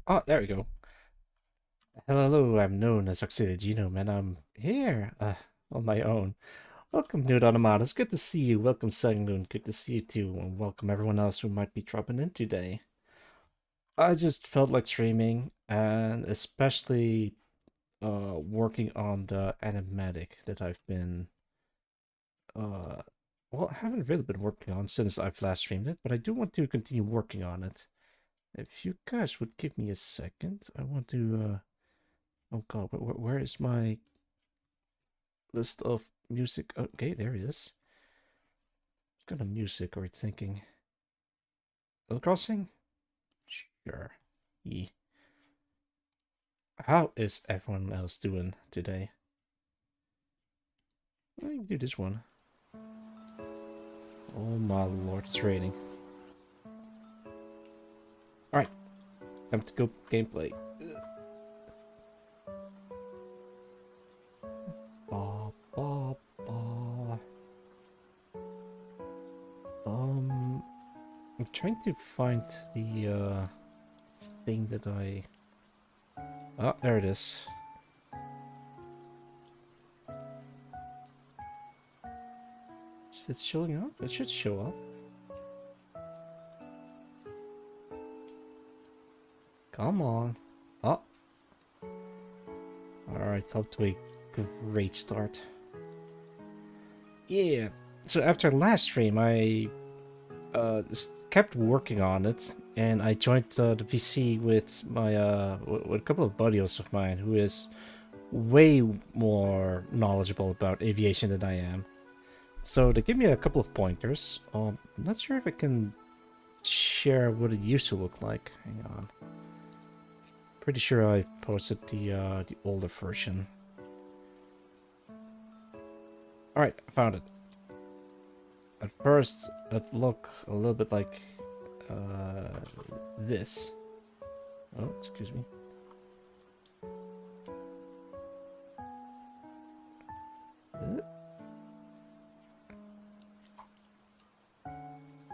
Oh, there we go. Hello, I'm known as Oxida Genome, and I'm here on my own. Welcome, Nude Automata. It's good to see you. Welcome, Sunloon. Good to see you too, and welcome everyone else who might be dropping in today. I just felt like streaming, and especially working on the animatic that I've been uh well, I haven't really been working on since I've last streamed it, but I do want to continue working on it. If you guys would give me a second, I want to oh god, where is my list of music? Okay, there it is. What kind of music are we thinking? Animal Crossing? Sure. Yeah. How is everyone else doing today? I can do this one. Oh my lord, it's raining. Alright, time to go gameplay. Ba, ba, ba. Um, I'm trying to find the thing that I... Oh, there it is. Is it showing up? It should show up. Come on. Oh. Alright, up to a great start. Yeah. So after last stream, I kept working on it, and I joined the VC with my with a couple of buddies of mine who is way more knowledgeable about aviation than I am. So they gave me a couple of pointers. I'm not sure if I can share what it used to look like. Hang on. Pretty sure I posted the older version. All right, I found it. At first, it looked a little bit like this. Oh, excuse me.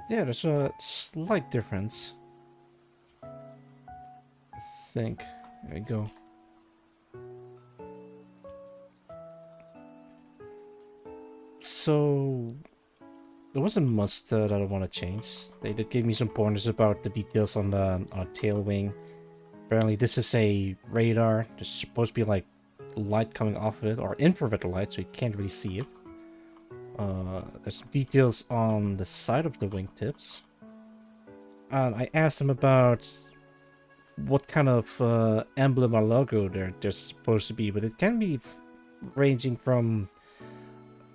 Yeah, there's a slight difference. I think. There we go. So there wasn't much that I want to change. They did give me some pointers about the details on the tail wing. Apparently, this is a radar. There's supposed to be like light coming off of it, or infrared light, so you can't really see it. There's some details on the side of the wingtips. And I asked them about what kind of emblem or logo they're supposed to be, but it can be ranging from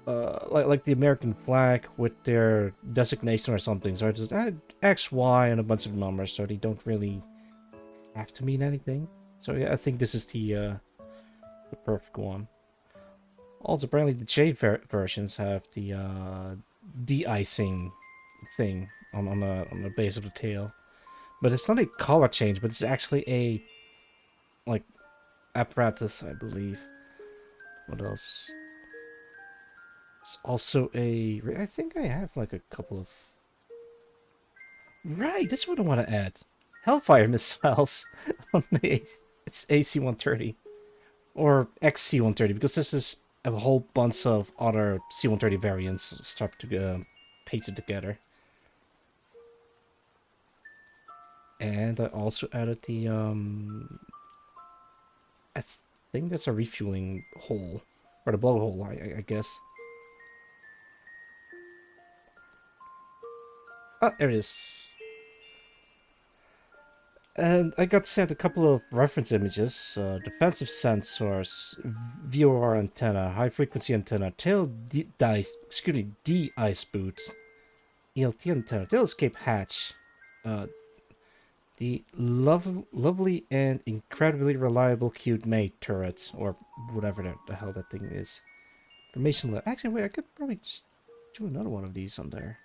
like the American flag with their designation or something. So I just add X, Y, and a bunch of numbers, so they don't really have to mean anything. So yeah, I think this is the perfect one. Also, apparently the J versions have the de-icing thing on the base of the tail, but it's not a color change, but it's actually a like apparatus, I believe. What else? It's also a. I think I have like a couple of. Right, that's what I want to add. Hellfire missiles on the it's AC-130 or XC-130 because this is a whole bunch of other C-130 variants start to pasted together. And I also added the I think that's a refueling hole or the blowhole, I guess. Ah, there it is. And I got sent a couple of reference images, defensive sensors, VOR antenna, high frequency antenna, de-ice boot, ELT antenna, tail escape hatch, uh, the lovely and incredibly reliable cute mate turret, or whatever the hell that thing is. Information. Actually, wait, I could probably just do another one of these on there.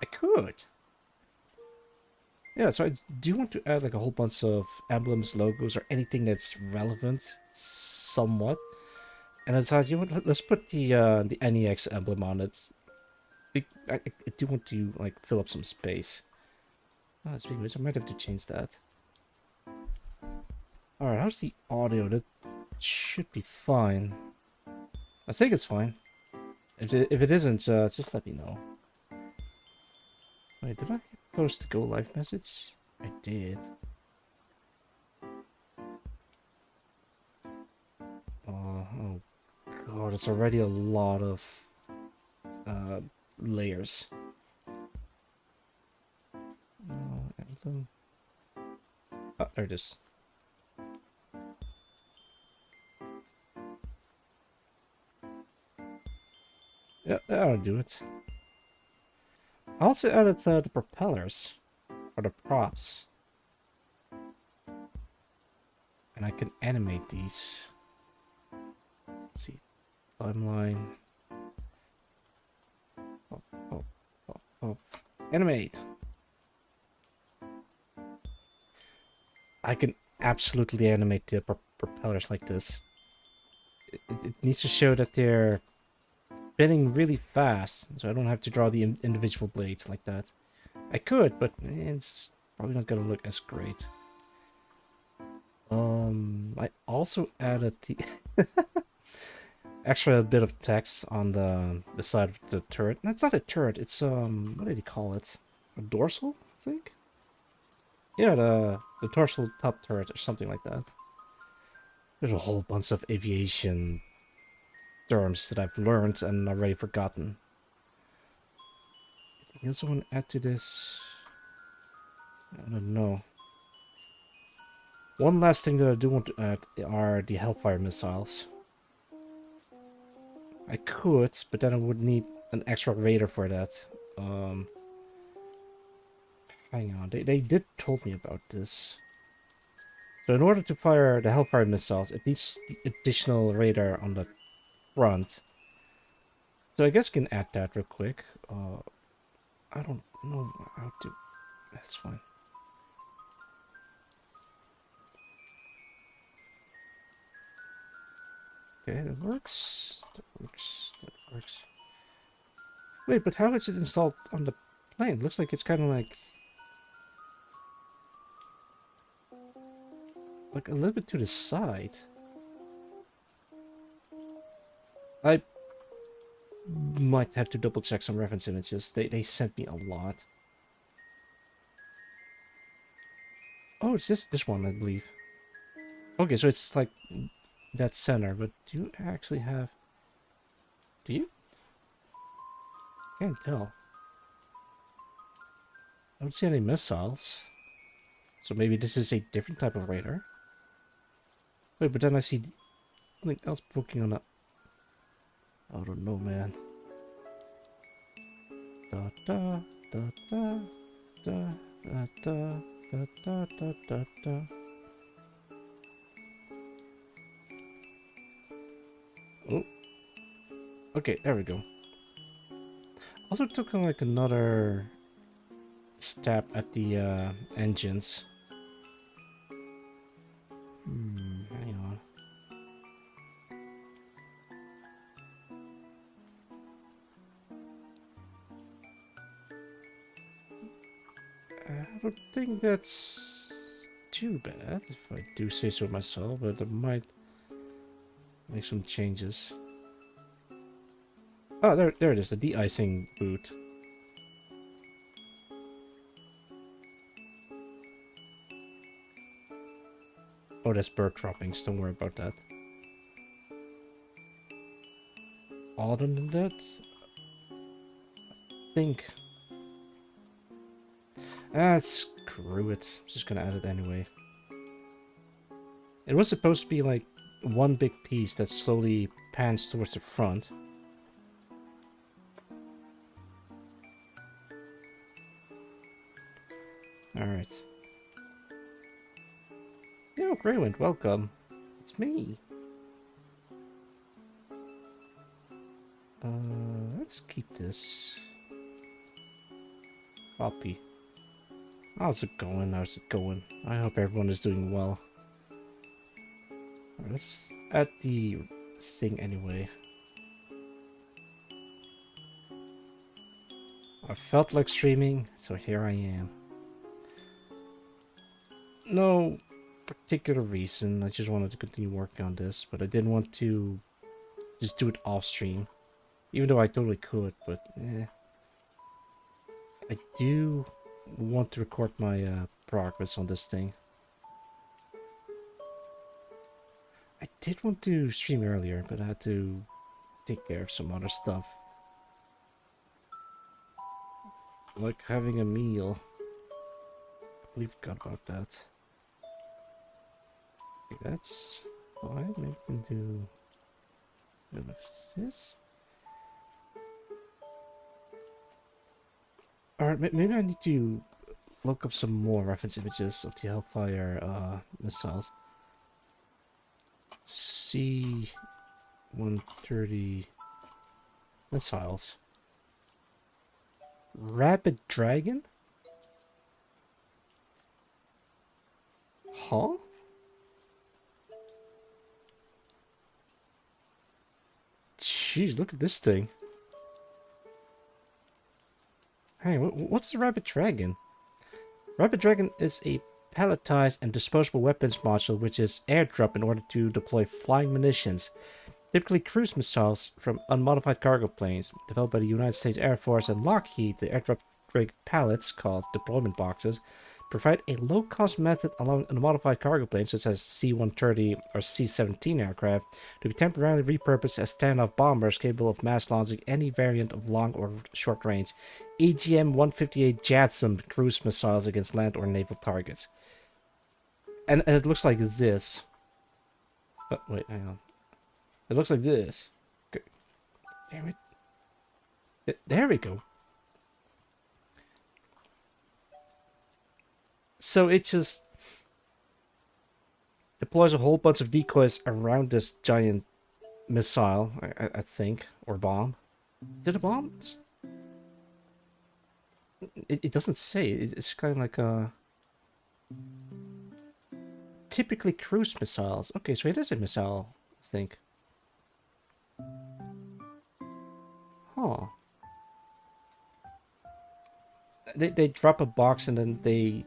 I could. Yeah, so I do want to add like a whole bunch of emblems, logos, or anything that's relevant, somewhat. And I decided, you know what, let's put the NEX emblem on it. I do want to like fill up some space. Oh, speaking of which, I might have to change that. Alright, how's the audio? That should be fine. I think it's fine. If it isn't, just let me know. Wait, did I post the go live message? I did. Oh god, it's already a lot of layers. Emblem. Oh, there it is. Yeah, that'll do it. I also added the propellers, or the props. And I can animate these. Let's see. Timeline. Oh. Animate! I can absolutely animate the propellers like this. It needs to show that they're spinning really fast, so I don't have to draw the individual blades like that. I could, but it's probably not gonna look as great. I also added the extra bit of text on the side of the turret. That's not a turret. It's what did he call it? A dorsal, I think. Yeah, the dorsal top turret or something like that. There's a whole bunch of aviation terms that I've learned and already forgotten. Anything else I want to add to this? I don't know. One last thing that I do want to add are the Hellfire missiles. I could, but then I would need an extra radar for that. Hang on, they did told me about this. So in order to fire the Hellfire missiles, it needs the additional radar on the front. So I guess I can add that real quick. I don't know how to... That's fine. Okay, that works. That works. That works. Wait, but how is it installed on the plane? Looks like it's kind of like a little bit to the side. I might have to double check some reference images. They sent me a lot. Oh, it's this one, I believe. Okay, so it's like that center, but do you actually have... Do you? Can't tell. I don't see any missiles. So maybe this is a different type of radar. Wait, but then I see something else poking on a... I don't know, man. Da da da da da da da da da da da da. Oh. Okay, there we go. Also took like another stab at the engines. Hang on. I don't think that's too bad, if I do say so myself, but I might make some changes. Oh, there it is, the de-icing boot. Oh, that's bird droppings, don't worry about that. Other than that, I think... screw it. I'm just gonna add it anyway. It was supposed to be like one big piece that slowly pans towards the front. Alright. Yo, Greywind, welcome. It's me. Let's keep this. Copy. How's it going? How's it going? I hope everyone is doing well. Alright, let's add the thing anyway. I felt like streaming, so here I am. No particular reason. I just wanted to continue working on this, but I didn't want to just do it off stream. Even though I totally could, but I do want to record my progress on this thing. I did want to stream earlier, but I had to take care of some other stuff. Like having a meal. I completely forgot about that. Okay, that's fine. Maybe we can do a bit of this. Alright, maybe I need to look up some more reference images of the Hellfire missiles. C-130 missiles. Rapid Dragon? Huh? Jeez, look at this thing. Hey, what's the Rapid Dragon? Rapid Dragon is a palletized and disposable weapons module which is airdropped in order to deploy flying munitions. Typically cruise missiles from unmodified cargo planes. Developed by the United States Air Force and Lockheed, the airdrop rig pallets, called deployment boxes, provide a low-cost method allowing unmodified cargo planes such as C-130 or C-17 aircraft to be temporarily repurposed as standoff bombers capable of mass launching any variant of long or short range AGM-158 JASSM cruise missiles against land or naval targets. And it looks like this. Oh, wait, hang on. It looks like this. Okay. Damn it. There we go. So it just deploys a whole bunch of decoys around this giant missile, I think, or bomb. Is it a bomb? It doesn't say. It's kind of like a... Typically cruise missiles. Okay, so it is a missile, I think. Huh. They drop a box and then they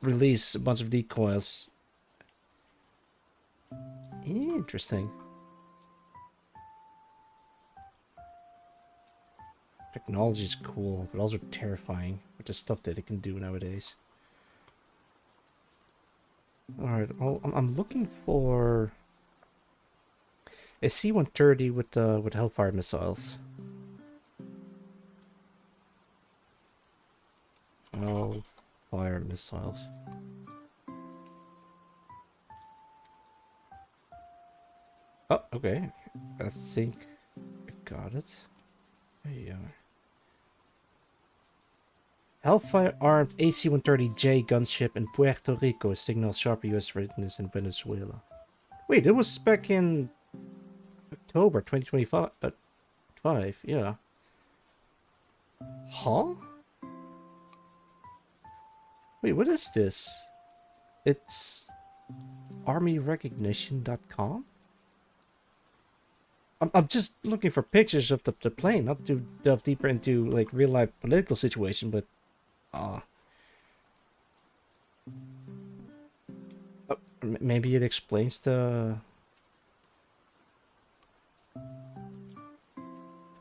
release a bunch of decoys. Interesting. Technology is cool, but also terrifying with the stuff that it can do nowadays. Alright, well, I'm looking for a C-130 with Hellfire missiles. Hellfire missiles. Oh, okay. I think I got it. There you are. Hellfire armed AC-130J gunship in Puerto Rico signals sharper US readiness in Venezuela. Wait, it was back in October 2025. Yeah. Huh? Wait, what is this? It's armyrecognition.com? I'm just looking for pictures of the plane, not to delve deeper into like real life political situation, but maybe it explains the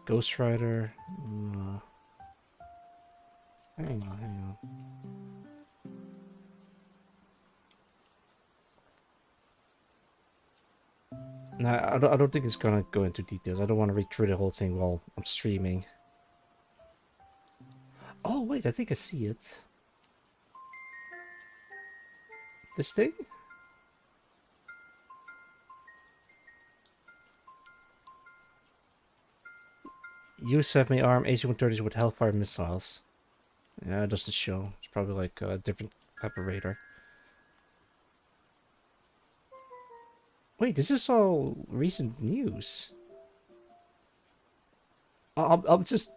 Ghost Rider. Hang on. No, I don't think it's gonna go into details. I don't want to read through the whole thing while I'm streaming. Oh wait, I think I see it. This thing? USAF may arm AC-130s with Hellfire missiles. Yeah, it doesn't show. It's probably like a different type of radar. Wait, this is all recent news. I'm just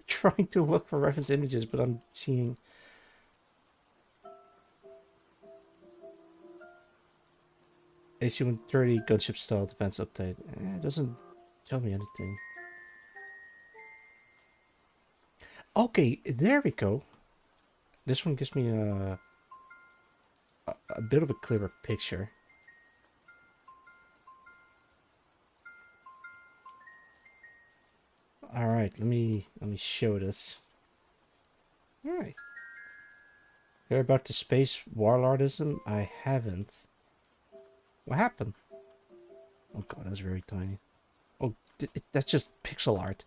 trying to look for reference images, but I'm seeing... AC-130 gunship style defense update. It doesn't tell me anything. Okay, there we go. This one gives me a a bit of a clearer picture. All right, let me show this. All right. Hear about the space warlordism? I haven't. What happened? Oh god, that's very tiny. Oh, that's just pixel art.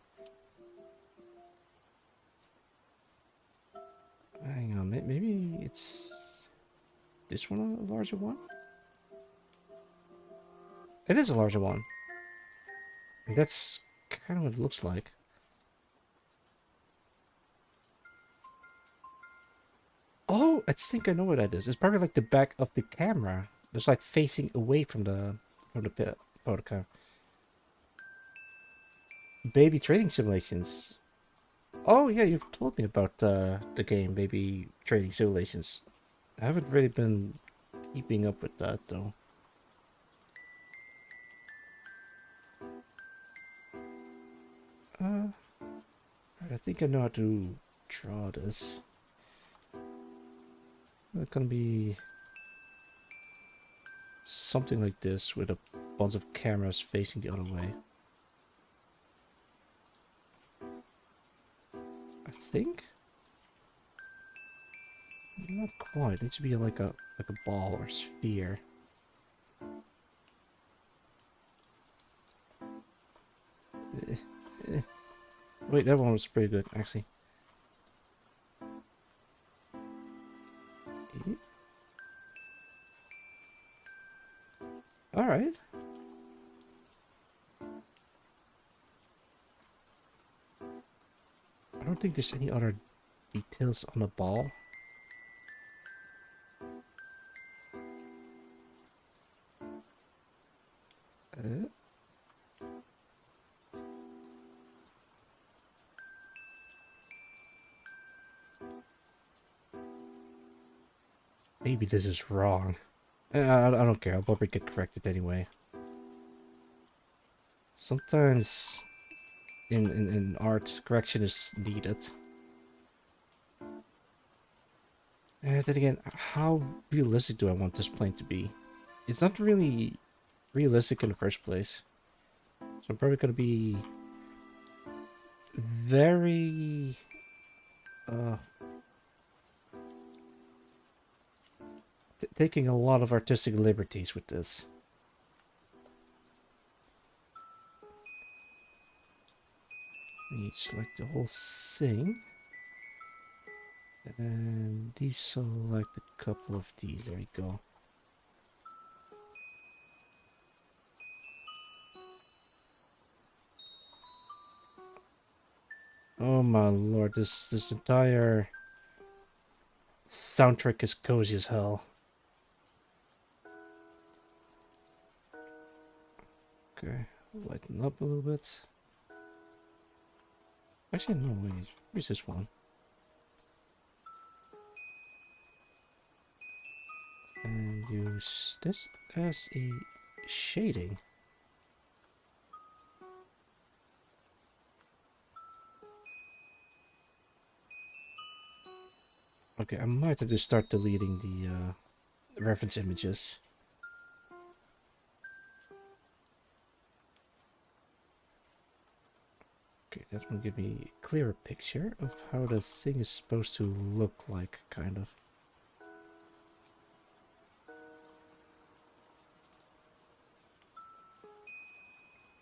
Hang on, maybe it's this one a larger one? It is a larger one. That's kind of what it looks like. Oh, I think I know what that is. It's probably like the back of the camera. It's like facing away from the photo. Baby trading simulations. Oh yeah, you've told me about the game Baby Trading Simulations. I haven't really been keeping up with that though. Uh, I think I know how to draw this. It's gonna be something like this with a bunch of cameras facing the other way. I think. Not quite. It needs to be like a ball or sphere. Eh, eh. Wait, that one was pretty good actually. Eh. All right. I don't think there's any other details on the ball. Uh, Maybe this is wrong. I don't care. I'll probably get corrected anyway. Sometimes in art, correction is needed. And then again, how realistic do I want this plane to be? It's not really realistic in the first place. So I'm probably going to be very... Uh, taking a lot of artistic liberties with this. Let me select the whole thing. And deselect a couple of these. There we go. Oh my lord, this entire soundtrack is cozy as hell. Okay, lighten up a little bit. Actually, no, wait, where's this one? And use this as a shading. Okay, I might have to start deleting the reference images. Okay, that will give me a clearer picture of how the thing is supposed to look like, kind of.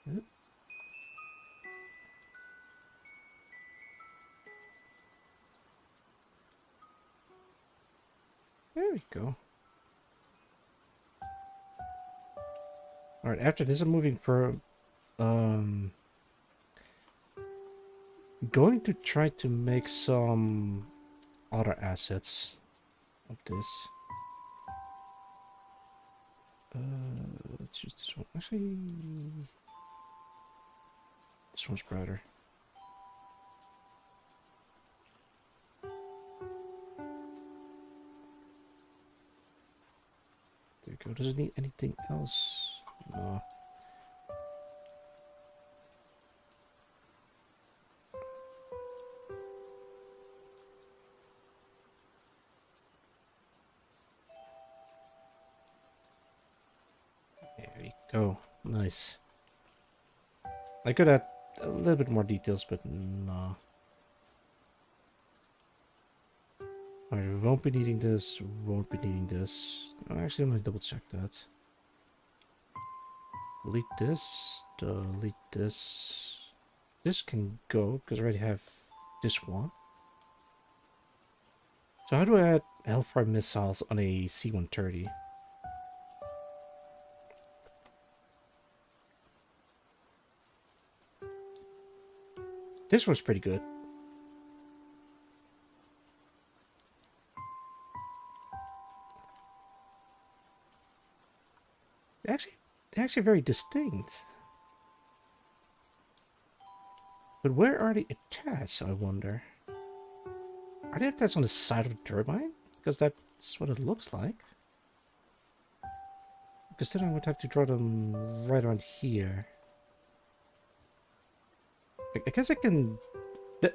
Yep. There we go. Alright, after this I'm moving for going to try to make some other assets of this. Let's use this one. Actually, this one's brighter. There we go. Does it need anything else? No. There you go. Nice. I could add a little bit more details, but no. Alright, we won't be needing this, we won't be needing this. Oh, actually, I'm gonna double check that. Delete this, delete this. This can go, because I already have this one. So how do I add Hellfire missiles on a C-130? This was pretty good. They're actually very distinct. But where are they attached, I wonder? Are they attached on the side of the turbine? Because that's what it looks like. Because then I would have to draw them right around here. I guess I can...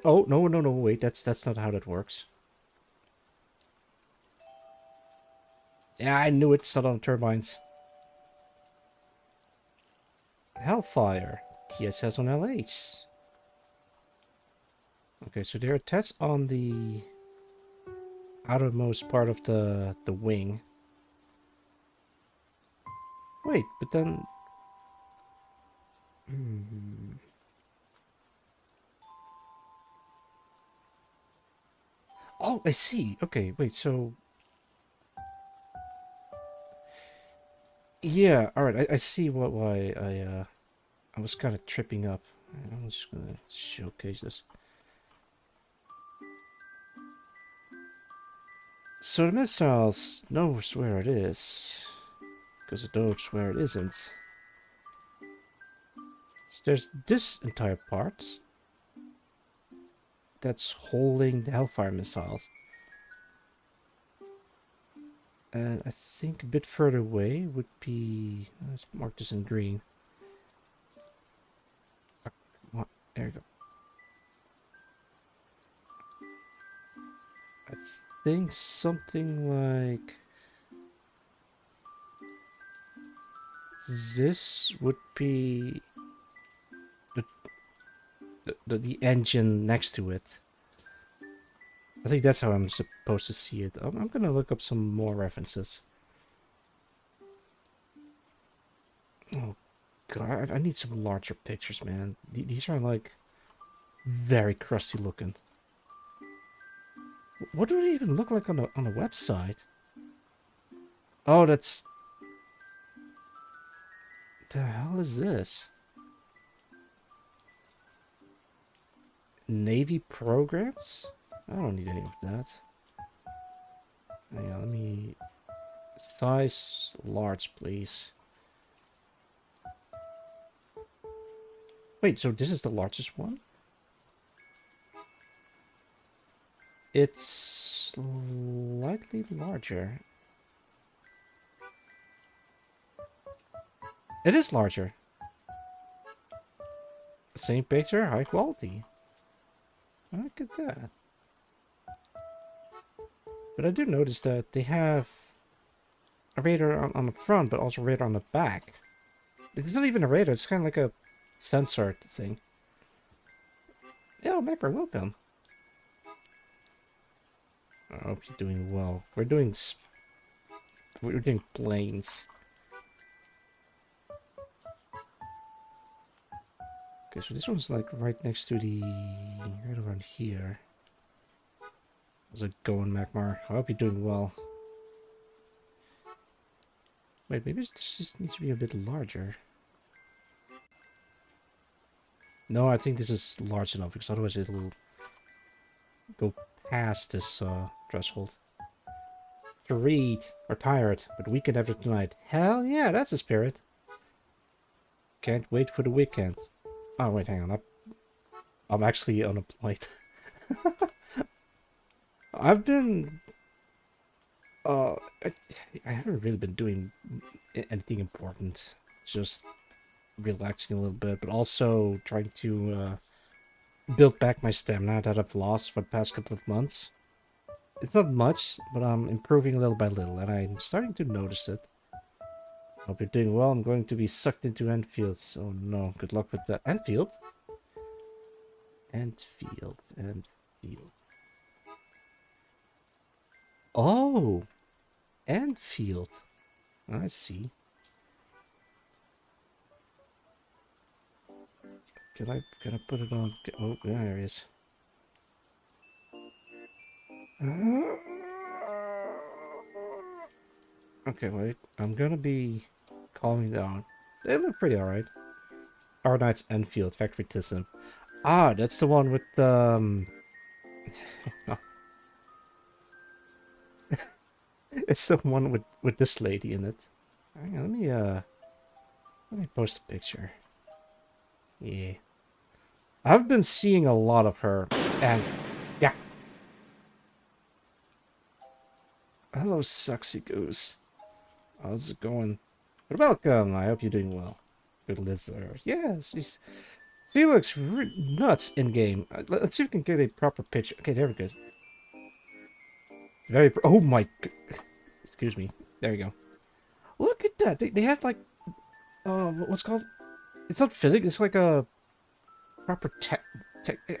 Oh, no, wait, that's not how that works. Yeah, I knew it's not on turbines. Hellfire. TSS on LH. Okay, so they're attached on the outermost part of the wing. Wait, but then... Oh, I see. Okay, wait, so... Yeah, alright, I see why I was kind of tripping up. I'm just gonna showcase this. So the missiles knows where it is, because it knows where it isn't. So there's this entire part that's holding the Hellfire missiles. And I think a bit further away would be... Let's mark this in green. There you go. I think something like... This would be... The engine next to it. I think that's how I'm supposed to see it. I'm gonna look up some more references. Oh god, I need some larger pictures, man. These are like very crusty looking. What do they even look like on a website? Oh, that's... The hell is this? Navy programs? I don't need any of that. Hang on, let me... Size large, please. Wait, so this is the largest one? It's slightly larger. It is larger. Same picture, high quality. Look at that. But I do notice that they have a radar on the front, but also radar on the back. It's not even a radar, it's kind of like a sensor thing. Yo, Mapper, welcome. I hope you're doing well. We're doing planes. Okay, so this one's like right next to the... right around here. How's it going, Magmar? I hope you're doing well. Wait, maybe this just needs to be a bit larger. No, I think this is large enough, because otherwise it'll go past this threshold. To read, or tired, but weekend after tonight. Hell yeah, that's a spirit. Can't wait for the weekend. Oh, wait, hang on. I'm actually unemployed. I've been... I haven't really been doing anything important. Just relaxing a little bit, but also trying to build back my stamina that I've lost for the past couple of months. It's not much, but I'm improving little by little, and I'm starting to notice it. Hope you're doing well. I'm going to be sucked into Enfield. Oh no, good luck with that. Enfield? Enfield. Enfield. Oh! Enfield. I see. Can I put it on? Oh, there he is. Okay, wait. I'm gonna be calming down. They look pretty alright. Our Knights Enfield, Factory Tism. Ah, that's the one with it's the one with this lady in it. Hang on, let me post a picture. Yeah. I've been seeing a lot of her, and yeah. Hello, Sexy Goose. How's it going? But welcome. I hope you're doing well. Good listener. Yes, she looks nuts in game. Let's see if we can get a proper picture. Okay, there we go. Oh my. Excuse me. There you go. Look at that. They have like what's called? It's not physics. It's like a proper tech.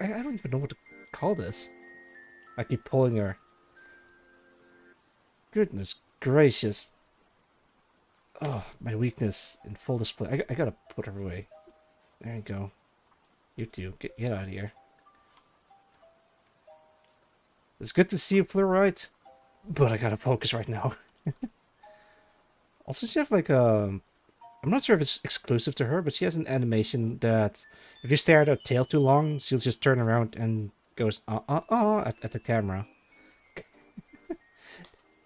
I don't even know what to call this. I keep pulling her. Goodness gracious. Oh, my weakness in full display. I gotta put her away. There you go. You two, get out of here. It's good to see you, Fluorite, but I gotta focus right now. Also, she have like a... I'm not sure if it's exclusive to her, but she has an animation that if you stare at her tail too long, she'll just turn around and goes at the camera.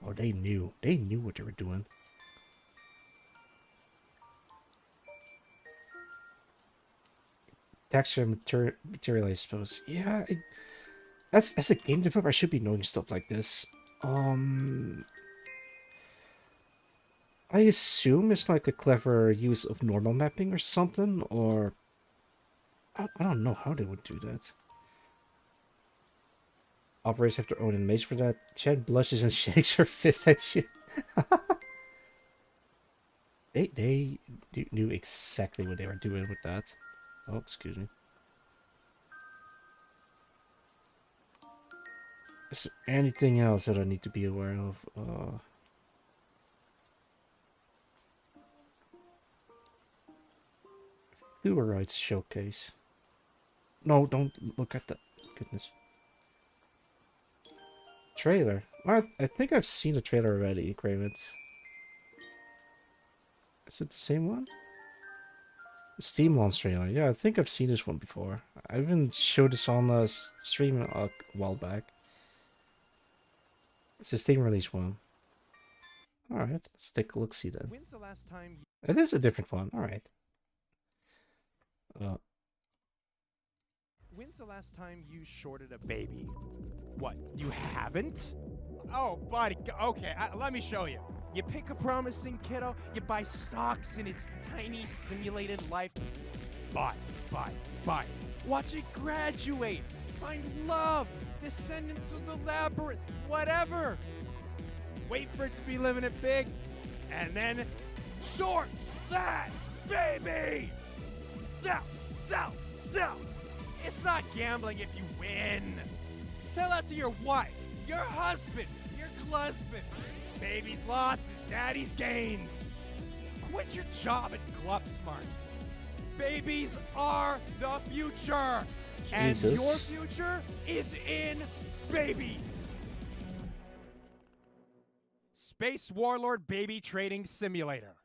Oh, they knew. They knew what they were doing. Texture material, I suppose. Yeah, as a game developer, I should be knowing stuff like this. I assume it's like a clever use of normal mapping or something, or I don't know how they would do that. Operators have their own animation for that. Chad blushes and shakes her fist at you. They knew exactly what they were doing with that. Oh, excuse me. Is there anything else that I need to be aware of? Fluoride's showcase. No, don't look at that. Goodness. Trailer. I think I've seen the trailer already, Craven. Is it the same one? Steam launch trailer. Yeah, I think I've seen this one before. I even showed this on a stream a while back. It's a Steam release one. Alright, let's take a look, see that. When's the last time It is a different one, alright. When's the last time you shorted a baby? What, you haven't? Oh, buddy, okay, let me show you. You pick a promising kiddo, you buy stocks in its tiny simulated life. Buy. Watch it graduate, find love, descend into the labyrinth, whatever. Wait for it to be living it big, and then short that baby! Sell! It's not gambling if you win. Tell that to your wife, your husband, your husband. Baby's loss is daddy's gains. Quit your job at GluckSmart. Babies are the future. Jesus. And your future is in babies. Space Warlord Baby Trading Simulator.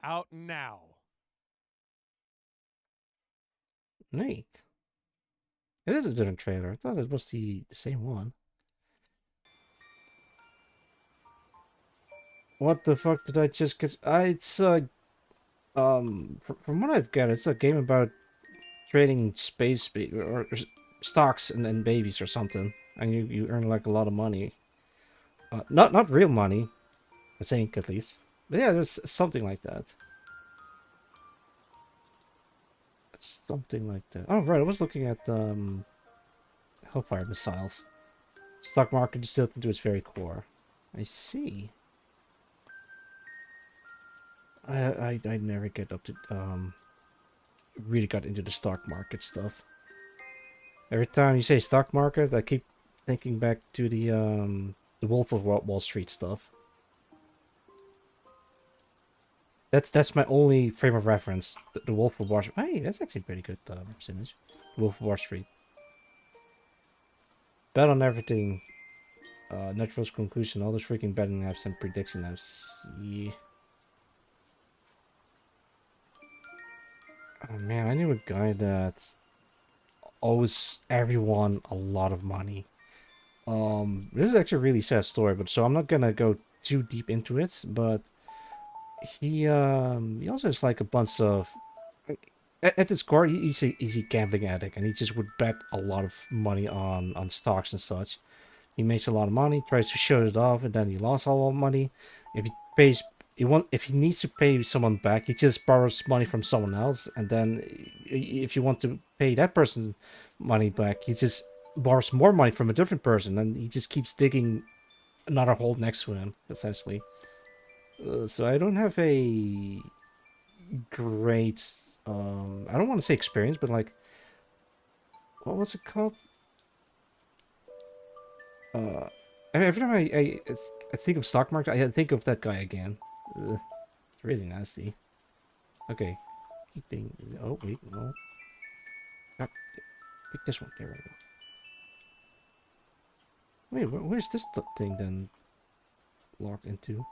Out now. Neat. It is a different trailer. I thought it was the same one. What the fuck did I just get? It's from what I've got, it's a game about trading space or stocks and then babies or something, and you earn like a lot of money. Not real money, I think at least. But yeah, there's something like that. Something like that. Oh right, I was looking at Hellfire missiles. Stock market distilled into its very core. I see. I never get up to really got into the stock market stuff. Every time you say stock market, I keep thinking back to the Wolf of Wall Street stuff. That's my only frame of reference. The Wolf of Wall Street. Hey, that's actually pretty good image. The Wolf of Wall Street. Bet on everything. Natural's conclusion. All those freaking betting apps and prediction apps. Yeah. Oh man, I knew a guy that owes everyone a lot of money. This is actually a really sad story, but so I'm not gonna go too deep into it, but he also has like a bunch of at its core he's a gambling addict, and he just would bet a lot of money on stocks and such. He makes a lot of money, tries to show it off, and then he lost all the money. If he pays if he needs to pay someone back, he just borrows money from someone else, and then if you want to pay that person money back, he just borrows more money from a different person, and he just keeps digging another hole next to him, essentially. So I don't have a great, I don't want to say experience, but like, what was it called? Every time I think of stock market, I think of that guy again. It's really nasty. Okay, keeping. Oh wait, no. Ah, pick this one. There we go. Wait, where's this thing then logged into?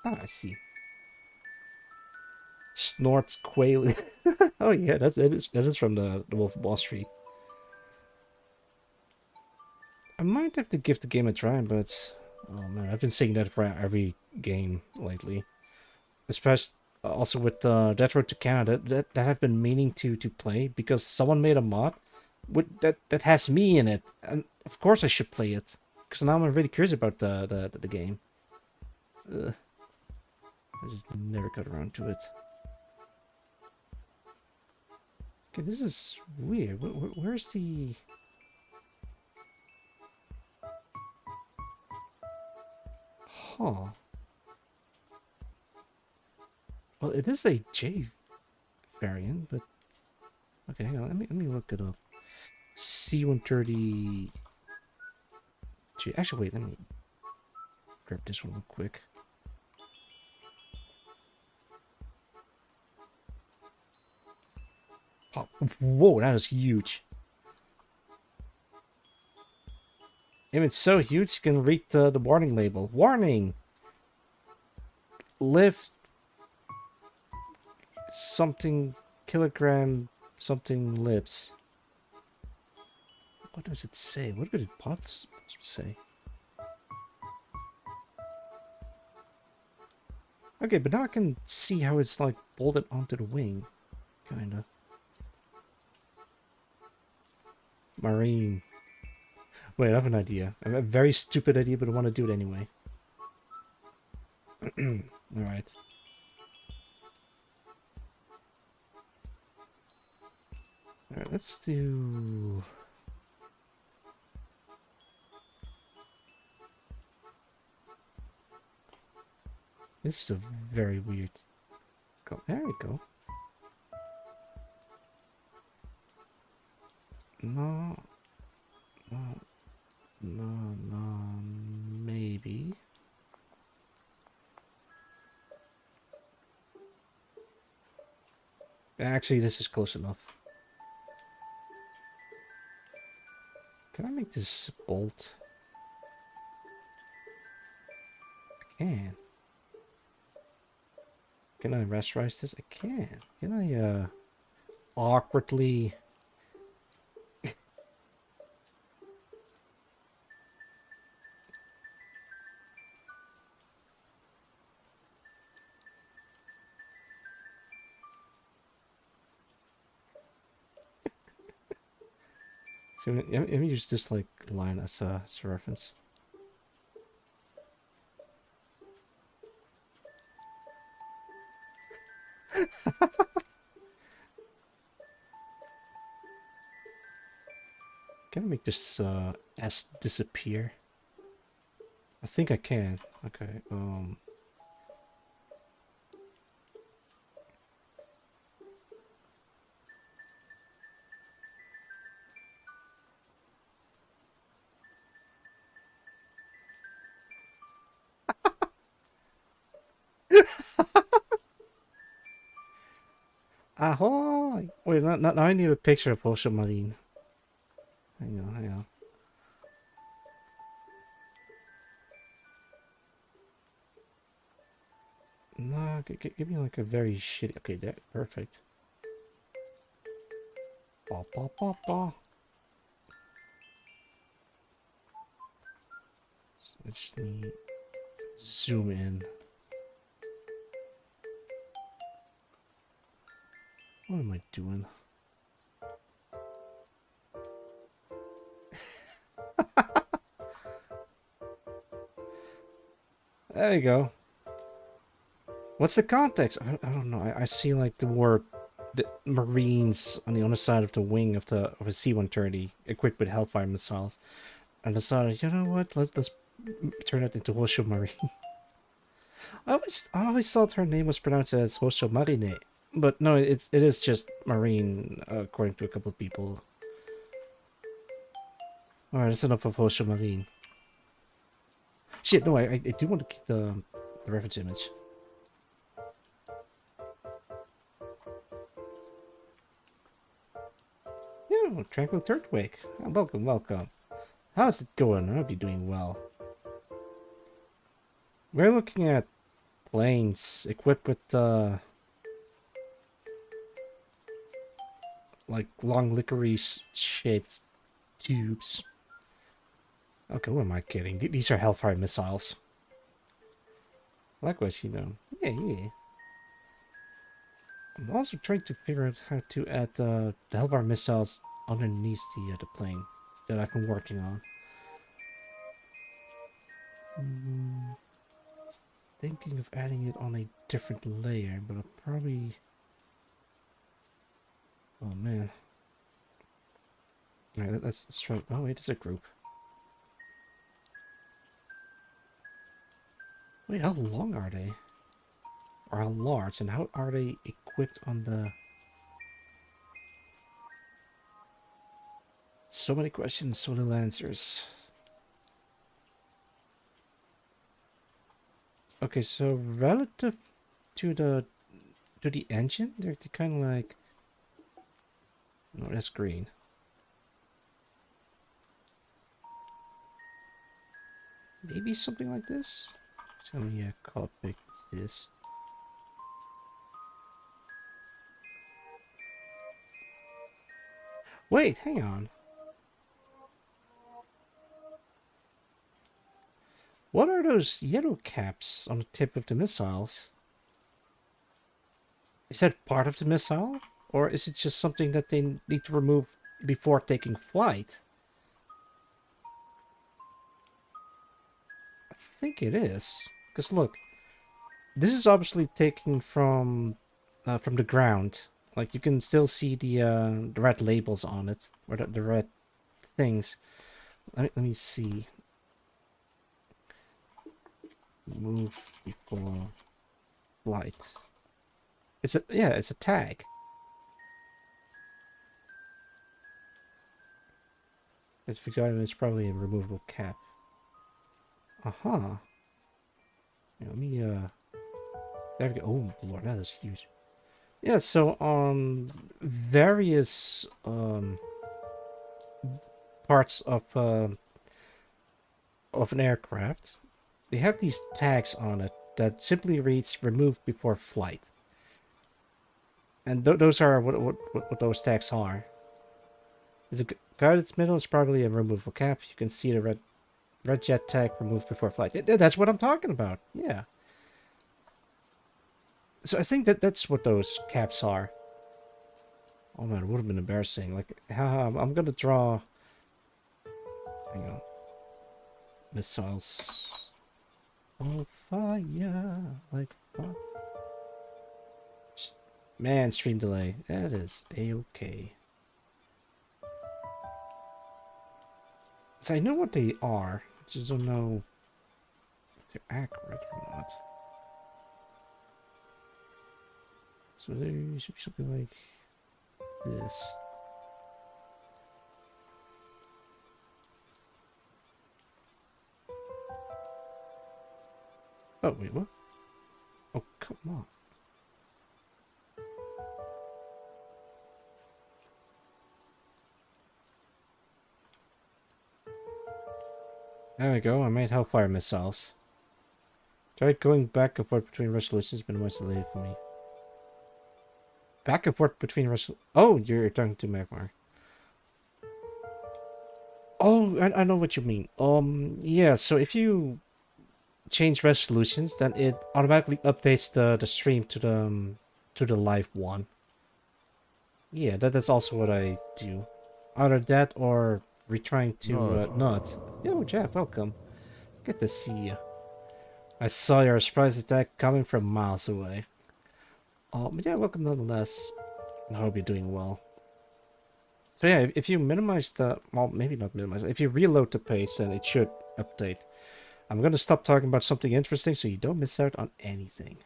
Ah, I see. Snorts quail. Oh yeah, that is from the Wolf of Wall Street. I might have to give the game a try, but oh man, I've been saying that for every game lately. Especially also with Death Road to Canada that I've been meaning to play because someone made a mod with that has me in it, and of course I should play it because now I'm really curious about the game. I just never got around to it. Okay, this is weird. Where's the? Huh. Well, it is a J variant, but okay, hang on. Let me look it up. C130. Actually, wait. Let me grab this one real quick. Oh, whoa, that is huge. If it's so huge, you can read the warning label. Warning! Lift something kilogram something lips. What does it say? What did it possibly say? Okay, but now I can see how it's like bolted onto the wing. Kinda. Marine. Wait, I have an idea. I have a very stupid idea, but I want to do it anyway. Alright. Alright, let's do... This is a very weird... There we go. No, maybe. Actually, this is close enough. Can I make this bolt? I can. Can I rasterize this? I can. Can I, awkwardly... So let me use this like line as a reference. Can I make this S disappear? I think I can. Okay. Ahoy! Wait, now I need a picture of Ocean Marine. Hang on. No, give me like a very shitty. Okay, that perfect. Ba, ba, ba, ba. So I just need zoom in. What am I doing? There you go. What's the context? I don't know. I see like the word the Marines on the underside of the wing of a C-130 equipped with Hellfire missiles. And decided, you know what? Let's turn it into Hosho Marine. I always thought her name was pronounced as Hosho Marine. But no, it is just Marine, according to a couple of people. Alright, that's enough of Hosho Marine. Shit, no, I do want to keep the reference image. Yeah, Tranquil Turtwig. Welcome. How's it going? I hope you're doing well. We're looking at planes equipped with, like long licorice-shaped tubes. Okay, what am I kidding? These are Hellfire missiles. Likewise, you know. Yeah. I'm also trying to figure out how to add the Hellfire missiles underneath the plane that I've been working on. Thinking of adding it on a different layer, but I'll probably... Oh, man. Alright, let's try... Oh, wait, it's a group. Wait, how long are they? Or how large? And how are they equipped on the... So many questions, so little answers. Okay, so relative to the engine, they're kind of like... No, that's green. Maybe something like this? Tell me copy this. Wait, hang on. What are those yellow caps on the tip of the missiles? Is that part of the missile? Or is it just something that they need to remove before taking flight? I think it is. Because look, this is obviously taken from the ground. Like you can still see the red labels on it, or the red things. Let me see. Move before flight. It's a tag. It's Victorian. It's probably a removable cap. Aha. Yeah, let me there we go. Oh lord, that is huge. Yeah, so on various parts of an aircraft, they have these tags on it that simply reads "removed before flight," and those are what those tags are. Is a guided middle is probably a removable cap. You can see the red jet tag removed before flight. That's what I'm talking about. Yeah. So I think that's what those caps are. Oh man, it would have been embarrassing. Like, I'm gonna draw. Hang on. Missiles. On fire, like fire. Man, stream delay. That is a-okay. So I know what they are. I just don't know if they're accurate or not. So there should be something like this. Oh, wait, what? Oh, come on. There we go, I made Hellfire missiles. Tried going back and forth between resolutions, minimize the delay for me. Back and forth between Oh, you're talking to Magmar. Oh, I know what you mean. Yeah, so if you change resolutions, then it automatically updates the stream to the live one. Yeah, that's also what I do. Either that or retrying to not. Yo, Jeff, welcome. Good to see you. I saw your surprise attack coming from miles away. But yeah, welcome nonetheless. I hope you're doing well. So yeah, if you minimize the... Well, maybe not minimize. If you reload the page, then it should update. I'm gonna stop talking about something interesting so you don't miss out on anything.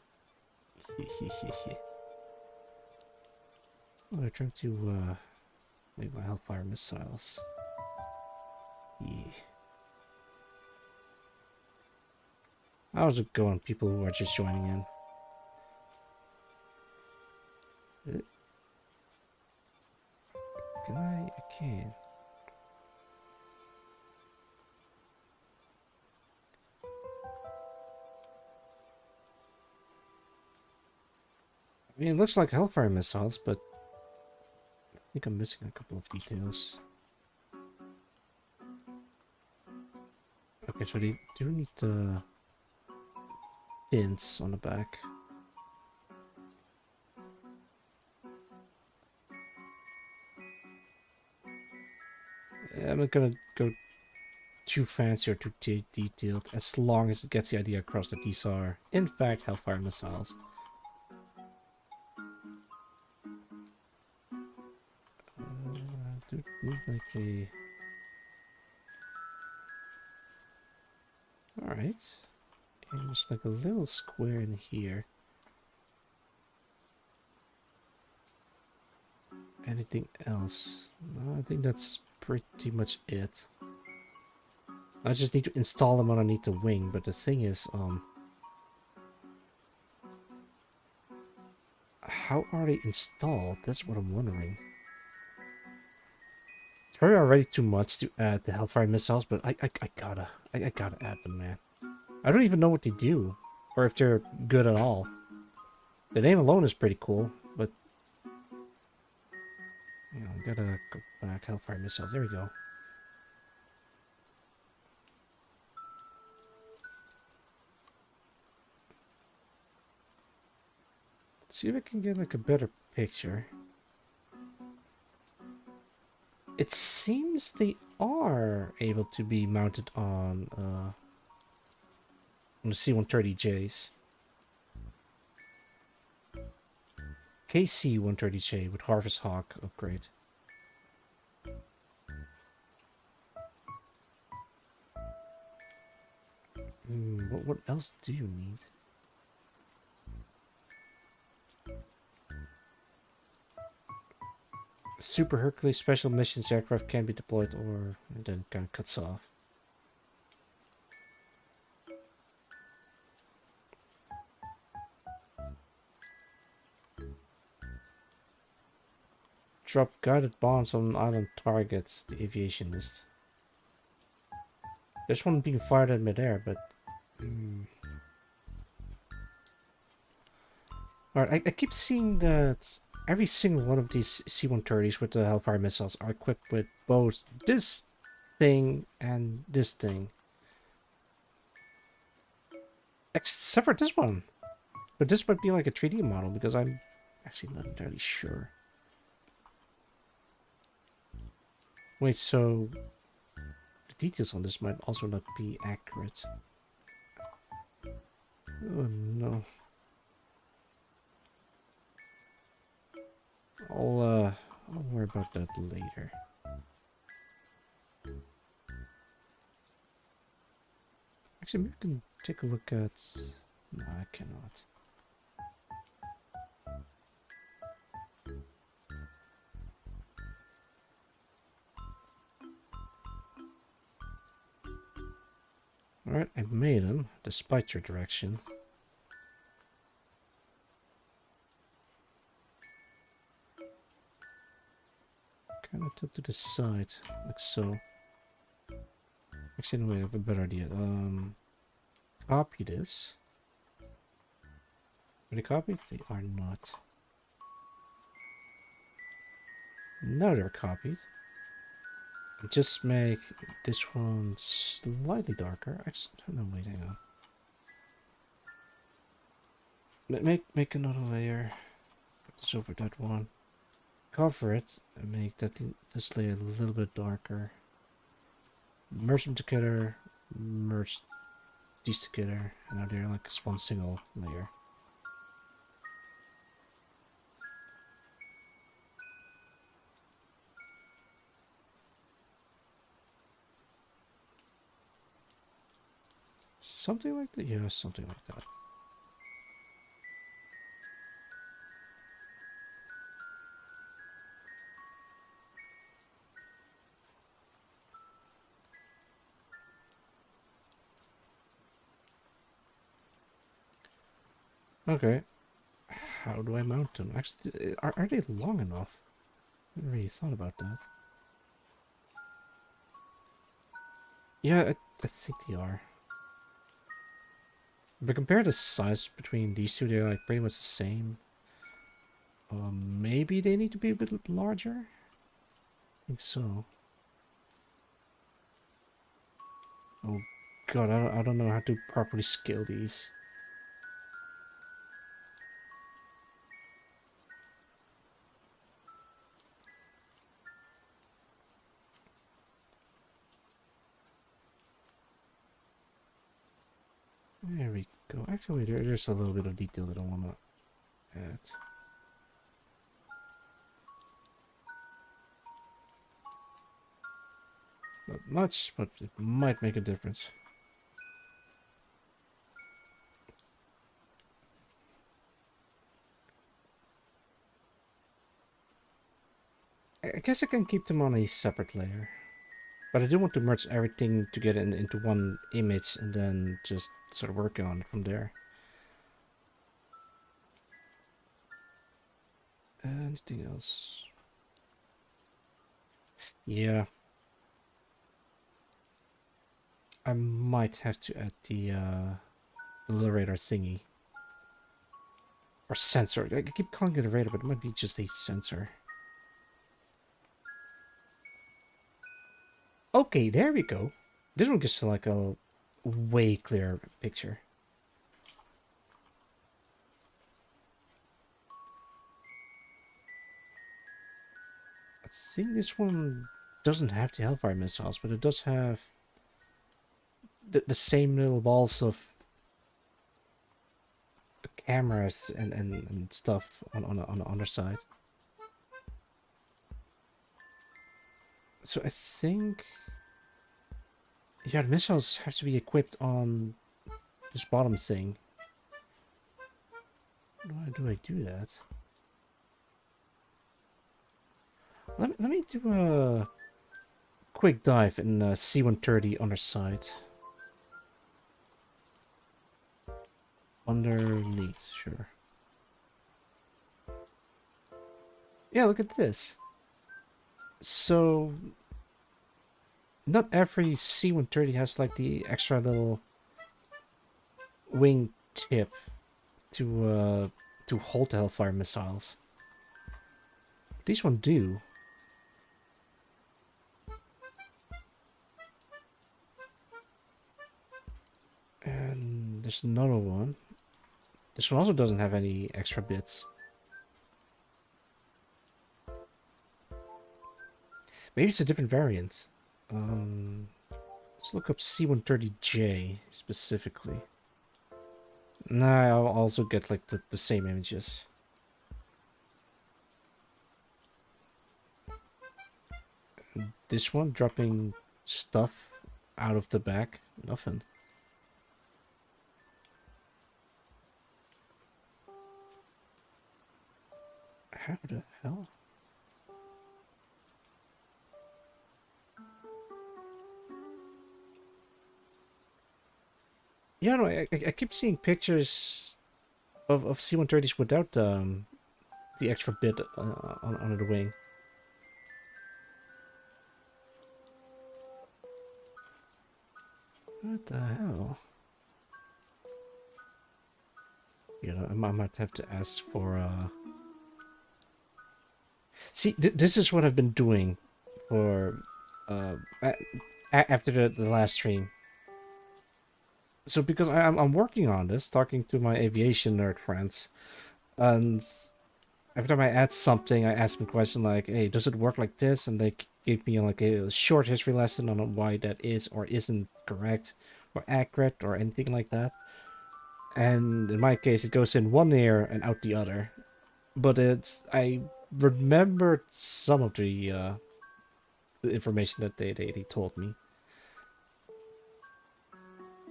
I'm trying to make my Hellfire missiles. Yeah. How's it going, people who are just joining in? Can I? I can. I mean, it looks like Hellfire missiles, but I think I'm missing a couple of details. Okay, so they do need the pins on the back. I'm not gonna go too fancy or too detailed, as long as it gets the idea across that these are, in fact, Hellfire missiles. Do need like a... Alright. And just like a little square in here. Anything else? No, I think that's pretty much it. I just need to install them underneath the wing, but the thing is, how are they installed? That's what I'm wondering. It's probably already too much to add the Hellfire missiles, but I gotta add them, man. I don't even know what they do, or if they're good at all. The name alone is pretty cool, but you know, I gotta go back. Hellfire missiles. There we go. Let's see if I can get like a better picture. It seems they are able to be mounted on the C-130Js. KC-130J with Harvest Hawk upgrade. What else do you need? Super Hercules special missions aircraft can be deployed, or then kind of cuts off. Drop guided bombs on island targets, the aviation list. There's one being fired at midair, but... Alright, I keep seeing that every single one of these C-130s with the Hellfire missiles are equipped with both this thing and this thing. Except for this one. But this might be like a 3D model, because I'm actually not entirely sure. Wait, so the details on this might also not be accurate. Oh no. I'll worry about that later. Actually, maybe we can take a look at... No, I cannot. Alright, I made them, despite your direction. Kind of tilt to the side, like so. Actually, no, wait, I have a better idea. Copy this. Are they copied? They are not. Now they're copied. Just make this one slightly darker. Actually, no, wait, hang on. Make another layer. Put this over that one. Cover it and make this layer a little bit darker. Merge them together. Merge these together, and now they're like one single layer. Something like that? Yeah, something like that. Okay. How do I mount them? Actually, are they long enough? I never really thought about that. Yeah, I think they are. But compare the size between these two, they're like pretty much the same. Maybe they need to be a bit larger? I think so. Oh god, I don't know how to properly scale these. There we go. Actually, there's a little bit of detail that I want to add. Not much, but it might make a difference. I guess I can keep them on a separate layer. But I do want to merge everything together into one image and then just start working on it from there. Anything else? Yeah. I might have to add the radar thingy. Or sensor. I keep calling it a radar, but it might be just a sensor. Okay, there we go. This one gives like a way clearer picture. I think this one doesn't have the Hellfire missiles, but it does have the same little balls of cameras and stuff on the underside. So I think, yeah, the missiles have to be equipped on this bottom thing. Why do I do that? Let me do a quick dive in C-130 underside. Underneath, sure. Yeah, look at this. So, not every C-130 has like the extra little wing tip to hold the Hellfire missiles. These ones do. And there's another one. This one also doesn't have any extra bits. Maybe it's a different variant. Let's look up C-130J specifically. Nah, I'll also get like the same images. This one dropping stuff out of the back, nothing. How the hell? Yeah, no, I keep seeing pictures of C-130s without the extra bit on the wing. What the hell? You know, I might have to ask for, See, this is what I've been doing for, after the last stream. So because I'm working on this, talking to my aviation nerd friends, and every time I add something, I ask them a question like, hey, does it work like this? And they give me like a short history lesson on why that is or isn't correct or accurate or anything like that. And in my case, it goes in one ear and out the other. But I remembered some of the information that they told me.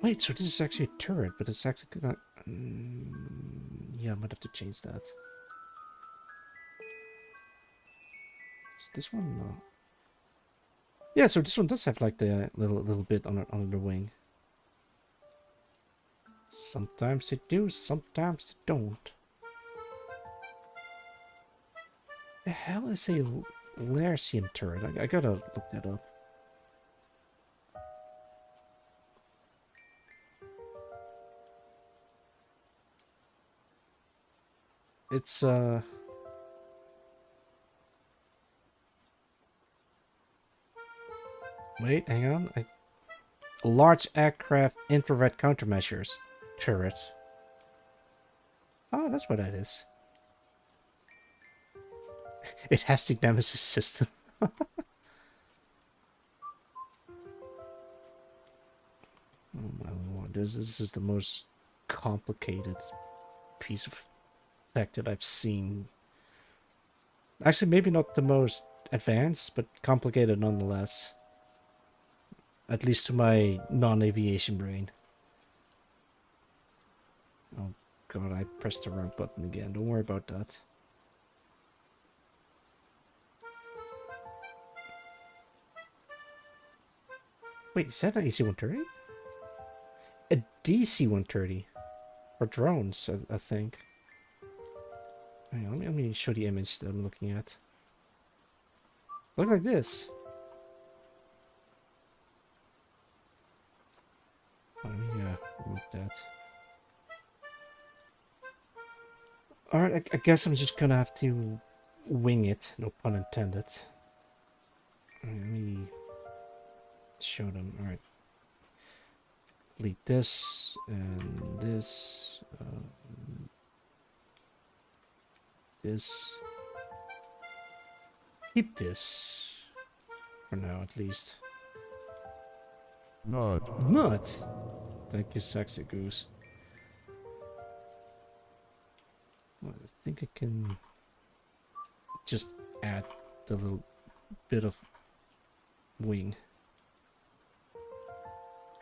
Wait, so this is actually a turret, but it's actually not... yeah, I might have to change that. Is this one? No. Yeah, so this one does have like the little bit on the wing. Sometimes they do, sometimes they don't. The hell is a Larsian turret? I gotta look that up. It's wait, hang on. A large aircraft infrared countermeasures turret. Oh, that's what that is. It has the Nemesis system. Oh my lord, this is the most complicated piece of tech that I've seen. Actually, maybe not the most advanced, but complicated nonetheless. At least to my non-aviation brain. Oh god, I pressed the wrong button again. Don't worry about that. Wait, is that an AC-130? A DC-130. For drones, I think. Hang on, let me show the image that I'm looking at. Look like this. Let me remove that. Alright, I guess I'm just gonna have to wing it, no pun intended. Let me show them. Alright. Delete this and this. This. Keep this. For now, at least. Nut! Thank you, Sexy Goose. Well, I think I can just add the little bit of wing.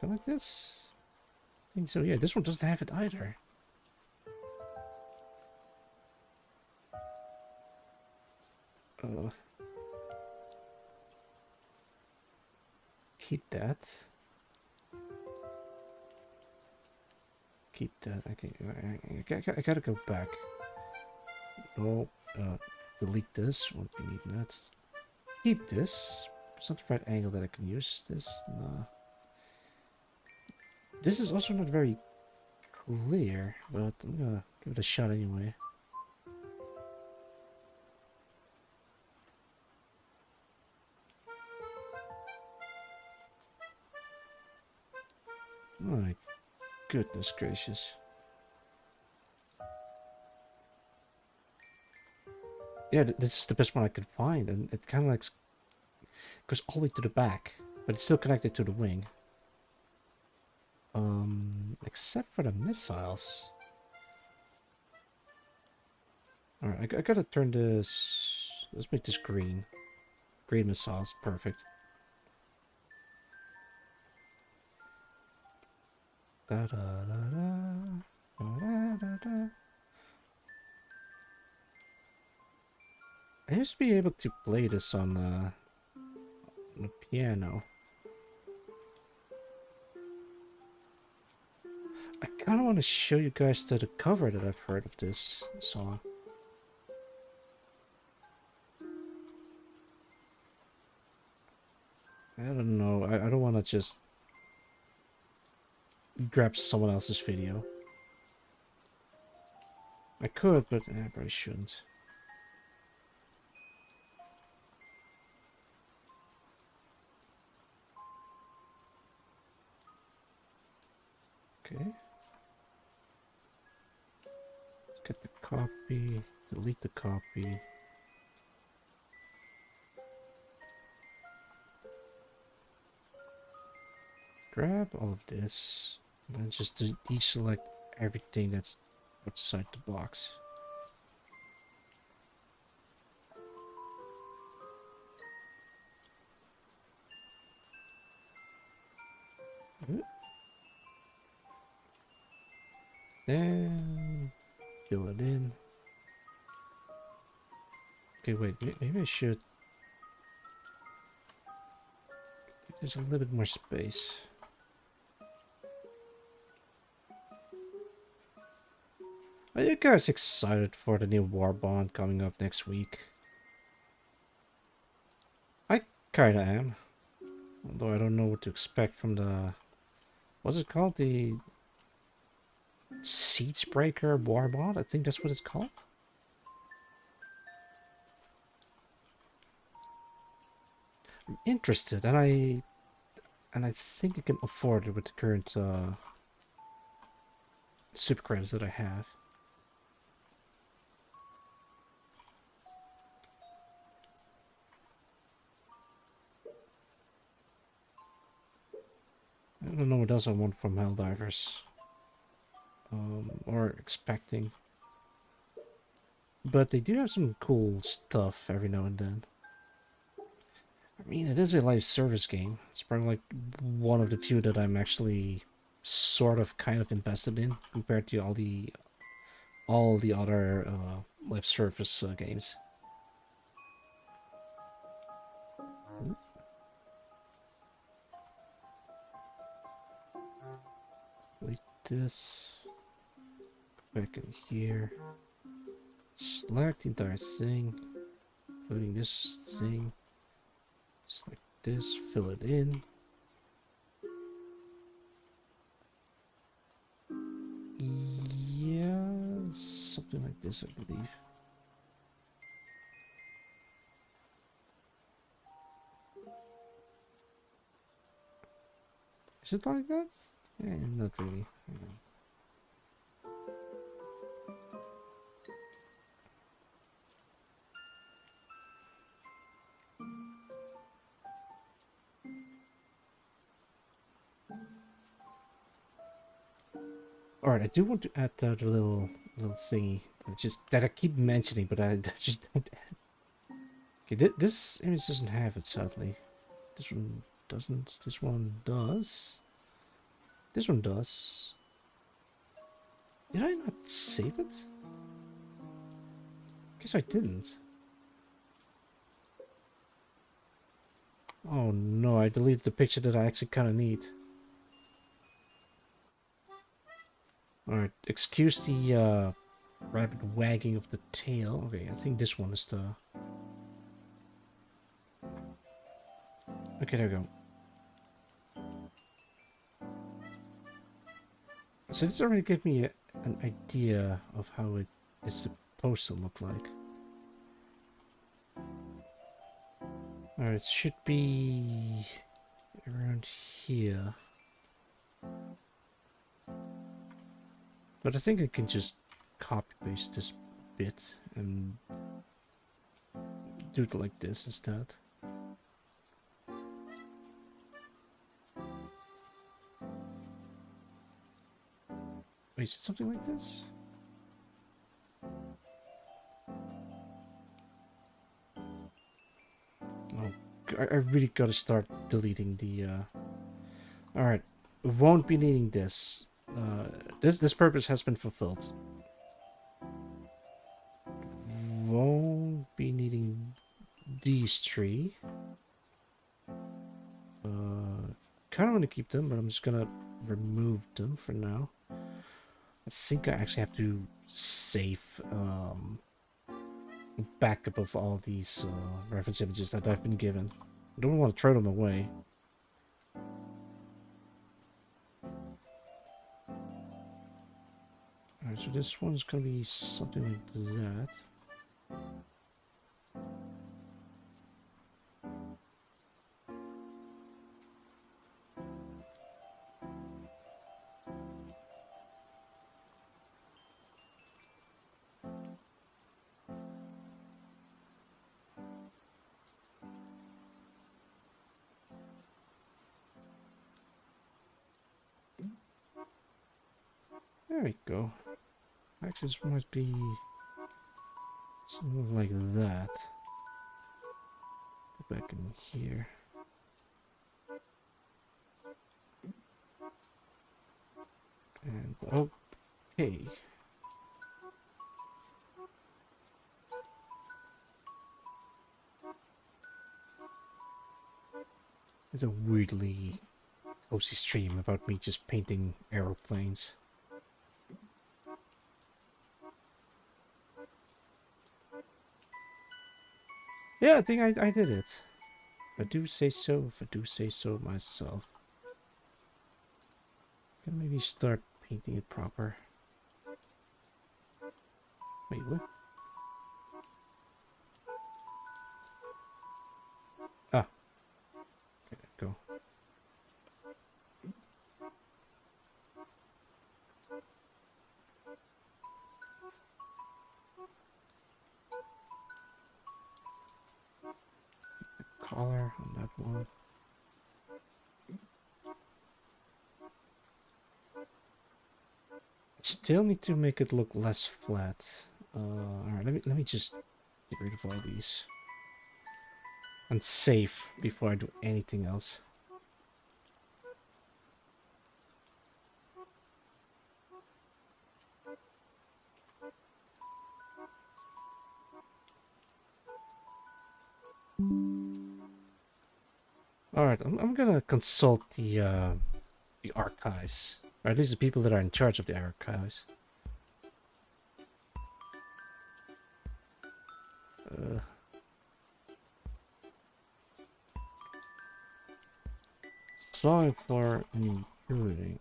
Kind of like this? I think so, yeah. This one doesn't have it either. Keep that. Keep that. Okay, I gotta go back. No, delete this. Won't be needing that. Keep this. It's not the right angle that I can use this. No. This is also not very clear, but I'm gonna give it a shot anyway. My goodness gracious. Yeah, this is the best one I could find, and it kind of like goes all the way to the back, but it's still connected to the wing. Except for the missiles. Alright, I gotta turn this... Let's make this green. Green missiles, perfect. Da da da da da da da. I used to be able to play this on the piano. I kind of want to show you guys the cover that I've heard of this song. I don't know. I don't want to just grab someone else's video. I could, but I probably shouldn't. Okay. Get the copy, delete the copy. Grab all of this, and then just deselect everything that's outside the box. Then fill it in. Okay, wait, maybe I should. There's a little bit more space. Are you guys excited for the new Warbond coming up next week? I kinda am. Although I don't know what to expect from the... What's it called? The... Siegebreaker Warbond? I think that's what it's called. I'm interested, and I think I can afford it with the current super credits that I have. I don't know what else I want from Helldivers. Or expecting. But they do have some cool stuff every now and then. I mean, it is a live service game. It's probably like one of the few that I'm actually sort of kind of invested in compared to all the other live service games. Like this. Go back in here. Select the entire thing, including this thing. Select this, fill it in. Yeah, something like this, I believe. Is it like that? Yeah, not really. Alright, I do want to add the little thingy. Just that I keep mentioning, but I just don't add. Okay, this image doesn't have it, sadly. This one doesn't. This one does. This one does. Did I not save it? Guess I didn't. Oh no, I deleted the picture that I actually kind of need. Alright, excuse the rapid wagging of the tail. Okay, I think this one is the... Okay, there we go. So this already gave me an idea of how it is supposed to look like. Alright, it should be around here. But I think I can just copy paste this bit and do it like this instead. Wait, is it something like this? Oh, I really gotta start deleting the... Alright, won't be needing this. This purpose has been fulfilled. Won't be needing these three. Kind of want to keep them, but I'm just gonna remove them for now. I think I actually have to save backup of all these reference images that I've been given. I don't want to throw them away. Alright, so this one's gonna be something like that. There we go. Axis might be something like that. Go back in here. And okay. It's a weirdly cozy stream about me just painting aeroplanes. Yeah, I think I did it. If I do say so, if I do say so myself. Can maybe start painting it proper. Wait, what? Ah. There we go. The collar on that one. Still need to make it look less flat. Alright, let me just get rid of all these. And save before I do anything else. Alright, I'm gonna consult the archives. Or at least the people that are in charge of the archives. Sorry for intruding,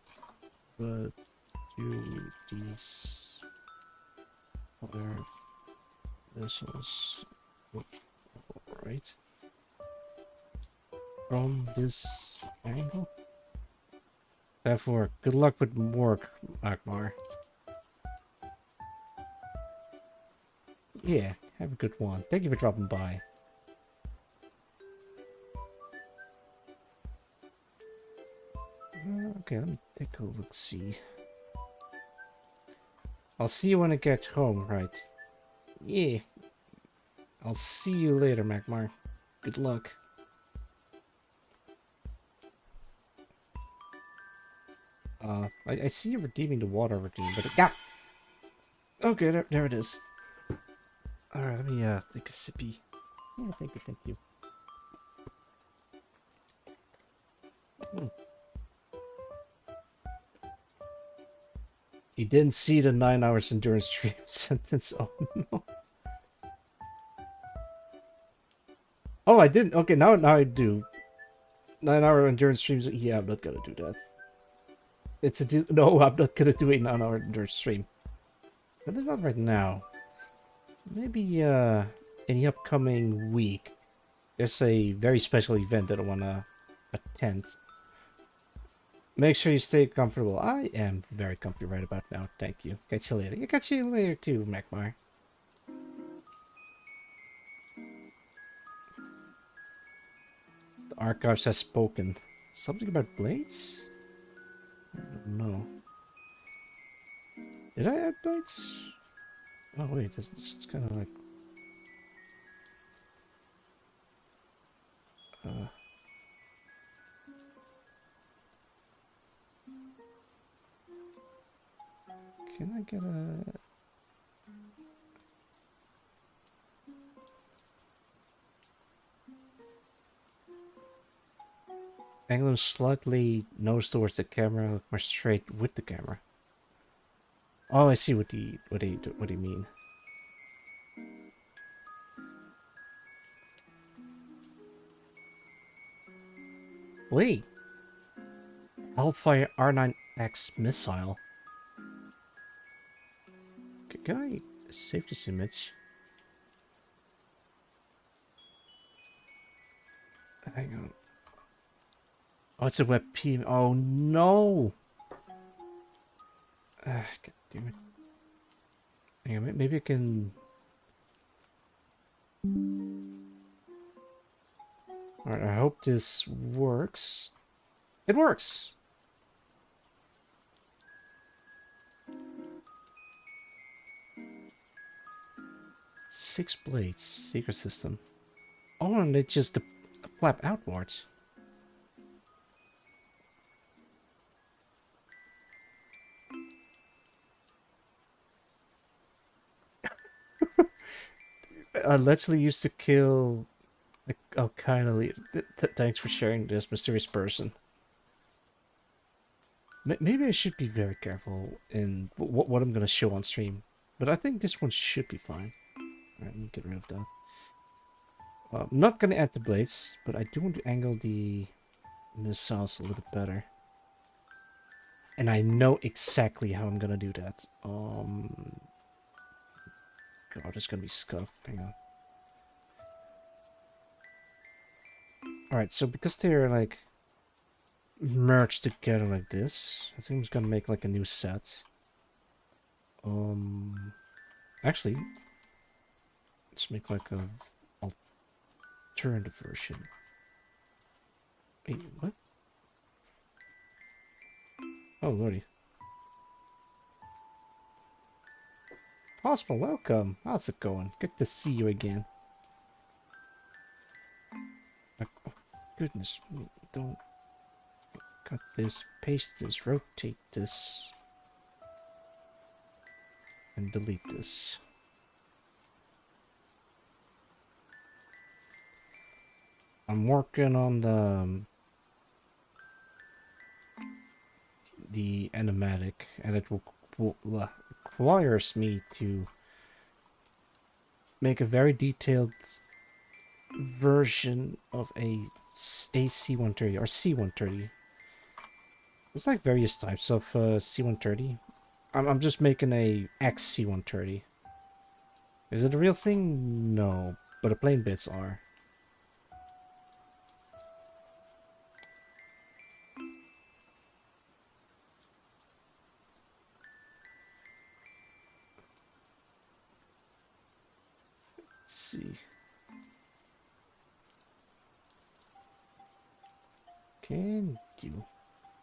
but do these other vessels look alright from this angle? Therefore, good luck with work, Akbar. Yeah, have a good one. Thank you for dropping by. Okay, let me take a look-see. I'll see you when I get home, right? Yeah. I'll see you later, Magmar. Good luck. I see you redeeming the water routine, but yeah. Okay, there it is. Alright, let me take a sippy. Yeah, thank you. You didn't see the 9 hours endurance stream sentence. Oh no. Oh, I didn't. Okay, now I do. 9-hour endurance streams. Yeah, I'm not gonna do that. No, I'm not gonna do a 9-hour endurance stream. But it's not right now. Maybe in the upcoming week. There's a very special event that I wanna attend. Make sure you stay comfortable. I am very comfy right about now. Thank you. Catch you later. You catch you later too, Magmar. The archives has spoken. Something about blades? I don't know. Did I add blades? Oh wait, it's kind of like... Can I get a... Angle slightly nose towards the camera, look more straight with the camera. Oh, I see what he mean. Wait. Hellfire R9X missile. Can I save this image? Hang on. Oh, it's a WebP. Oh no! God damn it. Hang on, maybe I can. Alright, I hope this works. It works! Six blades, secret system. Oh, and it just flap outwards. Leslie used to kill Alkylie. Thanks for sharing this mysterious person. Maybe I should be very careful in what I'm gonna show on stream. But I think this one should be fine. Alright, let me get rid of that. I'm not gonna add the blades, but I do want to angle the missiles a little better. And I know exactly how I'm gonna do that. God, it's gonna be scuffed. Hang on. Alright, so because they're like merged together like this, I think I'm just gonna make like a new set. Actually, let's make like a alternative version. Wait, what? Oh lordy. Possible, welcome. How's it going? Good to see you again. Oh, goodness, don't cut this, paste this, rotate this, and delete this. I'm working on the animatic, and it requires me to make a very detailed version of a C-130 or C-130. There's like various types of C-130. I'm just making a XC-130. Is it a real thing? No, but the plane bits are. Let's see. Can do.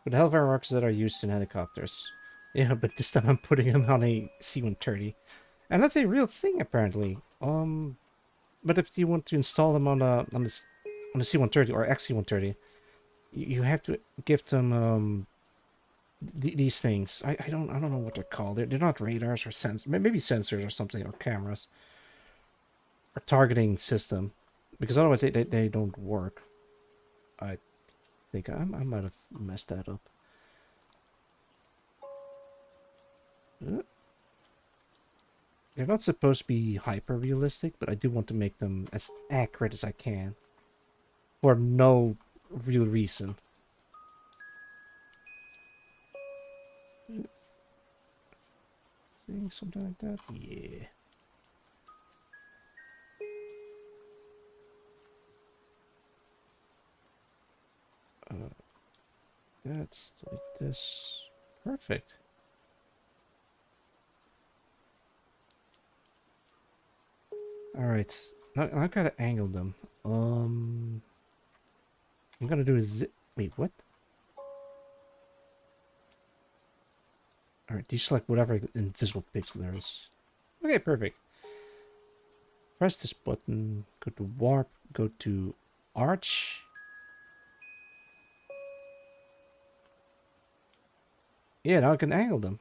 With the Hellfire rockets that are used in helicopters. Yeah, but this time I'm putting them on a C-130. And that's a real thing, apparently. But if you want to install them on a C-130 or XC-130, you have to give them these things. I don't know what they're called. They're not radars or maybe sensors or something, or cameras, or targeting system, because otherwise they don't work. I think I might have messed that up. They're not supposed to be hyper realistic, but I do want to make them as accurate as I can, for no real reason. Seeing something like that? Yeah. That's like this. Perfect. Alright. Now I've got to angle them. I'm gonna do a wait, what? Alright, deselect whatever invisible pixel there is. Okay, perfect. Press this button, go to warp, go to arch. Yeah, now I can angle them.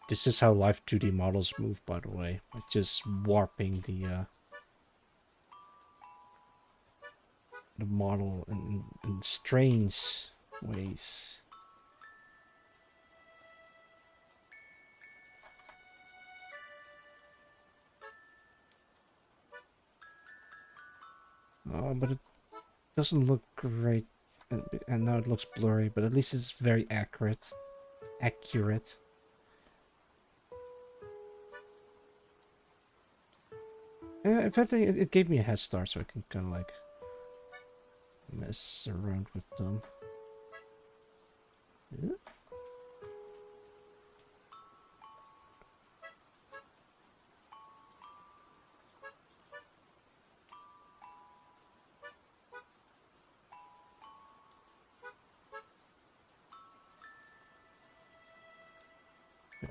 This is how Live 2D models move, by the way. Like just warping the model in strange ways. Oh, but it doesn't look great and now it looks blurry, but at least it's very accurate. Accurate. Yeah, in fact, it gave me a head start, so I can kind of like mess around with them. Yeah.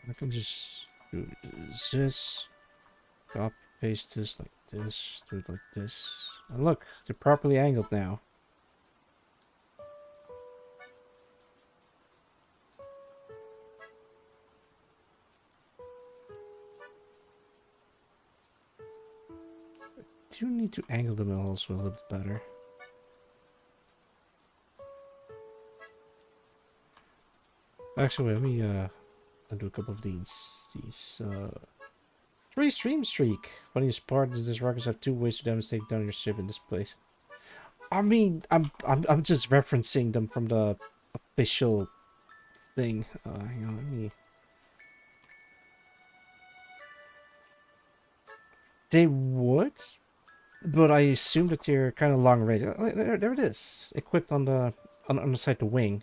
I can just do this, copy paste this like this, do it like this, and look, they're properly angled now. Do need to angle them also a little bit better. Actually, let me do a couple of these. Three stream streak. Funniest part is this rockets have two ways to devastate down your ship in this place. I mean, I'm just referencing them from the official thing. Hang on, let me. They would, but I assume that they're kind of long range. There it is, equipped on the side of the wing.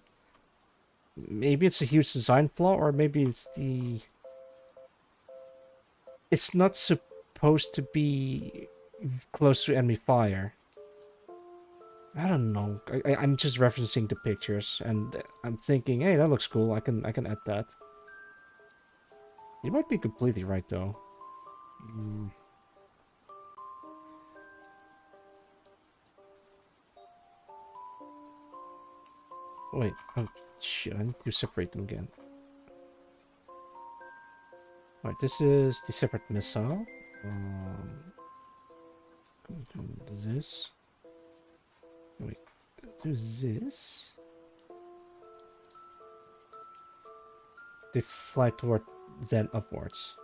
Maybe it's a huge design flaw, or maybe it's the. It's not supposed to be close to enemy fire. I don't know. I'm just referencing the pictures, and I'm thinking, hey, that looks cool. I can add that. You might be completely right, though. Wait. Oh, shit. I need to separate them again. Alright, this is the separate missile. Do this. Wait. Do this. They fly toward, then upwards.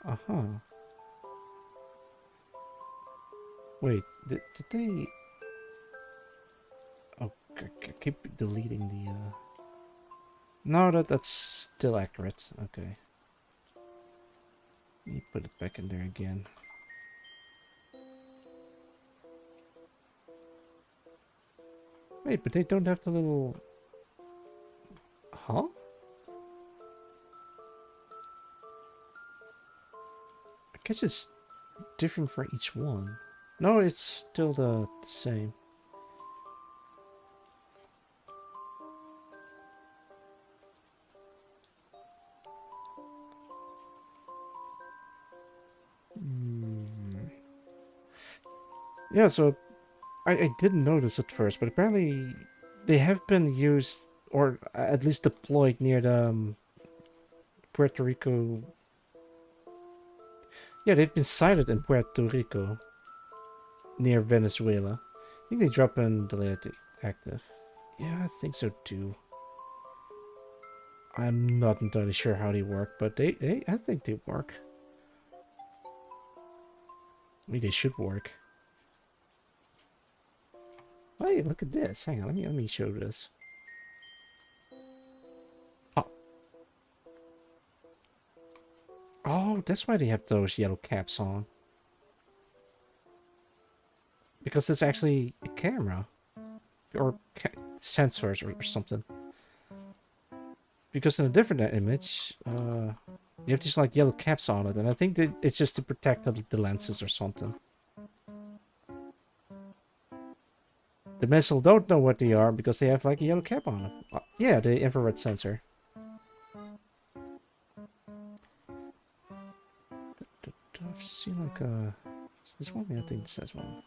Uh-huh. Wait, did they... Oh, I keep deleting the, No, that's still accurate. Okay. Let me put it back in there again. Wait, but they don't have the little... Huh? I guess it's different for each one. No, it's still the same. Yeah, so I didn't notice at first, but apparently they have been used, or at least deployed near the Puerto Rico. Yeah, they've been sighted in Puerto Rico, near Venezuela. I think they drop in delayed active. Yeah, I think so too. I'm not entirely sure how they work, but I think they work. I mean, they should work. Hey, look at this. Hang on, let me show this. Oh. Oh, that's why they have those yellow caps on. Because it's actually a camera. Or sensors or something. Because in a different image, you have these like yellow caps on it, and I think that it's just to protect the lenses or something. The missile don't know what they are because they have like a yellow cap on it. Yeah, the infrared sensor. I've seen like a... Is this one? Yeah, I think it says one.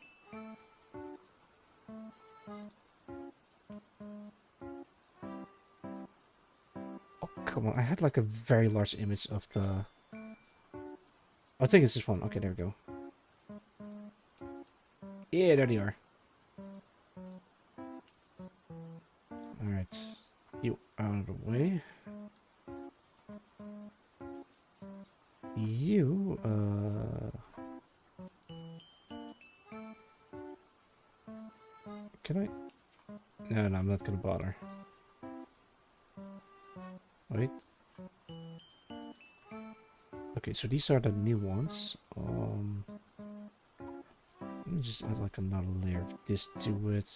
Oh, come on. I had like a very large image of the... I think it's this one. Okay, there we go. Yeah, there they are. Alright. You out of the way. You, Can I... No, no, I'm not gonna bother. Wait. Okay, so these are the new ones. Let me just add like another layer of this to it.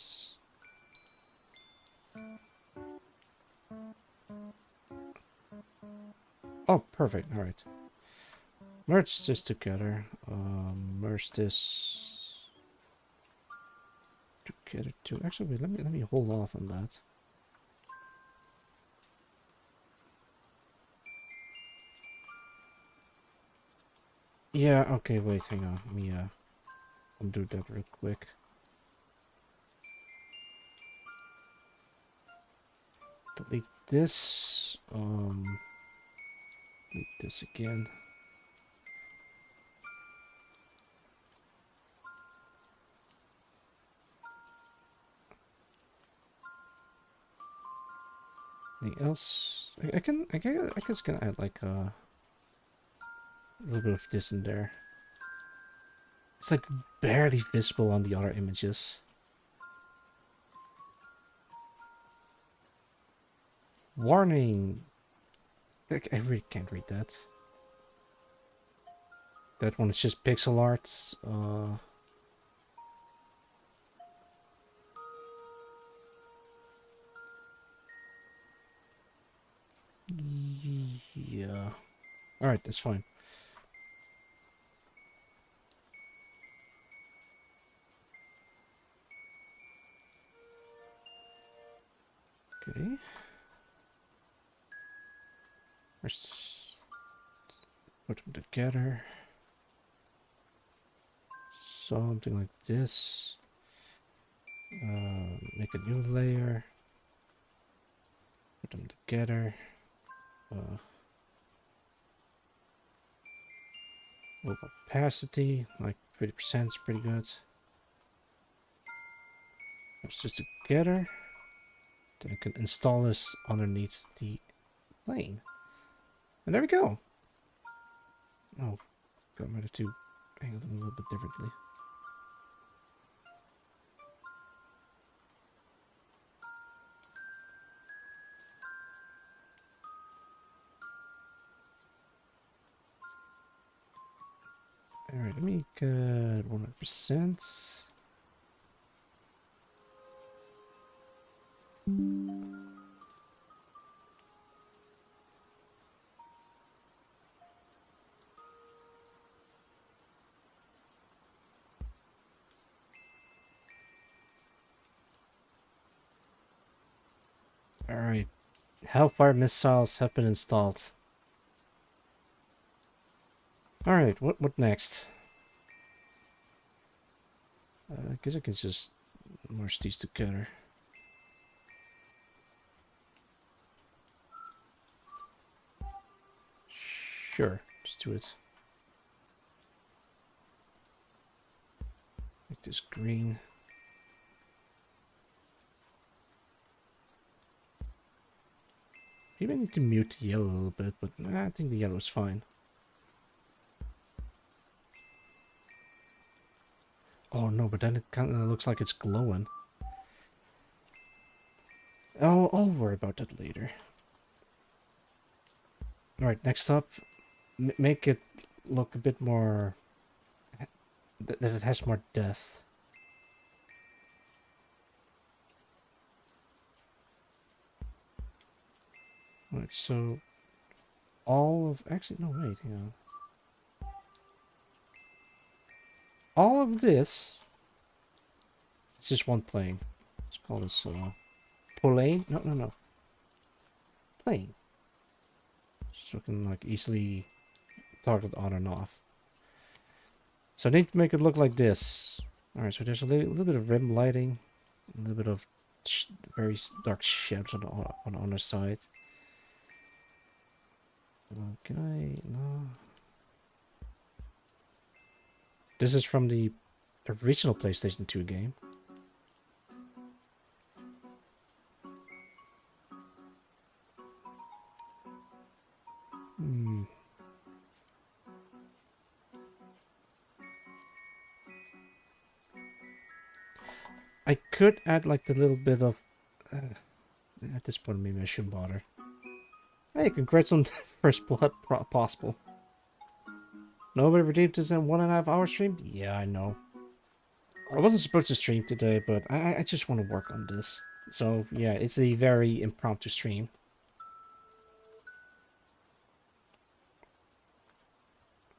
Oh, perfect. All right. Merge this together. Merge this together too. Actually, wait, let me hold off on that. Yeah. Okay. Wait. Hang on. Let me undo that real quick. Delete this. Delete this again. Anything else? I guess can add like a little bit of this in there. It's like barely visible on the other images. Warning! I really can't read that. That one is just pixel art. Yeah. Alright, that's fine. Okay. Let's put them together. Something like this. Make a new layer. Put them together. Low opacity, like 30% is pretty good. Let's just together. Then I can install this underneath the plane. And there we go. Oh, got ready to angle them a little bit differently. Alright, let me get 100%. Alright, Hellfire missiles have been installed. Alright, what next? I guess I can just merge these together. Sure, just do it. Make this green. Maybe I need to mute the yellow a little bit, but I think the yellow is fine. Oh no, but then it kind of looks like it's glowing. I'll worry about that later. Alright, next up, make it look a bit more... that it has more depth. Alright, so... all of... actually, no, wait, hang on. All of this... it's just one plane. Let's call this, plane? No. Plane. So I can, like, easily target on and off. So I need to make it look like this. Alright, so there's a little bit of rim lighting. A little bit of very dark shadows on the other side. Can I... no. This is from the original PlayStation 2 game. I could add like the little bit of At this point, maybe I shouldn't bother. Hey, congrats on first blood possible. Nobody redeemed this in 1.5 hour stream? Yeah, I know. I wasn't supposed to stream today, but I just want to work on this. So, yeah, it's a very impromptu stream.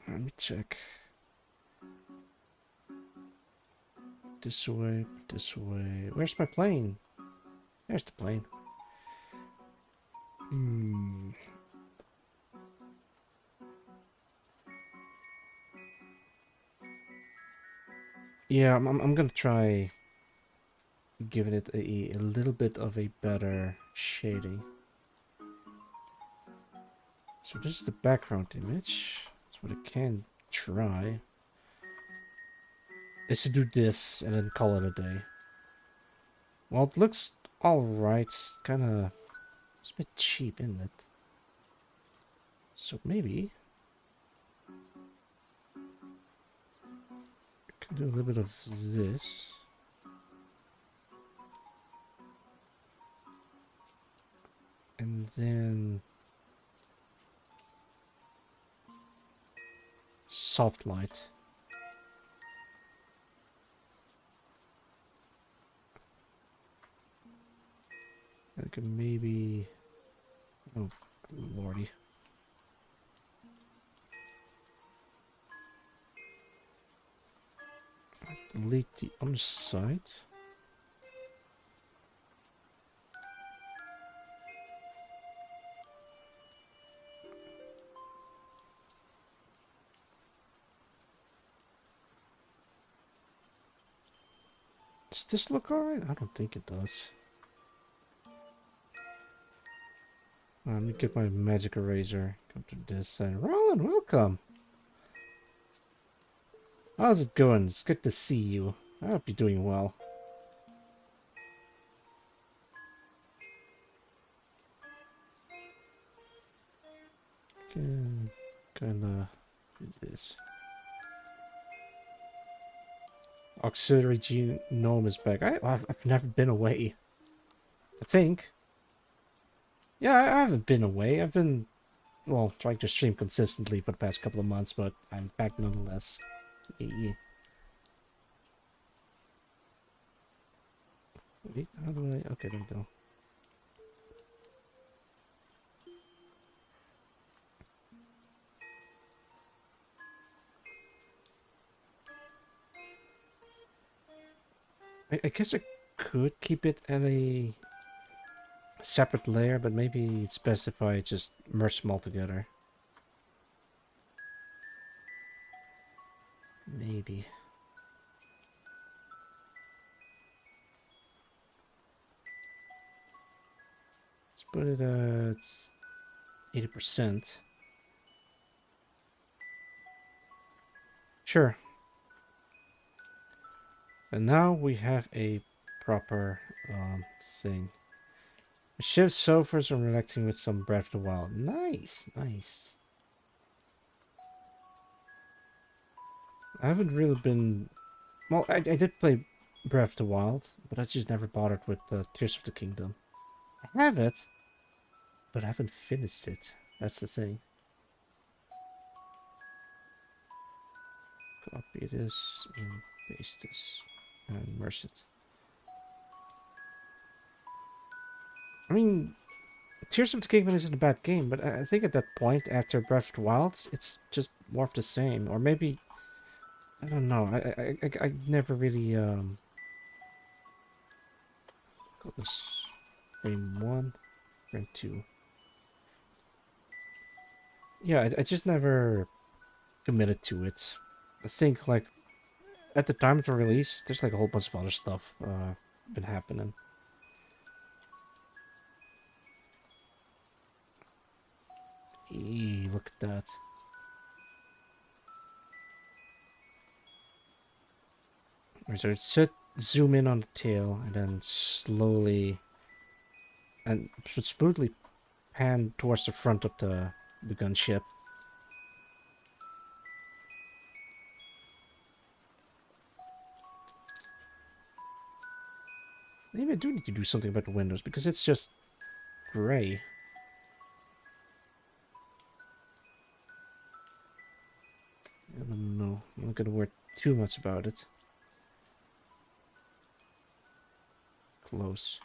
Let me check. This way, this way. Where's my plane? There's the plane. Yeah, I'm gonna try giving it a little bit of a better shading. So this is the background image. That's what I can try. Is to do this and then call it a day. Well, it looks alright. Kinda... It's a bit cheap, isn't it? So maybe... I can do a little bit of this. And then... Soft light. I can maybe... Oh, lordy. Delete the underside. Does this look alright? I don't think it does. Let me get my magic eraser. Come to this and Roland, welcome. How's it going? It's good to see you. I hope you're doing well. Can kinda do this. Auxiliary genome is back. I've never been away. I think. Yeah, I haven't been away. I've been, well, trying to stream consistently for the past couple of months, but I'm back nonetheless. Yeah. Wait, how do I... Okay, there we go. I guess I could keep it at a separate layer, but maybe it's best if I just merge them all together. Maybe. Let's put it at 80%. Sure. And now we have a proper thing. Shift sofas and relaxing with some Breath of the Wild. Nice, nice. I haven't really been... Well, I did play Breath of the Wild, but I just never bothered with Tears of the Kingdom. I have it, but I haven't finished it. That's the thing. Copy this and paste this and merge it. I mean, Tears of the Kingdom isn't a bad game, but I think at that point, after Breath of the Wild, it's just more of the same. Or maybe, I don't know. I never really got this frame 1, frame 2. Yeah, I just never committed to it. I think like at the time of the release, there's like a whole bunch of other stuff been happening. Eee, look at that. So it's zoom in on the tail and then slowly and smoothly pan towards the front of the gunship. Maybe I do need to do something about the windows because it's just gray. I don't know. I'm not gonna worry too much about it. Close.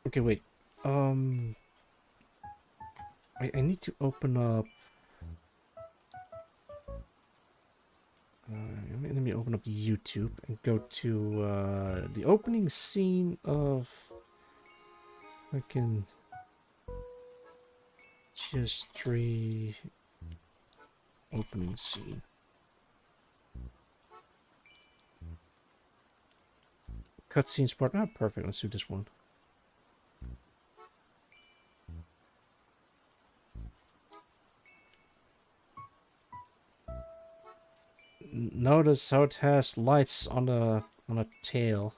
Okay, wait. I need to open up. Let me open up YouTube and go to the opening scene of fucking PS3 opening scene. Cutscenes part. Ah, perfect. Let's do this one. Notice how it has lights on a tail.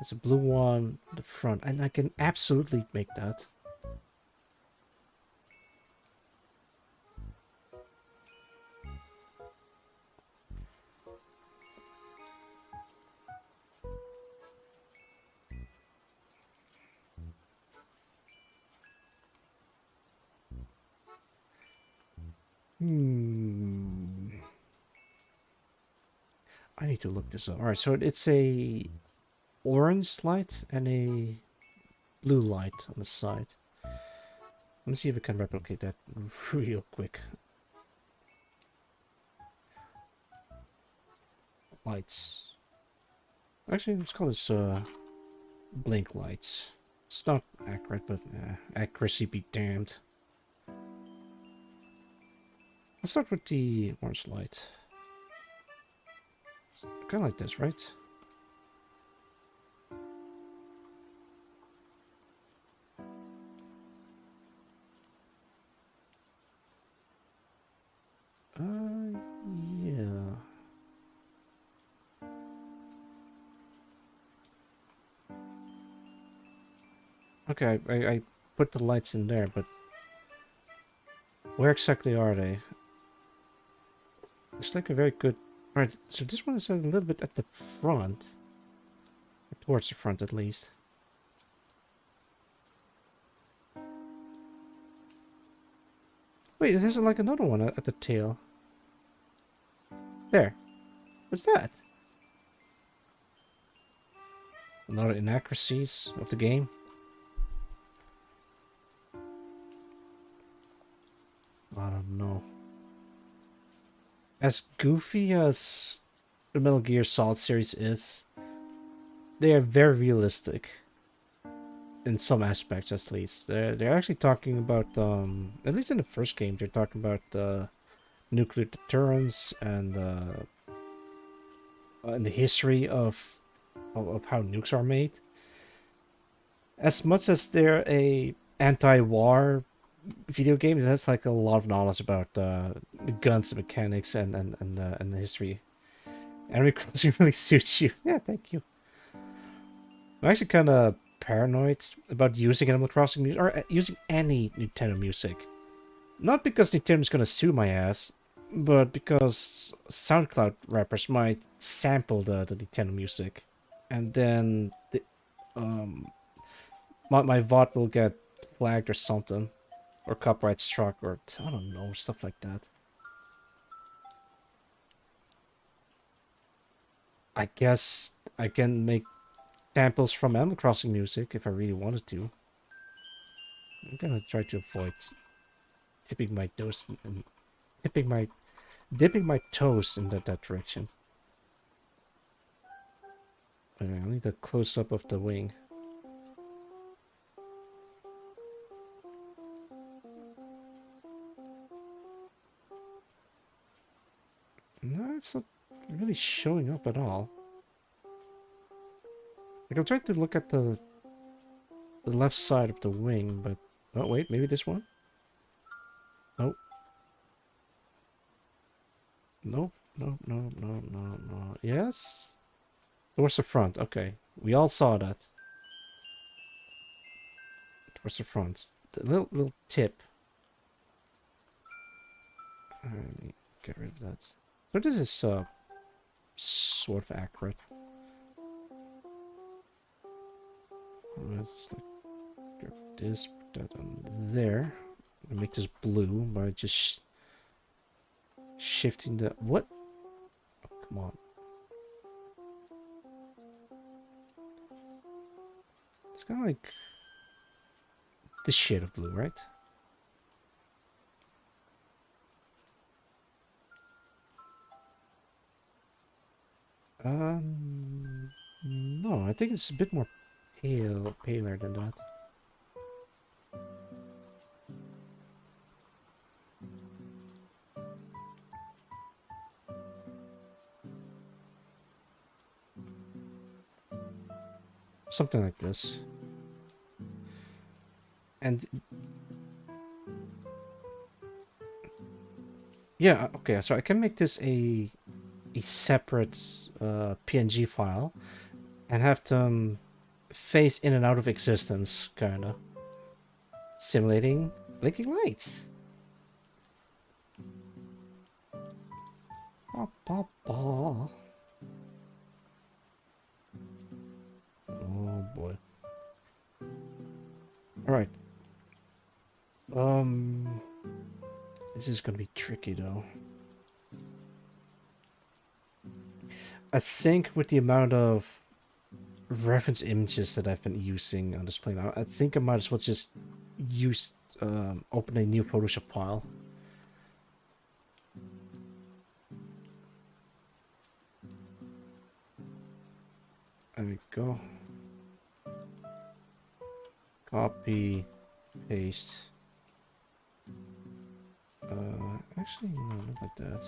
It's a blue one at the front, and I can absolutely make that. I need to look this up. Alright, so it's a orange light and a blue light on the side. Let me see if I can replicate that real quick. Lights. Actually, let's call this blink lights. It's not accurate, but accuracy be damned. Let's start with the orange light. It's kind of like this, right? Yeah. Okay, I put the lights in there, but where exactly are they? It's like a very good... Alright, so this one is a little bit at the front. Towards the front, at least. Wait, there's like another one at the tail. There. What's that? Another inaccuracies of the game. I don't know. As goofy as the Metal Gear Solid series is, they are very realistic. In some aspects, at least. They're actually talking about, at least in the first game, they're talking about nuclear deterrence and the history of how nukes are made. As much as they're a anti-war video game, that's like a lot of knowledge about the guns, the mechanics, and the history. Animal Crossing really suits you. Yeah, thank you. I'm actually kind of paranoid about using Animal Crossing music, or using any Nintendo music. Not because Nintendo's gonna sue my ass, but because SoundCloud rappers might sample the Nintendo music, and then my VOD will get flagged or something, or copyright struck, or I don't know, stuff like that. I guess I can make samples from Animal Crossing music if I really wanted to. I'm gonna try to avoid tipping my toes and dipping my toes in that direction. Okay, I need a close up of the wing. No, it's not really showing up at all. Like, I'm trying to look at the left side of the wing, but... Oh, wait, maybe this one? Nope. Nope, no, no, no, no, no. Yes? Towards the front, okay. We all saw that. Towards the front. The little tip. Let me get rid of that. So this is, sort of accurate. Let's like, grab this, put that on there, and make this blue by just shifting the what? Oh, come on. It's kind of like this shade of blue, right? No, I think it's a bit more paler than that. Something like this. And yeah, okay, so I can make this a separate PNG file and have them phase in and out of existence, kinda. Simulating blinking lights. Ba, ba, ba. Oh boy. Alright. This is gonna be tricky though. I think with the amount of reference images that I've been using on this plane, I think I might as well just use open a new Photoshop file. There we go. Copy, paste. Actually, no, not like that.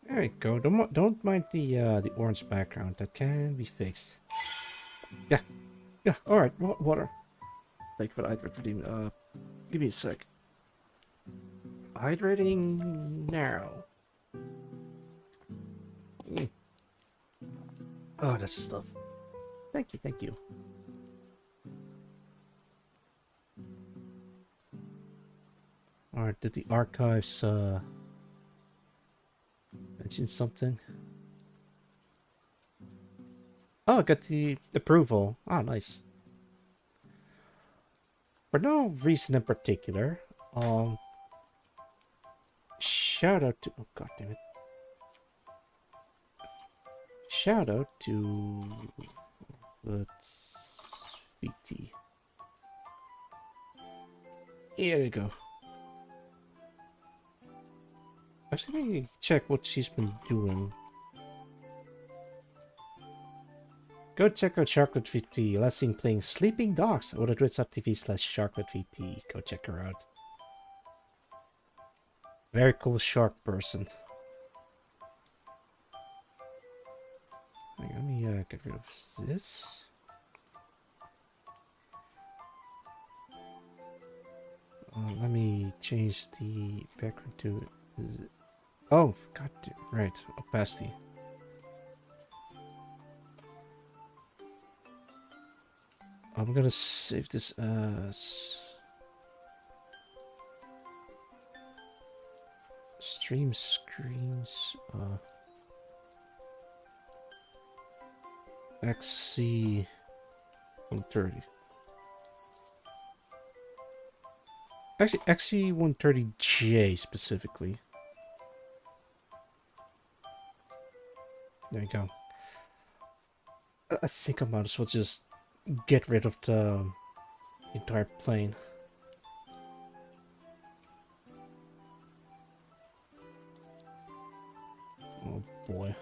There we go. Don't mind the orange background. That can be fixed. Yeah. Yeah. All right. Water. Thank you for the hydrate redeem. Give me a sec. Hydrating now. Oh, that's the stuff. Thank you. Thank you. All right. Did the archives mention something? Oh, I got the approval. Oh, nice. For no reason in particular, shout out to, oh god damn it. Shout out to VT. Here we go. Actually, let me check what she's been doing. Go check out Sharklet VT. Last seen playing Sleeping Dogs over at twitch.tv/Sharklet VT. Go check her out. Very cool shark person. Let me get rid of this. Let me change the background to... Oh, god damn, right, opacity. I'm gonna save this as... Stream screens, XC 130. Actually, XC 130J specifically. There you go. I think I might as well just get rid of the entire plane. Oh boy.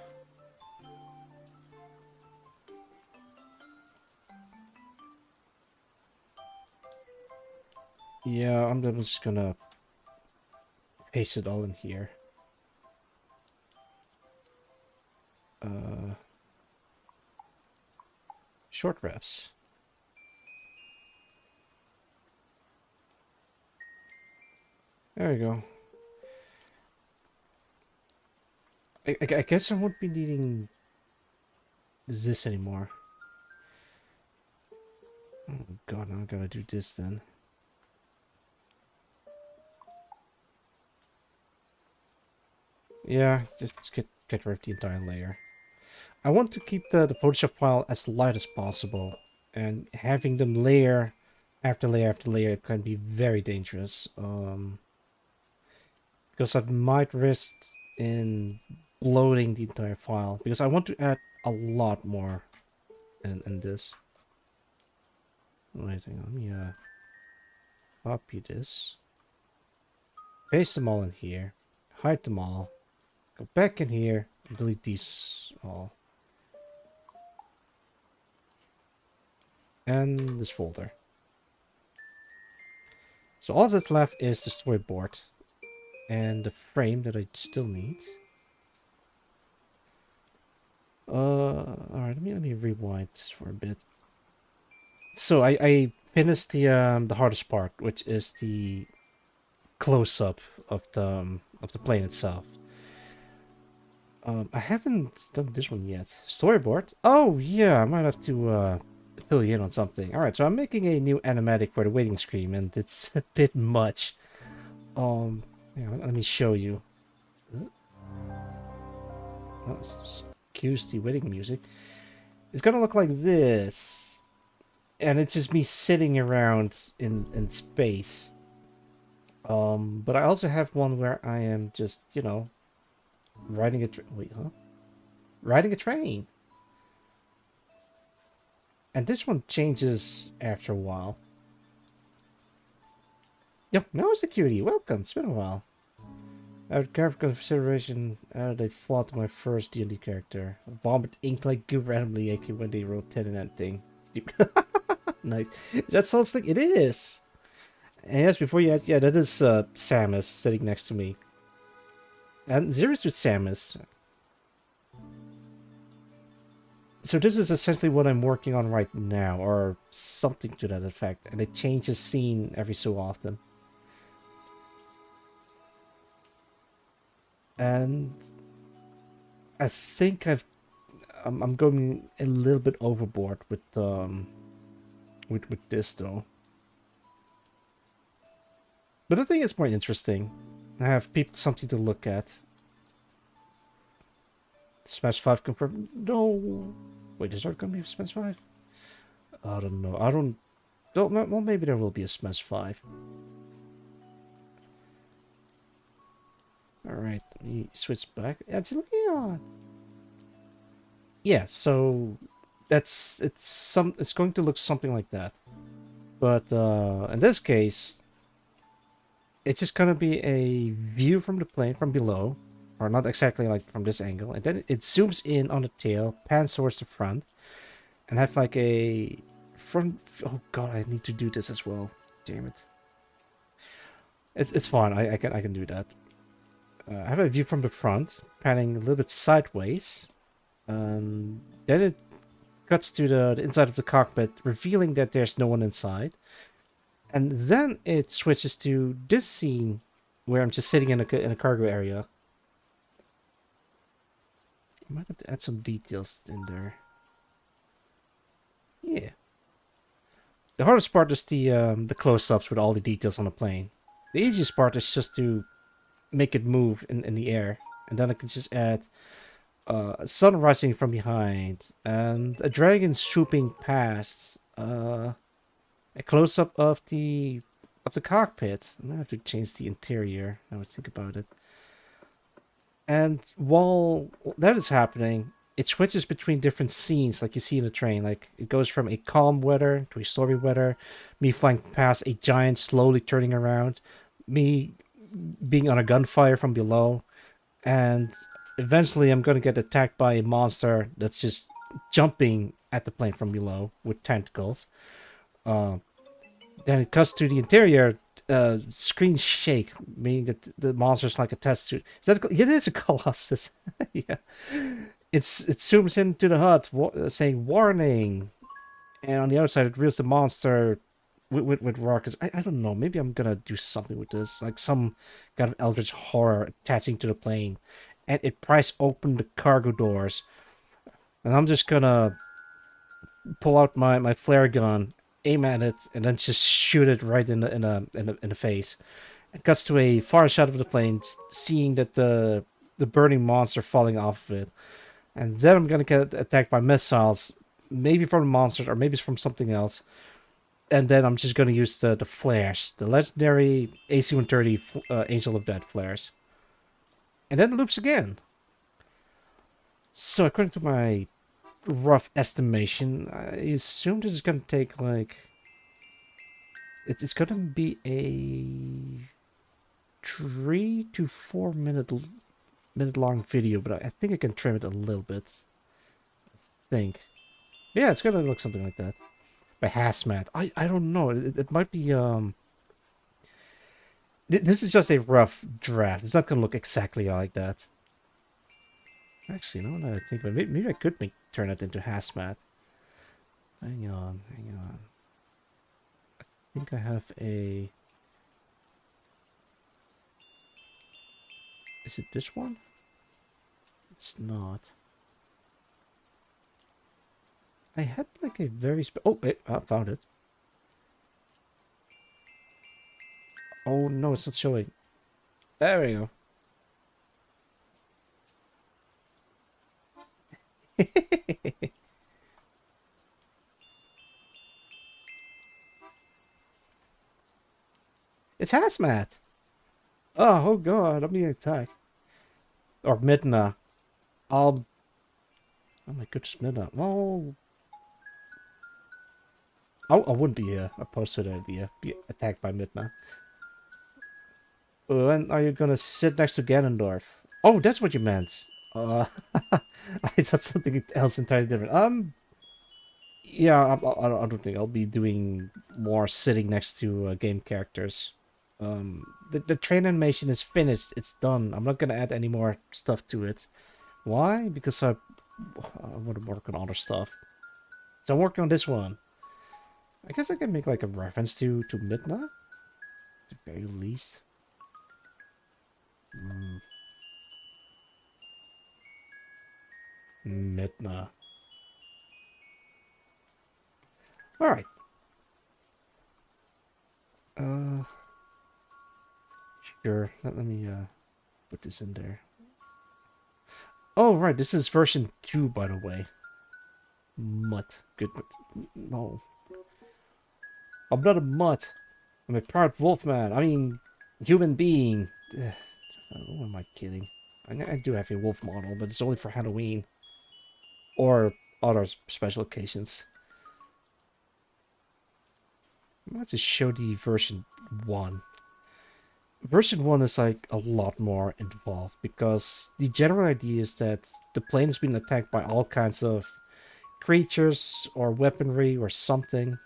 Yeah, I'm just gonna paste it all in here. Short refs. There we go. I guess I won't be needing this anymore. Oh god, now I gotta do this then. Yeah, just get rid of the entire layer. I want to keep the Photoshop file as light as possible, and having them layer after layer after layer can be very dangerous. Because I might risk in bloating the entire file, because I want to add a lot more in this. Wait, hang on, let me copy this, paste them all in here, hide them all, go back in here, and delete these all. And this folder. So all that's left is the storyboard and the frame that I still need. Alright, let me rewind for a bit. So I finished the hardest part, which is the close-up of the plane itself. I haven't done this one yet. Storyboard? Oh yeah, I might have to fill you in on something. Alright, so I'm making a new animatic for the waiting screen, and it's a bit much. Yeah, let me show you. Oh, excuse the waiting music. It's gonna look like this. And it's just me sitting around in space. But I also have one where I am just, you know, riding a wait, huh? Riding a train. And this one changes after a while. Yo, no security. Welcome. It's been a while. Out of careful consideration, added a flaw to my first D&D character. Vomit ink like goo randomly, aka when they roll 10 and that thing. Nice. That sounds like it is. And yes, before you ask, yeah, that is Samus sitting next to me. And Zero's with Samus. So this is essentially what I'm working on right now, or something to that effect. And it changes scene every so often. And I think I'm going a little bit overboard with this though. But I think it's more interesting. I have people something to look at. Smash 5 confirmed. No. Wait, is there gonna be a Smash 5? I don't know. I don't. Well, maybe there will be a Smash 5. Alright, let me switch back. It's Leon. Yeah, so it's going to look something like that. But in this case, it's just gonna be a view from the plane from below, or not exactly like from this angle, and then it zooms in on the tail, pans towards the front, and have like a front. Oh god, I need to do this as well. Damn it. It's fine. I can do that. I have a view from the front, panning a little bit sideways. Then it cuts to the inside of the cockpit, revealing that there's no one inside. And then it switches to this scene where I'm just sitting in a cargo area. I might have to add some details in there. Yeah. The hardest part is the close-ups with all the details on the plane. The easiest part is just to make it move in the air, and then I can just add a sun rising from behind and a dragon swooping past. A close-up of the cockpit. I'm gonna have to change the interior. Now I think about it. And while that is happening, it switches between different scenes, like you see in the train. Like it goes from a calm weather to a stormy weather, me flying past a giant slowly turning around, me being on a gunfire from below, and eventually I'm gonna get attacked by a monster that's just jumping at the plane from below with tentacles. Then it cuts to the interior. Screens shake, meaning that the monster's like a test suit. Is that it is a Colossus. Yeah, it zooms into the HUD, saying "warning," and on the other side it reveals the monster with Raucous. I don't know. Maybe I'm gonna do something with this, like some kind of eldritch horror attaching to the plane, and it pries open the cargo doors, and I'm just gonna pull out my flare gun, aim at it, and then just shoot it right in the face. It cuts to a far shot of the plane, seeing that the burning monster falling off of it, and then I'm gonna get attacked by missiles, maybe from the monsters or maybe from something else. And then I'm just gonna use the flares, the legendary AC-130 Angel of Death flares, and then it loops again. So according to my rough estimation, I assume this is gonna take like it's gonna be a 3 to 4 minute long video, but I think I can trim it a little bit. I think, yeah, it's gonna look something like that. By Hazmat, I don't know. It might be This is just a rough draft. It's not gonna look exactly like that. Actually, no, that I think, but maybe I could turn it into Hazmat. Hang on. I think I have a. Is it this one? It's not. I had like a very oh, wait, I found it. Oh no, it's not showing. There we go. It's Hazmat. Oh god, I'm being attacked. Or Midna. Oh my goodness, Midna. Oh. I wouldn't be opposed to the idea. Be attacked by Midna. When are you gonna sit next to Ganondorf? Oh, that's what you meant. I thought something else entirely different. Yeah, I don't think I'll be doing more sitting next to game characters. The train animation is finished. It's done. I'm not gonna add any more stuff to it. Why? Because I want to work on other stuff. So I'm working on this one. I guess I can make like a reference to Midna, at the very least. Midna. All right. Sure. Let me put this in there. Oh right, this is version 2, by the way. Mutt. Good. No. I'm not a mutt. I'm a proud wolfman. I mean, human being. Who am I kidding? I do have a wolf model, but it's only for Halloween. Or other special occasions. I'm going to show the version 1. Version 1 is like a lot more involved, because the general idea is that the plane has been attacked by all kinds of creatures or weaponry or something.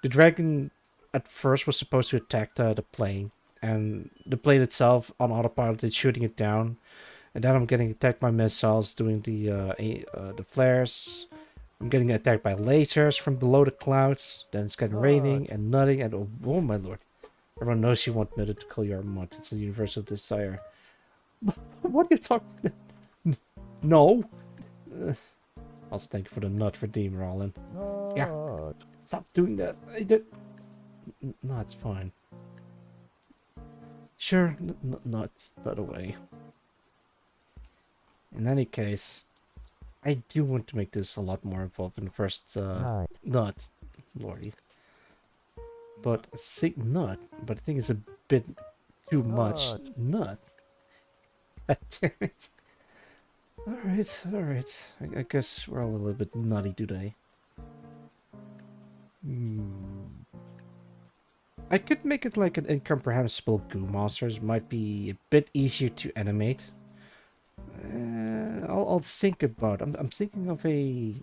The dragon at first was supposed to attack the plane, and the plane itself on autopilot is shooting it down, and then I'm getting attacked by missiles doing the flares. I'm getting attacked by lasers from below the clouds. Then it's getting raining and nutting, and oh my lord. Everyone knows you want me to call you a mutt. It's a universal desire. What are you talking? No. Also, thank you for the nut for Dean Rollin. Yeah. Stop doing that. I did. No, it's fine. Sure, nuts, by the way. In any case, I do want to make this a lot more involved in the first nut, lordy. But I think nut, but I think it's a bit too much nut. Damn it. Alright. I guess we're all a little bit nutty today. I could make it like an incomprehensible goo monsters. Might be a bit easier to animate. I'll think about it. I'm thinking of a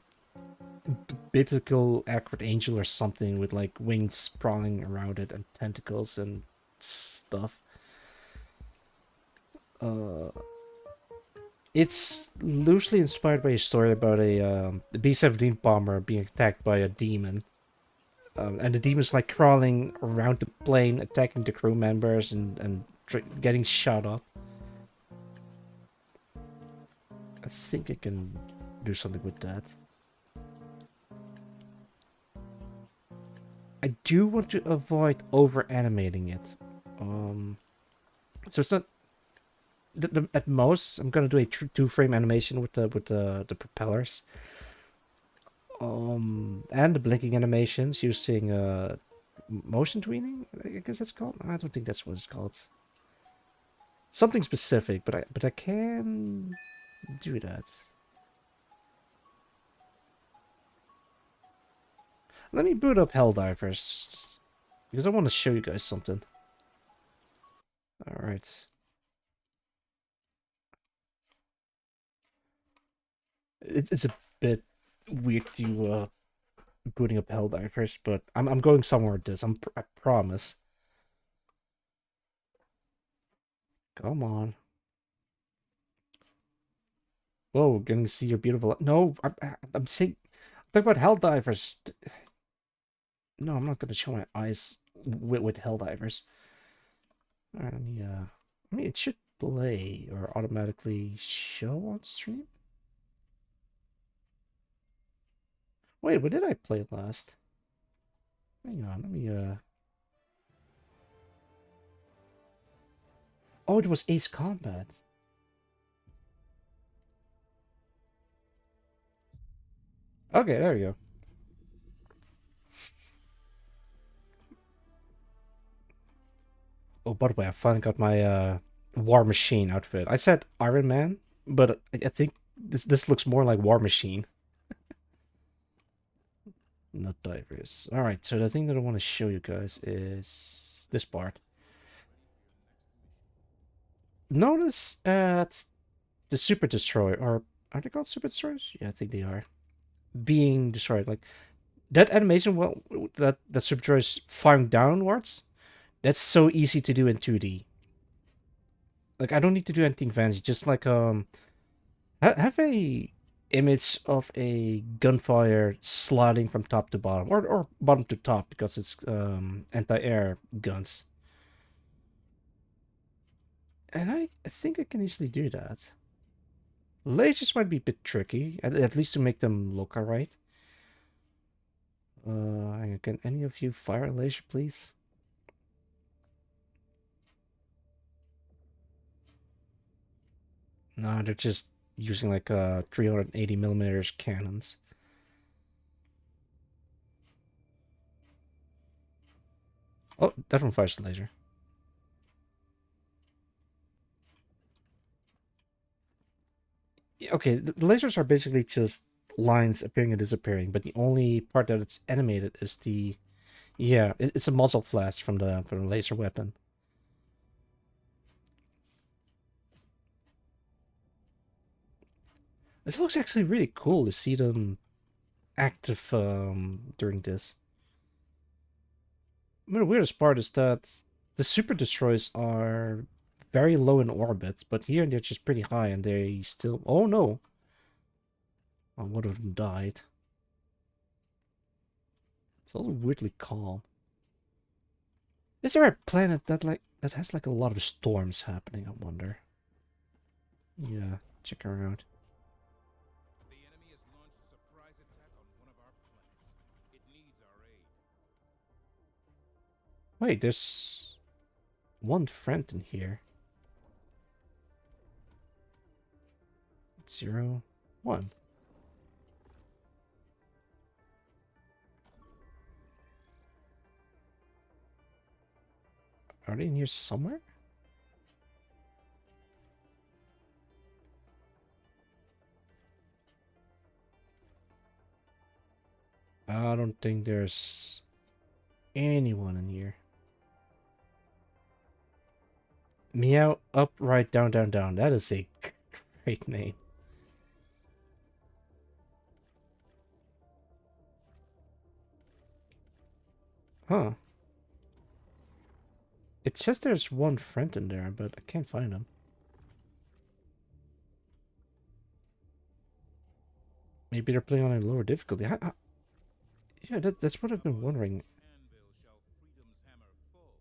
biblical accurate angel or something with like wings sprawling around it and tentacles and stuff. It's loosely inspired by a story about a B-17 bomber being attacked by a demon. And the demon's like crawling around the plane, attacking the crew members and getting shot up. I think I can do something with that. I do want to avoid over animating it. So it's not at most I'm gonna do a 2-frame animation with the propellers. And the blinking animations using motion tweening, I guess that's called. I don't think that's what it's called. Something specific, but I can do that. Let me boot up Helldivers, just because I want to show you guys something. All right. It's a bit weird to booting up Helldivers, but I'm going somewhere with this. I promise. Come on. Whoa, getting to see your beautiful. No, I'm saying. Talk about Helldivers. No, I'm not gonna show my eyes with Helldivers. All right, let me. I mean, it should play or automatically show on stream. Wait, what did I play last? Hang on, let me. Oh, it was Ace Combat. Okay, there we go. Oh, by the way, I finally got my War Machine outfit. I said Iron Man, but I think this looks more like War Machine. Not divers. All right, so the thing that I want to show you guys is this part. Notice at the Super Destroyer, or are they called Super Destroyers? Yeah, I think they are. Being destroyed, like that animation. Well, that Super Destroyer is firing downwards. That's so easy to do in 2D. Like I don't need to do anything fancy. Just like have a image of a gunfire sliding from top to bottom, or bottom to top because it's anti-air guns. And I think I can easily do that. Lasers might be a bit tricky, at least to make them look alright. Can any of you fire a laser, please? No, they're just using like 380 millimeters cannons. Oh, that one fires the laser. Okay, the lasers are basically just lines appearing and disappearing, but the only part that it's animated is the it's a muzzle flash from the laser weapon. It looks actually really cool to see them active during this. I mean, the weirdest part is that the Super Destroyers are very low in orbit, but here they're just pretty high and they still... Oh no! Oh, one of them died. It's also weirdly calm. Is there a planet that has like a lot of storms happening, I wonder? Yeah, check around. The enemy has launched a surprise attack on one of our planets. It needs our aid. Wait, there's one friend in here. 0, 1. Are they in here somewhere? I don't think there's anyone in here. Meow, up, right, down, down, down. That is a great name. Huh. It says there's one friend in there, but I can't find him. Maybe they're playing on a lower difficulty. Yeah, that's what I've been wondering. Anvil shall freedom's hammer fall,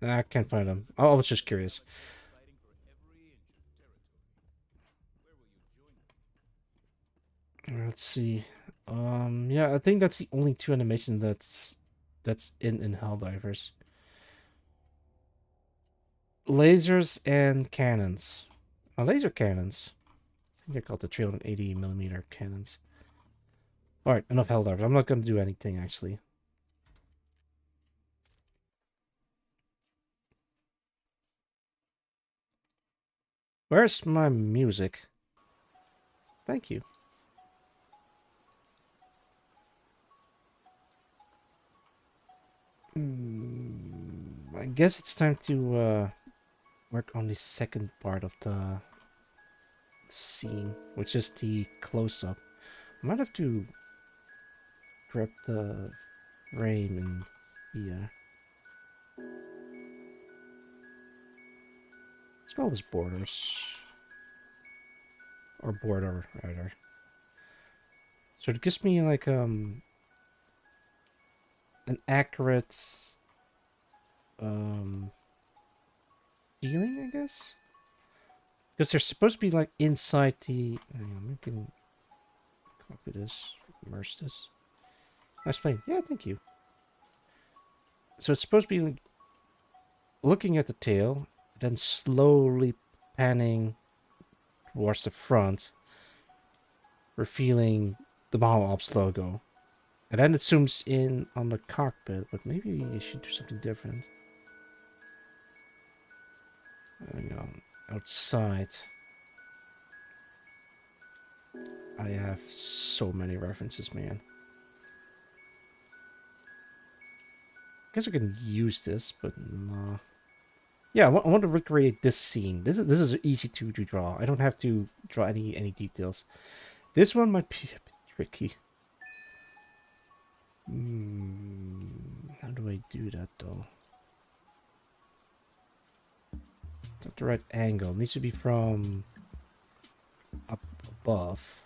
Nah, I can't find them. I was just curious. fighting for every inch of territory. Where will you join them? Let's see. Yeah, I think that's the only two animation that's in Helldivers. Lasers and cannons. Laser cannons. I think they're called the 380 millimeter cannons. All right, enough Helldivers. I'm not gonna do anything actually. Where's my music? Thank you. I guess it's time to work on the second part of the scene, which is the close-up. I might have to grab the frame in here. Let's call this borders. Or border, rather. So it gives me like an accurate feeling, I guess. Because they're supposed to be like inside the. Hang on, we can copy this, immerse this. Nice plane. Yeah, thank you. So it's supposed to be like looking at the tail, then slowly panning towards the front, revealing the Mahou Ops logo. And then it zooms in on the cockpit, but maybe you should do something different. Hang on. Outside. I have so many references, man. Guess I can use this, but no. Yeah, I want to recreate this scene. This is easy to draw. I don't have to draw any details. This one might be a bit tricky. How do I do that though? It's not the right angle. It needs to be from up above.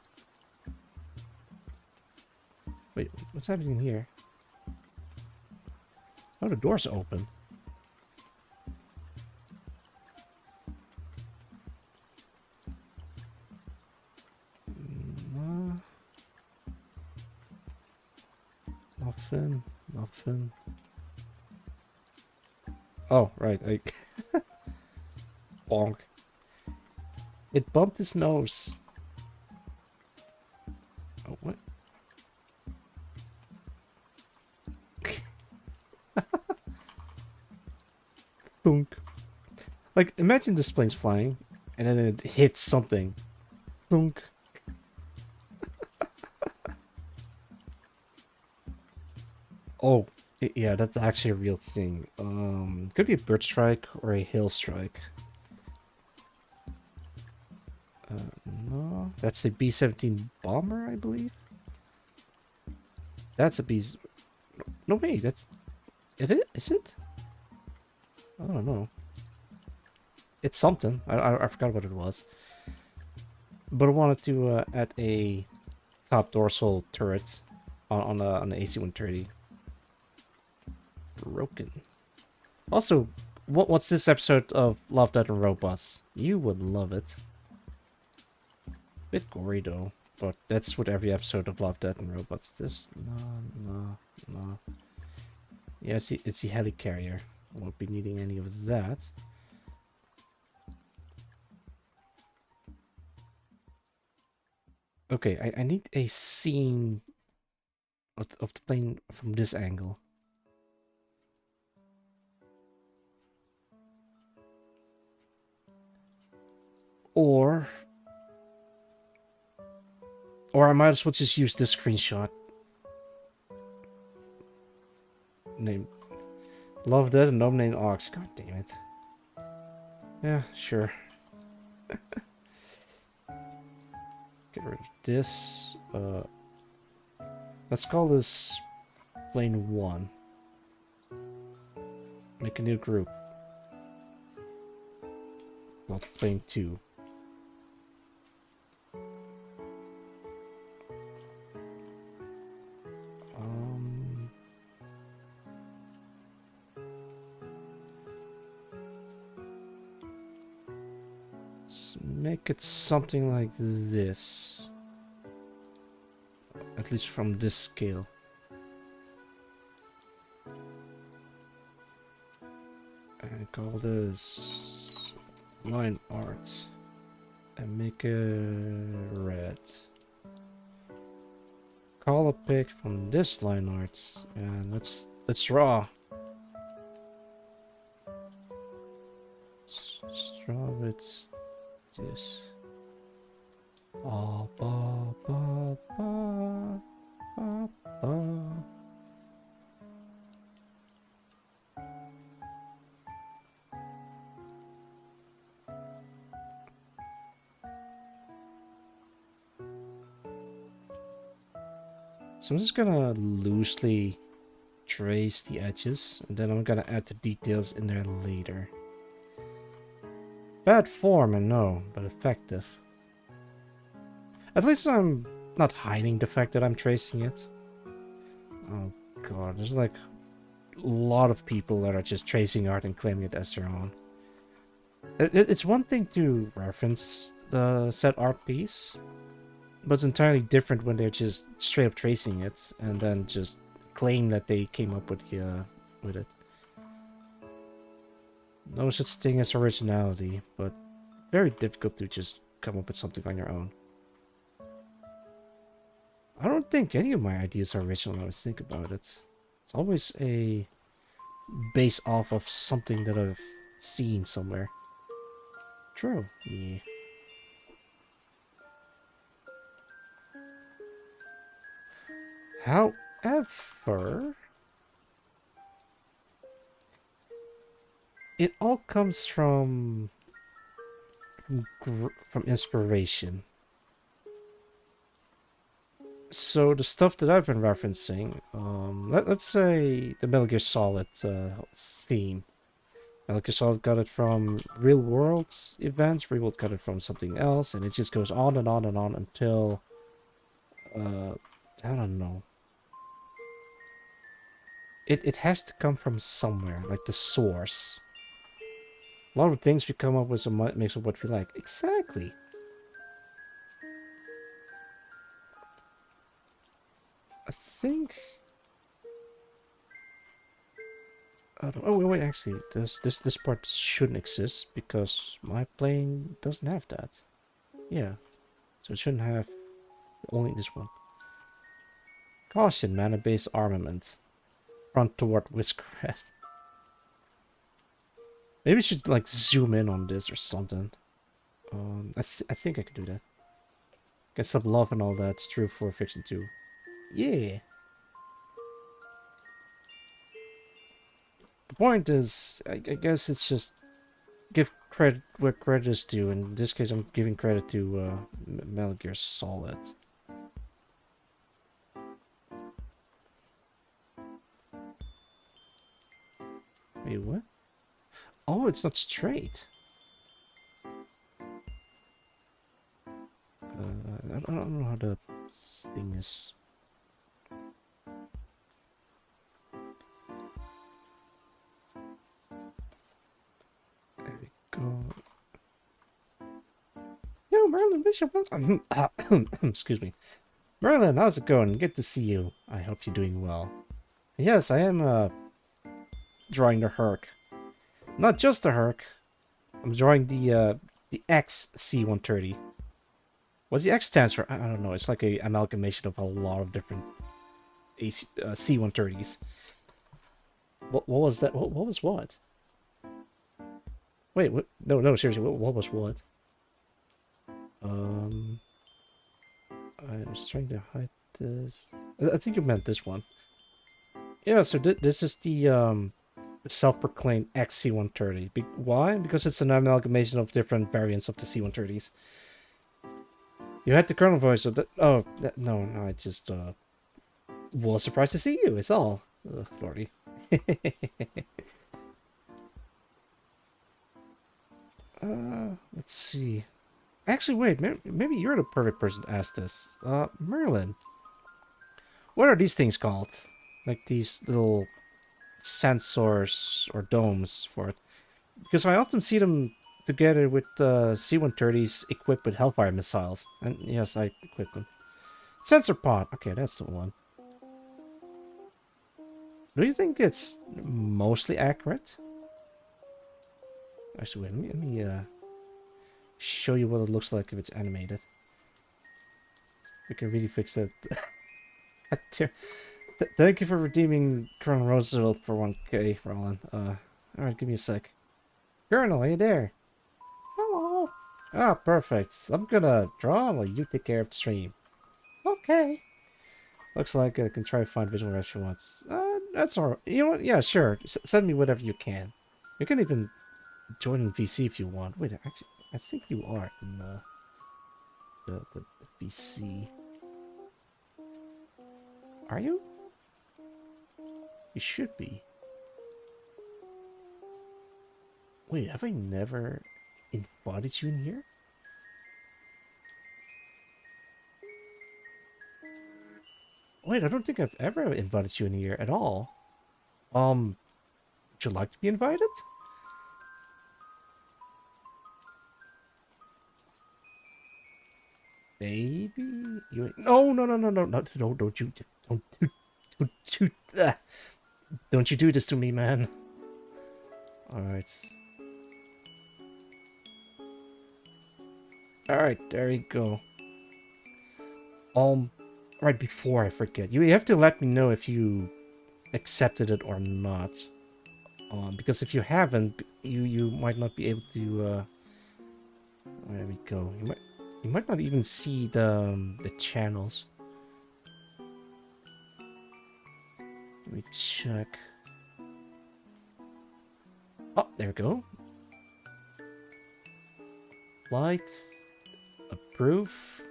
Wait, what's happening here? Oh, the door's open. Nothing. Oh, right. Bonk. It bumped his nose. Oh, what? Thunk. Like, imagine this plane's flying, and then it hits something. Thunk. Oh, yeah, that's actually a real thing. Could be a bird strike or a hail strike. No, that's a B-17 bomber, I believe. That's a B. No, wait, that's it. Is it? I don't know. It's something. I forgot what it was. But I wanted to add a top dorsal turret on the AC-130. Broken. Also, what's this episode of Love, Death, and Robots? You would love it. Bit gory though, but that's with every episode of Love, Death, and Robots. This no. Yeah, it's the helicarrier. Won't be needing any of that. Okay, I need a scene of the plane from this angle. Or I might as well just use this screenshot. Name Love Dead and no name Ox. God damn it. Yeah, sure. Get rid of this. Let's call this plane 1. Make a new group. called Plane 2. Let's make it something like this. At least from this scale. And call this line art. And make it red. Call a pic from this line art. And let's draw. Let's draw with this. Ba ba ba ba ba ba. So I'm just gonna loosely trace the edges, and then I'm gonna add the details in there later. Bad form, I know, but effective. At least I'm not hiding the fact that I'm tracing it. Oh god, there's like a lot of people that are just tracing art and claiming it as their own. It's one thing to reference the set art piece, but it's entirely different when they're just straight up tracing it and then just claim that they came up with it. No such thing as originality, but very difficult to just come up with something on your own. I don't think any of my ideas are original when I think about it. It's always a base off of something that I've seen somewhere. True. Yeah. However, it all comes from inspiration. So the stuff that I've been referencing, let's say the Metal Gear Solid theme. Metal Gear Solid got it from real world events, real world got it from something else, and it just goes on and on and on until, I don't know. It has to come from somewhere, like the source. A lot of things we come up with a mix of what we like. Exactly. I think. Oh wait, actually, this part shouldn't exist because my plane doesn't have that. Yeah, so it shouldn't have only this one. Caution, mana-based armament. Front toward Witchcraft. Maybe we should like zoom in on this or something. I think I can do that. Get some love and all that. It's true for Fiction 2. Yeah. The point is, I guess it's just give credit where credit is due. In this case, I'm giving credit to Metal Gear Solid. Wait, what? Oh, it's not straight. I don't know how the thing is. There we go. Yo, Merlin, Bishop. Excuse me. Merlin, how's it going? Good to see you. I hope you're doing well. Yes, I am drawing the Herc. Not just the Herc. I'm drawing the XC-130. What's the X stands for? I don't know. It's like a amalgamation of a lot of different C-130s. What was that? What was what? Wait, what? No, seriously, what was what? I was trying to hide this. I think you meant this one. Yeah, so this is the self-proclaimed XC-130. Why? Because it's an amalgamation of different variants of the C-130s. You had the Colonel voice, so that... Oh, no, I just, was surprised to see you, it's all. Ugh, Lordy. Let's see. Actually, wait. Maybe you're the perfect person to ask this. Merlin. What are these things called? Like these little sensors or domes for it. Because I often see them together with C-130s equipped with Hellfire missiles. And yes, I equipped them. Sensor pod. Okay, that's the one. Do you think it's mostly accurate? Actually, wait, let me show you what it looks like if it's animated. We can really fix it. Thank you for redeeming Colonel Roosevelt for 1K, Roland. Alright, give me a sec. Colonel, are you there? Hello. Ah, perfect. I'm gonna draw while you take care of the stream. Okay. Looks like I can try to find visual restaurants. That's alright. You know what? Yeah, sure. Send me whatever you can. You can even join in VC if you want. Wait, actually, I think you are in the VC. Are you? You should be. Wait, have I never invited you in here? Wait, I don't think I've ever invited you in here at all. Would you like to be invited? Maybe you. No, don't you, don't you do this to me, man. All right. All right, there you go. Right before I forget, you have to let me know if you accepted it or not. Because if you haven't, you might not be able to. There we go. You might not even see the channels. Let me check. Oh, there we go. Like, approve.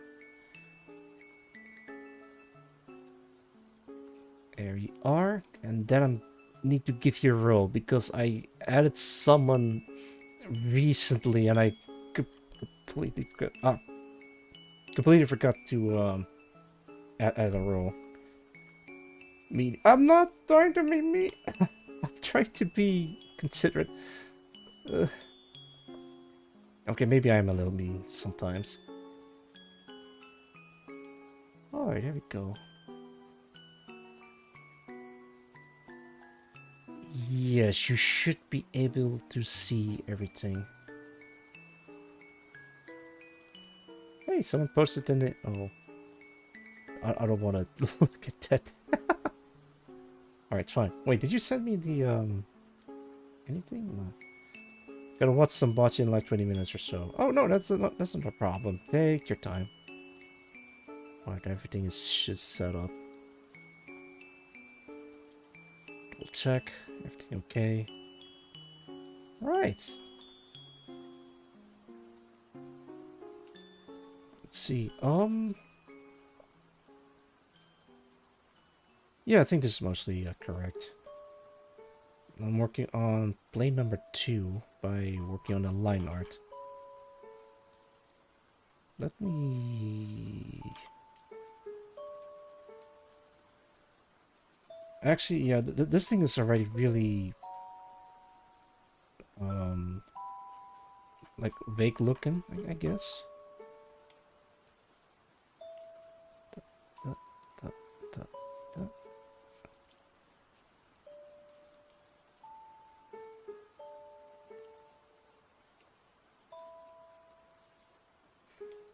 There you are. And then I need to give you a role because I added someone recently and I completely forgot to add a role. I'm not trying to be mean. I'm trying to be considerate. Okay, maybe I'm a little mean sometimes. Alright, there we go. Yes, you should be able to see everything. Hey, someone posted in it. Oh. I don't want to look at that. Alright, fine. Wait, did you send me the, anything? No. Gotta watch some bocce in like 20 minutes or so. Oh, no, that's not a problem. Take your time. Alright, everything is just set up. Double check. Everything okay. Alright. Let's see. Yeah, I think this is mostly correct. I'm working on plane number 2 by working on the line art. Let me... Actually, yeah, this thing is already really... like, vague looking, I guess.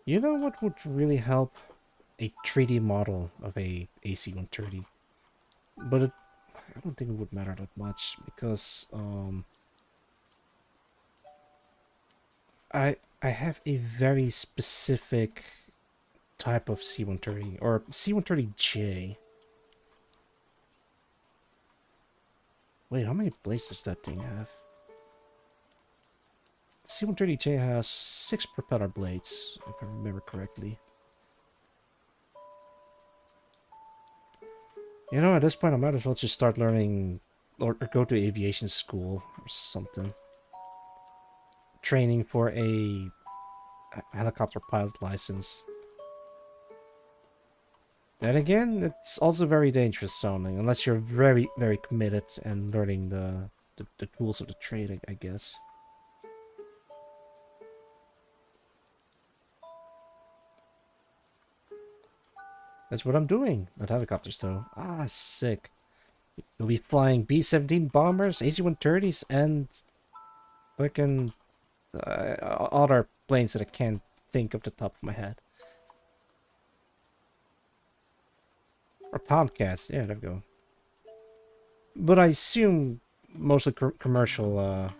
You know what would really help? A 3D model of a AC-130. But I don't think it would matter that much because I have a very specific type of C-130 or C-130J. Wait, how many blades does that thing have? C-130J has 6 propeller blades, if I remember correctly. You know, at this point I might as well just start learning or go to aviation school or something. Training for a helicopter pilot license. Then again, it's also very dangerous sounding, unless you're very, very committed and learning the tools of the trade, I guess. That's what I'm doing. Not helicopters, though. Ah, sick. You'll be flying B-17 bombers, AC-130s, and fucking other planes that I can't think of the top of my head. Or Tomcats, yeah, there we go. But I assume mostly commercial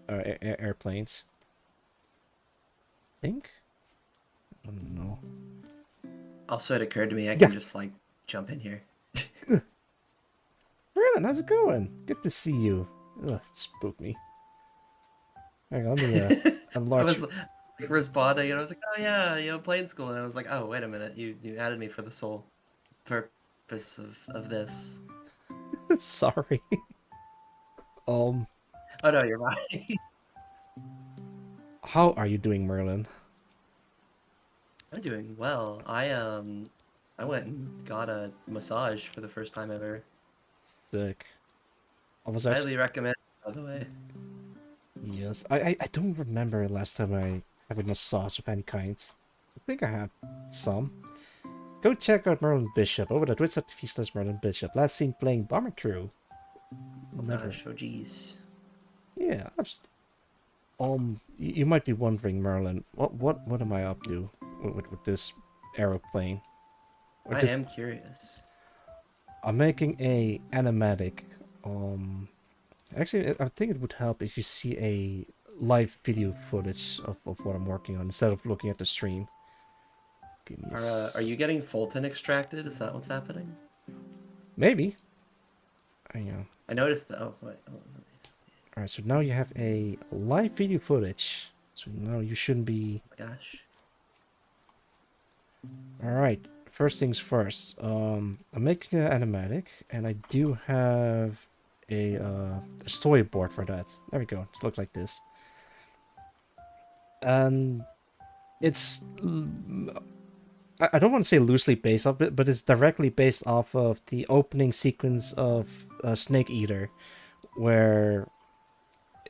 airplanes. Think? I don't know. Also, it occurred to me I can just like jump in here. Brandon, how's it going? Good to see you. Ugh, it spooked me. Hang on, let me I enlarge. was like responding, and I was like, "Oh yeah, plane school." And I was like, "Oh wait a minute, you added me for the sole purpose of this." I'm sorry. Oh no, you're right. How are you doing, Merlin? I'm doing well. I went and got a massage for the first time ever. Sick. I was actually... Highly recommend, by the way. Yes, I don't remember last time I had a massage of any kind. I think I had some. Go check out Merlin Bishop over at twitch.tv/Merlin Bishop. Last seen playing Bomber Crew. Never. Gosh, oh geez. Yeah, you might be wondering, Merlin, what am I up to with this aeroplane? I am curious. I'm making a animatic. Actually, I think it would help if you see a live video footage of what I'm working on instead of looking at the stream. Are you getting Fulton extracted? Is that what's happening? Maybe. I noticed that. Oh, wait. Oh, Alright, so now you have a live video footage. So now you shouldn't be... oh my gosh. Alright, first things first. I'm making an animatic, and I do have a storyboard for that. There we go. It looks like this. And it's... I don't want to say loosely based off it, but it's directly based off of the opening sequence of Snake Eater, where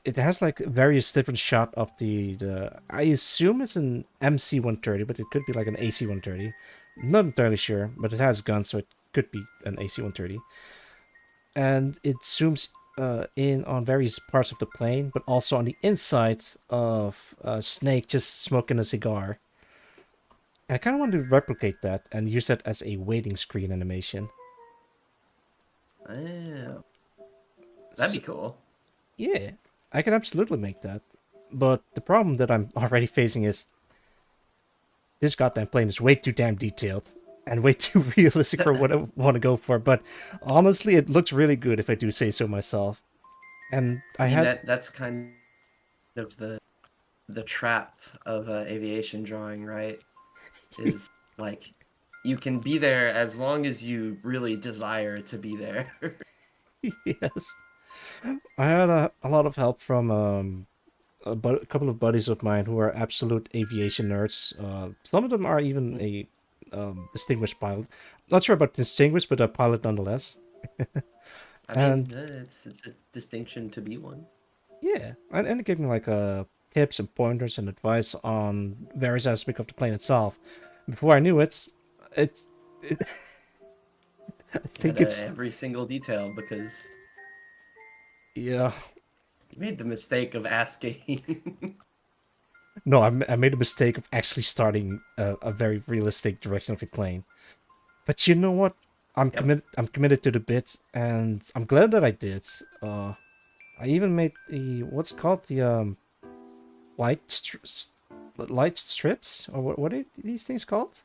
it has like various different shot of the I assume it's an MC-130, but it could be like an AC-130. Not entirely sure, but it has guns, so it could be an AC-130. And it zooms in on various parts of the plane, but also on the inside of Snake just smoking a cigar. And I kind of want to replicate that and use that as a waiting screen animation. Oh. That'd be cool. Yeah, I can absolutely make that. But the problem that I'm already facing is this goddamn plane is way too damn detailed and way too realistic for what I want to go for. But honestly, it looks really good if I do say so myself. And I had... that's kind of the trap of aviation drawing, right? Is like you can be there as long as you really desire to be there. Yes. I had a lot of help from a couple of buddies of mine who are absolute aviation nerds. Some of them are even a distinguished pilot. Not sure about distinguished, but a pilot nonetheless. I mean, it's a distinction to be one. Yeah, and it gave me like tips and pointers and advice on various aspects of the plane itself. Before I knew it, I think it's every single detail because yeah. you made the mistake of asking. No, I made a mistake of actually starting a very realistic direction of the plane. But you know what? I'm committed to the bit, and I'm glad that I did. I even made the what's it called the light strips, or what are these things called?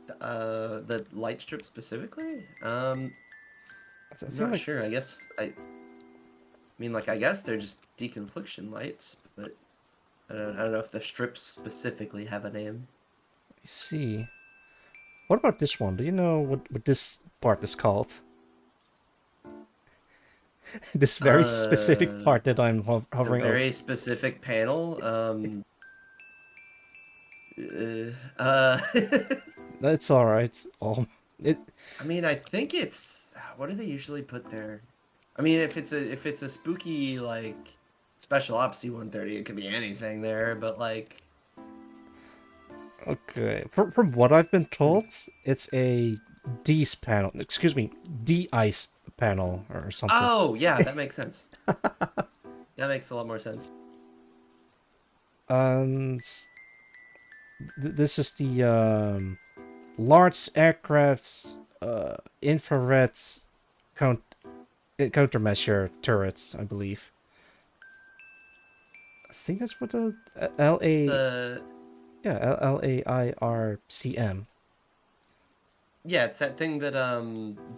The light strip specifically? I'm not sure. I guess I mean, like, I guess they're just deconfliction lights, but I don't know if the strips specifically have a name. I see. What about this one? Do you know what this part is called? This very specific part that I'm hovering over. Very specific panel. That's all right. It I mean, I think it's what do they usually put there? I mean, if it's a spooky like special ops C-130, it could be anything there, but like okay. From what I've been told, it's a D's panel. Excuse me, D-ice panel or something. oh yeah, that makes sense. That makes a lot more sense. And this is the large aircraft's infrared countermeasure turrets, I believe. I think that's what the It's the LAIRCM. yeah, it's that thing that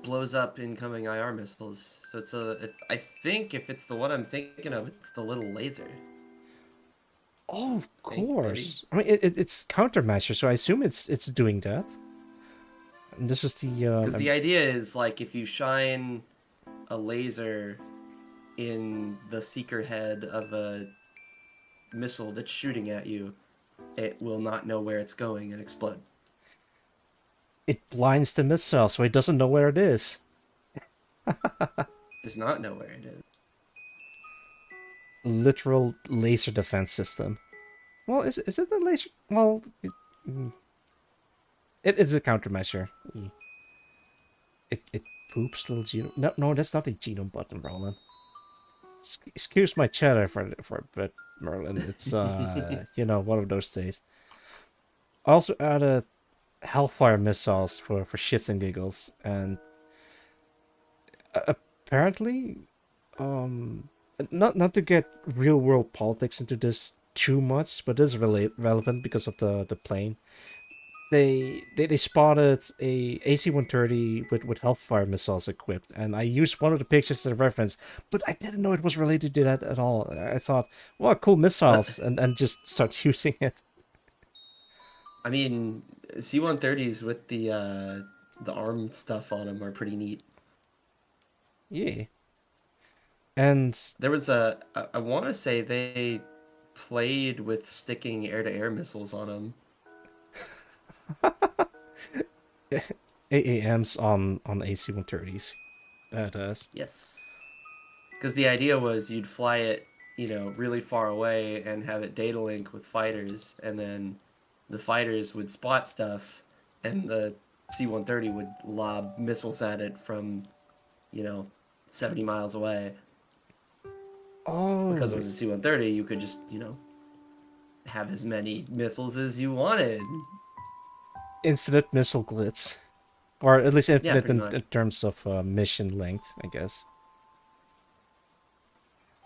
blows up incoming IR missiles. So I think if it's the one I'm thinking of, it's the little laser. Oh, of I think, course. I mean, it's countermeasure, so I assume it's doing that. And this is the Because the idea is like if you shine a laser in the seeker head of a missile that's shooting at you, it will not know where it's going and explode. it blinds the missile, so it doesn't know where it is. Does not know where it is. Literal laser defense system. Well, is it a laser? Well, it's a countermeasure. It poops little genome. No, that's not a genome button, Roland. Excuse my chatter for a bit, Merlin. It's you know, one of those days. I also added Hellfire missiles for shits and giggles, and apparently, not to get real world politics into this too much, but this is relevant because of the plane. They spotted a AC-130 with Hellfire missiles equipped, and I used one of the pictures as a reference, but I didn't know it was related to that at all. I thought, well, cool missiles, and just start using it. I mean, C-130s with the arm stuff on them are pretty neat. Yeah. And there was I want to say they played with sticking air-to-air missiles on them. AAMs on AC-130s. Badass. Yes. Because the idea was you'd fly it, you know, really far away and have it data link with fighters, and then the fighters would spot stuff, and the C-130 would lob missiles at it from, you know, 70 miles away. Oh. Because it was a C-130, you could just, you know, have as many missiles as you wanted. Infinite missile glitz. Or at least infinite in terms of mission length, I guess.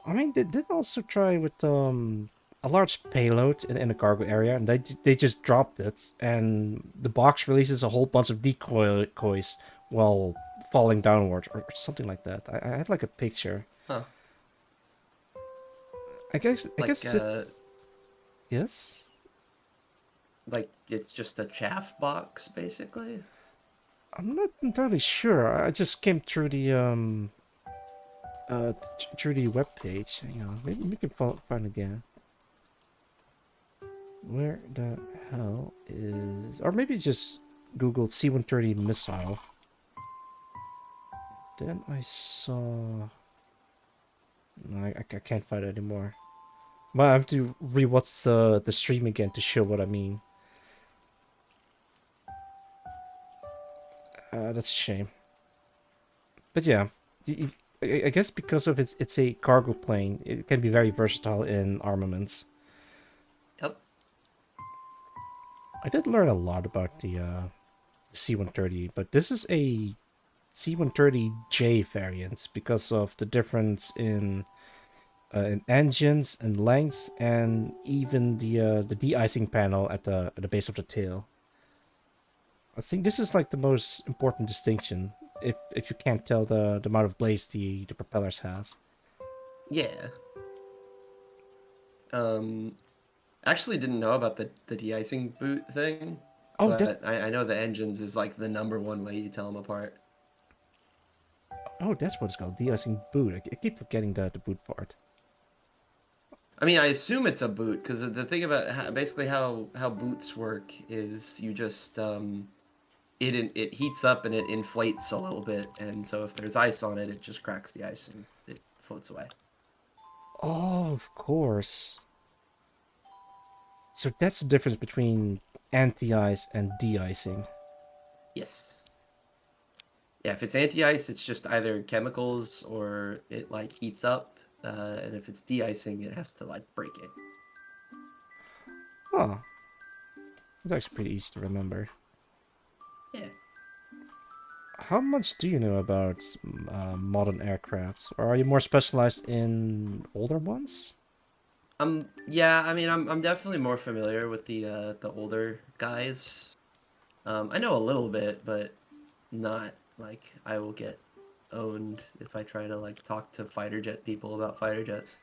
I mean, they did also try with a large payload in a cargo area, and they just dropped it, and the box releases a whole bunch of decoys while falling downward, or something like that. I had like a picture. Huh. I guess it's... Yes? Like, it's just a chaff box, basically? I'm not entirely sure. I just came through the webpage. Hang on, maybe we can find again. Where the hell is... Or maybe just Googled C-130 missile. Then I saw... No, I can't find it anymore. But I have to rewatch the stream again to show what I mean. That's a shame. But yeah, I guess because of it's a cargo plane, it can be very versatile in armaments. Yep. I did learn a lot about the C-130, but this is a C-130J variant because of the difference in engines and length, and even the de-icing panel at the base of the tail. I think this is like the most important distinction, if you can't tell the amount of blaze the propellers has. Yeah. Actually didn't know about the de-icing boot thing. Oh, but I know the engines is like the #1 way you tell them apart. Oh, that's what it's called, de-icing boot. I keep forgetting the boot part. I mean, I assume it's a boot because the thing about basically how boots work is you just it heats up and it inflates a little bit, and so if there's ice on it, it just cracks the ice and it floats away. Oh, of course. So that's the difference between anti-ice and de-icing. Yes. Yeah, if it's anti-ice, it's just either chemicals or it like heats up, and if it's de-icing, it has to like break it. Oh, it's actually pretty easy to remember. Yeah. How much do you know about modern aircraft? Or are you more specialized in older ones? Yeah, I mean, I'm definitely more familiar with the older guys. I know a little bit, but not like I will get owned if I try to like talk to fighter jet people about fighter jets.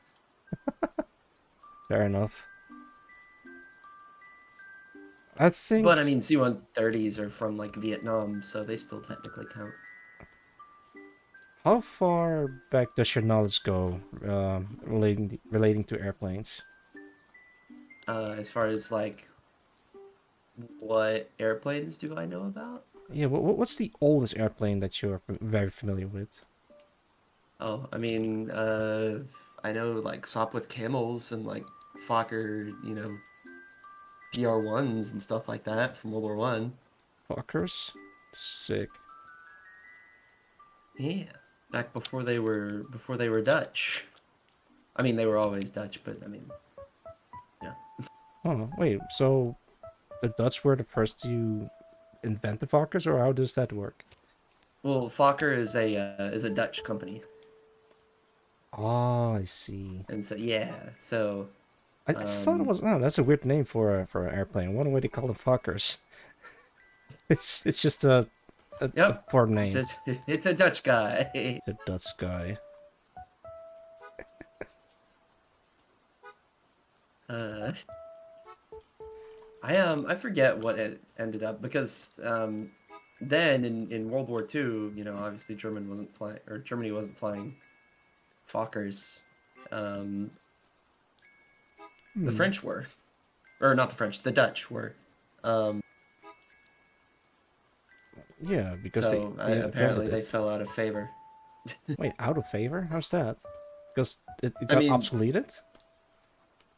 Fair enough. I think... But I mean, C-130s are from like Vietnam, so they still technically count. How far back does your knowledge go relating to airplanes? As far as like what airplanes do I know about? Yeah, what's the oldest airplane that you're very familiar with? Oh, I mean, I know like Sopwith Camels and like Fokker, PR-1s and stuff like that from World War One. Fokkers? Sick. Yeah, back before they were Dutch. I mean, they were always Dutch, but I mean, yeah. Oh, wait, so the Dutch were the first to invent the Fokkers, or how does that work? Well, Fokker is a Dutch company, Oh, I see. and so yeah, so I thought it was... Oh, that's a weird name for an airplane. I wonder why they call them Fokkers. It's just a yep, poor name. it's a Dutch guy. It's a Dutch guy. Uh, I forget what it ended up because then in World War II, obviously Germany wasn't flying Fokkers. The French were, or not the French, the Dutch were. Yeah, because so they apparently invented they it. fell out of favor. Wait, out of favor? How's that? Because it I got mean, obsoleted?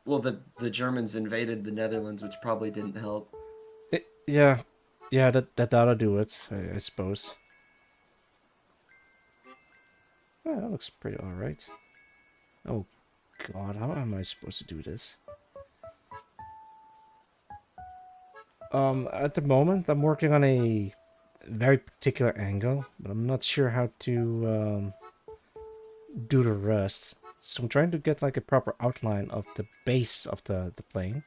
well, the Germans invaded the Netherlands, which probably didn't help. Yeah, yeah, that ought to do it, I suppose. Yeah, that looks pretty alright. Oh god, how am I supposed to do this? At the moment, I'm working on a very particular angle, but I'm not sure how to do the rest. So I'm trying to get like a proper outline of the base of the plane,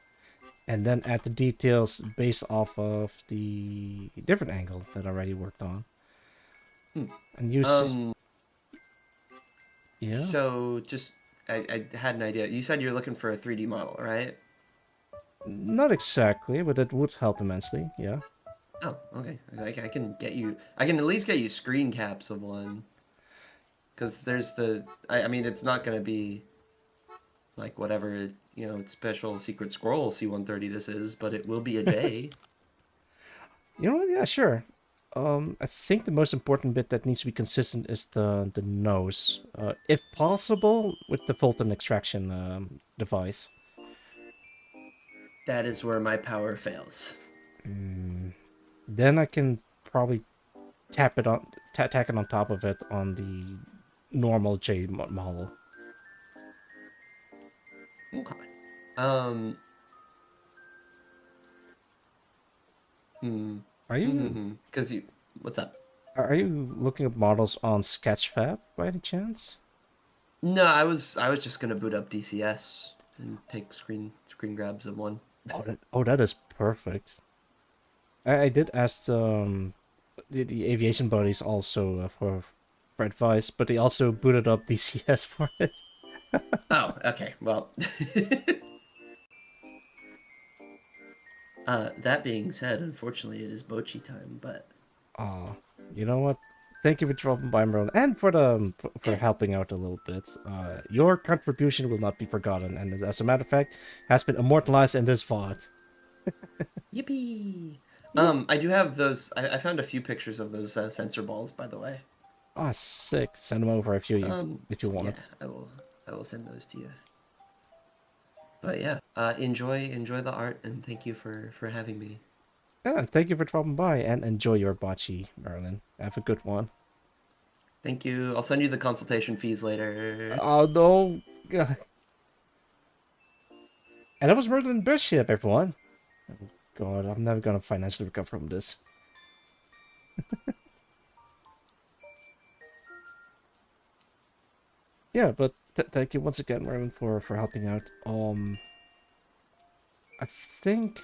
and then add the details based off of the different angle that I already worked on. And use... Yeah? So just I had an idea. You said you're looking for a 3D model, right? Not exactly, but it would help immensely, yeah. Oh, okay. I can get you. I can at least get you screen caps of one. Because there's I mean, it's not gonna be like whatever special secret scroll C-130 this is, but it will be a J. You know what? Yeah, sure. I think the most important bit that needs to be consistent is the nose. If possible, with the Fulton extraction device. That is where my power fails. Then I can probably tack it on top of it on the normal J model. Okay. Are you Because what's up? are you looking at models on Sketchfab by any chance? No, I was just gonna boot up DCS and take screen grabs of one. That is perfect. I did ask the aviation buddies also for advice, but they also booted up DCS for it. Oh, okay. Well, that being said, unfortunately, it is Bochi time. But You know what? thank you for dropping by, Merlin, and for the for helping out a little bit. Your contribution will not be forgotten, and as a matter of fact, has been immortalized in this VOD. Yippee! I do have those. I found a few pictures of those sensor balls, by the way. Ah, sick. Send them over if you want. Yeah, I will send those to you. But yeah, enjoy the art, and thank you for having me. Yeah, and thank you for dropping by, and enjoy your bocce, Merlin. Have a good one. Thank you. I'll send you the consultation fees later. Oh no. God. And that was Merlin Bishop, everyone. Oh god, I'm never gonna financially recover from this. Yeah, but thank you once again, Merlin, for helping out. I think.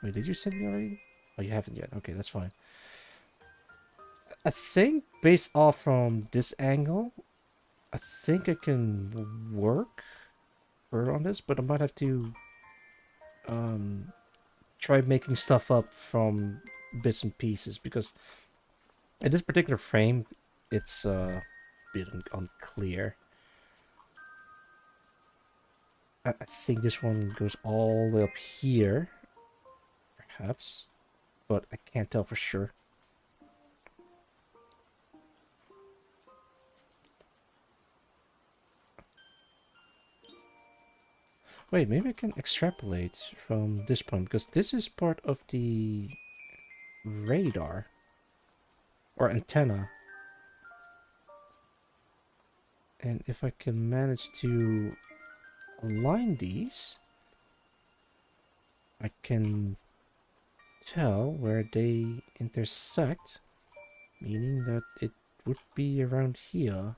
Wait, did you send me already? Oh, you haven't yet. Okay, that's fine. I think based off from this angle, I think I can work further on this, but I might have to try making stuff up from bits and pieces, because in this particular frame, it's a bit unclear. I think this one goes all the way up here, perhaps, but I can't tell for sure. Wait, maybe I can extrapolate from this point, because this is part of the radar or antenna. And if I can manage to align these, I can tell where they intersect, meaning that it would be around here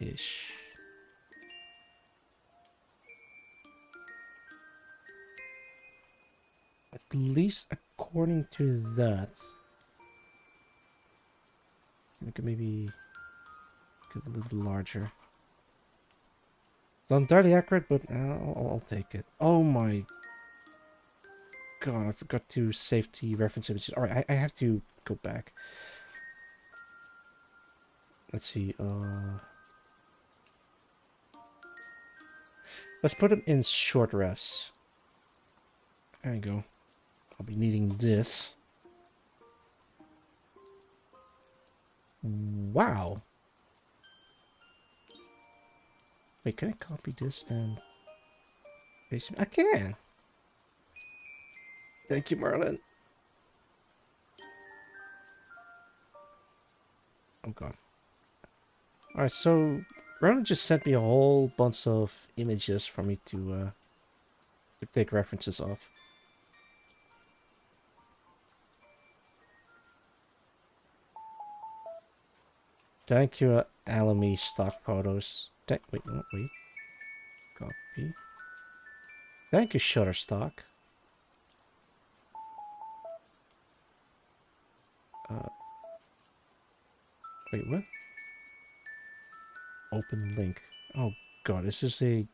ish. At least according to that. I could maybe get a little bit larger. It's not entirely accurate, but I'll take it. Oh my god, I forgot to save the reference images. Alright, I have to go back. Let's see, let's put them in short refs. There you go. I'll be needing this. Wow. Wait, can I copy this and paste it? I can. Thank you, Merlin. Oh god. Alright, so Merlin just sent me a whole bunch of images for me to take references of. Thank you, Alamy stock photos. Wait, no, wait. Copy. Thank you, Shutterstock. Wait, what? Open link. Oh god, is this a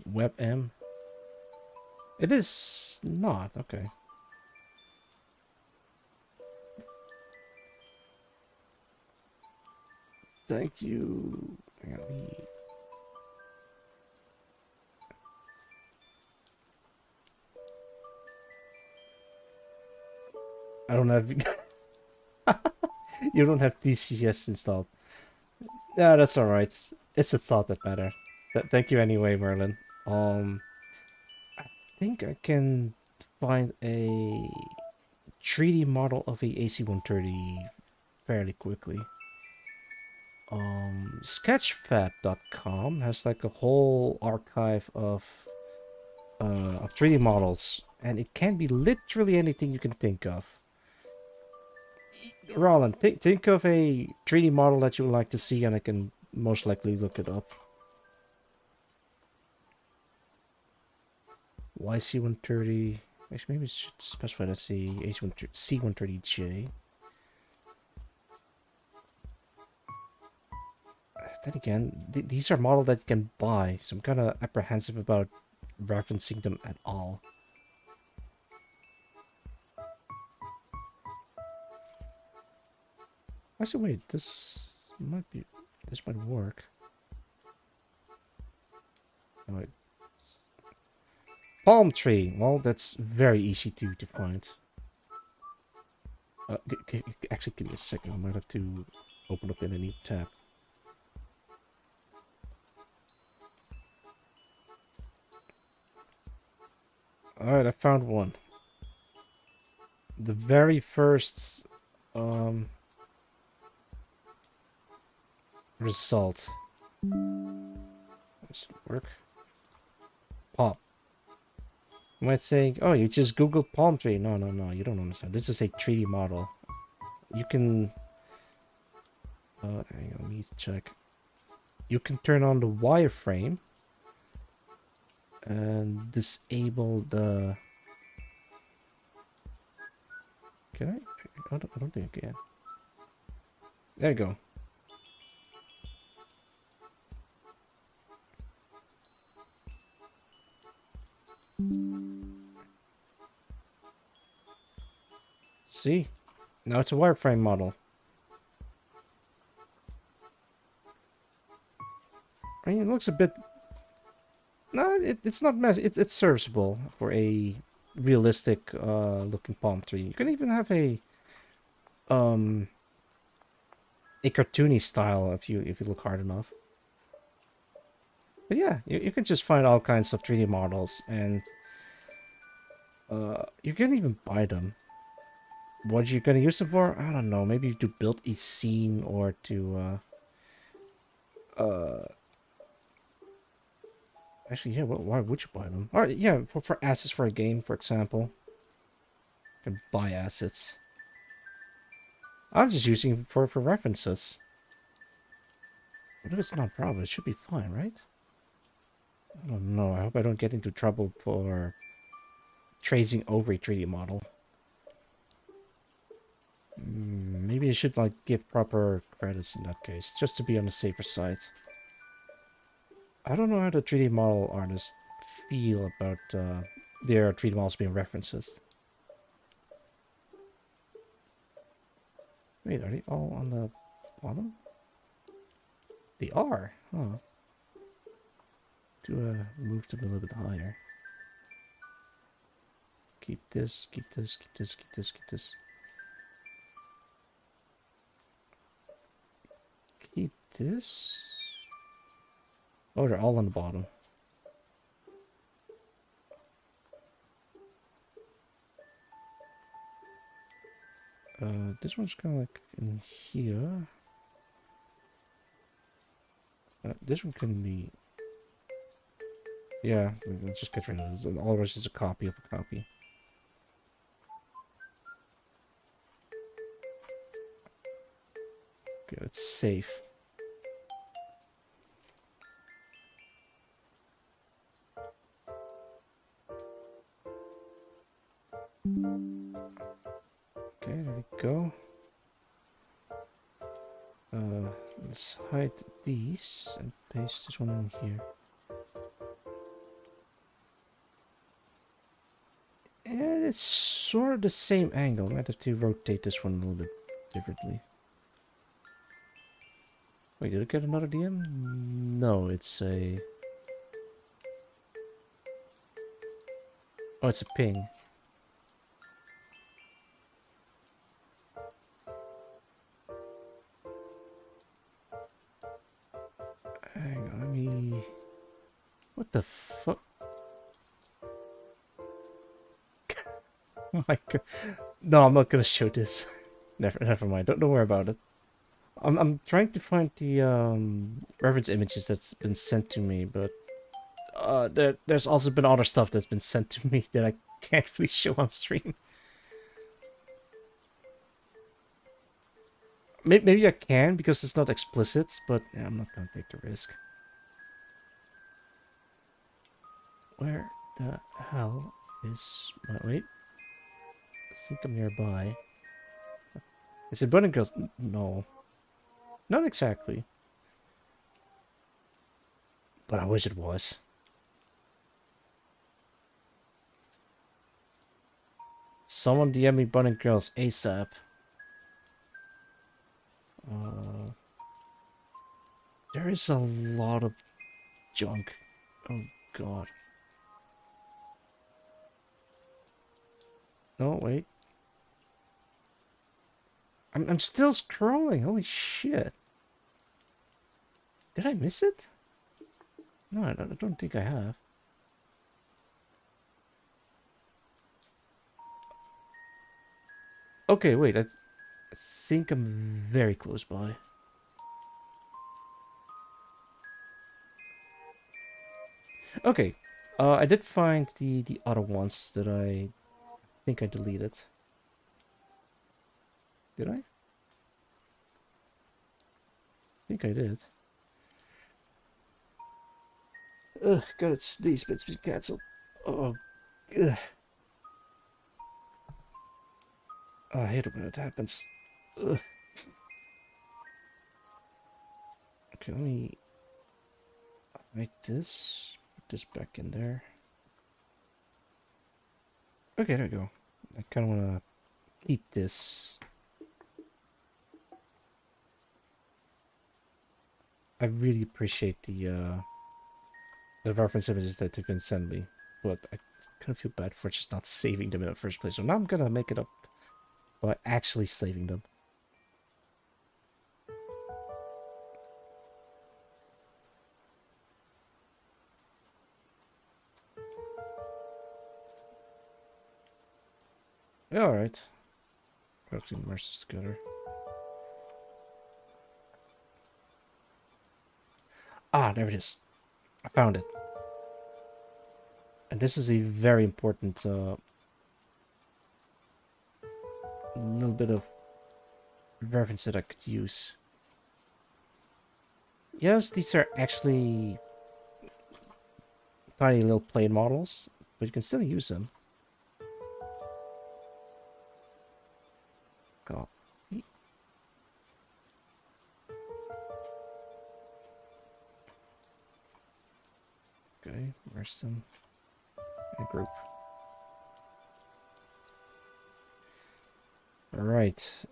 WebM? It is not, okay. Thank you. Hang on, I don't have... You don't have DCS installed. Yeah, that's alright. It's the thought that matter. Thank you anyway, Merlin. I think I can find a 3D model of a AC-130 fairly quickly. Sketchfab.com has like a whole archive of 3D models, and it can be literally anything you can think of. Roland, think of a 3D model that you would like to see, and I can most likely look it up. YC-130. Actually, maybe it should specify that's the C-130J. Then again, these are models that you can buy, so I'm kind of apprehensive about referencing them at all. Actually, wait, this might work. Oh, wait. Palm tree. Well, that's very easy to find. Actually, give me a second. I might have to open up in a new tab. Alright, I found one. The very first result. Does it work? Pop. You might say, oh, you just Googled palm tree. No, no, no, you don't understand. This is a 3D model. You can... hang on, let me check. You can turn on the wireframe and disable the... Can I? I don't think I can. There you go. See? Now it's a wireframe model. I mean, it looks a bit... No, it's not messy. It's serviceable for a realistic looking palm tree. You can even have a cartoony style if you look hard enough. But yeah, you can just find all kinds of 3D models, and you can even buy them. What you're gonna use them for? I don't know. Maybe to build a scene or to actually, yeah. Well, why would you buy them? Or yeah, for assets for a game, for example. You can buy assets. I'm just using it for references. What if it's not proper? It should be fine, right? I don't know. I hope I don't get into trouble for tracing over a 3D model. Maybe I should like give proper credits in that case, just to be on the safer side. I don't know how the 3D model artists feel about their 3D models being references. Wait, are they all on the bottom? They are, huh? To move them a little bit higher. Keep this, keep this, keep this, keep this, keep this. Keep this. Oh, they're all on the bottom. This one's kind of like in here. This one can be... Yeah, let's just get rid of this. All of this is a copy of a copy. Okay, it's safe. Okay, there we go. Let's hide these and paste this one in here. And it's sort of the same angle. Might have to rotate this one a little bit differently. Wait, did I get another DM? No, it's a... Oh, it's a ping. Hang on, let me... What the fuck? Oh my god. No, I'm not gonna show this. Never mind. Don't worry about it. I'm trying to find the reference images that's been sent to me, but there's also been other stuff that's been sent to me that I can't really show on stream. Maybe I can because it's not explicit, but yeah, I'm not gonna take the risk. Where the hell is my... Wait. I think I'm nearby. Is it Bunny Girls? No. Not exactly. But I wish it was. Someone DM me Bunny Girls ASAP. There is a lot of junk. Oh god. No, wait. I'm still scrolling. Holy shit. Did I miss it? No, I don't think I have. Okay, wait. I think I'm very close by. Okay. I did find the other ones that I think I deleted. Did I? I think I did. Ugh, God, it's these bits been cancelled. Oh, ugh. Oh, I hate it when it happens. Ugh. Okay, let me make this. Put this back in there. Okay, there we go. I kind of want to keep this. I really appreciate the reference images that they've been sending me, but I kind of feel bad for just not saving them in the first place. So now I'm gonna make it up by actually saving them. Yeah, alright. Actually merge this together. Ah, there it is. I found it. And this is a very important little bit of reference that I could use. Yes, these are actually tiny little plane models, but you can still use them. Copy. Okay, where's them? In a group. Alright,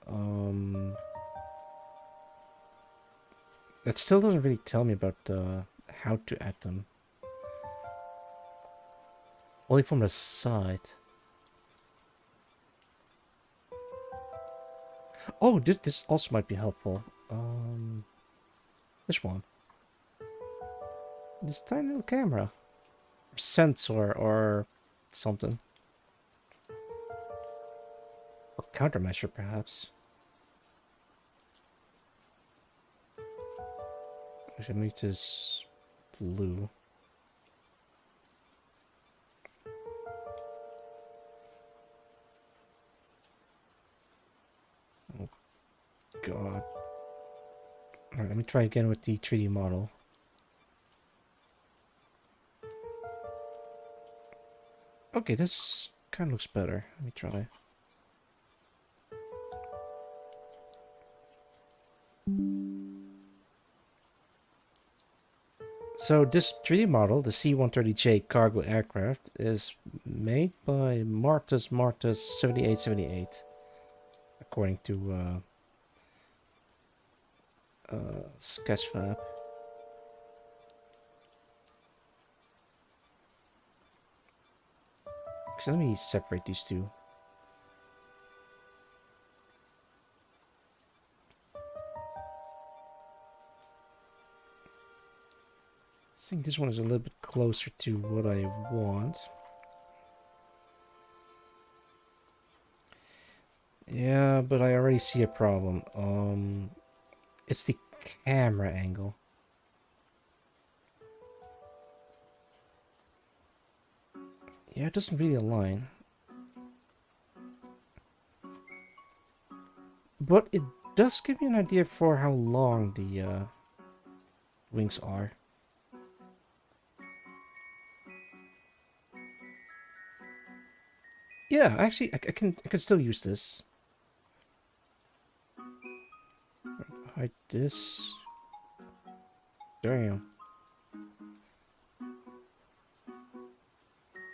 that still doesn't really tell me about how to add them. Only from the side. Oh, this also might be helpful. This one. This tiny little camera. Or sensor or something. Or countermeasure, perhaps. I should make this blue. Oh, God. Alright, let me try again with the 3D model. Okay, this kind of looks better. Let me try. So this 3D model, the C-130J cargo aircraft, is made by Martus 7878, according to Sketchfab. So let me separate these two. I think this one is a little bit closer to what I want. Yeah, but I already see a problem. It's the camera angle. Yeah, it doesn't really align. But it does give you an idea for how long the wings are. Yeah, actually, I can still use this. Hide this. Damn.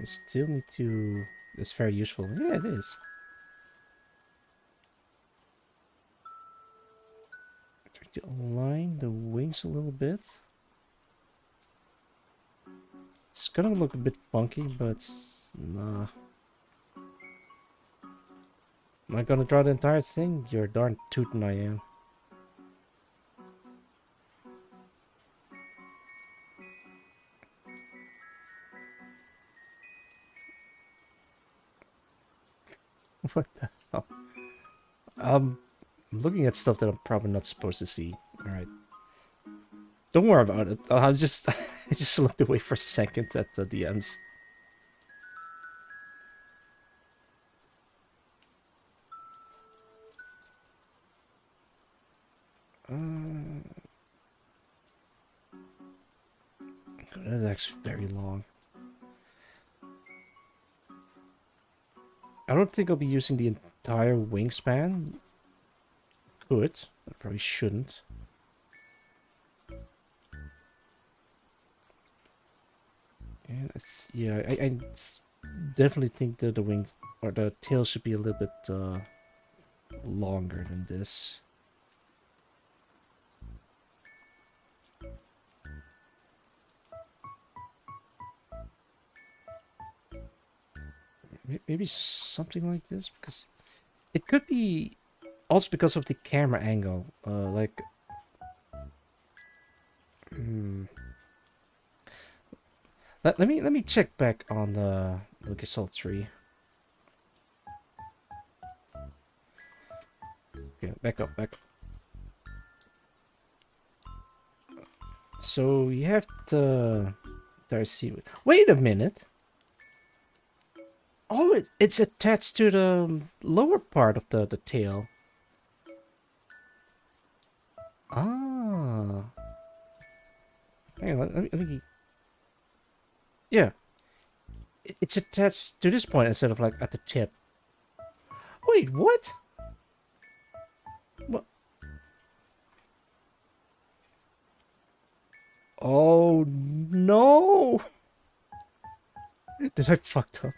I still need to... It's very useful. Yeah, it is. to align the wings a little bit. It's gonna look a bit funky, but nah. Am I gonna draw the entire thing? You're darn tootin' I am. What the hell? I'm looking at stuff that I'm probably not supposed to see. Alright. Don't worry about it. I just I just looked away for a second at the DMs. That's actually very long. I don't think I'll be using the entire wingspan. Could. I probably shouldn't. Yeah, I definitely think that the wing or the tail should be a little bit longer than this. Maybe something like this, because it could be also because of the camera angle. Like, let me check back on the Lucasfilm 3. Okay, back up. So you have to see. Wait a minute. Oh, it's attached to the lower part of the tail. Ah. Hang on, let me... Yeah. It's attached to this point instead of like at the tip. Wait, what? What? Oh, no. Did I fucked up?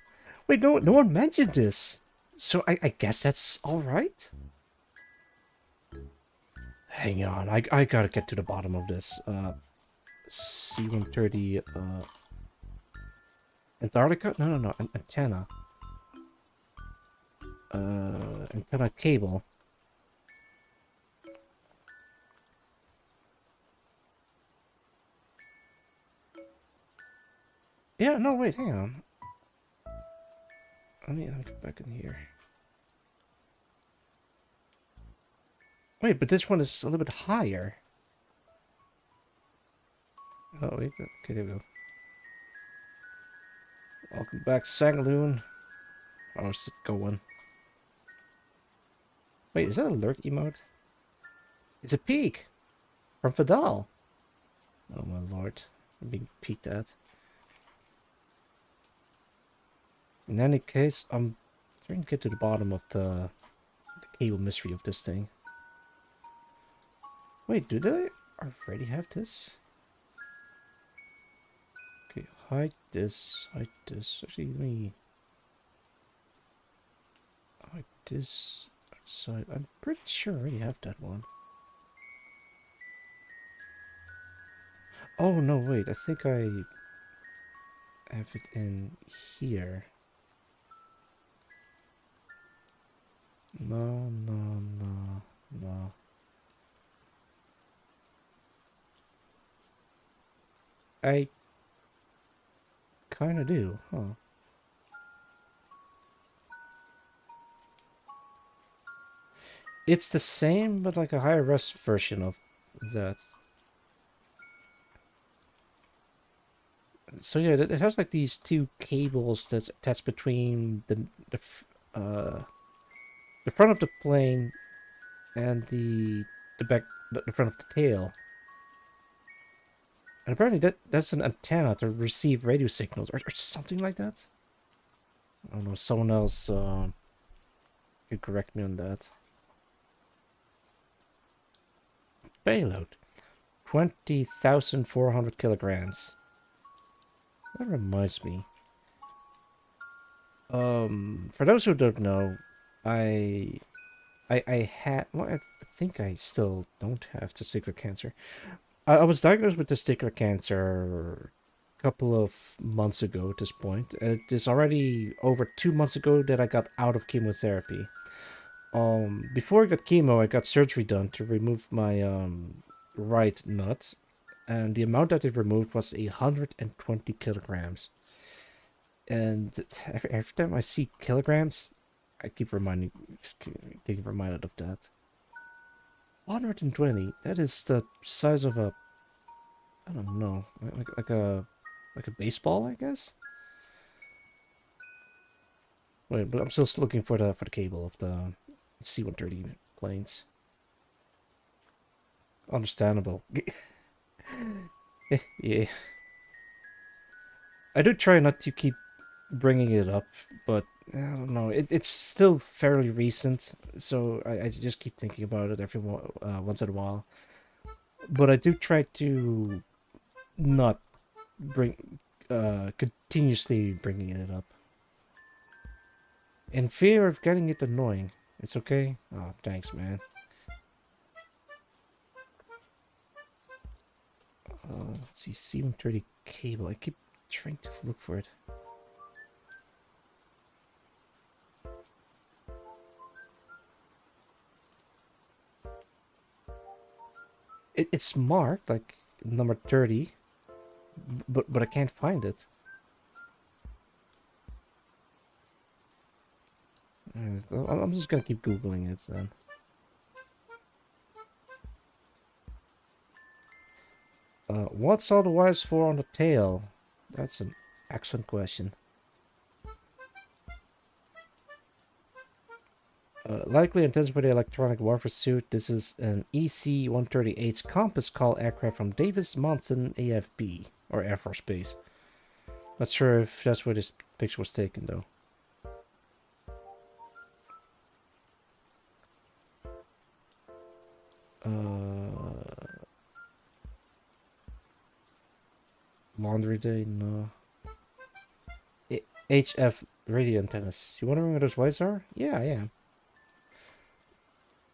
Wait, no one mentioned this. So I guess that's alright? Hang on, I gotta get to the bottom of this. C-130, Antarctica? No, antenna. Antenna cable. Yeah, no, wait, hang on. Let me get back in here. Wait, but this one is a little bit higher. Oh, wait. Okay, there we go. Welcome back, Sangaloon. How's it going? Wait, is that a lurk emote? It's a peek! From Fadal. Oh my lord. I'm being peeked at. In any case, I'm trying to get to the bottom of the cable mystery of this thing. Wait, do they already have this? Okay, hide this. Actually, let me hide this outside. I'm pretty sure I already have that one. Oh, no, wait. I think I have it in here. No. I kind of do, huh? It's the same, but like a higher res version of that. So yeah, it has like these two cables that's attached between the front of the plane and the front of the tail. And apparently that's an antenna to receive radio signals or something like that. I don't know, someone else could correct me on that. Payload. 20,400 kilograms. That reminds me. For those who don't know, I I had, well, I think I still don't have testicular cancer. I was diagnosed with testicular cancer a couple of months ago at this point. It is already over 2 months ago that I got out of chemotherapy. Before I got chemo, I got surgery done to remove my right nut, and the amount that they removed was 120 kilograms. And every time I see kilograms, I keep getting reminded of that. 120. That is the size of a, I don't know, like a baseball, I guess. Wait, but I'm still looking for the cable of the C-130 planes. Understandable. Yeah. I do try not to keep bringing it up, but I don't know. It's still fairly recent, so I just keep thinking about it every once in a while. But I do try to not continuously bringing it up. In fear of getting it annoying. It's okay? Oh, thanks, man. Let's see, C-130 cable. I keep trying to look for it. It's marked like number 30, but I can't find it. I'm just gonna keep googling it then. What's all the wires for on the tail? That's an excellent question. Likely intended for the electronic warfare suit. This is an EC-138's Compass Call aircraft from Davis Mountain AFB, or Air Force Base. Not sure if that's where this picture was taken, though. Laundry day? No. HF radio antennas. You wondering where those wires are? Yeah, I am.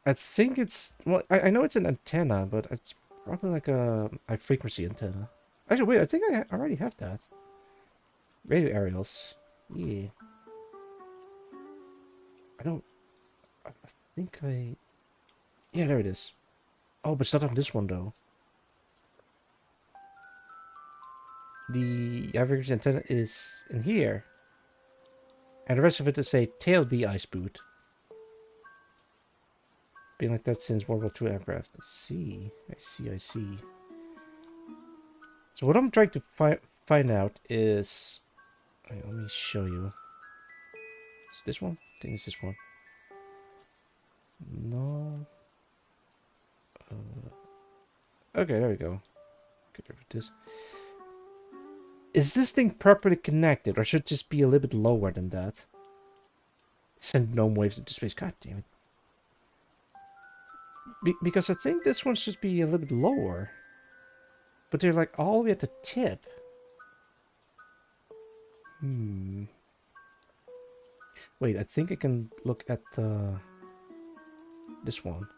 I think it's... Well, I know it's an antenna, but it's probably like a high-frequency antenna. Actually, wait, I think I already have that. Radio aerials. Yeah. I think I... Yeah, there it is. Oh, but it's not on this one, though. The average antenna is in here. And the rest of it is a tail de-ice boot. Been like that since World War II aircraft. I see. So what I'm trying to find out is... Wait, let me show you. Is this one? I think it's this one. No. Okay, there we go. Get rid of this. Is this thing properly connected, or should it just be a little bit lower than that? Send gnome waves into space. God damn it. Because I think this one should be a little bit lower. But they're like all the way at the tip. Wait, I think I can look at this one.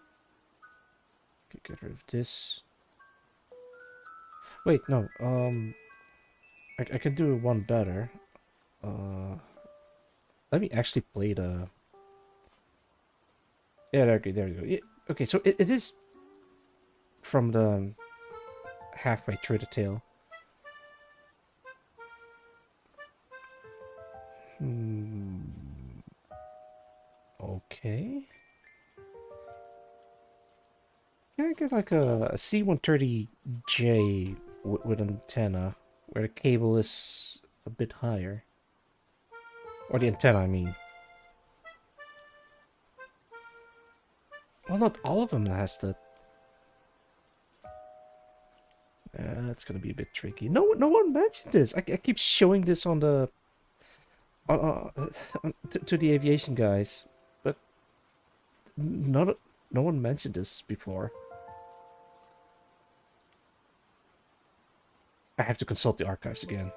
Get rid of this. Wait, no. I can do one better. Let me actually play the... Yeah, there we go. Yeah, okay, so it is from the halfway through the tail. Okay. Can I get like a C-130J with an antenna where the cable is a bit higher? Or the antenna, I mean. Well, not all of them has that. That's gonna be a bit tricky. No one mentioned this. I keep showing this on the to the aviation guys, but no one mentioned this before. I have to consult the archives again.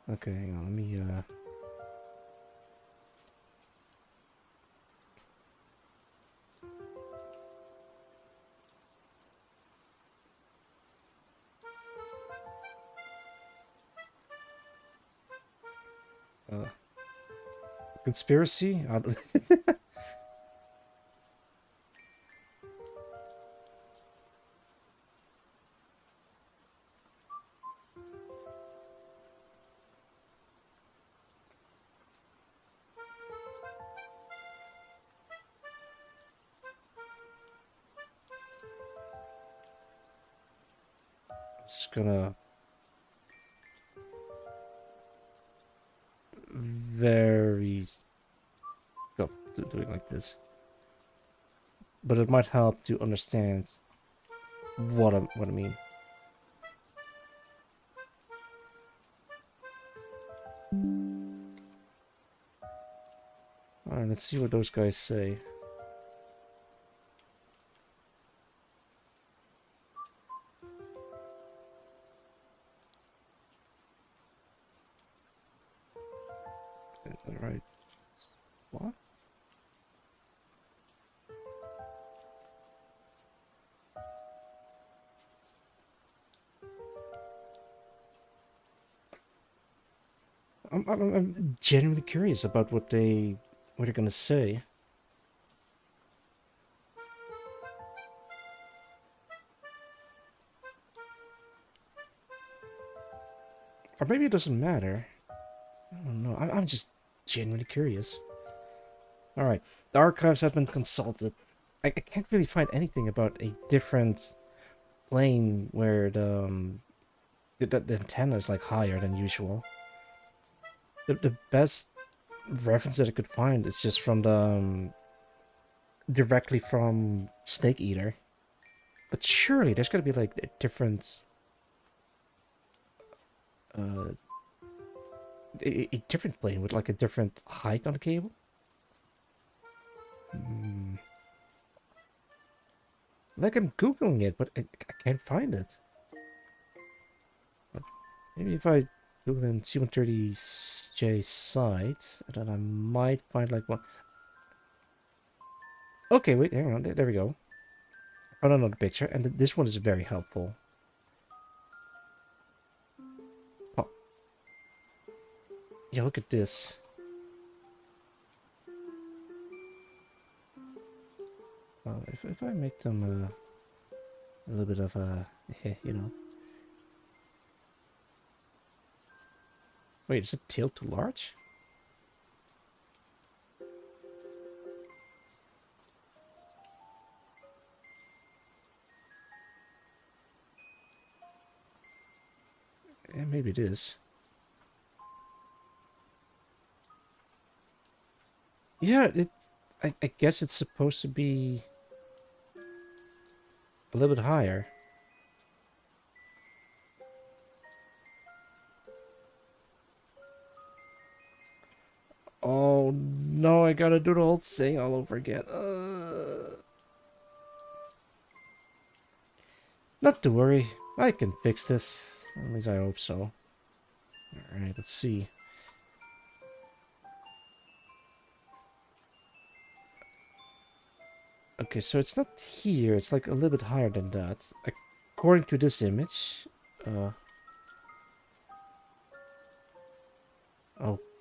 Okay, hang on. Let me Conspiracy? I don't... Just gonna go doing like this, but it might help to understand what I mean. All right, let's see what those guys say. All right. What? I'm genuinely curious about what they're gonna say. Or maybe it doesn't matter. I don't know. I'm just genuinely curious. Alright, the archives have been consulted. I can't really find anything about a different plane where the antenna is like higher than usual. The best reference that I could find is just from the directly from Snake Eater. But surely there's gotta be like a different a different plane with like a different height on the cable. Like I'm googling it, but I can't find it. But maybe if I Google in C-130J site, then I might find like one. Okay, wait, hang on. There we go. I found another picture, and this one is very helpful. Oh. Yeah, look at this. If I make them a little bit of a, you know. Wait, is the tail too large? Yeah, maybe it is. Yeah, I guess it's supposed to be a little bit higher. Oh no, I gotta do the whole thing all over again. Not to worry, I can fix this. At least I hope so. Alright, let's see. Okay, so it's not here, it's like a little bit higher than that. According to this image.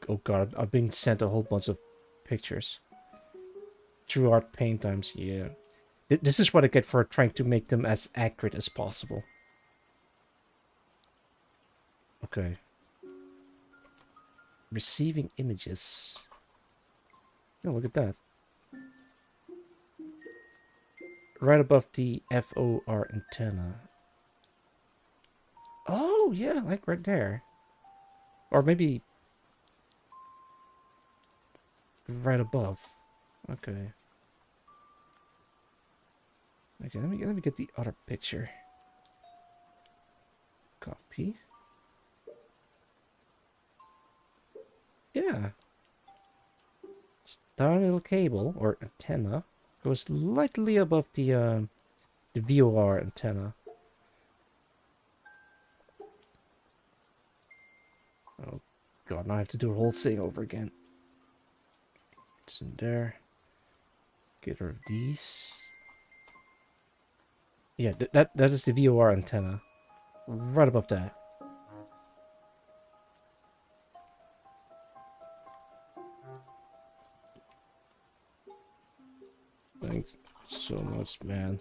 Oh god, I'm being sent a whole bunch of pictures. True art paint times, yeah. This is what I get for trying to make them as accurate as possible. Okay. Receiving images. Oh, look at that. Right above the FOR antenna. Oh, yeah, like right there. Or maybe right above. Okay. Okay, let me get the other picture. Copy. Yeah. It's tiny little cable or antenna goes slightly above the VOR antenna. Oh god, now I have to do the whole thing over again. It's in there. Get rid of these. Yeah, that is the VOR antenna. Right above that. Thanks so much, man.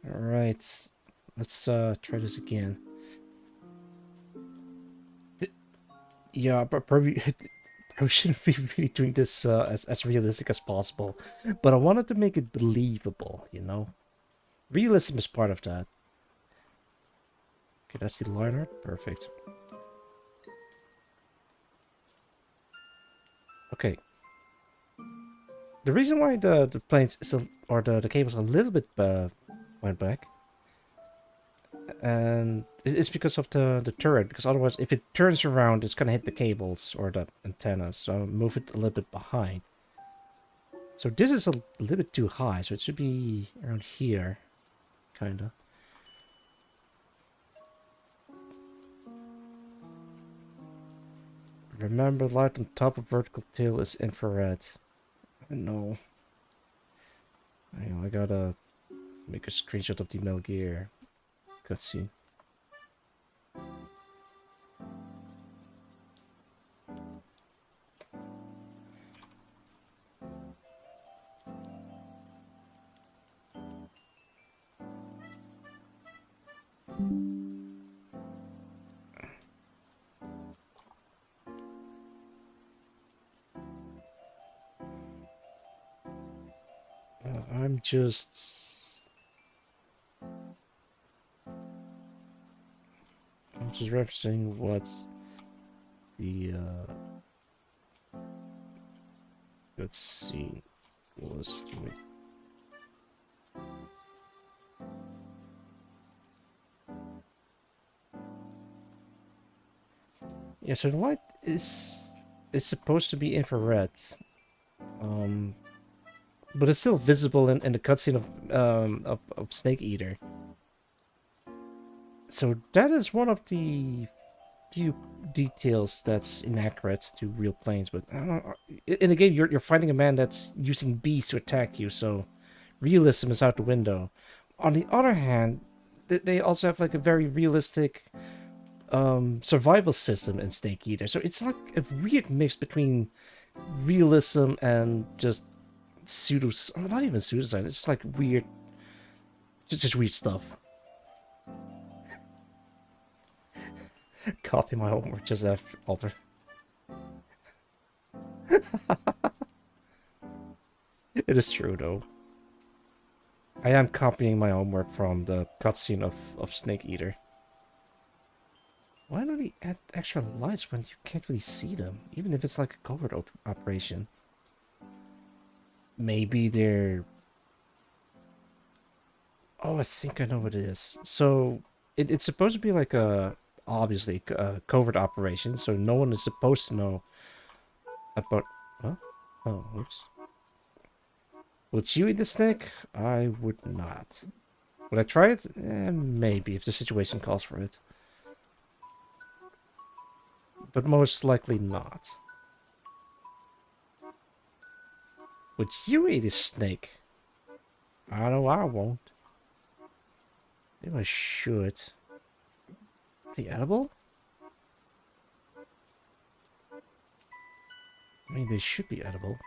Alright. Let's try this again. Yeah, but probably I shouldn't be really doing this as realistic as possible. But I wanted to make it believable, you know? Realism is part of that. Okay, that's the line art. Perfect. Okay. The reason why the planes is or the cables a little bit went back, and it's because of the turret. Because otherwise, if it turns around, it's gonna hit the cables or the antennas. So I'll move it a little bit behind. So this is a little bit too high, so it should be around here, kinda. Remember, light on top of vertical tail is infrared. I know. I gotta make a screenshot of the Metal Gear cutscene. I'm just referencing what the cutscene was doing. Yeah, so the light is supposed to be infrared. But it's still visible in the cutscene of Snake Eater. So that is one of the few details that's inaccurate to real planes. But in the game, you're fighting a man that's using bees to attack you, so realism is out the window. On the other hand, they also have like a very realistic survival system in Snake Eater. So it's like a weird mix between realism and just not even pseudoscience. It's just like weird, just weird stuff. Copy my homework, just F alter. It is true though. I am copying my homework from the cutscene of Snake Eater. Why don't they add extra lights when you can't really see them, even if it's like a covert operation? Maybe they're... Oh, I think I know what it is. So it's supposed to be like obviously a covert operation, so no one is supposed to know about... Huh? Oh, oops. Would you eat the snake? I would not. Would I try it? Maybe, if the situation calls for it. But most likely not. Would you eat a snake? I know I won't. Maybe I should. Are they edible? I mean, they should be edible.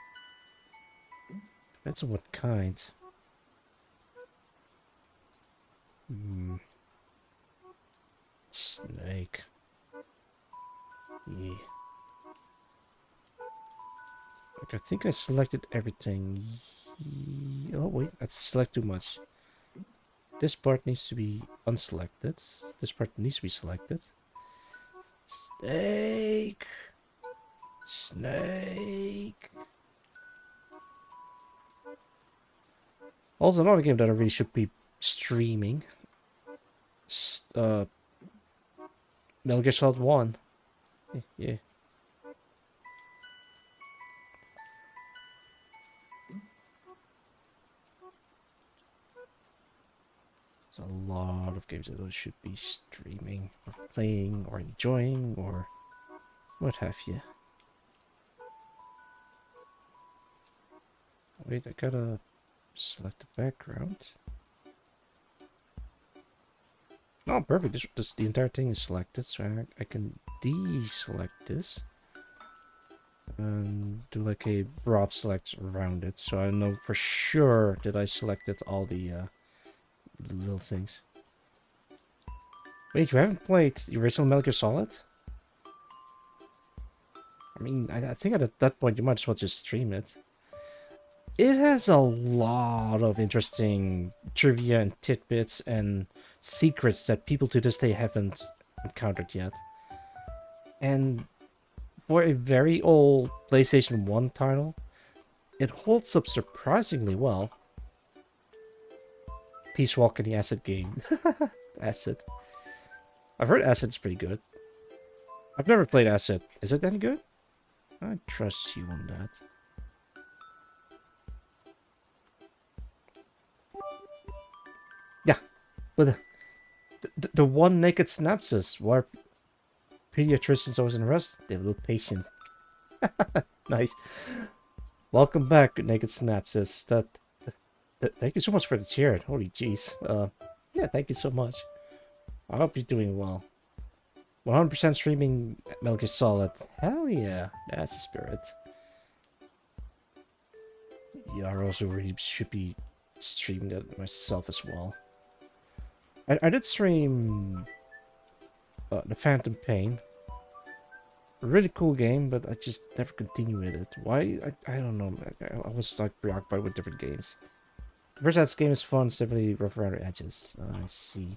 Depends on what kind. Snake. Yeah. Like, I think I selected everything. Oh, wait, I select too much. This part needs to be unselected. This part needs to be selected. Snake! Snake! Also, another game that I really should be streaming. Metal Gear Solid 1. Yeah. There's a lot of games that I should be streaming, or playing, or enjoying, or what have you. Wait, I gotta select the background. Oh, perfect. This the entire thing is selected, so I can deselect this and do like a broad select around it, so I know for sure that I selected all the little things. Wait, you haven't played the original Metal Gear Solid? I mean, I think at that point you might as well just stream it. It has a lot of interesting trivia and tidbits and secrets that people to this day haven't encountered yet. And for a very old PlayStation 1 title, it holds up surprisingly well. Peace Walk in the Acid game. Acid. I've heard Acid's pretty good. I've never played Acid. Is it any good? I trust you on that. Yeah, but the one naked synopsis where pediatricians always in rest, they have a little patience. Nice. Welcome back, naked synopsis. Thank you so much for the cheer. Holy jeez. Yeah, thank you so much. I hope you're doing well. 100% streaming Metal Gear Solid. Hell yeah, that's the spirit. Yeah, I also really should be streaming that myself as well. I did stream The Phantom Pain. A really cool game, but I just never continued it. Why? I don't know. I was like preoccupied with different games. First, that game is fun. It's definitely rough around the edges. I see.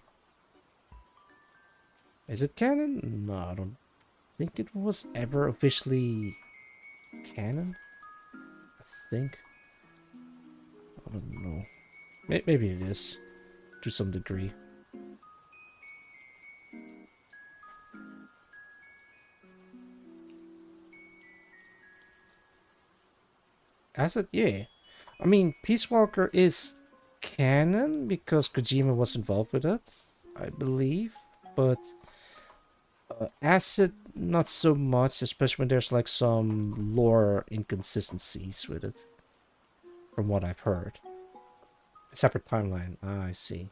Is it canon? No, I don't think it was ever officially canon. I think. I don't know. Maybe it is, to some degree. Acid? Yeah. I mean, Peace Walker is canon because Kojima was involved with it, I believe. But Acid, not so much, especially when there's like some lore inconsistencies with it. From what I've heard. A separate timeline. Ah, I see.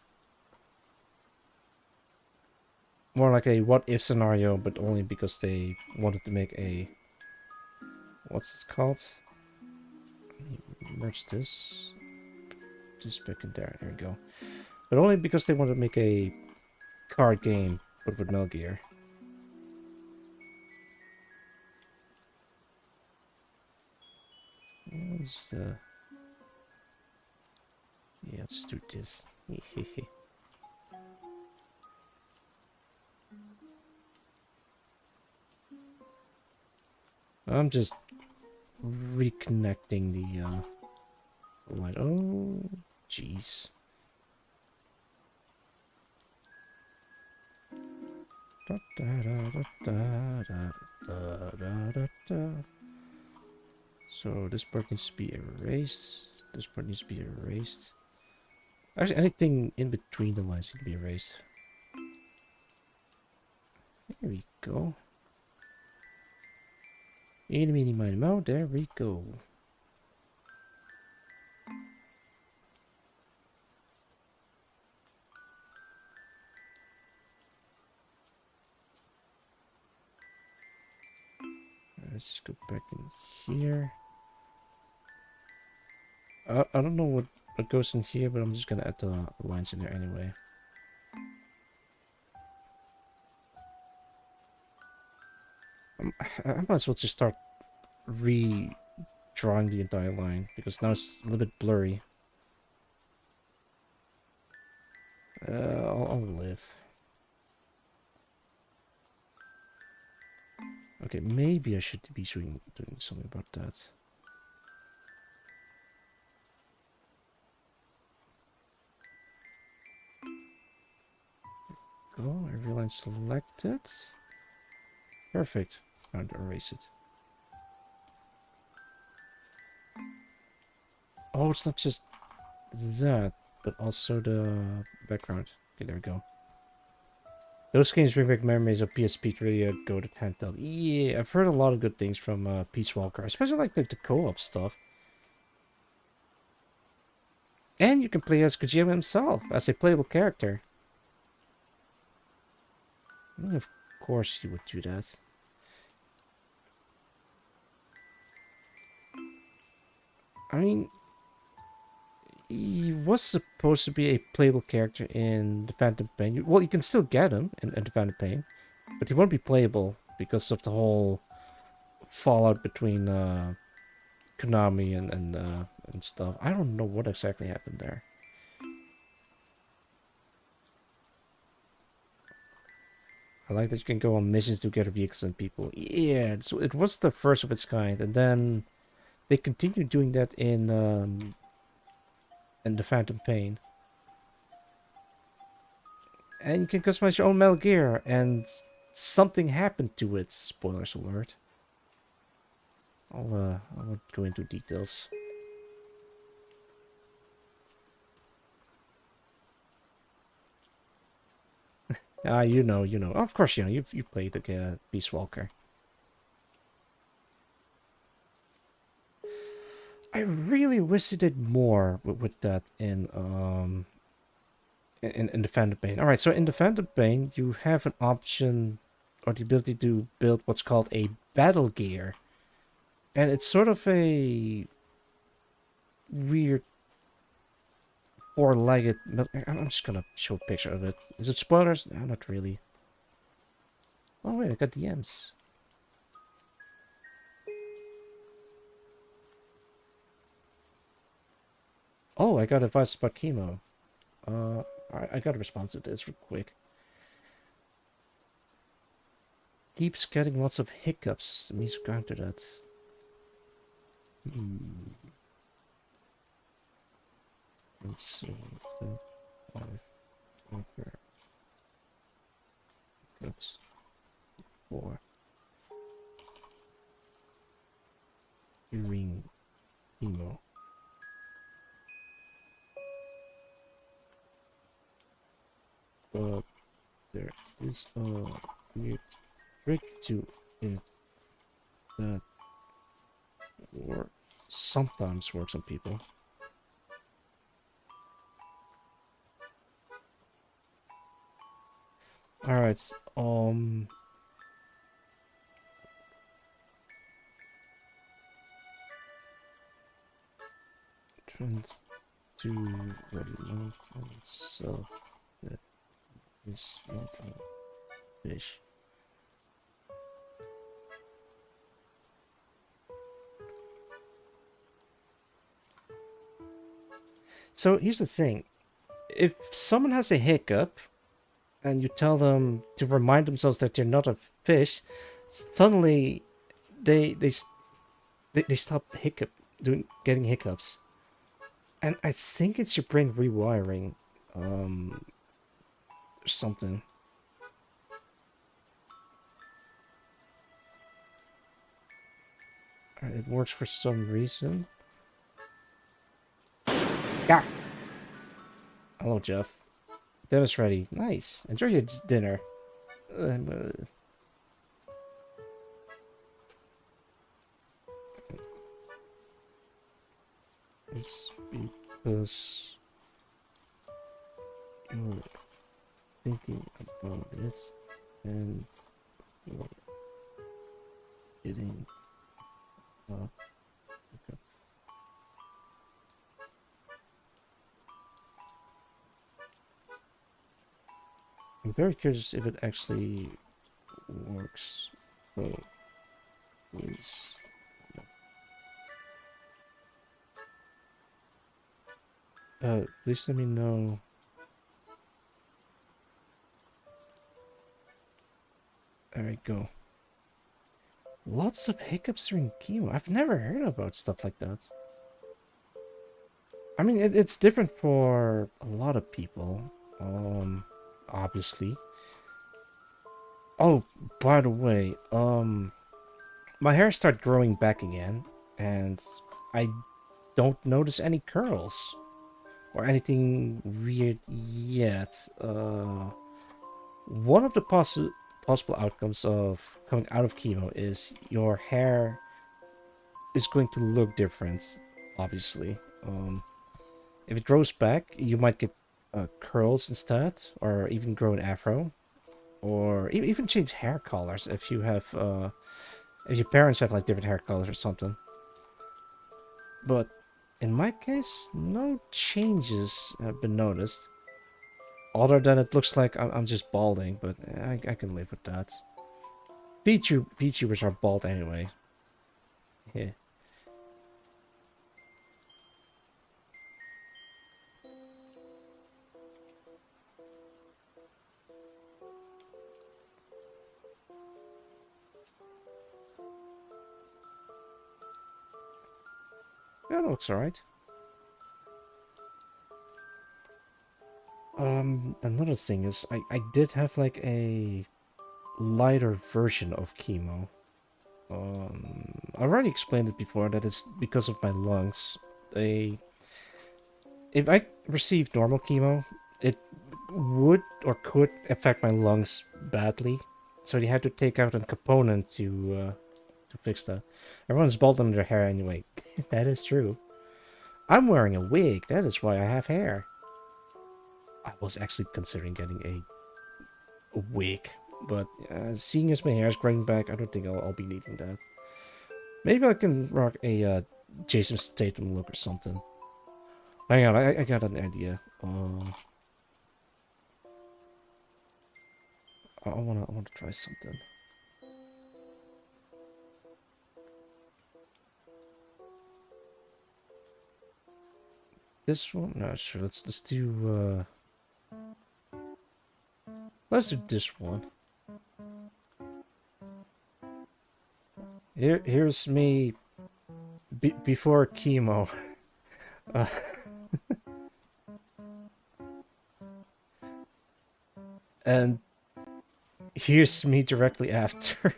More like a what-if scenario, but only because they wanted to make a... What's it called? Merge this. Just back in there. There we go. But only because they wanted to make a card game, but with Metal Gear. What's the... Yeah, let's do this. I'm just reconnecting the light. Oh, jeez. So this part needs to be erased. This part needs to be erased. Actually, anything in between the lines needs to be erased. There we go. Eeny, meeny, miny, moe. There we go. Let's go back in here. I don't know what goes in here, but I'm just gonna add the lines in there anyway. I might as well just start redrawing the entire line, because now it's a little bit blurry. I'll live. Okay, maybe I should be doing something about that. Go, every line selected. Perfect. Now to erase it. Oh, it's not just that, but also the background. Okay, there we go. Those games bring back memories of PSP really go to handheld. Yeah, I've heard a lot of good things from Peace Walker, especially like the co-op stuff. And you can play as Kojima himself, as a playable character. I mean, of course you would do that. I mean, he was supposed to be a playable character in the Phantom Pain. Well, you can still get him in the Phantom Pain, but he won't be playable because of the whole fallout between Konami and stuff. I don't know what exactly happened there. I like that you can go on missions to get vehicles and people. Yeah, it was the first of its kind, and then they continued doing that in the Phantom Pain. And you can customize your own Metal Gear, and something happened to it. Spoilers alert. I won't go into details. You know. Of course, you know. You played the Peace Walker. I really wish they did more with that in the Phantom Pain. All right, so in the Phantom Pain, you have an option or the ability to build what's called a battle gear, and it's sort of a weird four-legged. I'm just gonna show a picture of it. Is it spoilers? No, not really. Oh wait, I got DMs. Oh, I got advice about chemo. I got a response to this real quick. Keeps getting lots of hiccups. It means counter that. Let's see. Hiccups. 4. During chemo. But there is a weird trick to it that sometimes works on people. All right. Trying to reload myself. That is not a fish. So here's the thing. If someone has a hiccup and you tell them to remind themselves that they're not a fish, suddenly they stop getting hiccups. And I think it's your brain rewiring something. It works for some reason. Yeah. Hello, Jeff. Dinner's ready. Nice. Enjoy your dinner. It's because you're thinking about it and you're getting up. Okay. I'm very curious if it actually works. So, please. Please let me know. Alright, go. Lots of hiccups during chemo. I've never heard about stuff like that. I mean, it's different for a lot of people. Obviously. Oh, by the way, my hair started growing back again, and I don't notice any curls or anything weird yet. One of the possible outcomes of coming out of chemo is your hair is going to look different, obviously. If it grows back, you might get curls instead, or even grow an afro, or even change hair colors if you have if your parents have like different hair colors or something. But in my case, no changes have been noticed. Other than it looks like I'm just balding, but I can live with that. VTubers are bald anyway. Yeah. Yeah, that looks alright. Another thing is, I did have like a lighter version of chemo. I've already explained it before that it's because of my lungs. If I received normal chemo, it would or could affect my lungs badly. So they had to take out a component to fix that. Everyone's bald under their hair anyway. That is true. I'm wearing a wig. That is why I have hair. I was actually considering getting a wig, but seeing as my hair is growing back, I don't think I'll be needing that. Maybe I can rock a Jason Statham look or something. Hang on, I got an idea. I wanna try something. This one? No, sure. Let's do let's do this one. Here's me before chemo. And here's me directly after.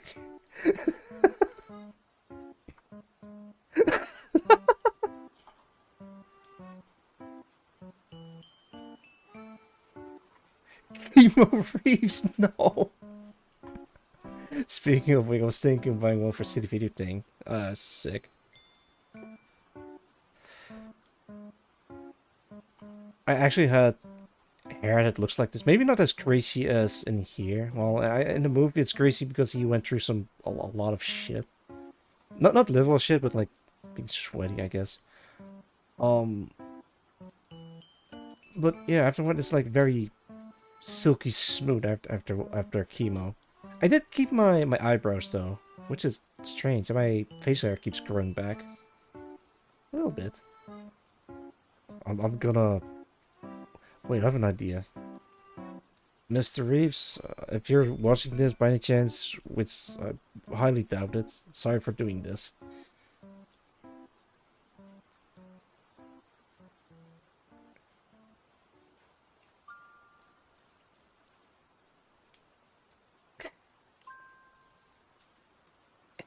Chemo Reeves, no. Speaking of which, I was thinking of buying one for City Video thing. Sick. I actually had hair that looks like this. Maybe not as greasy as in here. Well, in the movie it's greasy because he went through a lot of shit. Not literal shit, but like being sweaty, I guess. But yeah, afterward it's like very silky smooth after chemo. I did keep my eyebrows though, which is strange. My facial hair keeps growing back a little bit. I'm gonna wait. I have an idea, Mr. Reeves. If you're watching this by any chance, which I highly doubt it, sorry for doing this.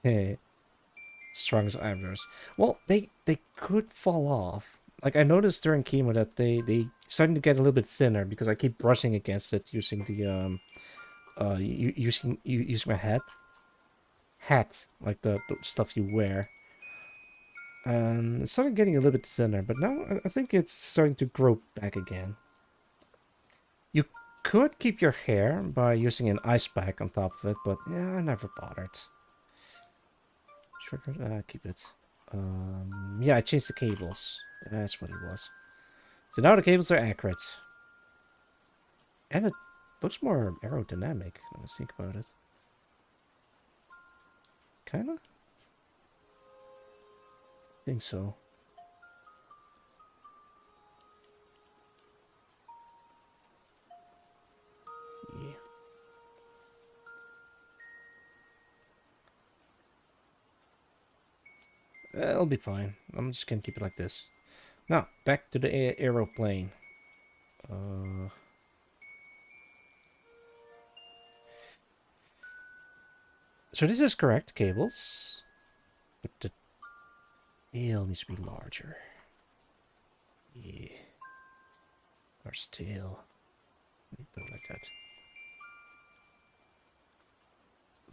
Hey, strong as eyebrows. Well, they could fall off. Like I noticed during chemo that they starting to get a little bit thinner because I keep brushing against it using the using my hat like the stuff you wear. And it started getting a little bit thinner, but now I think it's starting to grow back again. You could keep your hair by using an ice pack on top of it, but yeah, I never bothered. Keep it. Yeah, I changed the cables. That's what it was. So now the cables are accurate. And it looks more aerodynamic, let's think about it. Kinda? I think so. Yeah. It'll be fine. I'm just gonna keep it like this. Now, back to the aeroplane. So this is correct, cables. But the tail needs to be larger. Yeah. Large tail. Let me put it like that.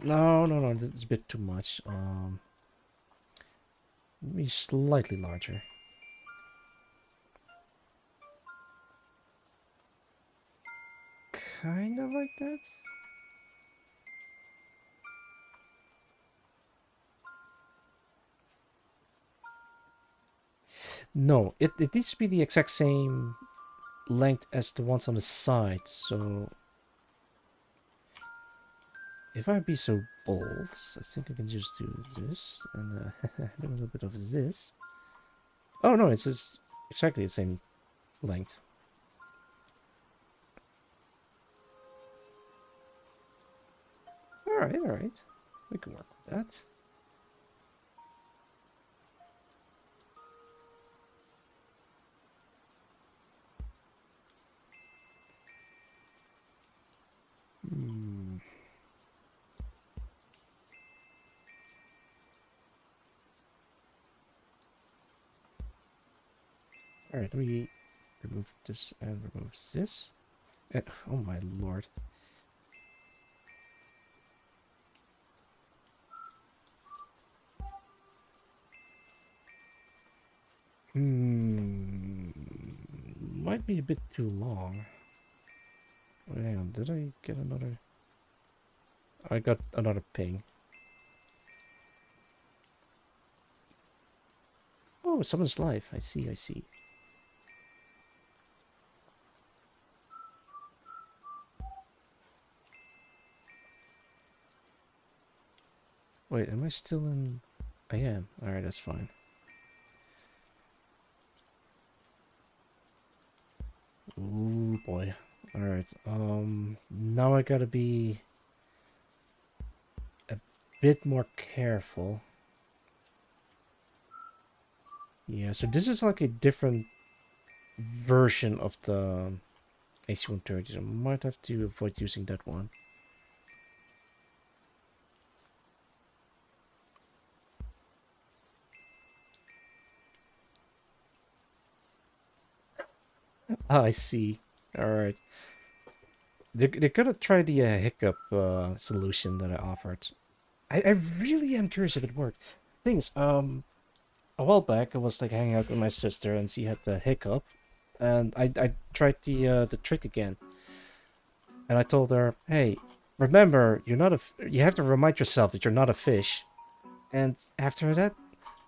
No, that's a bit too much. Maybe slightly larger. Kind of like that. No, it needs to be the exact same length as the ones on the side, so... If I be so bold, I think I can just do this, and do a little bit of this. Oh no, it's just exactly the same length. Alright. We can work with that. Alright, let me remove this and remove this. Oh my lord. Might be a bit too long. Wait, hang on, did I get another? I got another ping. Oh, someone's live. I see. Wait, am I still in? I am. Alright, that's fine. Ooh, boy. Alright, now I gotta be a bit more careful. Yeah, so this is like a different version of the AC-130, so I might have to avoid using that one. Ah, I see. Alright. They're gonna try the hiccup solution that I offered. I really am curious if it worked. Things, a while back I was like hanging out with my sister and she had the hiccup. And I tried the trick again. And I told her, hey, remember, you're not you have to remind yourself that you're not a fish. And after that,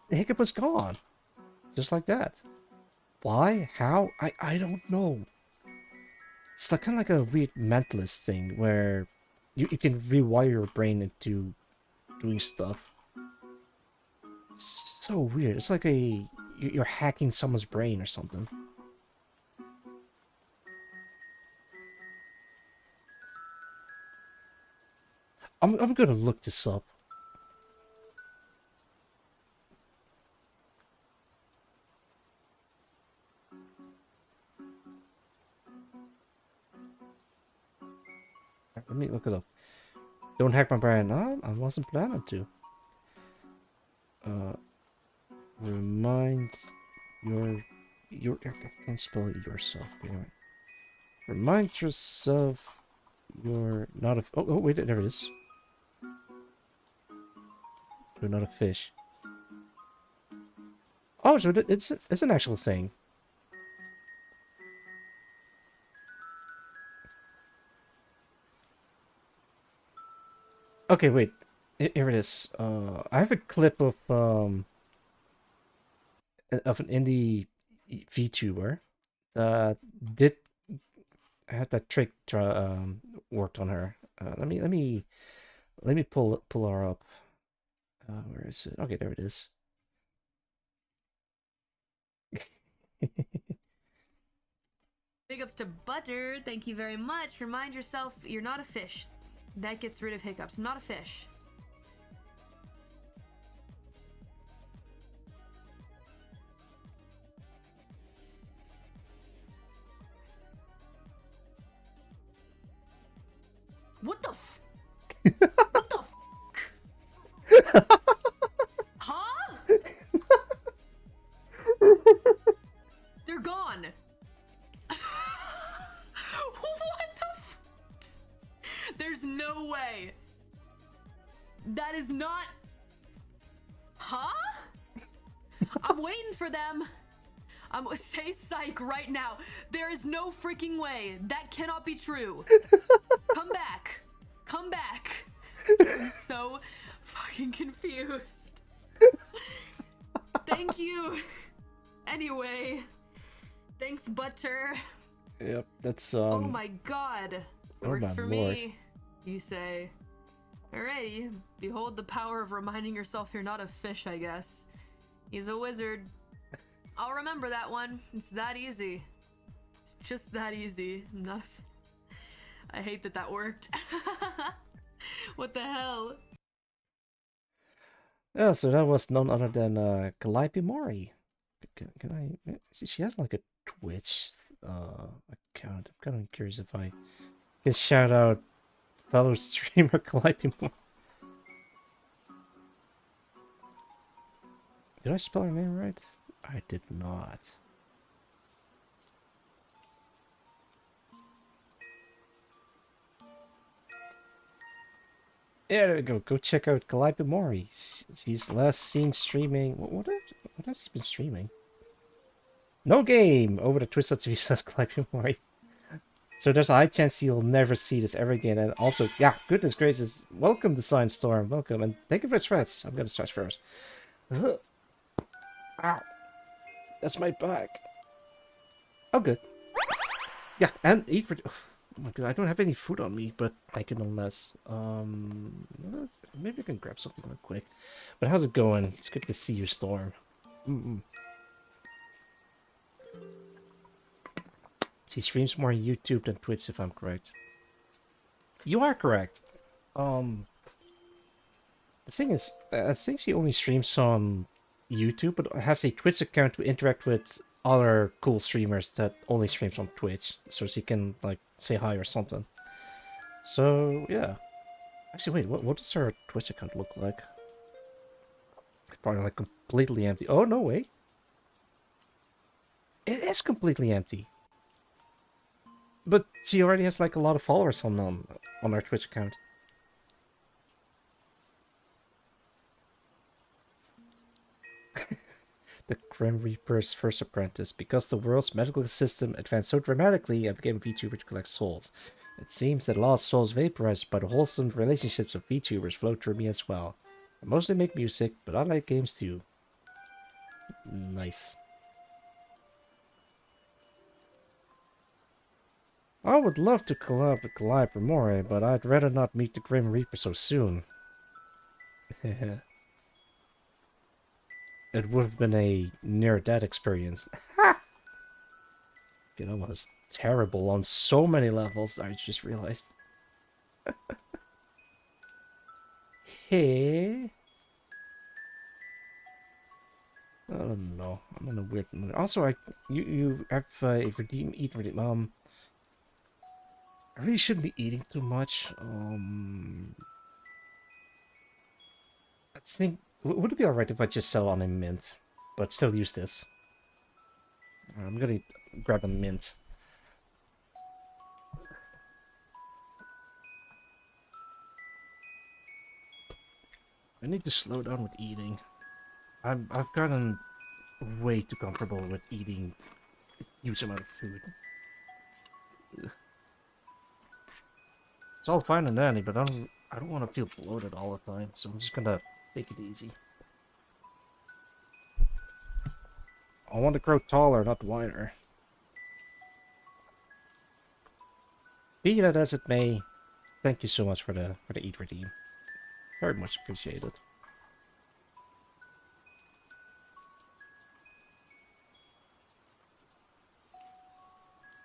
the hiccup was gone. Just like that. Why? How? I don't know. It's like kind of like a weird mentalist thing where you can rewire your brain into doing stuff. It's so weird. It's like you're hacking someone's brain or something. I'm gonna look this up. Let me look it up. Don't hack my brain. No, I wasn't planning to. Remind I can't spell it yourself. Anyway. Remind yourself you're not a... Oh, wait, there it is. You're not a fish. Oh, so it's an actual thing. Okay, wait. Here it is. I have a clip of an indie VTuber that did have that trick worked on her. Let me pull her up. Where is it? Okay, there it is. Big ups to Butter. Thank you very much. Remind yourself you're not a fish. That gets rid of hiccups. I'm not a fish. What the f? What the f? Huh? They're gone. What the f? There's no way. That is not... Huh? I'm waiting for them. I'm gonna say psych right now. There is no freaking way. That cannot be true. Come back. Come back. I'm so fucking confused. Thank you. Anyway, thanks, Butter. Yep, that's Oh my god. oh Works my for lord. me, you say. Alrighty, behold the power of reminding yourself you're not a fish, I guess. He's a wizard. I'll remember that one. It's that easy. It's just that easy. Not. I hate that that worked. What the hell? Yeah, so that was none other than Calliope Mori. Can I? She has like a Twitch account. I'm kind of curious if I can shout out fellow streamer Calliope Mori. Did I spell her name right? I did not. Yeah, there we go. Go check out Calliope Mori. She's last seen streaming. What has he been streaming? No game over the Twitch.tv says Calliope Mori. So there's a high chance you'll never see this ever again. And also, yeah, goodness gracious, welcome to Science Storm. Welcome. And thank you for the threats. I'm gonna stretch first. Ow. That's my back. Oh, good. Yeah, and eat for... Oh my god, I don't have any food on me, but thank you nonetheless. Maybe I can grab something real quick. But how's it going? It's good to see you, Storm. She streams more on YouTube than Twitch, if I'm correct. You are correct. The thing is, I think she only streams on YouTube, but has a Twitch account to interact with other cool streamers that only streams on Twitch, so she can like say hi or something. So yeah. Actually, wait, what does her Twitch account look like? Probably like completely empty. Oh no, wait. It is completely empty. But she already has like a lot of followers on her Twitch account. The Grim Reaper's first apprentice. Because the world's medical system advanced so dramatically, I became a VTuber to collect souls. It seems that lost souls vaporized by the wholesome relationships of VTubers flow through me as well. I mostly make music, but I like games too. Nice. I would love to collab with Calliope Mori, but I'd rather not meet the Grim Reaper so soon. It would have been a near-death experience. You know, it was terrible on so many levels, I just realized. Hey. I don't know. I'm in a weird mood. Also, you have a redeem. I really shouldn't be eating too much. I think... Would it be alright if I just sell on a mint? But still use this. I'm gonna grab a mint. I need to slow down with eating. I've gotten way too comfortable with eating a huge amount of food. It's all fine and dandy, but I don't want to feel bloated all the time, so I'm just gonna take it easy. I want to grow taller, not wider. Be that as it may, thank you so much for the Eat Redeem. Very much appreciated.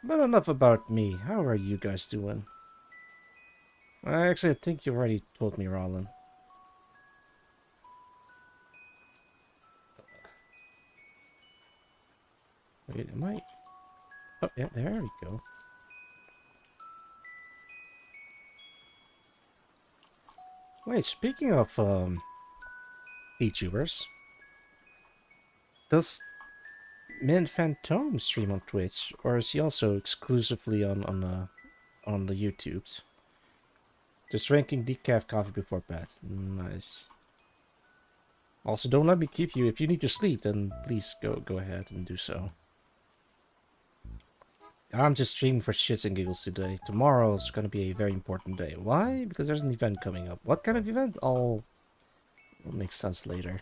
But enough about me. How are you guys doing? Actually, I think you already told me, Rollin. Wait, am I... Oh, yeah, there we go. Wait, speaking of, VTubers, does Min Phantom stream on Twitch, or is he also exclusively on the YouTubes? Just drinking decaf coffee before bed. Nice. Also, don't let me keep you. If you need to sleep, then please go ahead and do so. I'm just streaming for shits and giggles today. Tomorrow's gonna be a very important day. Why? Because there's an event coming up. What kind of event? It'll make sense later.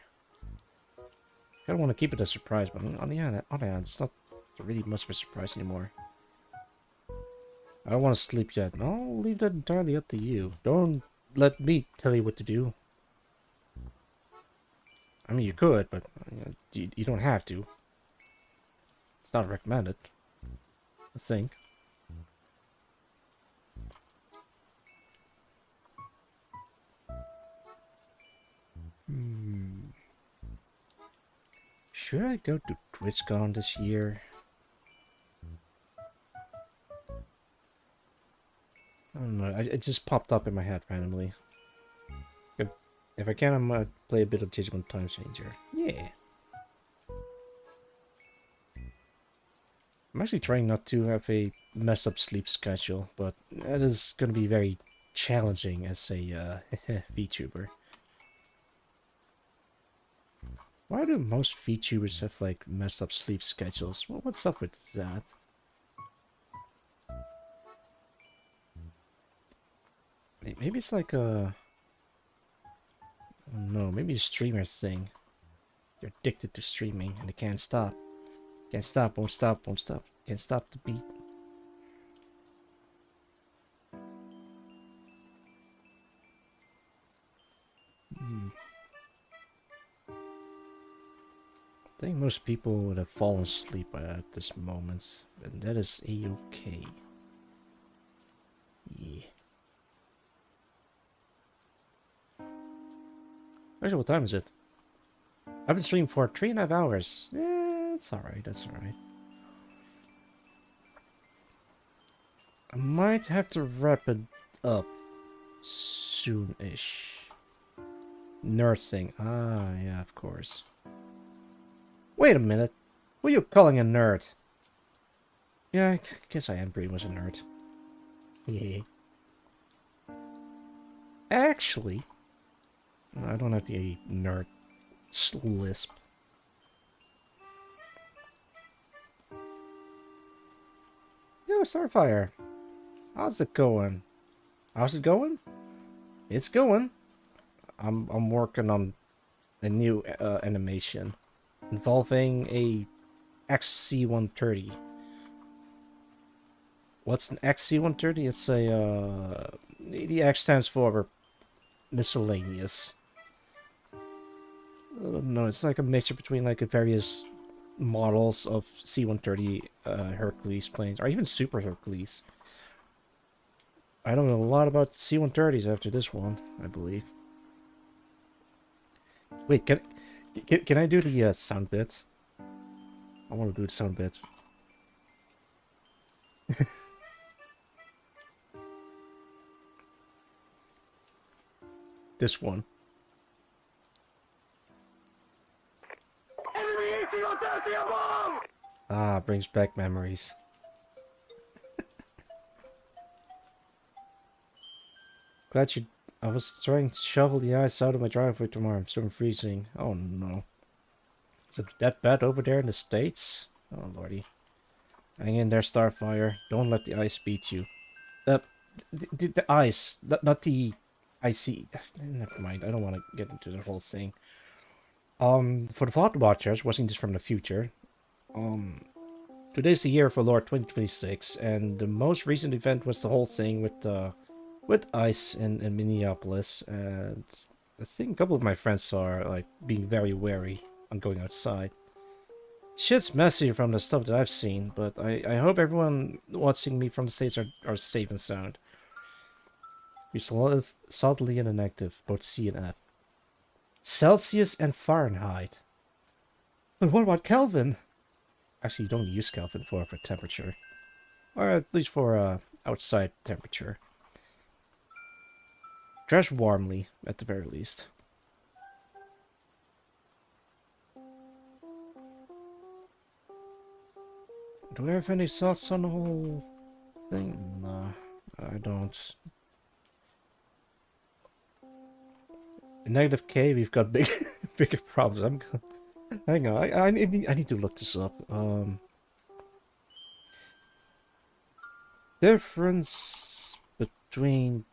kind of want to keep it a surprise, but on the other hand, it's not really much of a surprise anymore. I don't want to sleep yet. I'll leave that entirely up to you. Don't let me tell you what to do. I mean, you could, but you don't have to. It's not recommended, I think. Should I go to TwitchCon this year? I don't know. It just popped up in my head randomly. If I can, I'm gonna play a bit of Digimon Time Changer. Yeah. I'm actually trying not to have a messed up sleep schedule, but that is gonna be very challenging as a VTuber. Why do most VTubers have like messed up sleep schedules? Well, what's up with that? Maybe it's like a... I don't know, maybe a streamer thing. They're addicted to streaming and they can't stop. Can't stop, won't stop, won't stop. Can't stop the beat. I think most people would have fallen asleep at this moment, and that is a-okay. Yeah. Actually, what time is it? I've been streaming for 3.5 hours. Yeah, that's alright, that's alright. I might have to wrap it up soon-ish. Nerd thing. Ah, yeah, of course. Wait a minute. Who are you calling a nerd? Yeah, I guess I am pretty much a nerd. Yeah. Actually, I don't have the nerd lisp. Yo, Starfire. How's it going? How's it going? It's going. I'm working on a new animation involving a XC130. What's an XC130? It's a the X stands for miscellaneous. I don't know, it's like a mixture between like various models of C-130 Hercules planes, or even Super Hercules. I don't know a lot about C-130s after this one, I believe. Wait, can I do the sound bit? I want to do the sound bit. This one. Ah, brings back memories. Glad you... I was trying to shovel the ice out of my driveway tomorrow. I'm still freezing. Oh no. Is it that bad over there in the States? Oh lordy. Hang in there, Starfire. Don't let the ice beat you. The ice, not the icy. Never mind. I don't want to get into the whole thing. For the VOD watchers watching this from the future, today's the year for Lord 2026, and the most recent event was the whole thing with ice in Minneapolis, and I think a couple of my friends are like being very wary on going outside. Shit's messy from the stuff that I've seen, but I hope everyone watching me from the States are safe and sound. We live solidly in the negative, both C and F. Celsius and Fahrenheit. But what about Kelvin? Actually, you don't use Kelvin for temperature. Or at least for outside temperature. Dress warmly, at the very least. Do I have any thoughts on the whole thing? Nah, I don't. In negative K, we've got bigger problems. Hang on, I need to look this up. Difference between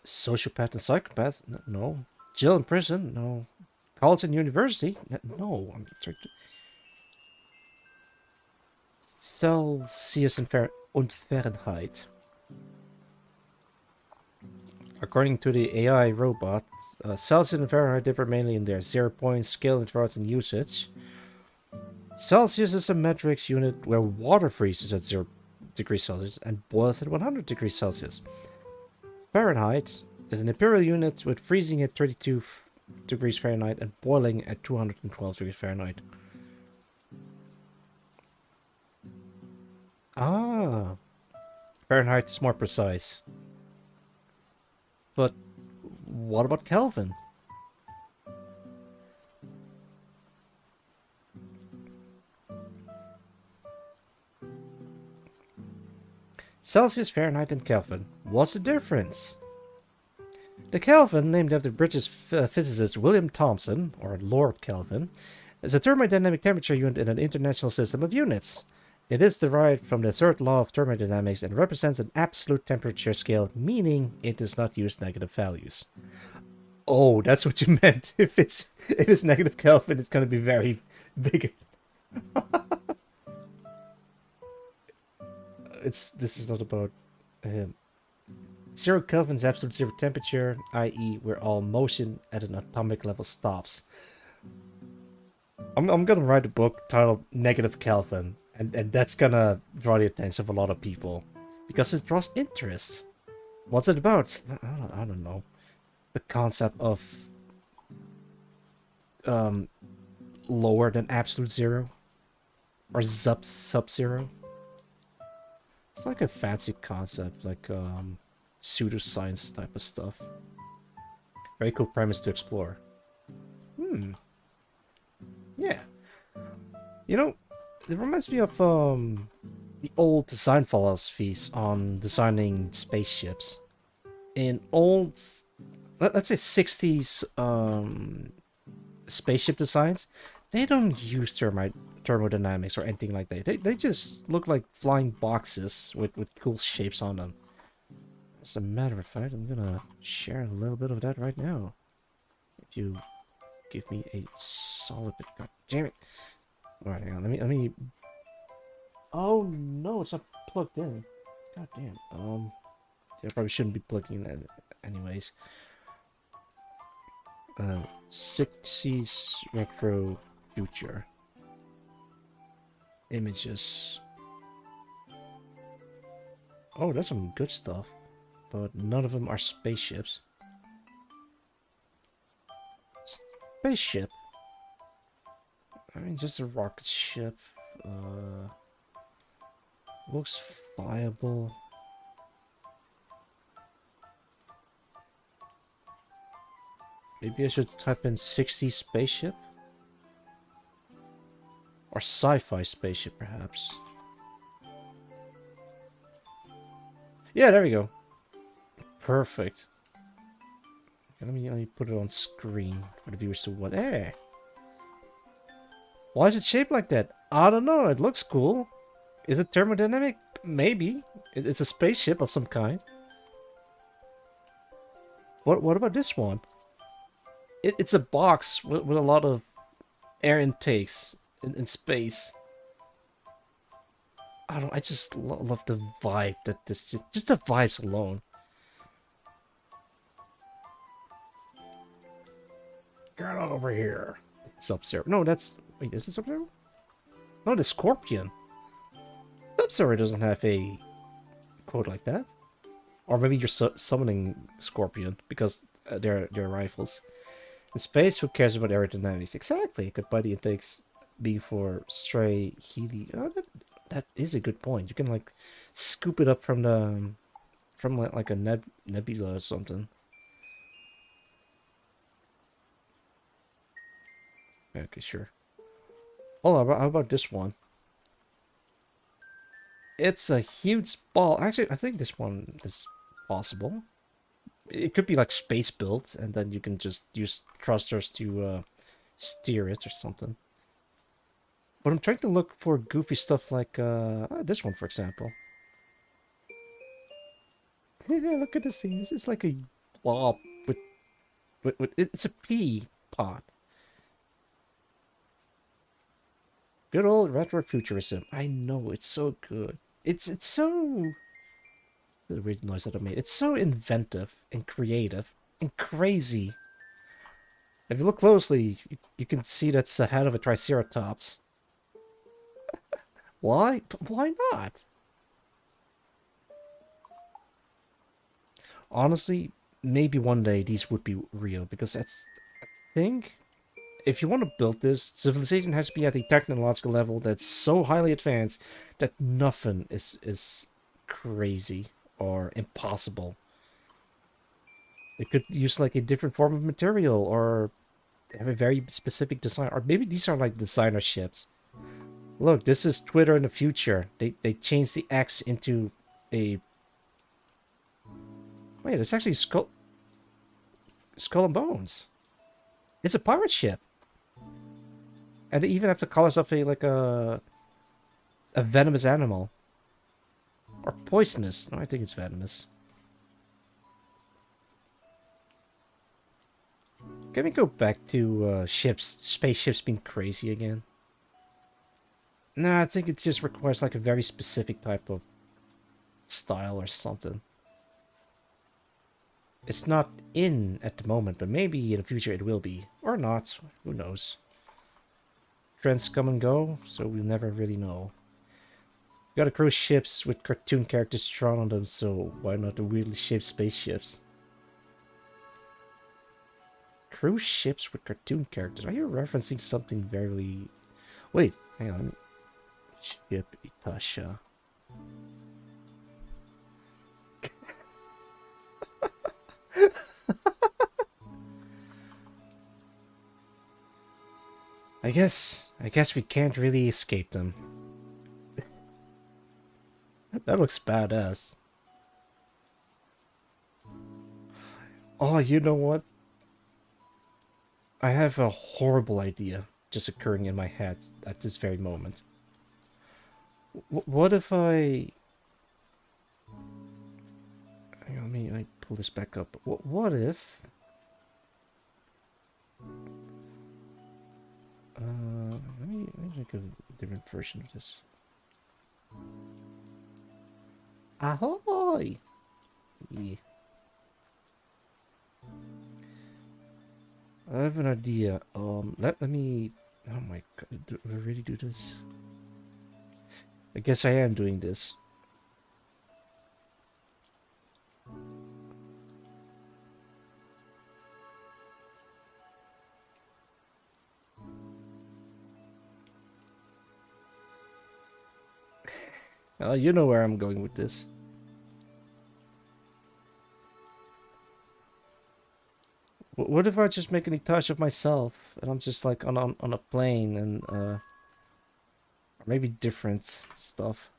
sociopath and psychopath? No. Jill in prison? No. college and university? No, I'm trying to... Celsius and Fahrenheit. According to the AI robot, Celsius and Fahrenheit differ mainly in their 0-point scale intervals and usage. Celsius is a metric unit where water freezes at 0 degrees Celsius and boils at 100 degrees Celsius. Fahrenheit is an imperial unit with freezing at 32 degrees Fahrenheit and boiling at 212 degrees Fahrenheit. Ah, Fahrenheit is more precise. But what about Kelvin? Celsius, Fahrenheit, and Kelvin. What's the difference? The Kelvin, named after British physicist William Thomson, or Lord Kelvin, is a thermodynamic temperature unit in an international system of units. It is derived from the third law of thermodynamics and represents an absolute temperature scale, meaning it does not use negative values. Oh, that's what you meant. If it's negative Kelvin, it's going to be very big. This is not about 0 Kelvin is absolute zero temperature, i.e., where all motion at an atomic level stops. I'm gonna write a book titled Negative Kelvin, and that's gonna draw the attention of a lot of people because it draws interest. What's it about? I don't know. The concept of lower than absolute zero or sub-zero. It's like a fancy concept, like pseudoscience type of stuff. Very cool premise to explore. Yeah. You know, it reminds me of the old design philosophies on designing spaceships. In old, let's say 60s spaceship designs, they don't use thermodynamics or anything like that. They just look like flying boxes with cool shapes on them. As a matter of fact, I'm gonna share a little bit of that right now. If you give me a solid bit. God damn it. Alright, hang on. Let me. Oh no, it's not plugged in. God damn. I probably shouldn't be plugging that anyways. 60s retro future images. Oh, that's some good stuff, but none of them are spaceships. Spaceship. I mean, just a rocket ship. Looks viable. Maybe I should type in 60 spaceship? Or sci-fi spaceship, perhaps. Yeah, there we go. Perfect. Okay, let me put it on screen for the viewers to watch. Hey! Why is it shaped like that? I don't know, it looks cool. Is it thermodynamic? Maybe. It's a spaceship of some kind. What about this one? It's a box with a lot of air intakes in space. I don't. I just love the vibe that this. Just the vibes alone. Get on over here. Sub-Zero. No, that's. Wait, is it Sub-Zero? No, the Scorpion. Sub-Zero doesn't have a quote like that. Or maybe you're summoning Scorpion because they're rifles. In space, who cares about aerodynamics? Exactly. Could buy the intakes be for stray heli? Oh, that is a good point. You can like scoop it up from the like a nebula or something. Okay, sure. Oh, how about this one? It's a huge ball. Actually, I think this one is possible. It could be like space built, and then you can just use thrusters to steer it or something. But I'm trying to look for goofy stuff like this one, for example. Yeah, look at this thing. It's like a blob with it's a pea pot. Good old retrofuturism. I know, it's so good. It's so... The weird noise that I made. It's so inventive and creative and crazy. If you look closely, you can see that's the head of a Triceratops. Why? Why not? Honestly, maybe one day these would be real, because I think if you want to build this, civilization has to be at a technological level that's so highly advanced that nothing is crazy or impossible. It could use like a different form of material or have a very specific design, or maybe these are like designer ships. Look, this is Twitter in the future. They changed the X into a... Wait, it's actually Skull and Bones. It's a pirate ship. And they even have the colors of a venomous animal. Or poisonous. No, I think it's venomous. Can we go back to spaceships being crazy again? No, I think it just requires like a very specific type of style or something. It's not in at the moment, but maybe in the future it will be. Or not. Who knows? Trends come and go, so we'll never really know. We gotta cruise ships with cartoon characters drawn on them, so why not the weirdly shaped spaceships? Cruise ships with cartoon characters? Are you referencing something very... Wait, hang on. Ship Itasha. I guess we can't really escape them. That looks badass. Oh, you know what? I have a horrible idea just occurring in my head at this very moment. What if I... Hang on, let me pull this back up. What if... let me make a different version of this. Ahoy! Yeah. I have an idea. Let me... Oh my god, do I really do this? I guess I am doing this. You know where I'm going with this. What if I just make an Itasha of myself and I'm just like on a plane and or maybe different stuff.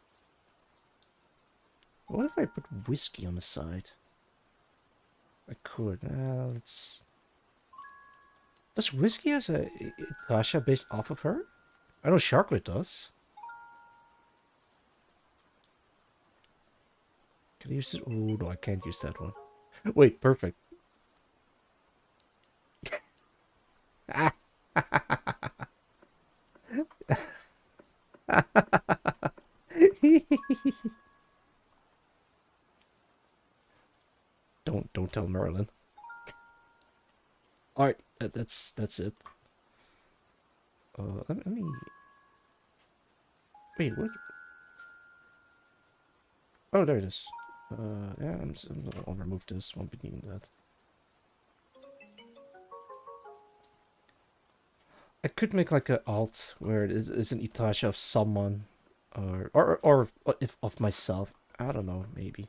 What if I put whiskey on the side? I could. Let's... Does whiskey has a Itasha based off of her? I know Sharklet does. Can I use this? Oh no, I can't use that one. Wait, perfect. Don't tell Merlin. All right, that's it. Let me. Wait, what? Oh, there it is. Yeah, I'll remove this. Won't be needing that. I could make like an alt where it is an Itasha of someone, or if of myself. I don't know, maybe.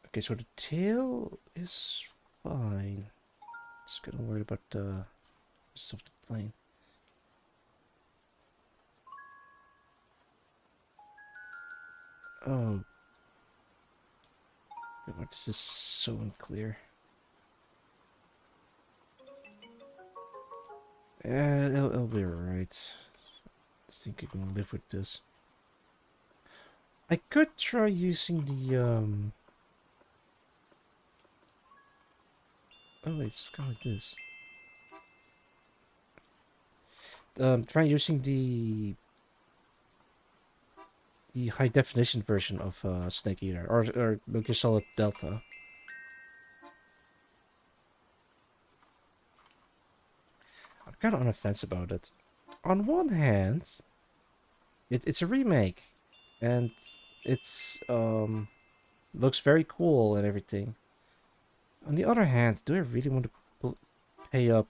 Okay, so the tail is fine. Just gonna worry about the rest of the plane. Oh, God, this is so unclear. Yeah, it'll be alright. I think I can live with this. I could try using the Oh wait, it's kind of like this. try using the high definition version of Snake Eater or Metal Gear Solid Delta. I'm kind of on the fence about it. On one hand, it's a remake, and it's looks very cool and everything. On the other hand, do I really want to pay up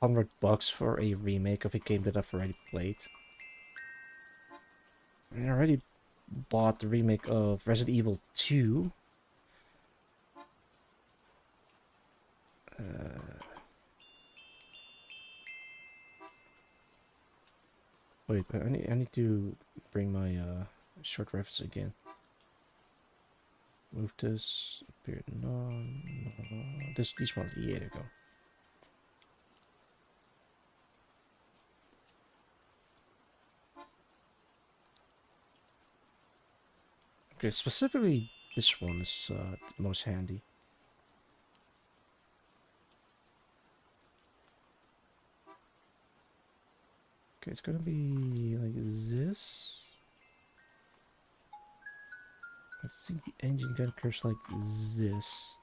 $100 for a remake of a game that I've already played? I mean, I already bought the remake of Resident Evil 2. Wait, I need to bring my short reference again. Move this. Appear no. These ones. Yeah, there you go. Okay, specifically this one is the most handy. Okay, it's gonna be like this. I think the engine gun curves like this.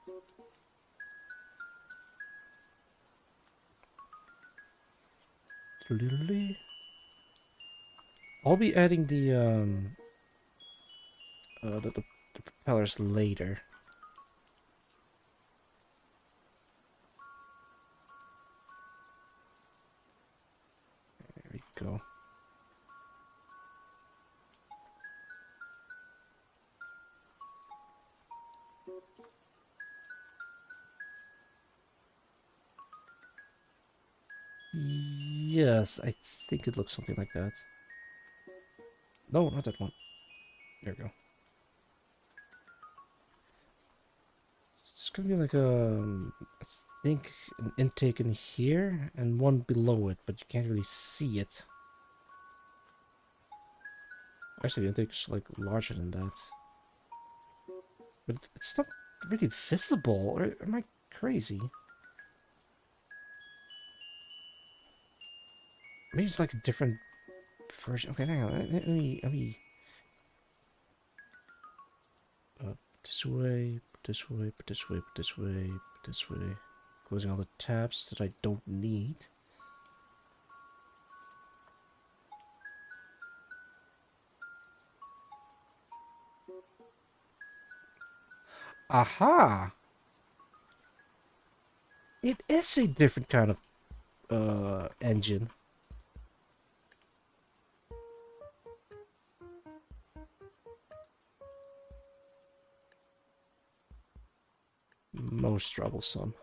Literally. I'll be adding the propellers later. There we go. Yes, I think it looks something like that. No, not that one. There we go. It's gonna be like I think an intake in here and one below it, but you can't really see it. Actually, the intake is like larger than that. But it's not really visible, or am I crazy? Maybe it's like a different version. Okay, hang on. Let me. This way, this way, this way, this way, this way. Closing all the tabs that I don't need. Aha! It is a different kind of engine. Most troublesome.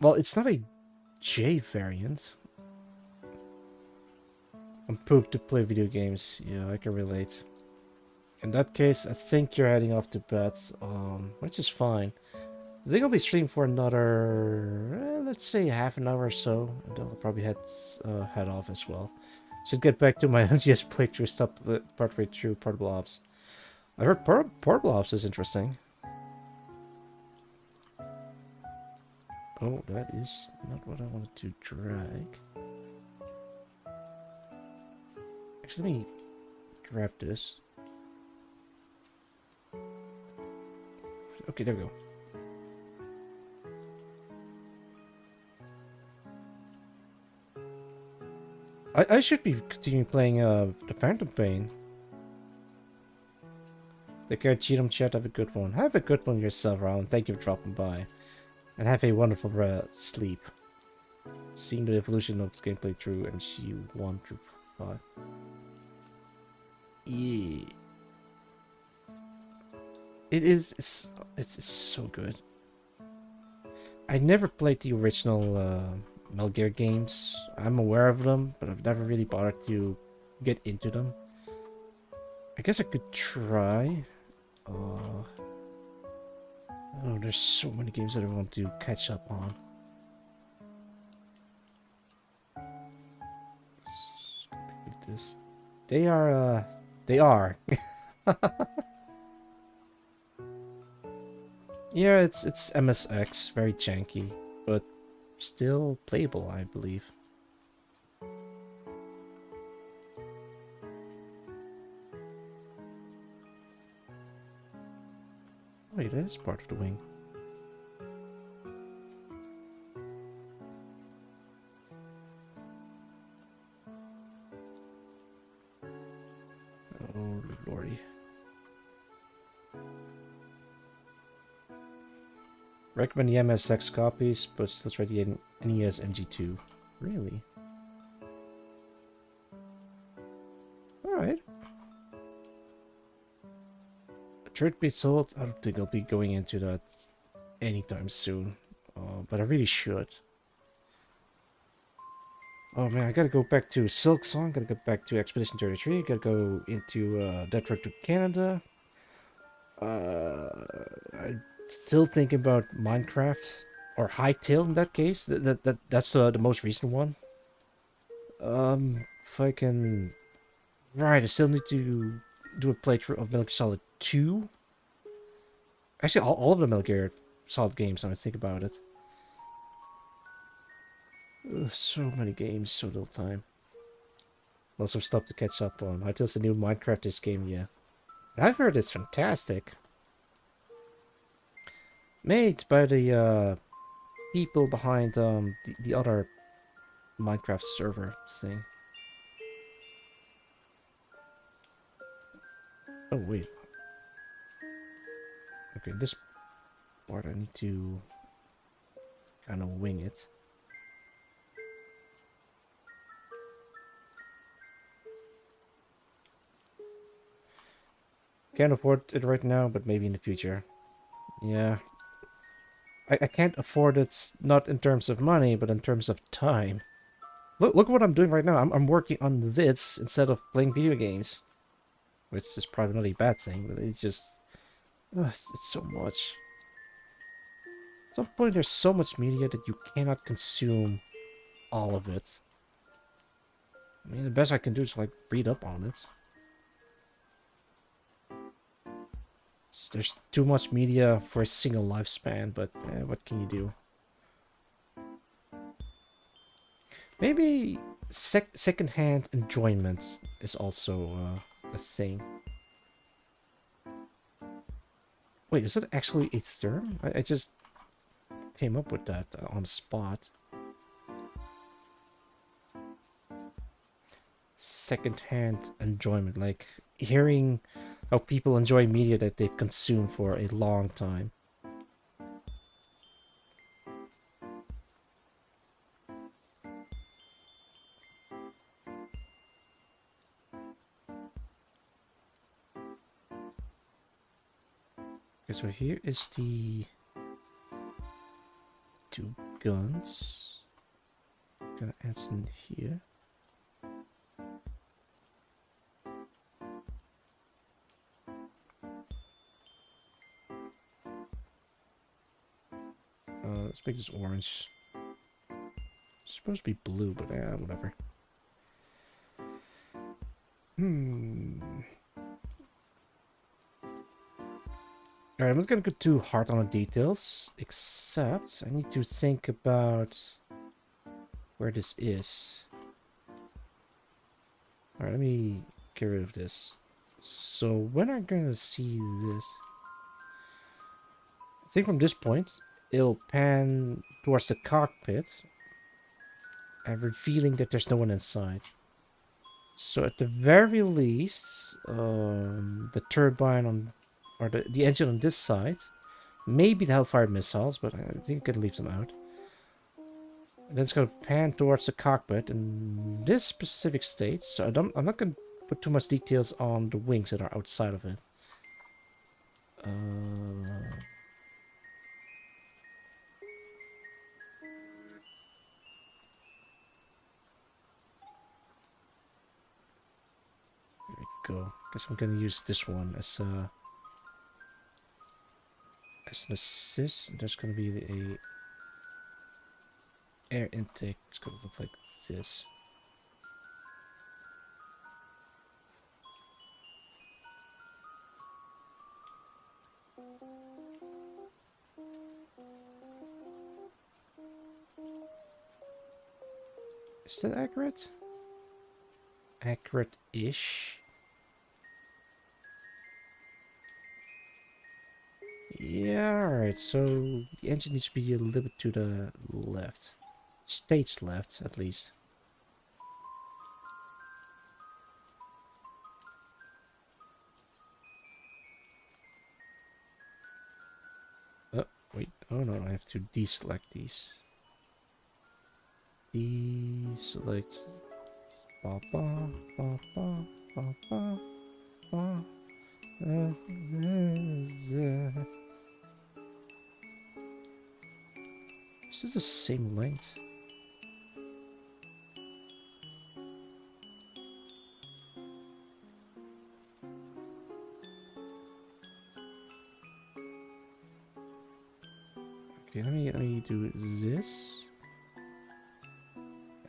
Well, it's not a J variant. I'm pooped to play video games. Yeah, I can relate. In that case, I think you're heading off to bed, which is fine. I think I'll be streaming for another, let's say half an hour or so, and then I'll probably head off as well. Should get back to my MGS playthrough, stop partway through Portable Ops. I heard Portable Ops is interesting. Oh, that is not what I wanted to drag. Actually, let me grab this. Okay, there we go. I should be continuing playing the Phantom Pain. Take care, Cheatham Chat. Have a good one. Have a good one yourself, Round. Thank you for dropping by. And have a wonderful sleep. Seeing the evolution of the gameplay through MC 1 through 5. Yeah. It's so good. I never played the original Metal Gear games. I'm aware of them, but I've never really bothered to get into them. I guess I could try. Oh, there's so many games that I want to catch up on. This. They are. Yeah, it's MSX, very janky, but still playable, I believe. Wait, that is part of the wing. Oh, lordy. Recommend the MSX copies, but still try the NES MG2. Really? Alright. Truth be told, I don't think I'll be going into that anytime soon. But I really should. Oh man, I gotta go back to Silk Song, gotta go back to Expedition 33, gotta go into Dead Road to Canada. I'm still thinking about Minecraft or Hytale in that case. That's the most recent one. If I can, right, I still need to do a playthrough of Metal Gear Solid 2. Actually, all of the Metal Gear Solid games. Now I think about it. Ugh, so many games, so little time. Lots of stuff to catch up on. Hytale's the new Minecraft this game, yeah. I've heard it's fantastic. Made by the people behind the other Minecraft server thing. Oh wait. Okay, this part I need to kind of wing it. Can't afford it right now, but maybe in the future. Yeah. I can't afford it, not in terms of money, but in terms of time. Look what I'm doing right now. I'm working on this instead of playing video games. Which is probably not a bad thing, but it's just... it's so much. At some point there's so much media that you cannot consume all of it. I mean, the best I can do is like read up on it. There's too much media for a single lifespan, but what can you do? Maybe second-hand enjoyment is also a thing. Wait, is it actually a term? I just came up with that on the spot. Second-hand enjoyment, like hearing how people enjoy media that they've consumed for a long time. Okay, so here is the 2 guns. Gonna add some here. Let's make this orange. It's supposed to be blue, but whatever. Alright, I'm not gonna go too hard on the details, except I need to think about where this is. Alright, let me get rid of this. So when I'm gonna see this, I think from this point, it'll pan towards the cockpit and revealing that there's no one inside. So at the very least, the turbine on, or the engine on this side, maybe the Hellfire missiles, but I think I can leave them out. And then it's going to pan towards the cockpit in this specific state. So I'm not going to put too much details on the wings that are outside of it. There we go. Guess I'm going to use this one as an assist. There's going to be a air intake. It's going to look like this. Is that accurate? Accurate-ish. Yeah, alright, so the engine needs to be a little bit to the left. Stage left, at least. Oh, wait. Oh no, I have to deselect these. Deselect. Ba ba ba ba ba ba ba. Is this the same length? Okay, let me do this.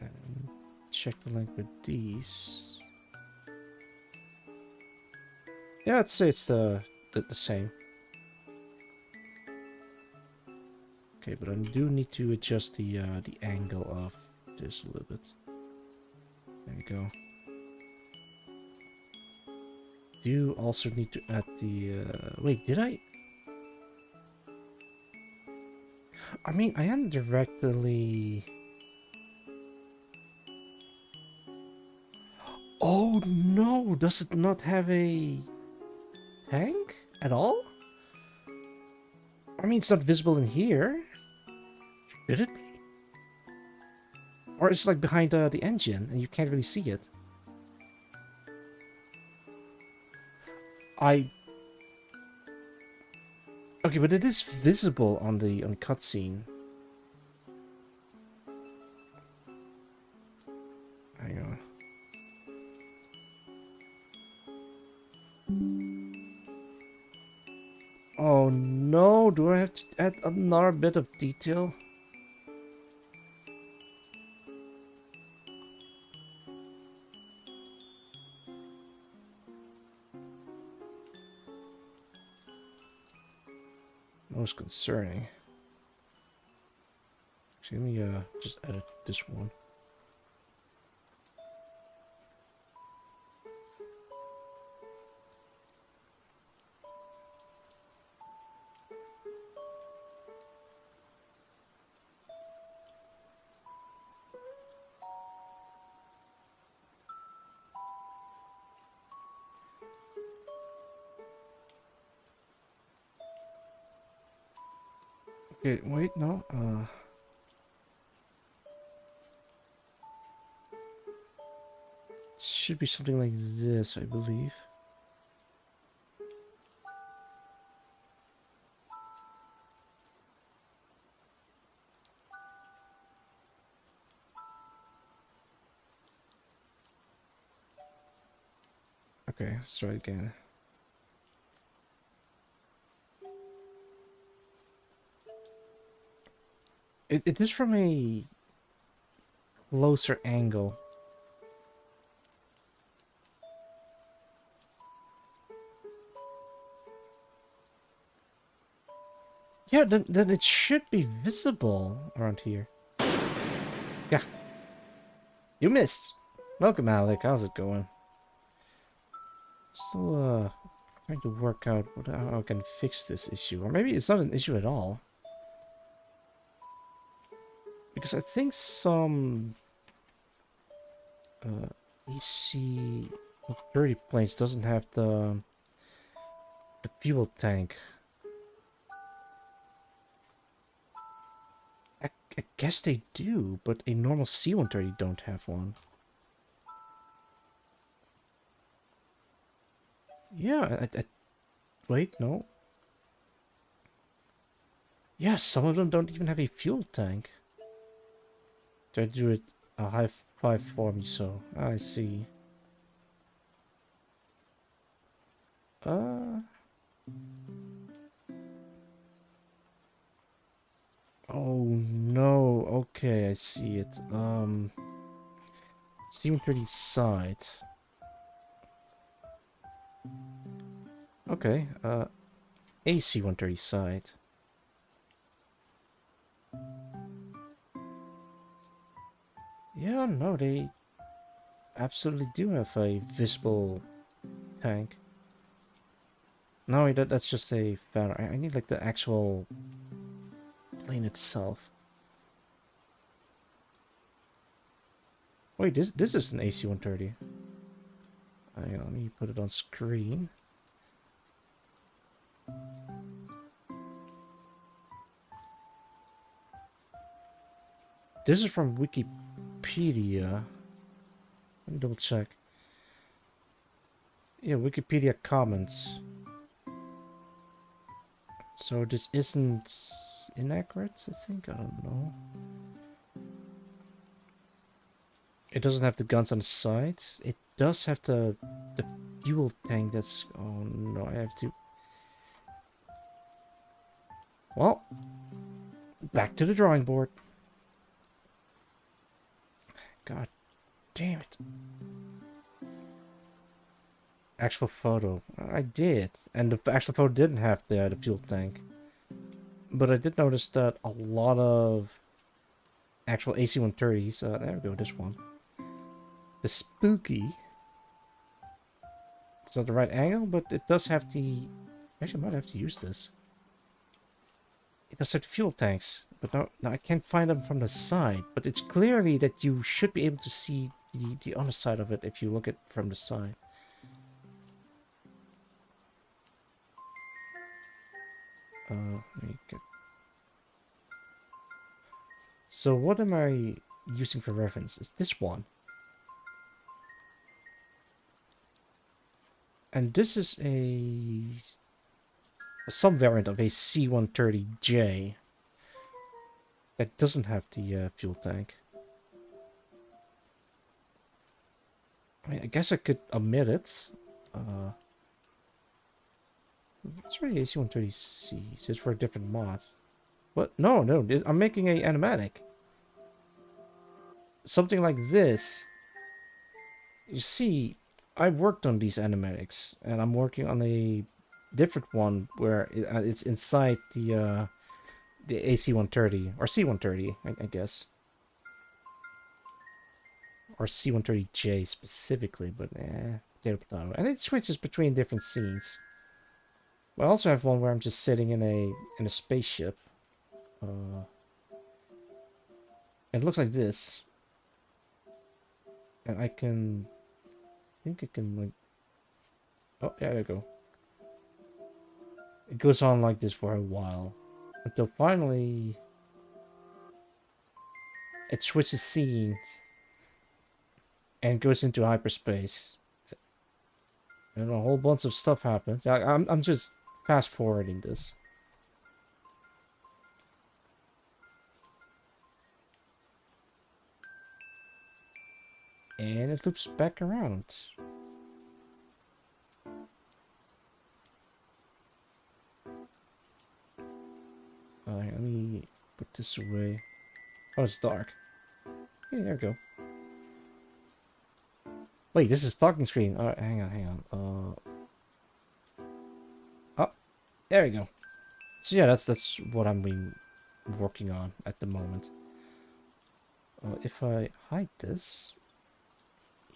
And check the length with these. Yeah, I'd say it's the same. Okay, but I do need to adjust the angle of this a little bit. There we go. Do also need to add the wait, did I? I mean, I am directly. Oh no, does it not have a tank at all? I mean, it's not visible in here. Should it be? Or it's like behind the engine and you can't really see it. Okay, but it is visible on the cutscene. Hang on. Oh no, do I have to add another bit of detail? Most concerning. Actually, let me just edit this one. Okay, wait, no, it should be something like this, I believe. Okay, let's try again. It is from a closer angle. Yeah, then it should be visible around here. Yeah. You missed. Welcome, Alec. How's it going? Still, trying to work out how I can fix this issue. Or maybe it's not an issue at all. Because I think some EC 30 planes doesn't have the fuel tank. I guess they do, but a normal C-130 don't have one. Yeah, wait, no. Yeah, some of them don't even have a fuel tank. Try to do it a high five for me, so I see. Oh no, okay, I see it. C-130 side. Okay, a C-130 side. Yeah, no, they absolutely do have a visible tank. No, that's just a fan. I need like the actual plane itself. Wait, this is an AC-130. Hang on, let me put it on screen. This is from Wikipedia. Let me double check. Yeah, Wikipedia comments. So this isn't inaccurate, I think? I don't know. It doesn't have the guns on the side. It does have the fuel tank that's... Oh no, I have to... Well, back to the drawing board. God damn it. Actual photo. I did. And the actual photo didn't have the fuel tank. But I did notice that a lot of actual AC-130s... there we go, this one. The Spooky. It's not the right angle, but it does have the... Actually, I might have to use this. It does have the fuel tanks. But now I can't find them from the side. But it's clearly that you should be able to see the underside of it if you look at it from the side. Let me get... So what am I using for reference? It's this one. And this is some variant of a C-130J that doesn't have the fuel tank. I mean, I guess I could omit it. It's really a C-130C. It's for a different mod. What? No, I'm making a animatic. Something like this. You see, I worked on these animatics, and I'm working on a different one where it's inside the AC-130 or C-130, I guess, or C-130J specifically, but potato potato. And it switches between different scenes. I also have one where I'm just sitting in a spaceship. And it looks like this, and I think I can like... Oh, yeah, there we go. It goes on like this for a while. Until finally... it switches scenes. And goes into hyperspace. And a whole bunch of stuff happens. I'm just fast forwarding this. And it loops back around. Alright, let me put this away. Oh, it's dark. Yeah, there we go. Wait, this is talking screen. Alright, hang on. Oh, there we go. So yeah, that's what I'm been working on at the moment. If I hide this...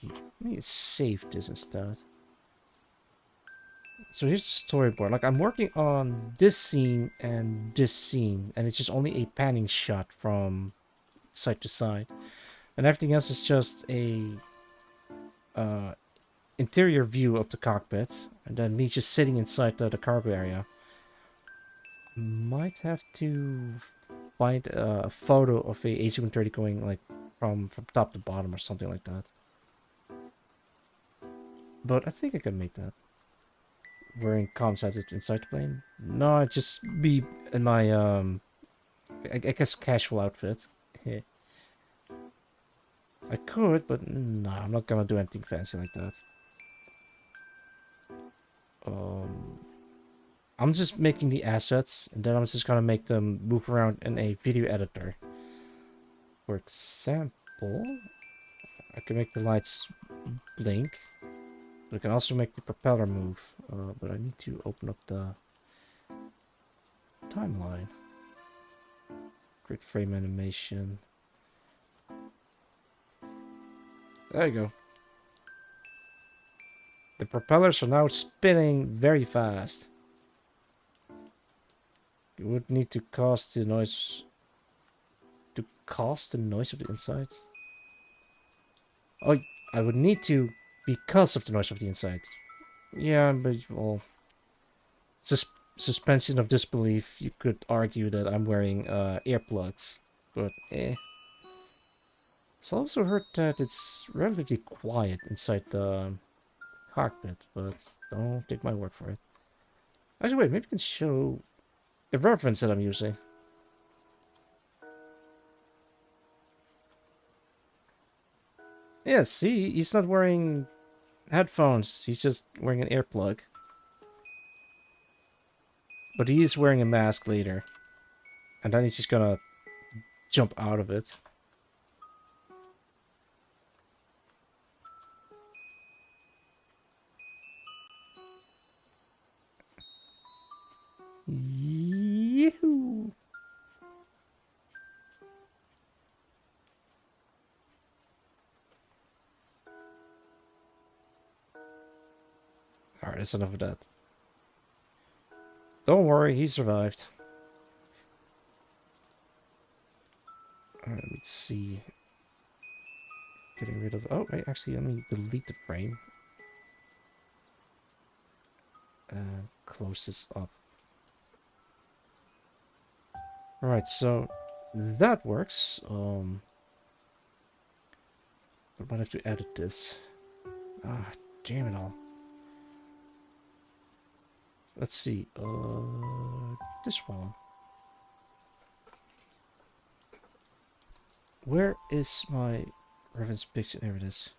Let me save this instead. So here's the storyboard. Like, I'm working on this scene, and it's just only a panning shot from side to side, and everything else is just a interior view of the cockpit, and then me just sitting inside the cargo area. Might have to find a photo of a AC-130 going like from top to bottom or something like that. But I think I can make that. Wearing comms headsets inside the plane? No, I'd just be in my, I guess casual outfit. I could, but no, I'm not gonna do anything fancy like that. I'm just making the assets, and then I'm just gonna make them move around in a video editor. For example, I can make the lights blink. But I can also make the propeller move, but I need to open up the timeline. Grid frame animation. There you go. The propellers are now spinning very fast. You would need to cause the noise... To cause the noise of the inside? Oh, I would need to because of the noise of the inside. Yeah, but, well... suspension of disbelief, you could argue that I'm wearing earplugs. But, eh. It's also heard that it's relatively quiet inside the cockpit, but don't take my word for it. Actually, wait, maybe I can show the reference that I'm using. Yeah, see, he's not wearing headphones, he's just wearing an earplug. But he is wearing a mask later. And then he's just gonna jump out of it. Yee-hoo! Alright, that's enough of that. Don't worry, he survived. Alright, let's see. Getting rid of... Oh, wait, actually, let me delete the frame. And close this up. Alright, so that works. I might have to edit this. Ah, damn it all. Let's see. This one. Where is my reference picture? There it is.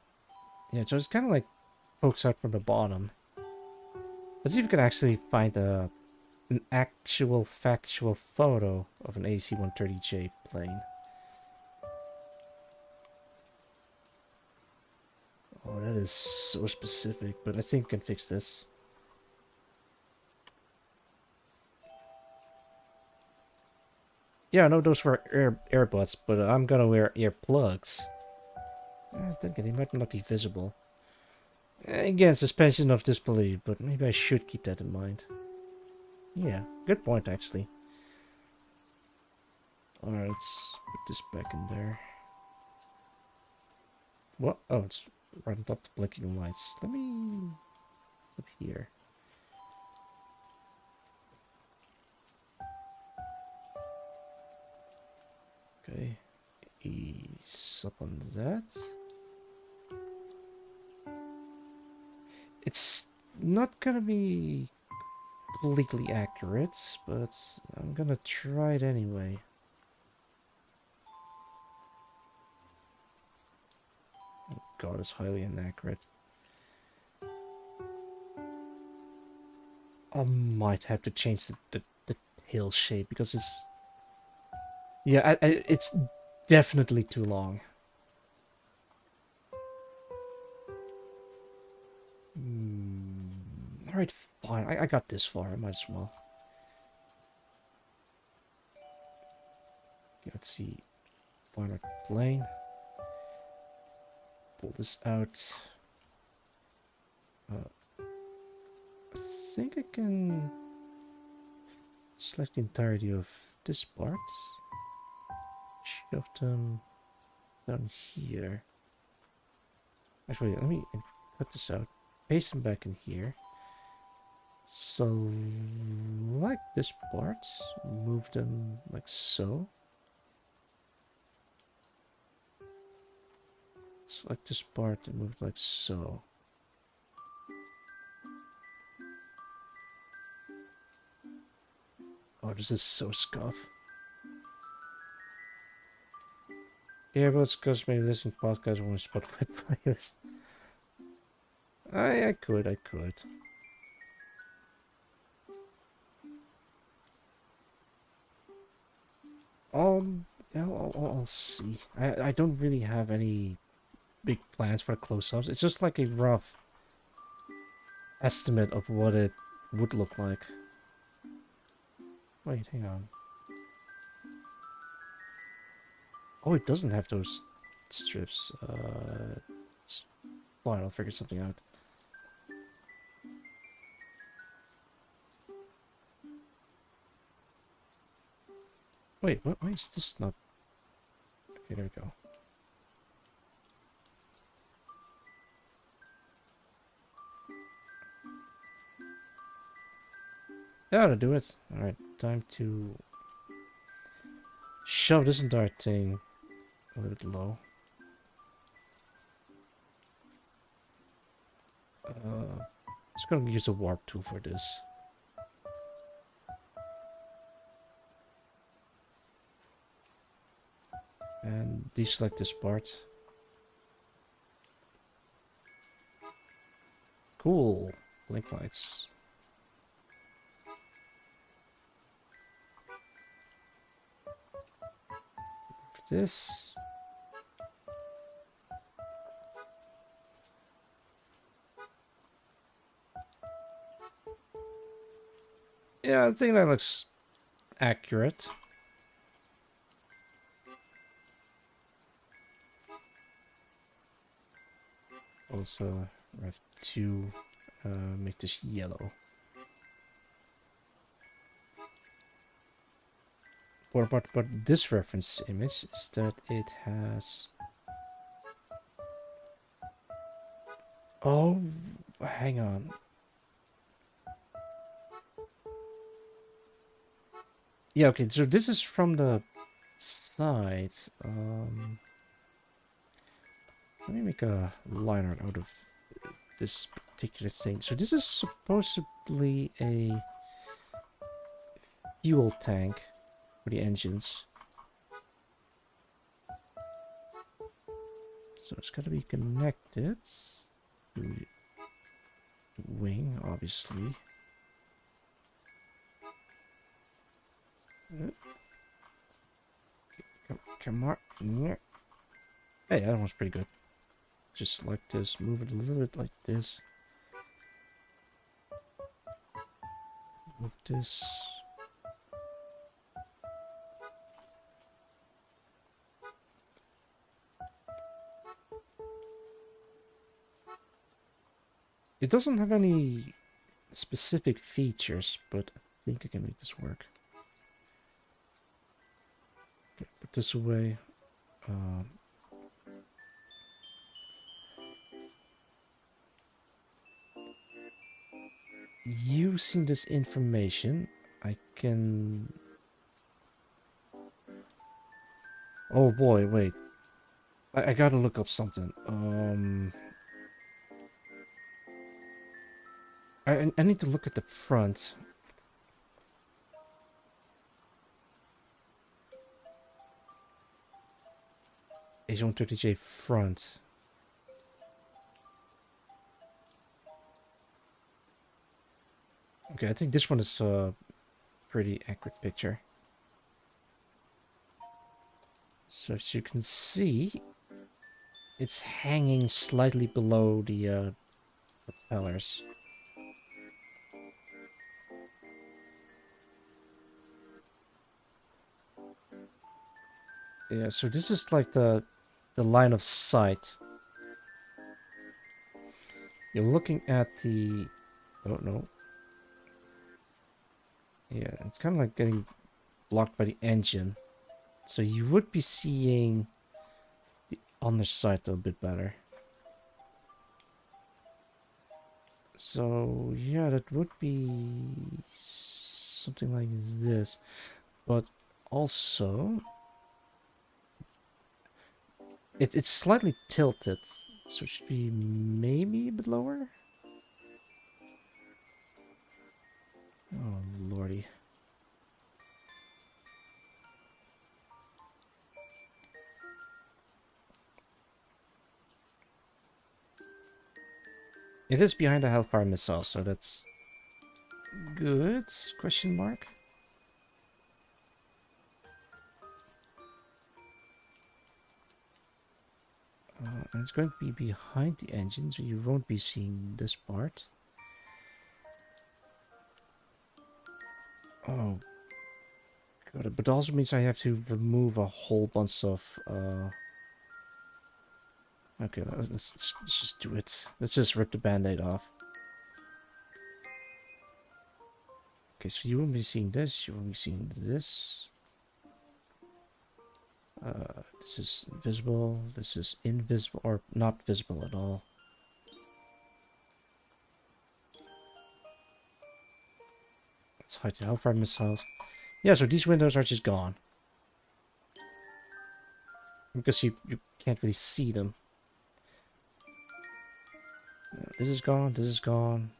Yeah, so it's kind of like pokes out from the bottom. Let's see if we can actually find an actual factual photo of an AC-130J plane. Oh, that is so specific, but I think we can fix this. Yeah, no, those were earbuds, but I'm gonna wear earplugs. Then again, they might not be visible. Again, suspension of disbelief, but maybe I should keep that in mind. Yeah, good point, actually. Alright, let's put this back in there. What? Oh, it's right on top of the blinking lights. Let me... up here. Okay, ease up on that. It's not gonna be completely accurate, but I'm gonna try it anyway. Oh god, it's highly inaccurate. I might have to change the tail shape because it's... Yeah, it's definitely too long. Alright, fine. I got this far. I might as well. Let's see. Find our plane. Pull this out. I think I can select the entirety of this part. Shove them down here. Actually, let me cut this out. Paste them back in here. Select this part. Move them like so. Select this part and move it like so. Oh, this is so scuff. Yeah, but it's because maybe listening to podcasts on Spotify playlist. I could. Yeah, I'll see. I don't really have any big plans for close-ups. It's just like a rough estimate of what it would look like. Wait, hang on. Oh, it doesn't have those strips. Let's Fine, I'll figure something out. Wait, what? Why is this not? Okay, there we go. Yeah, to do it. Alright, time to shove this entire thing a little bit low. Just gonna use a warp tool for this. And deselect this part. Cool. Blink lights. For this. Yeah, I think that looks accurate. Also, I have to make this yellow. What about this reference image is that it has... Oh, hang on. Yeah, okay, so this is from the side. Let me make a line art out of this particular thing. So this is supposedly a fuel tank for the engines. So it's got to be connected to the wing, obviously. Come on. Hey, that one's pretty good. Just like this. Move it a little bit like this. Move this. It doesn't have any specific features, but I think I can make this work. Okay, put this away. Using this information, I can... Oh boy, wait. I gotta look up something. I need to look at the front. H130J front. Okay, I think this one is a pretty accurate picture. So as you can see, it's hanging slightly below the propellers. Yeah, so this is like the line of sight. You're looking at the... Oh, no. Yeah, it's kind of like getting blocked by the engine. So you would be seeing the underside a little bit better. So, yeah, that would be something like this. But also... It's slightly tilted, so it should be maybe a bit lower. Oh, lordy. It is behind the Hellfire missile, so that's good? Question mark. And it's going to be behind the engine, so you won't be seeing this part. Oh, God! But it also means I have to remove a whole bunch of Okay, let's just do it. Let's just rip the band-aid off. Okay, so you won't be seeing this, you won't be seeing this. This is visible, this is invisible, or not visible at all. Let's hide the Hellfire missiles. Yeah, so these windows are just gone. Because you can't really see them. This is gone, this is gone.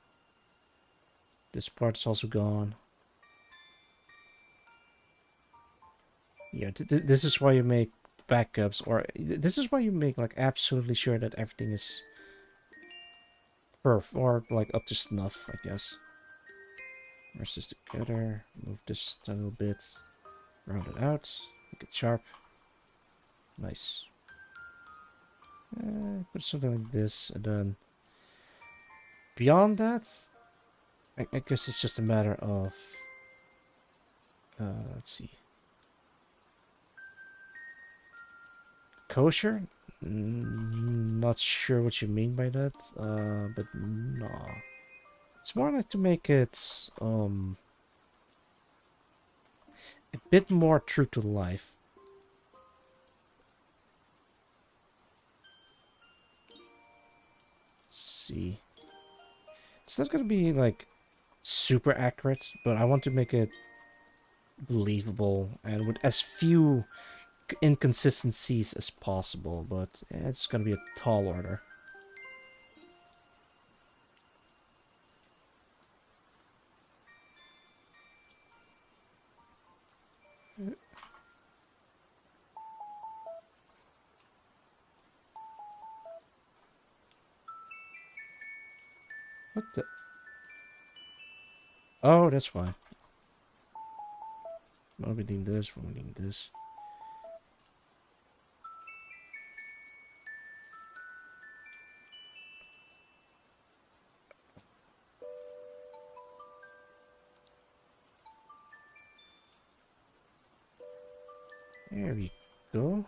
This part is also gone. Yeah, this is why you make backups, or this is why you make like absolutely sure that everything is perfect, or like up to snuff, I guess. Merge this together, move this a little bit, round it out, make it sharp. Nice. Put something like this, and then beyond that, I guess it's just a matter of, let's see. Kosher? Not sure what you mean by that, but no. It's more like to make it, a bit more true to life. Let's see. It's not gonna be, like, super accurate, but I want to make it believable and with as few inconsistencies as possible, but it's gonna be a tall order. What the? Oh, that's why. We're doing this, we're doing this. There we go.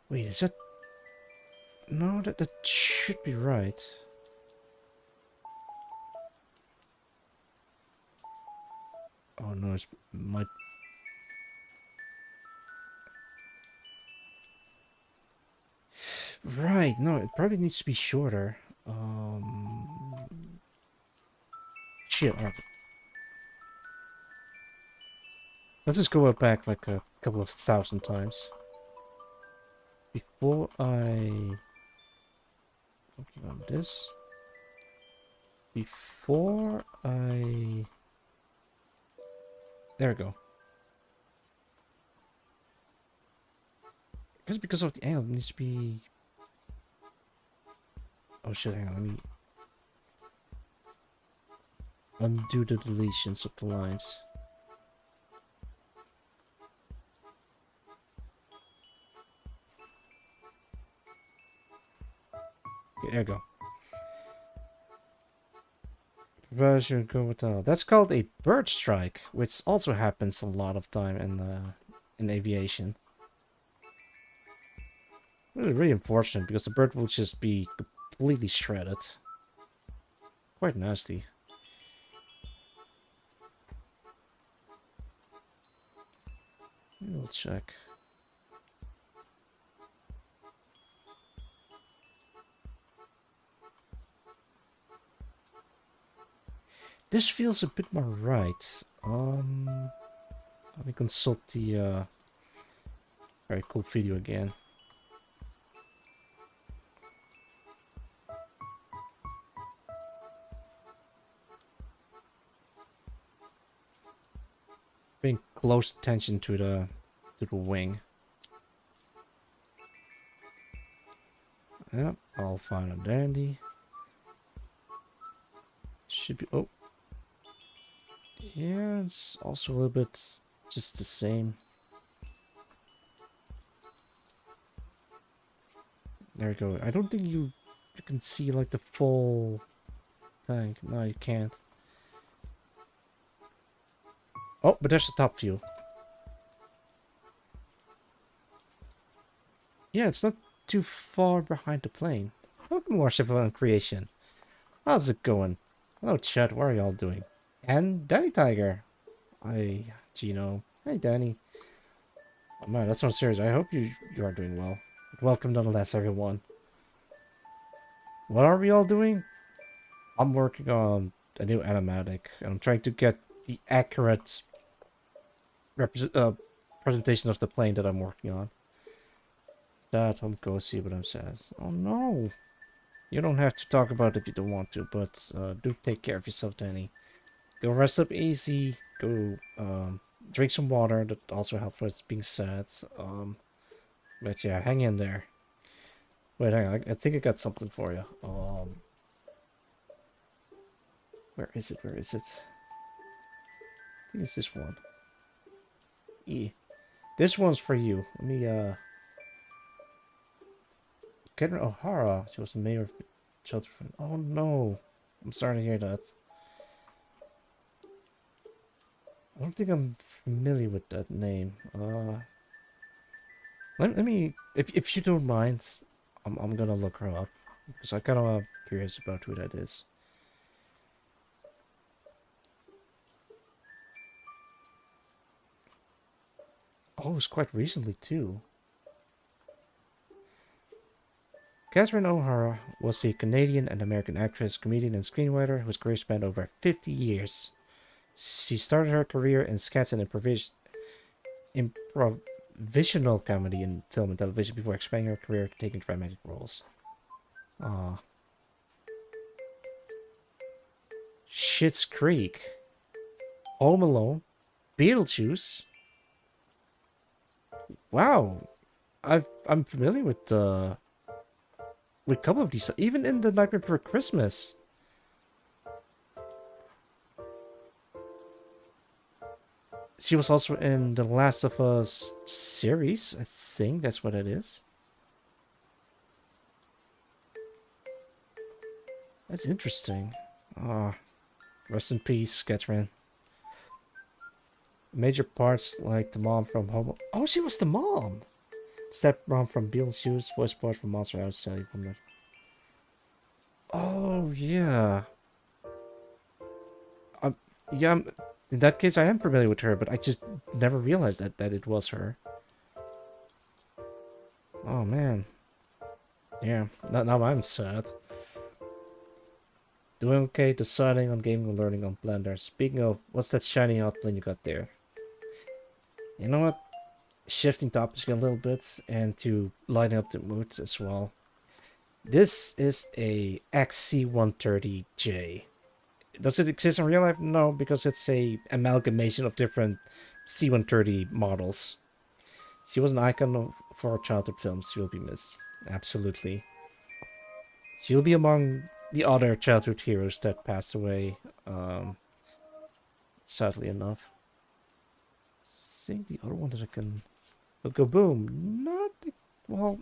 Wait, is that... No, that should be right. Oh no, it's my... Right, no, it probably needs to be shorter. Shit, alright. Let's just go back like a couple of thousand times. Before I... Working on this. Before I... There we go. Because of the angle, it needs to be... Oh shit, hang on, let me... Undo the deletions of the lines. Okay, there we go. Version go with that's called a bird strike, which also happens a lot of time in aviation. Really, really unfortunate because the bird will just be completely shredded. Quite nasty. We'll check. This feels a bit more right. Let me consult the very cool video again. Paying close attention to the wing. Yep, all fine and dandy. Should be... Oh. Yeah, it's also a little bit just the same. There we go. I don't think you can see like the full tank. No, you can't. Oh, but there's the top view. Yeah, it's not too far behind the plane. Welcome, Worship and Creation. How's it going? Hello, chat. What are y'all doing? And Danny Tiger. Hi, Gino. Hey, Danny. Oh, man, that's not serious. I hope you are doing well. Welcome nonetheless, everyone. What are we all doing? I'm working on a new animatic, and I'm trying to get the accurate presentation of the plane that I'm working on. Dad, home go see what I'm says. Oh no! You don't have to talk about it if you don't want to, but do take care of yourself, Danny. Go rest up easy. Go drink some water. That also helps with being sad. But yeah, hang in there. Wait, hang on. I think I got something for you. Where is it? Where is it? I think it's this one. This one's for you. Let me Catherine O'Hara. She was the mayor of Cheltenham. Oh no. I'm sorry to hear that. I don't think I'm familiar with that name. Let me, if you don't mind, I'm gonna look her up because I'm kind of curious about who that is. Oh, it's quite recently too. Catherine O'Hara was a Canadian and American actress, comedian, and screenwriter whose career spanned over 50 years. She started her career in sketch and improvisational comedy in film and television before expanding her career to taking dramatic roles. Schitt's Creek, Home Alone, Beetlejuice. Wow, I'm familiar with a couple of these, even in The Nightmare Before Christmas. She was also in the Last of Us series, I think that's what it is. That's interesting. Rest in peace, Catherine. Major parts like the mom from Home. Oh, she was the mom. Stepmom from Beetlejuice, voice part from Monster House, Sally from the. Oh yeah. Yeah. In that case, I am familiar with her, but I just never realized that it was her. Oh man. Yeah. Now I'm sad. Doing okay, deciding on gaming and learning on Blender. Speaking of, what's that shiny hot plane you got there? You know what? Shifting topics a little bit and to lighten up the mood as well. This is a XC130J. Does it exist in real life? No, because it's a amalgamation of different C130 models. She was an icon for childhood films. She will be missed. Absolutely. She'll be among the other childhood heroes that passed away. Sadly enough. I think the other one that I can... will go boom. Not... well...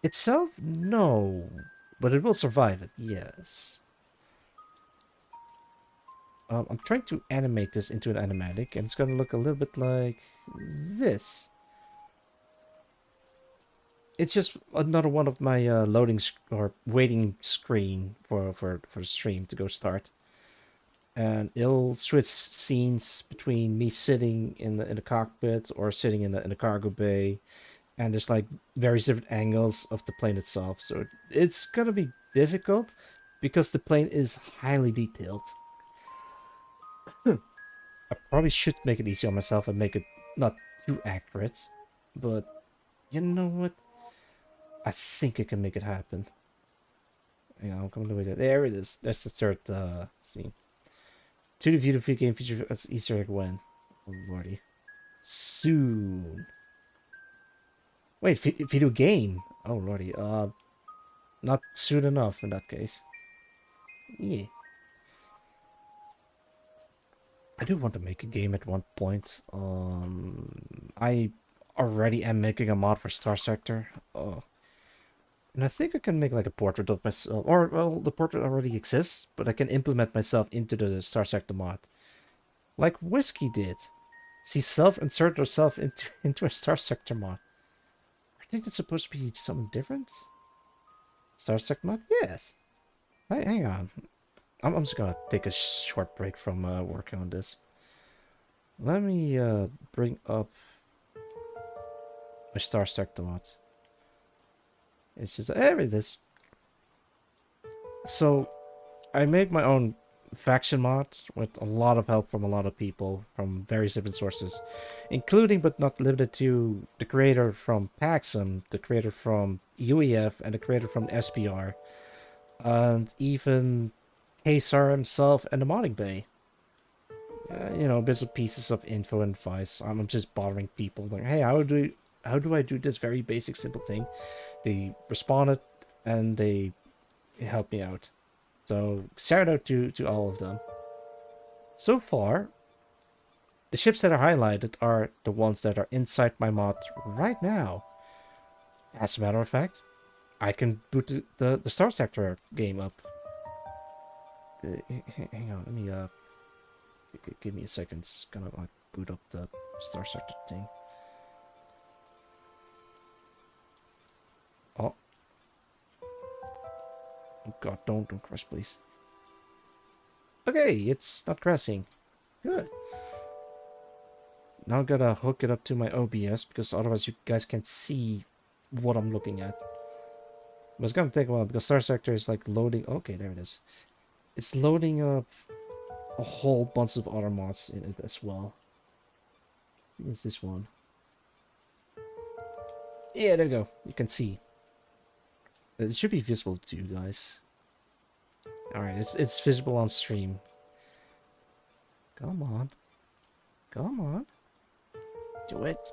itself? No. But it will survive it, yes. I'm trying to animate this into an animatic, and it's gonna look a little bit like this. It's just another one of my loading or waiting screen for the stream to go start, and it'll switch scenes between me sitting in the cockpit or sitting in the cargo bay, and there's like various different angles of the plane itself. So it's gonna be difficult because the plane is highly detailed. I probably should make it easy on myself and make it not too accurate, but you know what? I think I can make it happen. Hang on, I'm coming away there. There it is. That's the third scene. To the video game feature as Easter egg when? Oh lordy. Soon. Wait, video game? Oh lordy. Not soon enough in that case. Yeah. I do want to make a game at one point. I already am making a mod for Star Sector. And I think I can make like a portrait of myself. Or, well, the portrait already exists, but I can implement myself into the Star Sector mod. like Whiskey did. She self-inserted herself into a Star Sector mod. I think it's supposed to be something different. Star Sector mod? Yes. Hey, hang on. I'm just gonna take a short break from working on this. Let me bring up my Star Sector mod. It's just there it is. So I made my own faction mod with a lot of help from a lot of people from various different sources, including but not limited to the creator from Paxum, the creator from UEF, and the creator from SPR, and even KSAR himself and the modding bay. You know, bits and pieces of info and advice. I'm just bothering people like, hey, how do I do this very basic simple thing? They responded and they helped me out. So shout out to all of them. So far, the ships that are highlighted are the ones that are inside my mod right now. As a matter of fact, I can boot the Star Sector game up. Hang on, let me give me a second. It's gonna like boot up the Star Sector thing. Oh. Oh god, don't crash, please. Okay, it's not crashing. Good. Now I gotta hook it up to my OBS, because otherwise you guys can't see what I'm looking at. But it's gonna take a while, because Star Sector is like loading... Okay, there it is. It's loading up a whole bunch of other mods in it as well. It's this one. Yeah, there you go. You can see. It should be visible to you guys. Alright, it's visible on stream. Come on. Come on. Do it.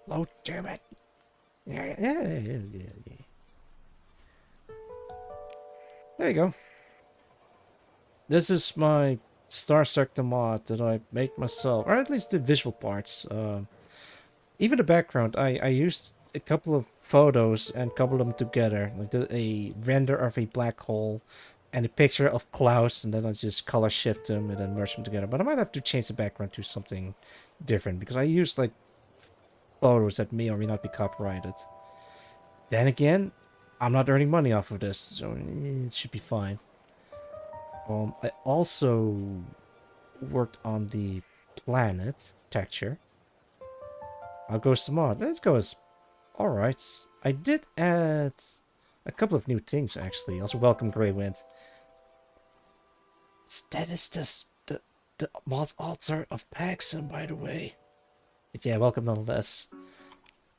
Oh, damn it. Yeah. There you go. This is my Star Sector mod that I made myself. Or at least the visual parts. Even the background, I used a couple of photos and coupled them together, like a render of a black hole and a picture of Klaus, and then I just color shift them and then merge them together. But I might have to change the background to something different, because I used like photos that may or may not be copyrighted. Then again, I'm not earning money off of this, so it should be fine. I also worked on the planet texture. How goes the mod? Let's go as... Alright. I did add a couple of new things, actually. Also, welcome Grey Wind. That is the mod altar of Paxum, by the way. But yeah, welcome nonetheless.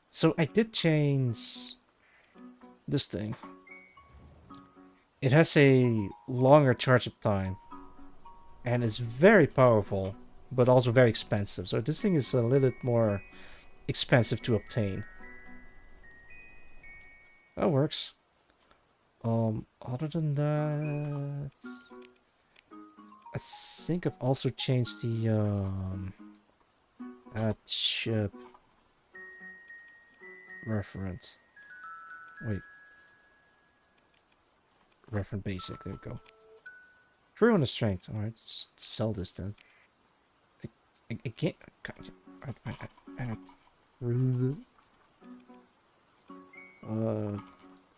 So I did change this thing. It has a longer charge-up time. And it's very powerful, but also very expensive. So this thing is a little bit more expensive to obtain. That works. Other than that, I think I've also changed the ship reference. Wait. Reference basic, there we go. Crew on the strength. Alright, just sell this then. I can't...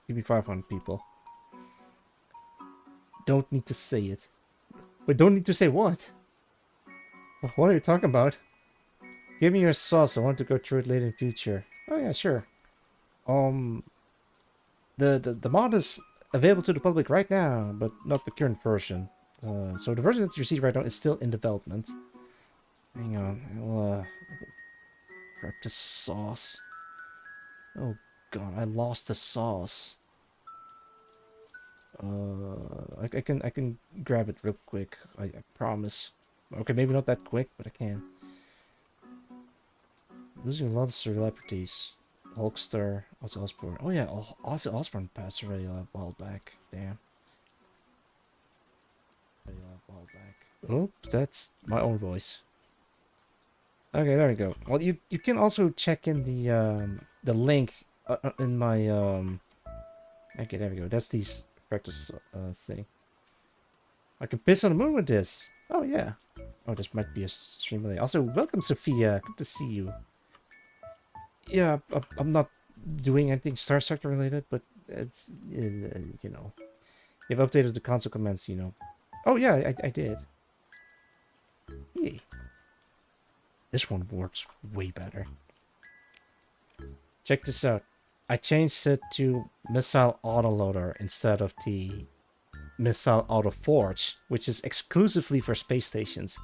Give me 500 people. Don't need to say it. Wait, don't need to say what? What are you talking about? Give me your sauce. I want to go through it later in the future. Oh yeah, sure. The mod is available to the public right now, but not the current version. So the version that you see right now is still in development. Hang on, I'll grab the sauce. Oh god, I lost the sauce. I can grab it real quick. I promise. Okay, maybe not that quick, but I can. Losing a lot of celebrities. Hulkster, Ozzy Osbourne. Oh yeah, Ozzy Osbourne passed away a while back. Damn. Oh, that's my own voice. Okay, there we go. Well, you can also check in the link in my Okay, there we go. That's the practice thing. I can piss on the moon with this. Oh, yeah. Oh, this might be a stream delay. Also, welcome, Sophia. Good to see you. Yeah, I'm not doing anything Star Sector related, but it's, you know. You've updated the console commands, you know. Oh, yeah, I did. Yeah. This one works way better. Check this out. I changed it to Missile Autoloader instead of the Missile Autoforge, which is exclusively for space stations.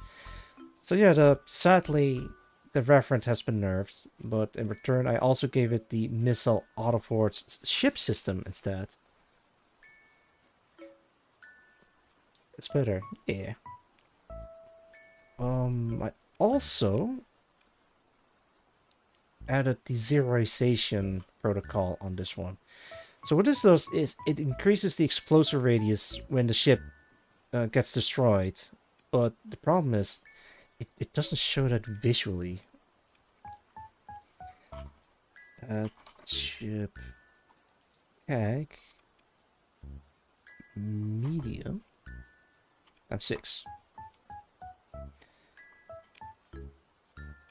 So yeah, sadly, the referent has been nerfed, but in return, I also gave it the Missile Autoforge ship system instead. It's better, yeah. I also added the zeroization protocol on this one. So what this does is it increases the explosive radius when the ship gets destroyed, but the problem is it doesn't show that visually. Ship tag medium. I'm 6.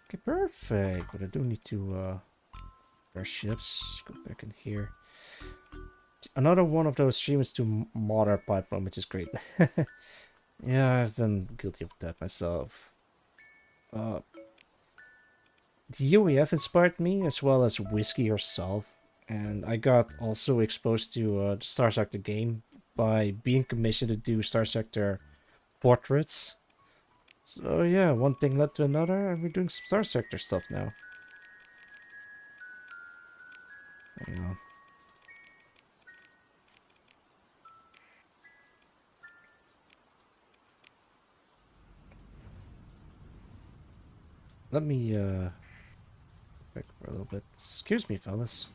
Okay, perfect. But I do need to our ships. Go back in here. Another one of those streams to modder pipeline, which is great. Yeah, I've been guilty of that myself. The UEF inspired me as well as Whiskey herself, and I got also exposed to the Star Sector game by being commissioned to do Star Sector portraits. So yeah, one thing led to another, and we're doing Star Sector stuff now. Hang on. Let me back for a little bit. Excuse me, fellas.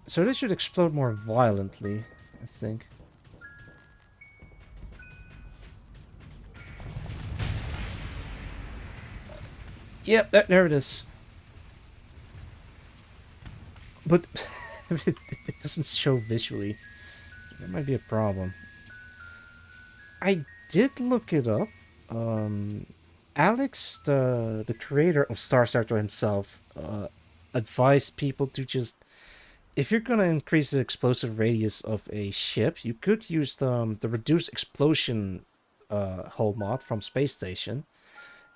So they should explode more violently, I think. Yep, there it is. But it doesn't show visually. That might be a problem. I did look it up. Alex, the creator of Star Sector himself, advised people to just, if you're gonna increase the explosive radius of a ship, you could use the reduced explosion hull mod from Space Station,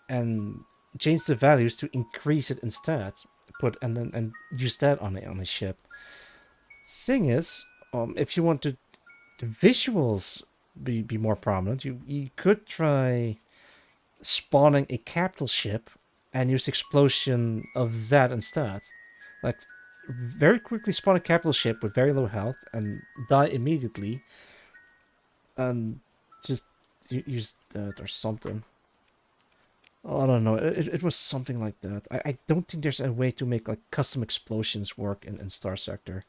and change the values to increase it instead. And use that on a ship. Thing is, if you want the visuals be more prominent, you could try spawning a capital ship and use explosion of that instead. Like, very quickly spawn a capital ship with very low health and die immediately, and just use that or something. Oh, I don't know. It was something like that. I don't think there's a way to make like custom explosions work in Star Sector.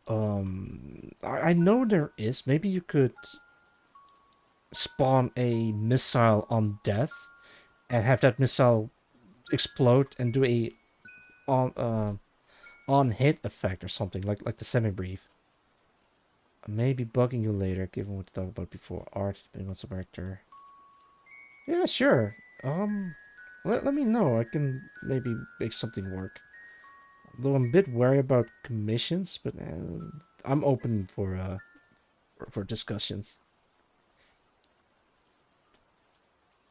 I know there is. Maybe you could spawn a missile on death and have that missile explode and do a on hit effect or something like the semi-brief. Maybe bugging you later, given what we talked about before. Art, depending on character. Yeah, sure. Let me know. I can maybe make something work. Though I'm a bit wary about commissions, but I'm open for discussions.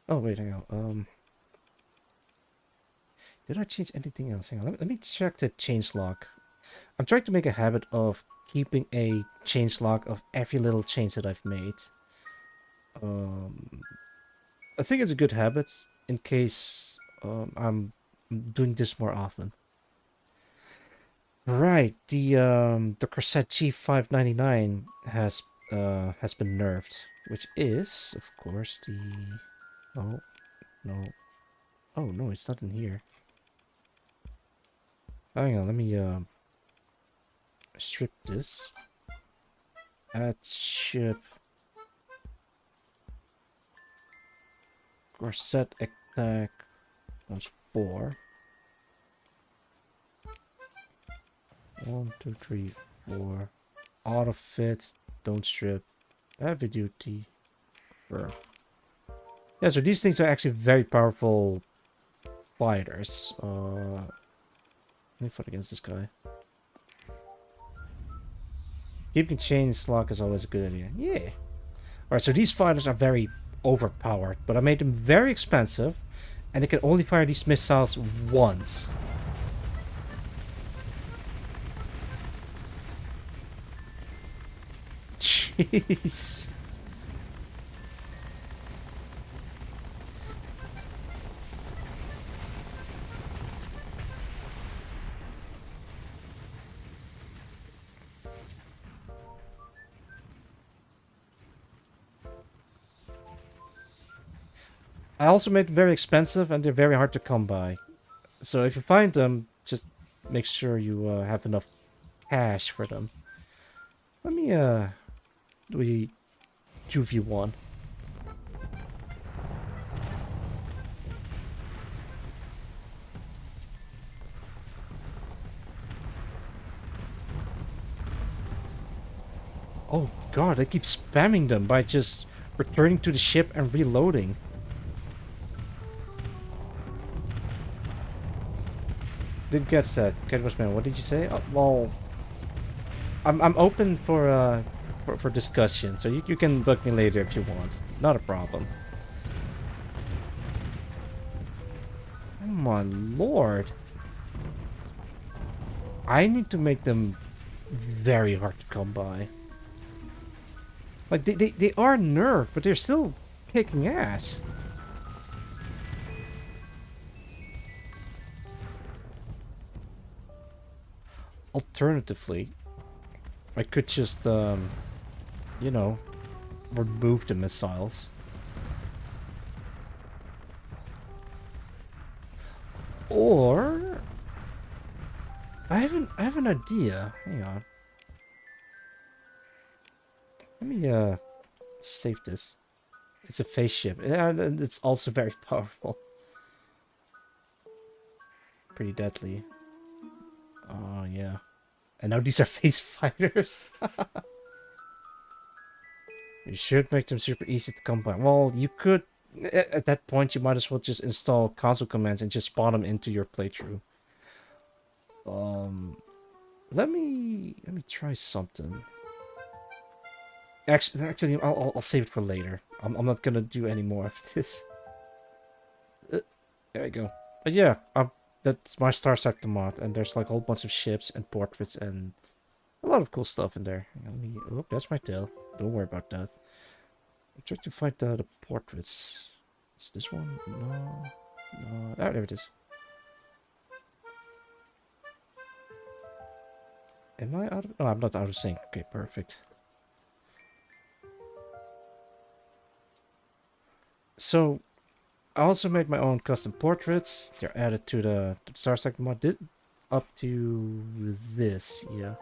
Oh wait, hang on. Did I change anything else? Hang on. Let me check the changelog. I'm trying to make a habit of keeping a changelog of every little change that I've made. I think it's a good habit in case I'm doing this more often. Right, the Corsair G599 has been nerfed, which is, of course, the no. Oh no, it's not in here. Hang on, let me strip this. Add ship. Corsair attack times 4. 1, 2, 3, 4. Auto fit, don't strip, heavy duty, fur. Yeah, so these things are actually very powerful fighters. Let me fight against this guy. Keeping chains lock is always a good idea. Yeah. Alright, so these fighters are very overpowered, but I made them very expensive, and they can only fire these missiles once. Jeez. I also made them very expensive, and they're very hard to come by. So if you find them, just make sure you have enough cash for them. Let me do a 2v1. Oh god, I keep spamming them by just returning to the ship and reloading. Didn't get that. Catwashman, what did you say? Well, I'm open for discussion, so you can book me later if you want. Not a problem. Oh my lord. I need to make them very hard to come by. Like, they are nerfed, but they're still kicking ass. Alternatively, I could just, you know, remove the missiles. Or I have an idea. Hang on. Let me save this. It's a face ship. And it's also very powerful. Pretty deadly. Oh yeah. And now these are face fighters. You should make them super easy to come by. Well, you could at that point you might as well just install console commands and just spawn them into your playthrough. Let me try something. Actually, I'll save it for later. I'm not gonna do any more of this. There we go. But yeah, that's my Star Sector mod, and there's like a whole bunch of ships and portraits and a lot of cool stuff in there. Let me. Oh, that's my tail. Don't worry about that. I'm trying to find the portraits. Is this one? No. No. Ah, there it is. Am I out of... Oh, I'm not out of sync. Okay, perfect. So, I also made my own custom portraits. They're added to the Star Sector mod. Up to this, yeah.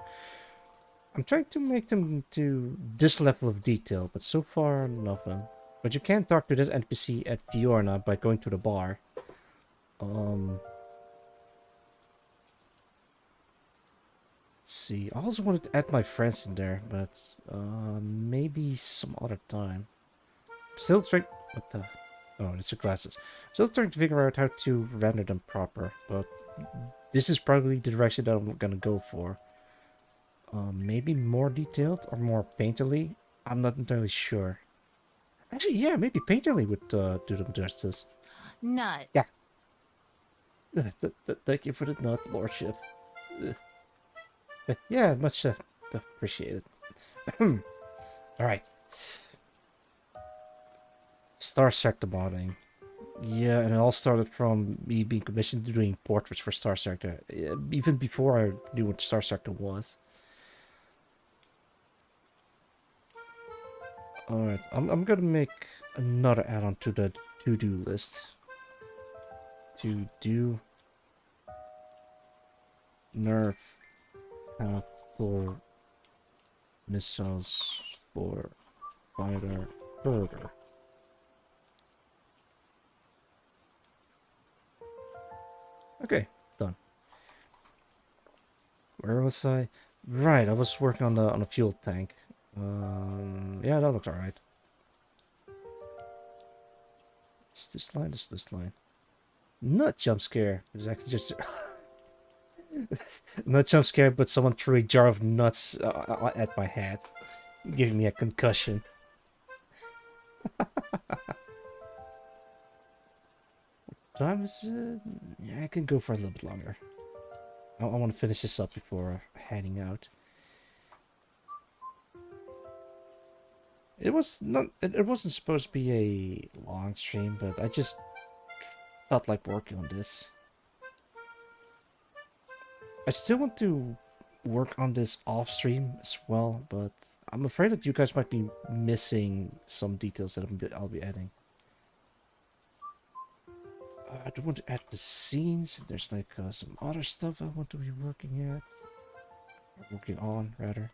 I'm trying to make them to this level of detail, but so far, nothing. But you can talk to this NPC at Fiorna by going to the bar. Let's see. I also wanted to add my friends in there, but maybe some other time. Still trying... What the... Oh, it's your glasses. Still trying to figure out how to render them proper, but this is probably the direction that I'm gonna go for. Maybe more detailed or more painterly? I'm not entirely sure. Actually, yeah, maybe painterly would do them justice. Nut. Yeah. Thank you for the nut, lordship. Yeah, much appreciated. Alright. Star Sector modding. Yeah, and it all started from me being commissioned to doing portraits for Star Sector. Even before I knew what Star Sector was. Alright, I'm gonna make another add-on to the to-do list. To do nerf for missiles for fighter further. Okay, done. Where was I? Right, I was working on the fuel tank. Yeah, that looks alright. It's this line, it's this line. Not jump scare. It was actually just not jump scare, but someone threw a jar of nuts at my head, giving me a concussion. Time is yeah, I can go for a little bit longer. I want to finish this up before heading out. It was not. It wasn't supposed to be a long stream, but I just felt like working on this. I still want to work on this off stream as well, but I'm afraid that you guys might be missing some details that I'll be adding. I do want to add the scenes. There's like some other stuff I want to be working at. Or working on, rather.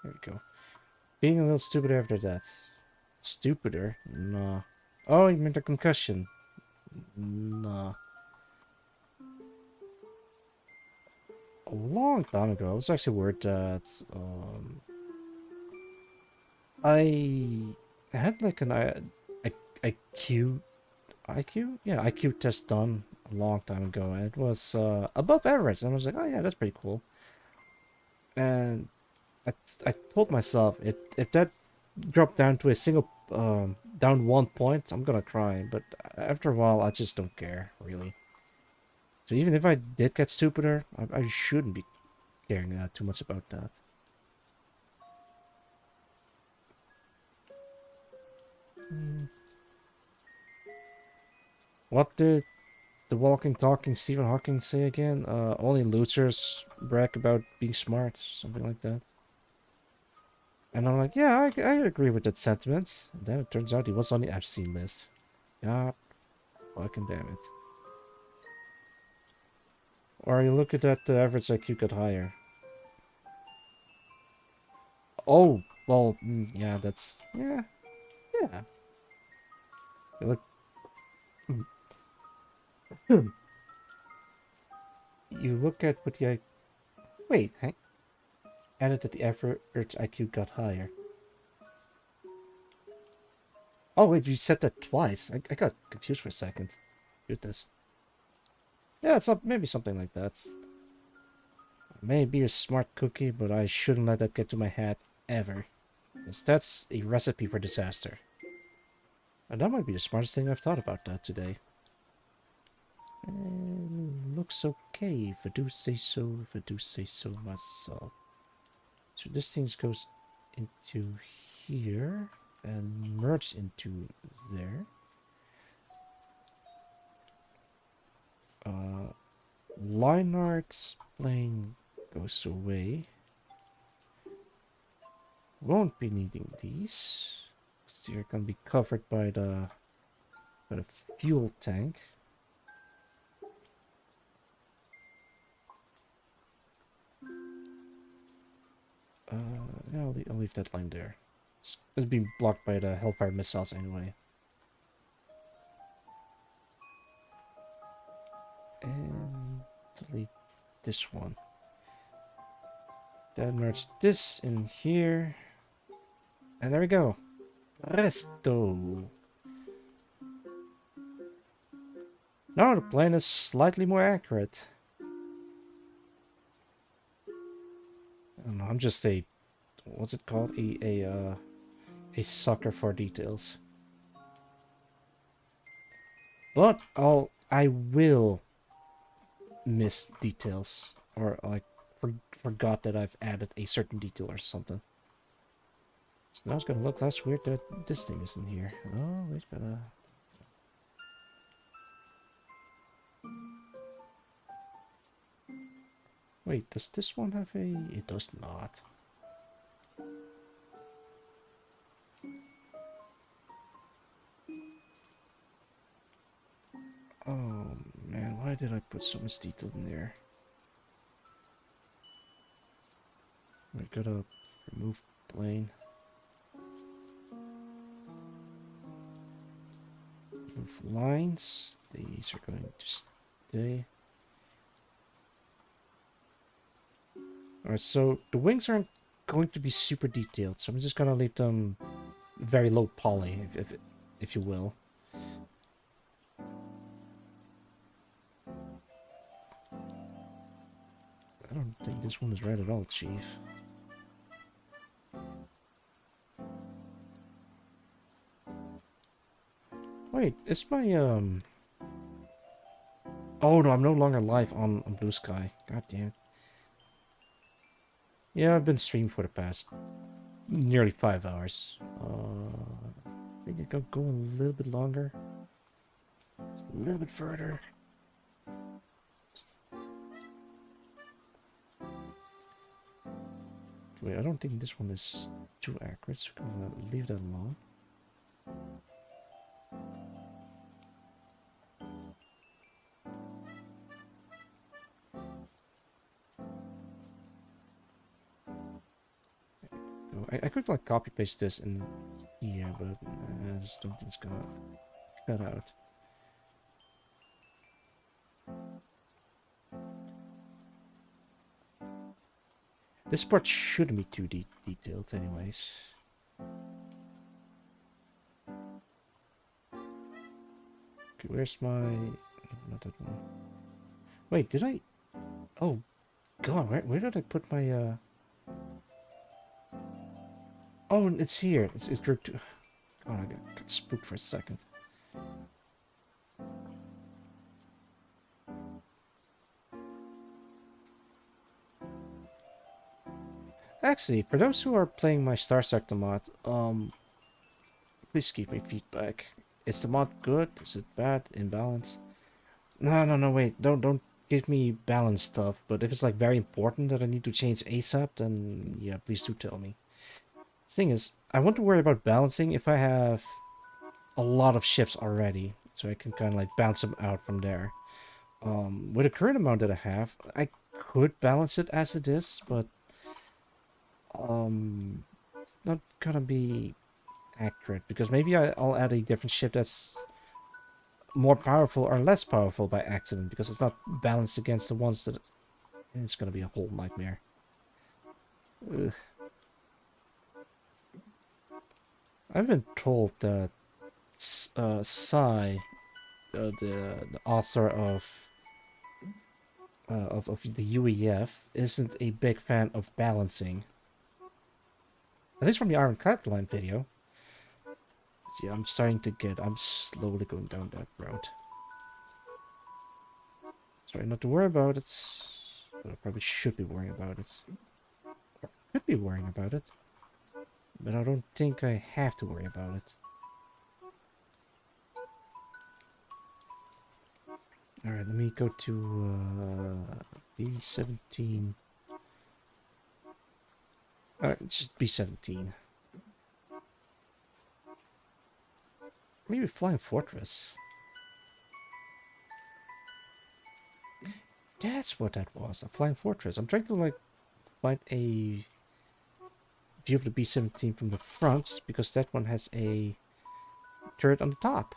There we go. Being a little stupider after that. Stupider? Nah. Oh, you meant a concussion? Nah. A long time ago, I was actually worried that I had like an IQ? Yeah, IQ test done a long time ago, and it was above average, and I was like, oh yeah, that's pretty cool. And I told myself, if that dropped down to a single, down 1 point, I'm gonna cry, but after a while, I just don't care, really. So even if I did get stupider, I shouldn't be caring too much about that. What did the walking, talking Stephen Hawking say again? Only losers brag about being smart, something like that. And I'm like, yeah, I agree with that sentiment. And then it turns out he was on the Epstein list. God fucking damn it. Or you look at that, the average IQ got higher. Oh, well, yeah, that's, yeah. You look, you look at what the, wait, hang, added that the average IQ got higher. Oh, wait, you said that twice. I got confused for a second. Goodness. Yeah, it's not, maybe something like that. Maybe a smart cookie, but I shouldn't let that get to my head ever. Because that's a recipe for disaster. And that might be the smartest thing I've thought about that today. Looks okay, if I do say so, myself. So this thing goes into here and merge into there. Line art plane goes away. Won't be needing these. So you're gonna be covered by the fuel tank. Yeah, I'll leave that line there. It's being blocked by the Hellfire missiles anyway. And delete this one. Then merge this in here. And there we go. Presto. Now the plane is slightly more accurate. I don't know, I'm just a, what's it called? A sucker for details. But I will miss details, or like forgot that I've added a certain detail or something. So now it's gonna look less weird that this thing isn't here. Oh, wait, gotta. Wait, does this one have a? It does not. Oh man, why did I put so much detail in there? I gotta remove plane. Move lines. These are going to stay. Alright, so the wings aren't going to be super detailed, so I'm just gonna leave them very low poly, if you will. I don't think this one is right at all, Chief. Wait, is my oh no, I'm no longer live on Blue Sky. God damn it. Yeah, I've been streaming for the past nearly 5 hours. I think I can go a little bit longer. Just a little bit further. Wait, I don't think this one is too accurate, so I'm gonna leave that alone. I could like copy paste this in here, but I just don't think it's gonna cut out. This part shouldn't be too detailed anyways. Okay, where's my... not that one. Wait, did I... Oh, God, where did I put my... Oh, it's here. It's grouped to... God, I got spooked for a second. Actually, for those who are playing my Star Sector mod, please give me feedback. Is the mod good? Is it bad? Imbalance? No, wait. Don't give me balance stuff. But if it's like very important that I need to change ASAP, then yeah, please do tell me. The thing is, I want to worry about balancing if I have a lot of ships already, so I can kind of like bounce them out from there. With the current amount that I have, I could balance it as it is, but it's not gonna be accurate because maybe I'll add a different ship that's more powerful or less powerful by accident because it's not balanced against the ones that... It's gonna be a whole nightmare. Ugh. I've been told that Sai, the author of the UEF, isn't a big fan of balancing. At least from the Ironclad Line video. Yeah, I'm slowly going down that road. Sorry, not to worry about it, but I probably should be worrying about it. Or could be worrying about it. But I don't think I have to worry about it. Alright, let me go to B-17. Alright, just B-17. Maybe Flying Fortress. That's what that was, a Flying Fortress. I'm trying to like find a view of the B-17 from the front because that one has a turret on the top.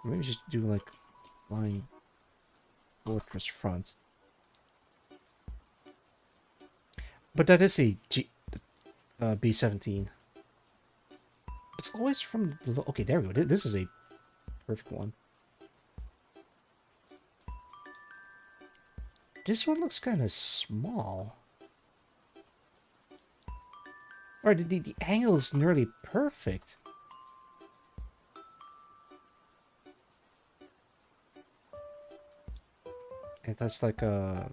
Maybe just do like Flying Fortress front. But that is a B-17. It's always from the... Okay, there we go. This is a perfect one. This one looks kind of small. Or the angle is nearly perfect. And that's like a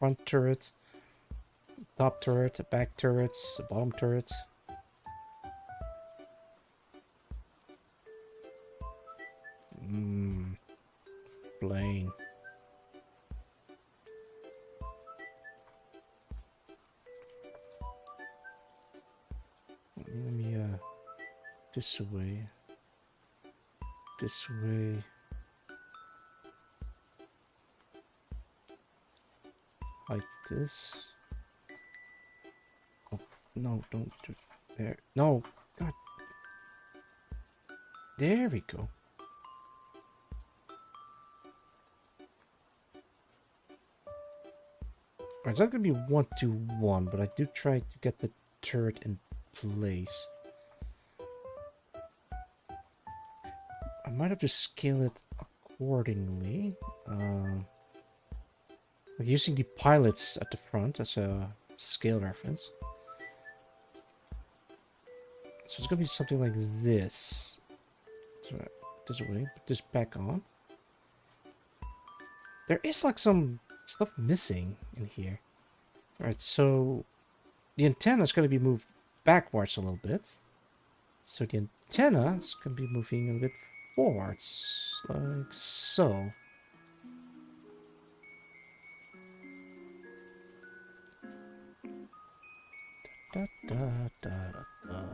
front turret, top turret, back turrets, bottom turret. Plane. Let me this way. This way. Like this. Oh no, don't do there. No, God. There we go. It's not gonna be 1-2-1, but I do try to get the turret in place. I might have to scale it accordingly. Like using the pilots at the front as a scale reference. So it's gonna be something like this. So this way, put this back on. There is like some stuff missing in here. Alright, so the antenna is gonna be moved backwards a little bit. So the antenna is gonna be moving a little bit forwards, like so. Da, da, da, da, da.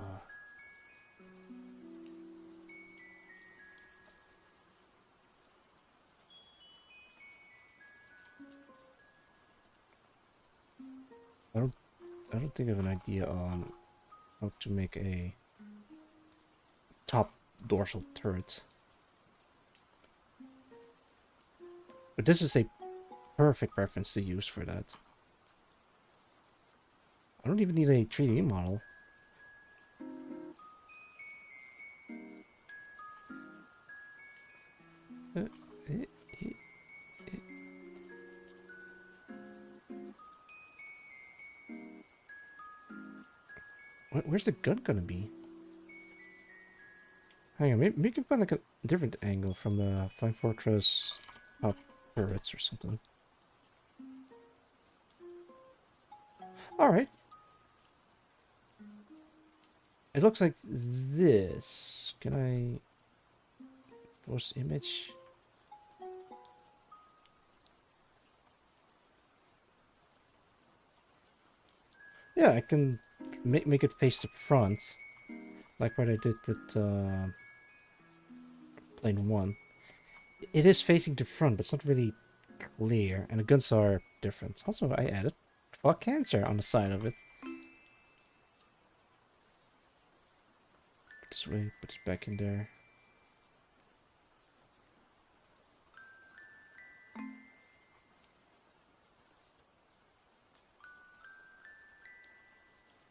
I don't think I have an idea on how to make a top dorsal turret. But this is a perfect reference to use for that. I don't even need a 3D model. Where's the gun gonna be? Hang on, maybe we can find like a different angle from the Flying Fortress top turrets or something. Alright. It looks like this. Can I post image? Yeah, I can make it face the front, like what I did with plane 1. It is facing the front, but it's not really clear, and the guns are different. Also, I added fuck cancer on the side of it. Put this way, put this back in there.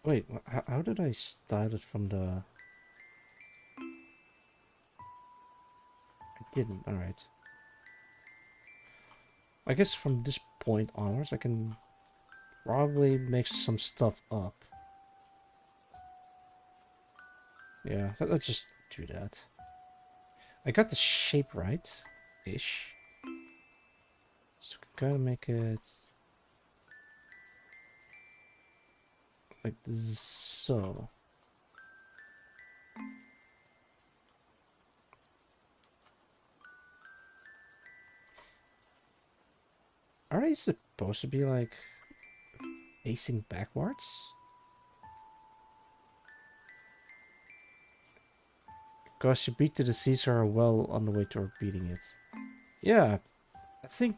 Wait, how did I style it from the... I didn't, alright. I guess from this point onwards I can probably mix some stuff up. Yeah, let's just do that. I got the shape right-ish. So we gotta make it... like so. Are they supposed to be like facing backwards? Because you beat the disease are well on the way toward beating it. Yeah, I think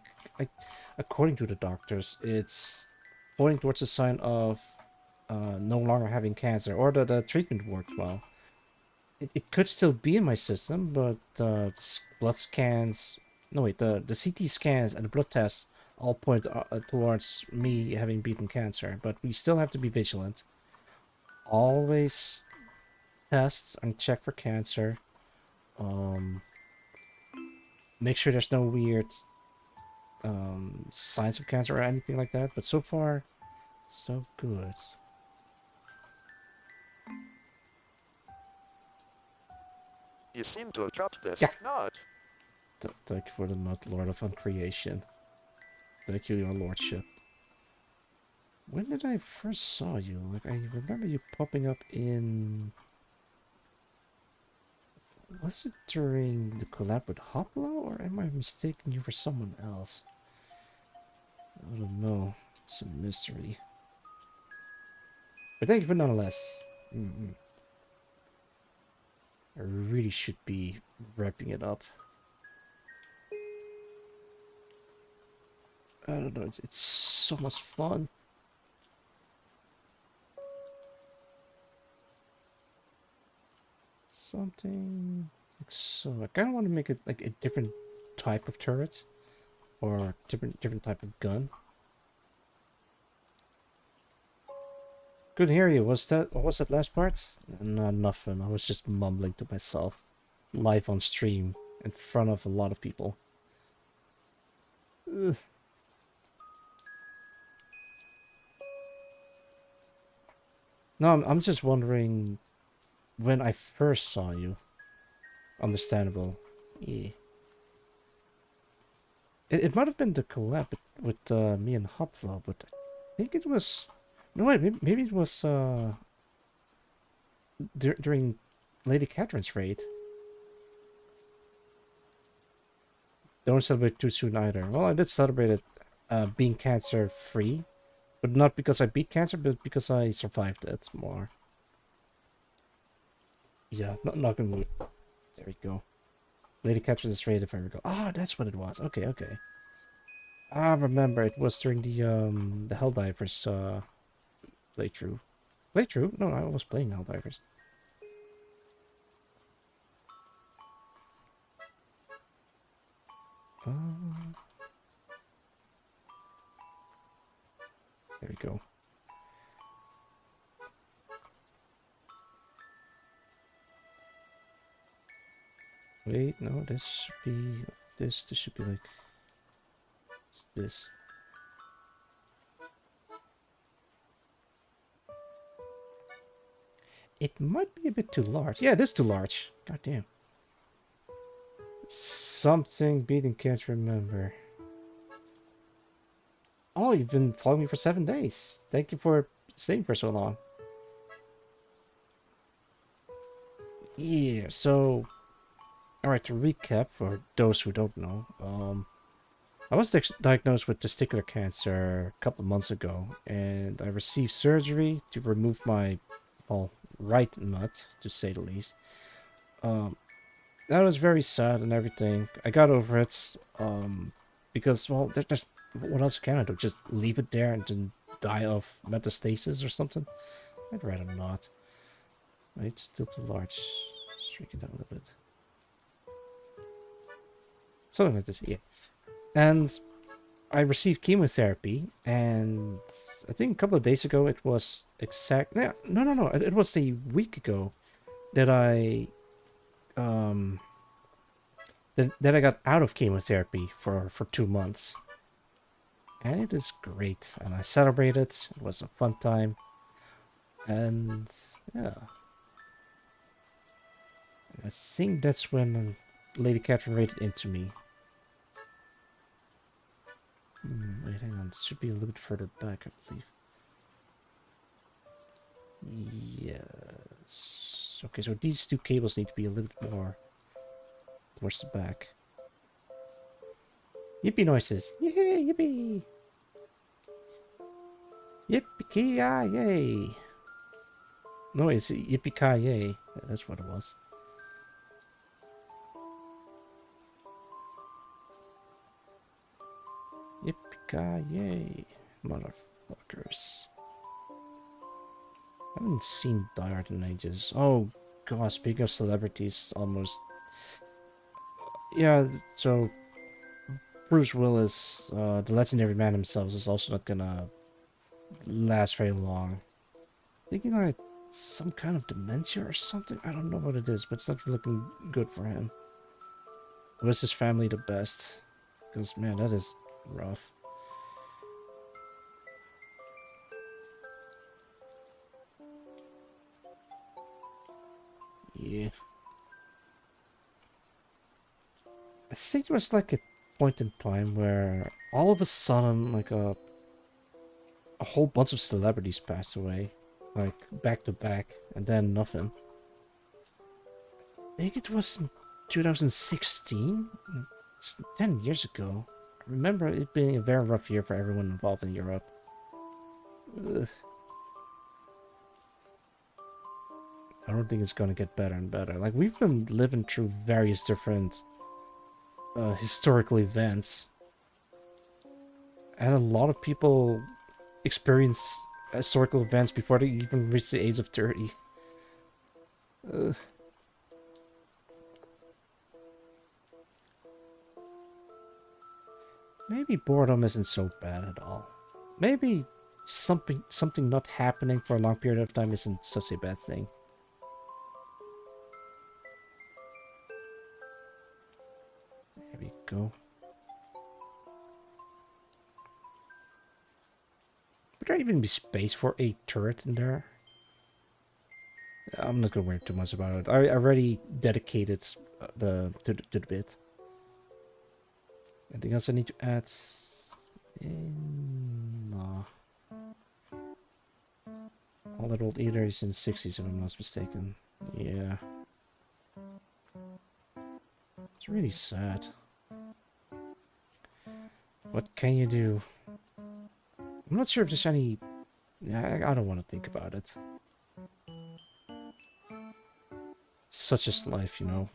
according to the doctors, it's pointing towards a sign of no longer having cancer, or that the treatment worked well. It could still be in my system, but blood scans... No, wait, the CT scans and the blood tests all point towards me having beaten cancer, but we still have to be vigilant. Always test and check for cancer. Make sure there's no weird signs of cancer or anything like that, but so far, so good. You seem to have dropped this Yeah. nod. Thank you for the nut, Lord of Uncreation. Thank you, your lordship. When did I first saw you? Like, I remember you popping up in... Was it during the collab with Hoplo, or am I mistaking you for someone else? I don't know. It's a mystery. But thank you for nonetheless. I really should be wrapping it up. I don't know, it's so much fun. Something So I kind of want to make it like a different type of turret, or different type of gun. Couldn't hear you. What was that last part? No, nothing. I was just mumbling to myself, live on stream in front of a lot of people. Ugh. No, I'm just wondering when I first saw you. Understandable. Yeah. It might have been the collab with me and Hopflow, but I think it was... No, wait, maybe it was during Lady Catherine's raid. Don't celebrate too soon either. Well, I did celebrate it being cancer-free, but not because I beat cancer, but because I survived it more. Yeah, not gonna move. There we go. Lady Catherine's raid, if I recall. Ah, that's what it was. Okay, okay. I remember it was during the Helldivers playthrough. Playthrough? No, I was playing Helldivers. There we go. Wait, no, this should be this. This should be like this. It might be a bit too large. Yeah, it is too large. God damn. Something beating can't remember. Oh, you've been following me for 7 days. Thank you for staying for so long. Yeah, so... Alright, to recap, for those who don't know, I was diagnosed with testicular cancer a couple of months ago, and I received surgery to remove my, well, right nut, to say the least. That was very sad and everything. I got over it, because, well, there's what else can I do? Just leave it there and then die of metastasis or something? I'd rather not. Wait, it's still too large. Shrink it down a little bit. Something like this, yeah. And I received chemotherapy, and I think a couple of days ago it was no. It was a week ago that I that I got out of chemotherapy for 2 months. And it is great, and I celebrated. It was a fun time, and yeah, I think that's when Lady Catherine raided into me. Wait, hang on. It should be a little bit further back, I believe. Yes. Okay, so these two cables need to be a little bit more towards the back. Yippee noises! Yay! Yippee! Yippee-ki-yay! No, it's yippee-ki-yay. That's what it was. Yippee-ki-yay, motherfuckers. I haven't seen Die Hard in ages. Oh god, speaking of celebrities, almost... Yeah, so... Bruce Willis, the legendary man himself, is also not gonna last very long. Thinking like some kind of dementia or something? I don't know what it is, but it's not looking good for him. Was his family the best? Because, man, that is rough. Yeah. I think there was like a point in time where all of a sudden, like a whole bunch of celebrities passed away. Like, back to back, and then nothing. I think it was in 2016? It's 10 years ago. I remember it being a very rough year for everyone involved in Europe. Ugh. I don't think it's gonna get better and better. Like, we've been living through various different historical events. And a lot of people experience historical events before they even reach the age of 30. Maybe boredom isn't so bad at all. Maybe something not happening for a long period of time isn't such a bad thing. There we go. Would there even be space for a turret in there? I'm not gonna worry too much about it. I already dedicated to the bit. Anything else I need to add? No. All that old either is in the 60s if I'm not mistaken. Yeah. It's really sad. What can you do? I'm not sure if there's any... Yeah, I don't want to think about it. Such is life, you know.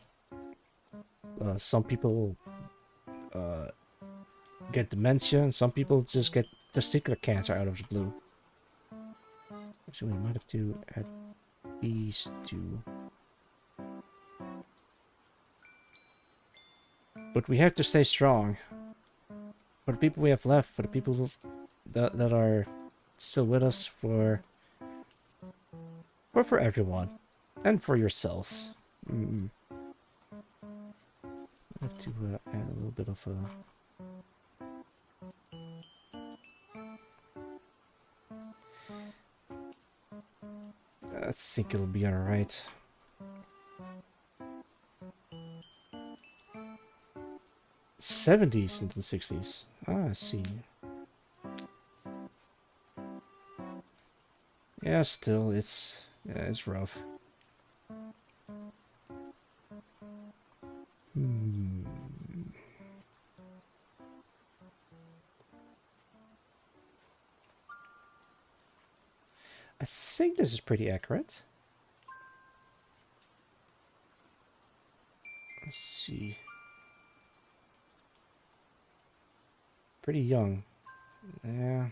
Some people get dementia, and some people just get testicular cancer out of the blue. Actually, we might have to add these two. But we have to stay strong. For the people we have left, for the people that are still with us, for everyone. And for yourselves. I have to add a little bit of I think it'll be alright. '70s into the '60s. Ah, I see. Yeah, still, it's rough. I think this is pretty accurate. Let's see. Pretty young. Yeah.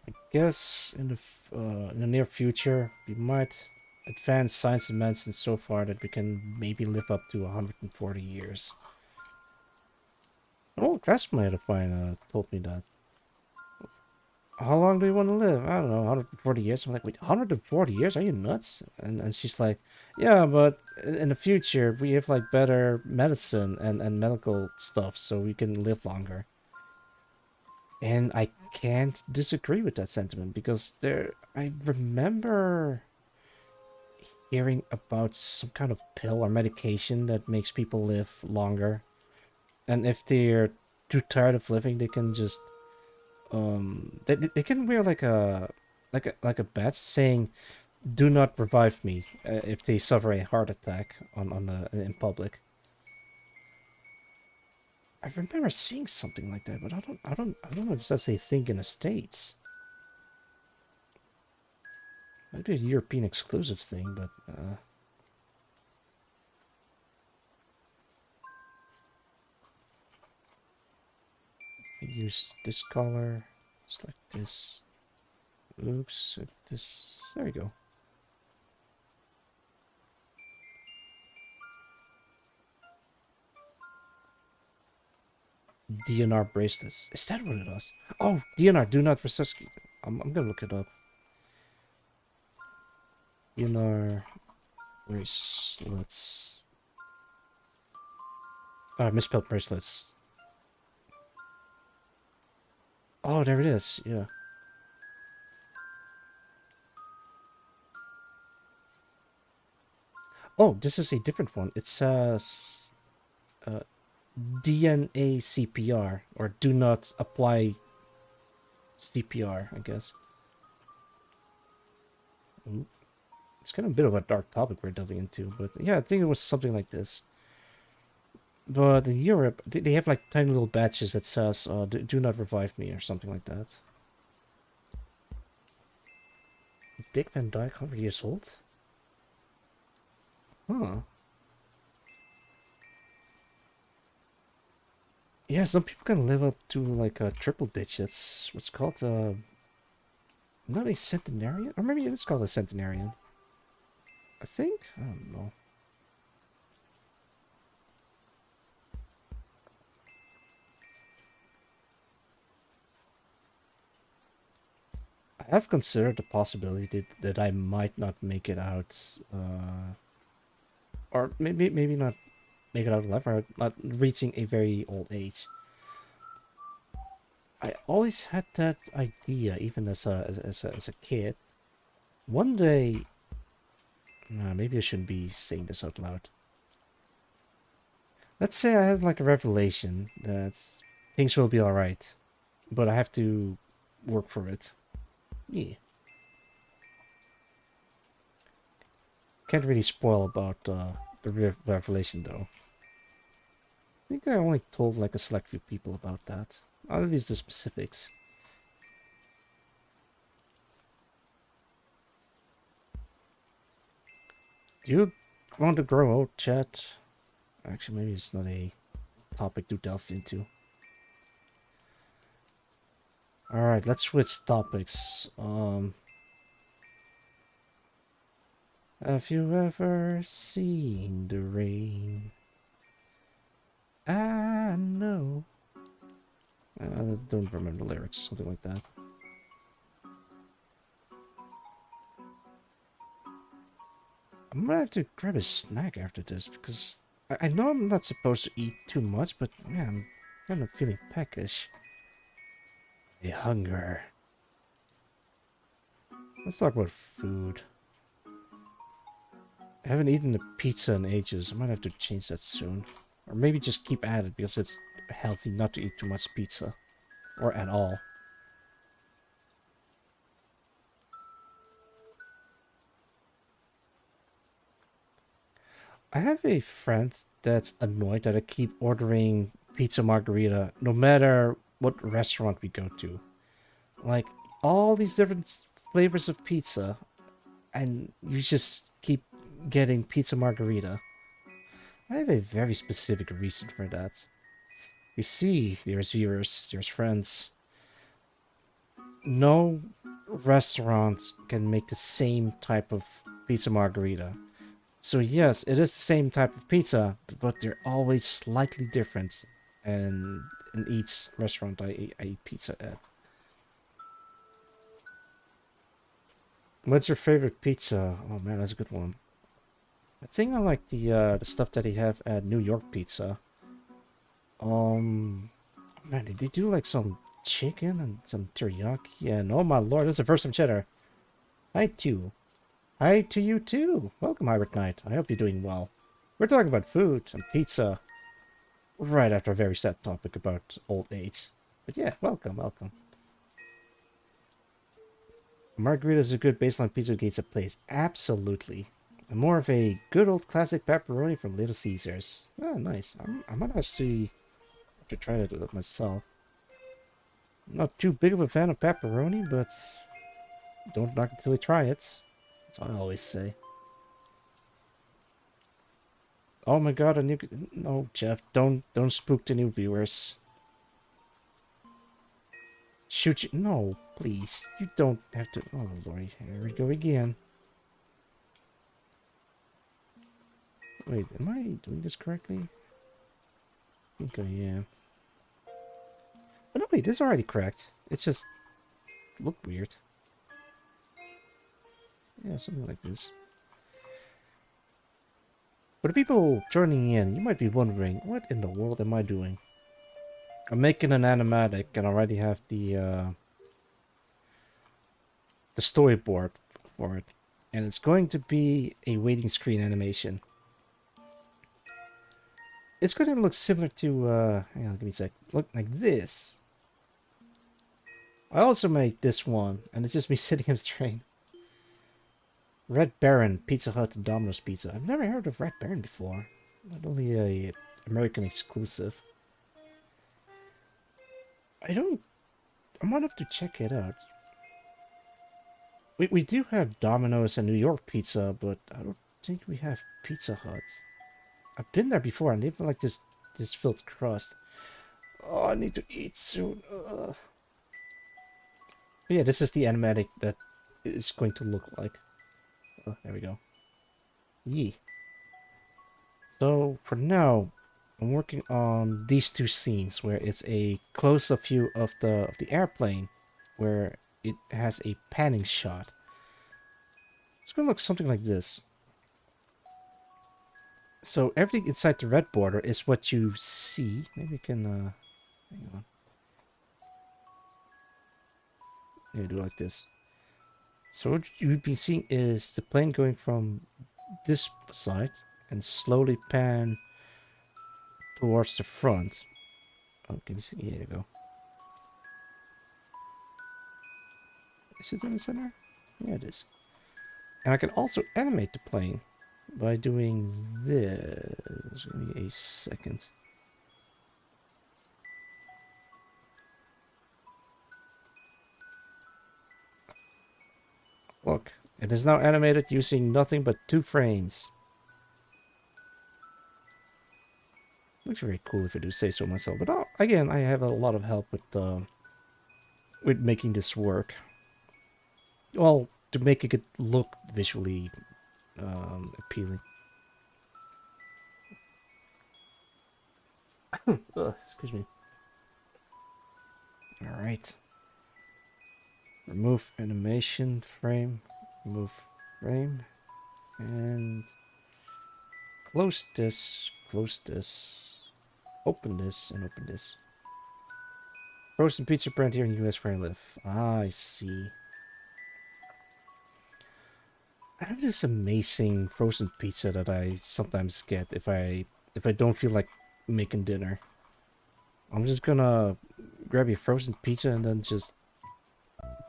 I guess in the near future we might advance science and medicine so far that we can maybe live up to 140 years. An old classmate of mine told me that. How long do you want to live? I don't know, 140 years. I'm like, wait, 140 years? Are you nuts? And she's like, yeah, but in the future we have like better medicine and medical stuff, so we can live longer. And I can't disagree with that sentiment, because I remember hearing about some kind of pill or medication that makes people live longer. And if they're too tired of living, they can just they can wear like a badge saying "Do not revive me" if they suffer a heart attack in public. I remember seeing something like that, but I don't know if that's a thing in the States. Maybe a European exclusive thing, but use this color, select this. Oops, this. There we go. DNR bracelets. Is that what it is? Oh, DNR, do not resuscitate. I'm gonna look it up. DNR bracelets. Misspelled bracelets. Oh, there it is. Yeah. Oh, this is a different one. It says DNA CPR, or do not apply CPR, I guess. Ooh. It's kind of a bit of a dark topic we're delving into, but yeah, I think it was something like this. But in Europe, they have like tiny little badges that says, do not revive me, or something like that. Dick Van Dyke, 100 years old? Huh. Yeah, some people can live up to like triple digits. What's called not a centenarian? Or maybe it's called a centenarian. I think? I don't know. I have considered the possibility that I might not make it out, or maybe not make it out alive, or not reaching a very old age. I always had that idea, even as a kid. One day, nah, maybe I shouldn't be saying this out loud. Let's say I had like a revelation that things will be alright, but I have to work for it. Yeah. Can't really spoil about the revelation though. I think I only told like a select few people about that. At least the specifics. Do you want to grow old, chat? Actually, maybe it's not a topic to delve into. Alright, let's switch topics. Have you ever seen the rain? I know. I don't remember the lyrics, something like that. I'm gonna have to grab a snack after this because I know I'm not supposed to eat too much, but man, I'm kind of feeling peckish. The hunger. Let's talk about food. I haven't eaten a pizza in ages. I might have to change that soon. Or maybe just keep at it because it's healthy not to eat too much pizza. Or at all. I have a friend that's annoyed that I keep ordering pizza margarita no matter what restaurant we go to. Like, all these different flavors of pizza, and you just keep getting pizza margarita. I have a very specific reason for that. You see, dearest viewers, dearest friends, no restaurant can make the same type of pizza margarita. So yes, it is the same type of pizza, but they're always slightly different. And in each restaurant I eat pizza at. What's your favorite pizza? Oh man, that's a good one. I think I like the stuff that they have at New York Pizza. Man, did they do like some chicken and some teriyaki? And oh my lord, that's the first time cheddar. Hi too. Hi to you too. Welcome, Hybrid Knight. I hope you're doing well. We're talking about food and pizza. Right after a very sad topic about old age. But yeah, welcome, welcome. Margarita is a good baseline pizza gates a place. Absolutely. I'm more of a good old classic pepperoni from Little Caesars. Oh, nice. I might actually have to try that myself. I'm not too big of a fan of pepperoni, but don't knock it till you try it. That's what I always say. Oh my god, a new... No, Jeff, don't spook the new viewers. Shoot you... No, please. You don't have to... Oh, lordy. Here we go again. Wait, am I doing this correctly? I think I am. Oh, no, wait, this is already correct. It's just... look weird. Yeah, something like this. For the people joining in, you might be wondering, what in the world am I doing? I'm making an animatic and I already have the storyboard for it. And it's going to be a waiting screen animation. It's going to look similar to, hang on, give me a sec. Look like this. I also made this one, and it's just me sitting in the train. Red Baron, Pizza Hut, and Domino's Pizza. I've never heard of Red Baron before. Not only a American exclusive. I might have to check it out. We do have Domino's and New York Pizza, but I don't think we have Pizza Hut. I've been there before, and they have like this filled crust. Oh, I need to eat soon. But yeah, this is the animatic that is going to look like. Oh, there we go. Yee. So, for now, I'm working on these two scenes where it's a close-up view of the airplane, where it has a panning shot. It's gonna look something like this. So everything inside the red border is what you see. Maybe we can hang on. Maybe do it like this. So what you'd be seeing is the plane going from this side and slowly pan towards the front. Oh, can you see? Yeah, there you go. Is it in the center? Yeah, it is. And I can also animate the plane by doing this. Give me a second. Look, it is now animated using nothing but 2 frames. Looks very cool if I do say so myself. But again, I have a lot of help with making this work. Well, to make it look visually appealing. Excuse me. All right. Remove animation frame. Remove frame. And close this. Close this. Open this and open this. Frozen pizza brand here in the US where I live. Ah, I see. I have this amazing frozen pizza that I sometimes get if I don't feel like making dinner. I'm just gonna grab your frozen pizza and then just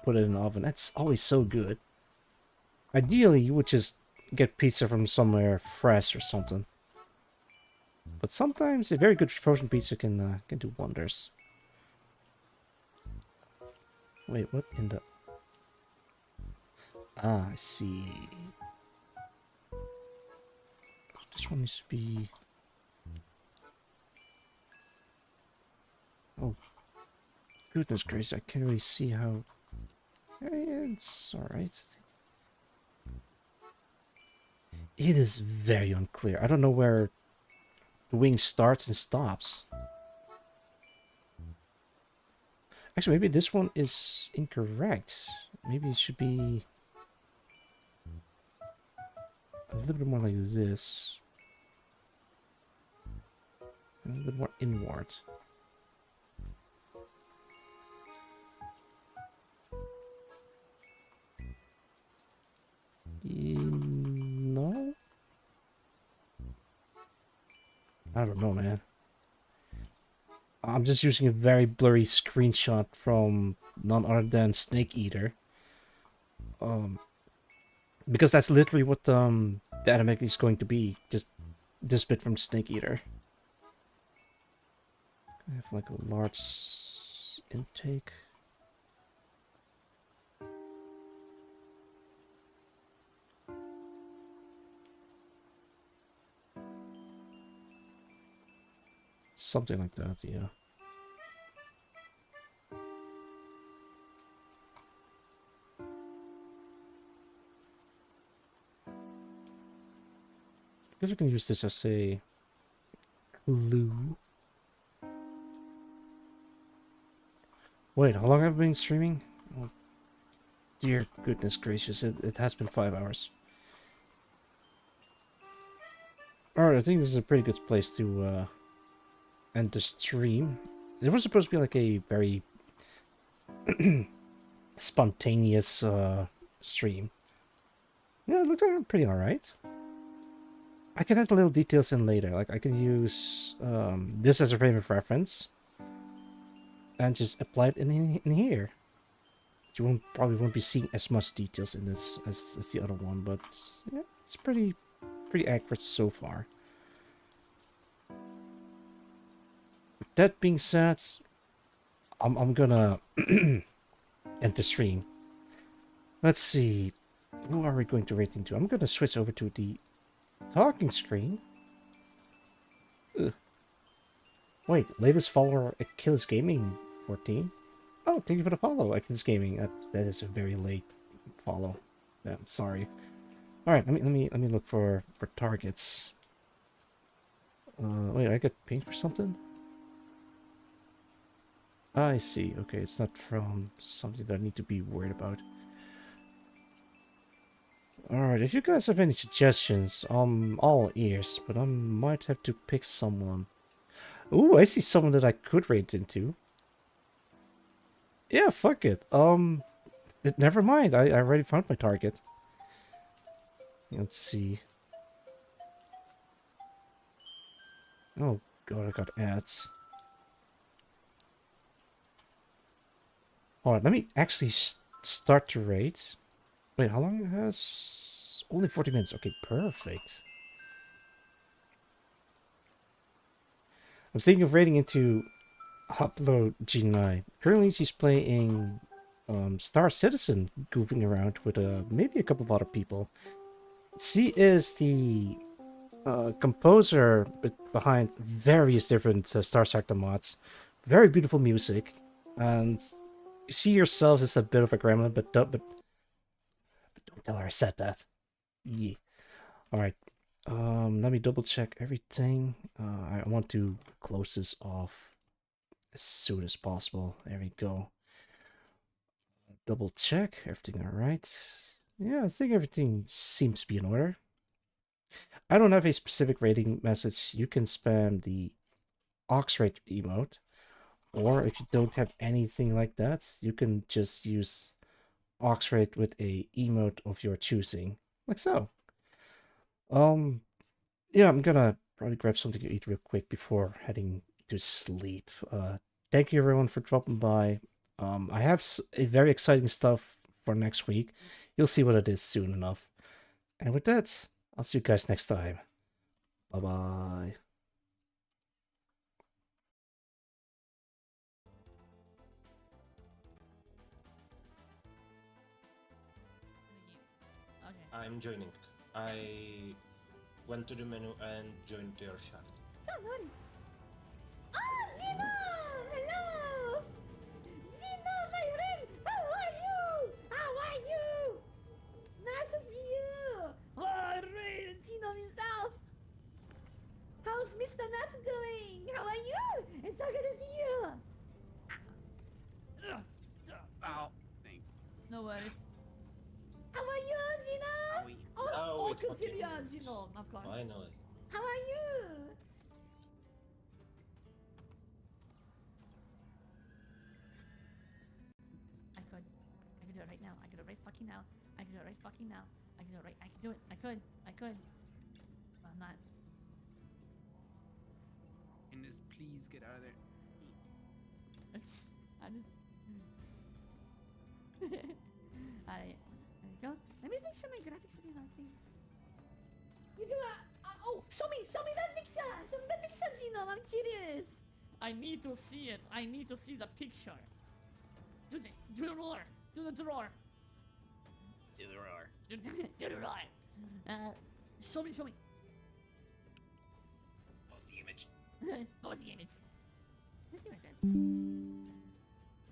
put it in the oven. That's always so good. Ideally, you would just get pizza from somewhere fresh or something. But sometimes a very good frozen pizza can do wonders. Wait, what in the... Ah, I see. This one needs to be... Oh, goodness gracious, I can't really see how... It's alright. It is very unclear. I don't know where the wing starts and stops. Actually, maybe this one is incorrect. Maybe it should be a little bit more like this. A little bit more inward. No? I don't know, man. I'm just using a very blurry screenshot from none other than Snake Eater. Because that's literally what the animatic is going to be. Just this bit from Snake Eater. I have like a large intake. Something like that, yeah. I guess we can use this as a clue. Wait, how long have I been streaming? Oh, dear goodness gracious, it has been 5 hours. Alright, I think this is a pretty good place to end the stream. It was supposed to be like a very spontaneous stream. Yeah, it looks like pretty alright. I can add the little details in later. Like I can use this as a frame of reference and just apply it in here. You probably won't be seeing as much details in this as the other one, but yeah, it's pretty accurate so far. With that being said, I'm gonna end the stream. Let's see, who are we going to rate into? I'm gonna switch over to the talking screen. Ugh. Wait, latest follower Achilles Gaming 14. Oh, thank you for the follow, Achilles Gaming. That is a very late follow. Yeah, I'm sorry. All right, let me look for targets. Wait, I got paint for something. I see. Okay, it's not from something that I need to be worried about. Alright, if you guys have any suggestions, I'm all ears, but I might have to pick someone. Ooh, I see someone that I could raid into. Yeah, fuck it. Never mind. I already found my target. Let's see. Oh god, I got ads. Alright, let me actually start to raid. Wait, how long has... Only 40 minutes. Okay, perfect. I'm thinking of raiding into Upload G9. Currently, she's playing Star Citizen, goofing around with maybe a couple of other people. She is the composer behind various different Star Sector mods. Very beautiful music, and you see yourself as a bit of a gremlin, but don't tell her I said that. Yeah. All right. Let me double check everything. I want to close this off as soon as possible. There we go. Double check everything. All right. Yeah, I think everything seems to be in order. I don't have a specific rating message. You can spam the Oxrate emote, or if you don't have anything like that, you can just use Oxrate with a emote of your choosing, like so. Yeah, I'm gonna probably grab something to eat real quick before heading to sleep. Thank you everyone for dropping by. I have a very exciting stuff for next week. You'll see what it is soon enough. And with that, I'll see you guys next time. Bye-bye. Okay. I'm joining. I went to the menu and joined your chat. So nice. Oh, Gino! Hello! Gino, my friend! How are you? How are you? Nice to see you! Oh, great! Gino himself! How's Mr. Nut doing? How are you? It's so good to see you! Ow. Thanks. No worries. How are you, Gino? Oh, it's Consilia, fucking- Gino, of course. Oh, I know it. How are you? I could do it right now. I could do it right fucking now. I could do it right fucking now. I could do it right. I could do it. I could. But I'm not. And just please get out of there. I just. Alright. There we go. Let me just make sure my graphics settings on, please. You do oh, show me that picture! Show me that picture, Gino, I'm curious! I need to see it. I need to see the picture. Do the drawer. Do the drawer. Do the roar. Do the drawer. Show me. Post the image. Post the image. Let's see my good.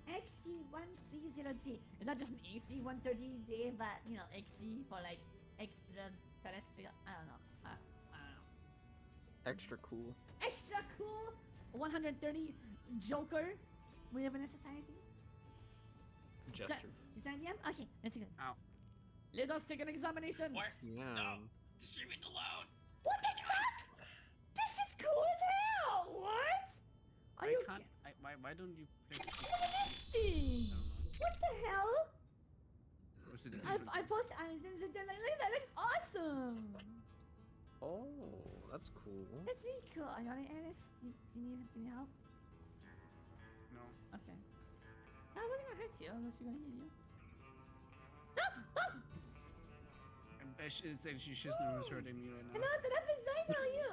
XC130G. It's not just an AC130J, but, you know, XC for like extra terrestrial. I don't know. I don't know. Extra cool. Extra cool 130 Joker we live in a society. Gesture. Is that the end? Okay, let's go. Ow. Let us take an examination. What? Yeah. No. Stream it aloud. What the fuck? This shit's cool as hell! What? Are I you can't. Why don't you play? Look at this thing! What the hell? What's the I difference? posted that looks awesome! Oh, that's cool. That's really cool. Are you on Alice? Do you need help? No. Okay. I wasn't gonna hurt you, I was just gonna hit you. It's like she's just hurting me right now. Ano, sarap is nice, how are you?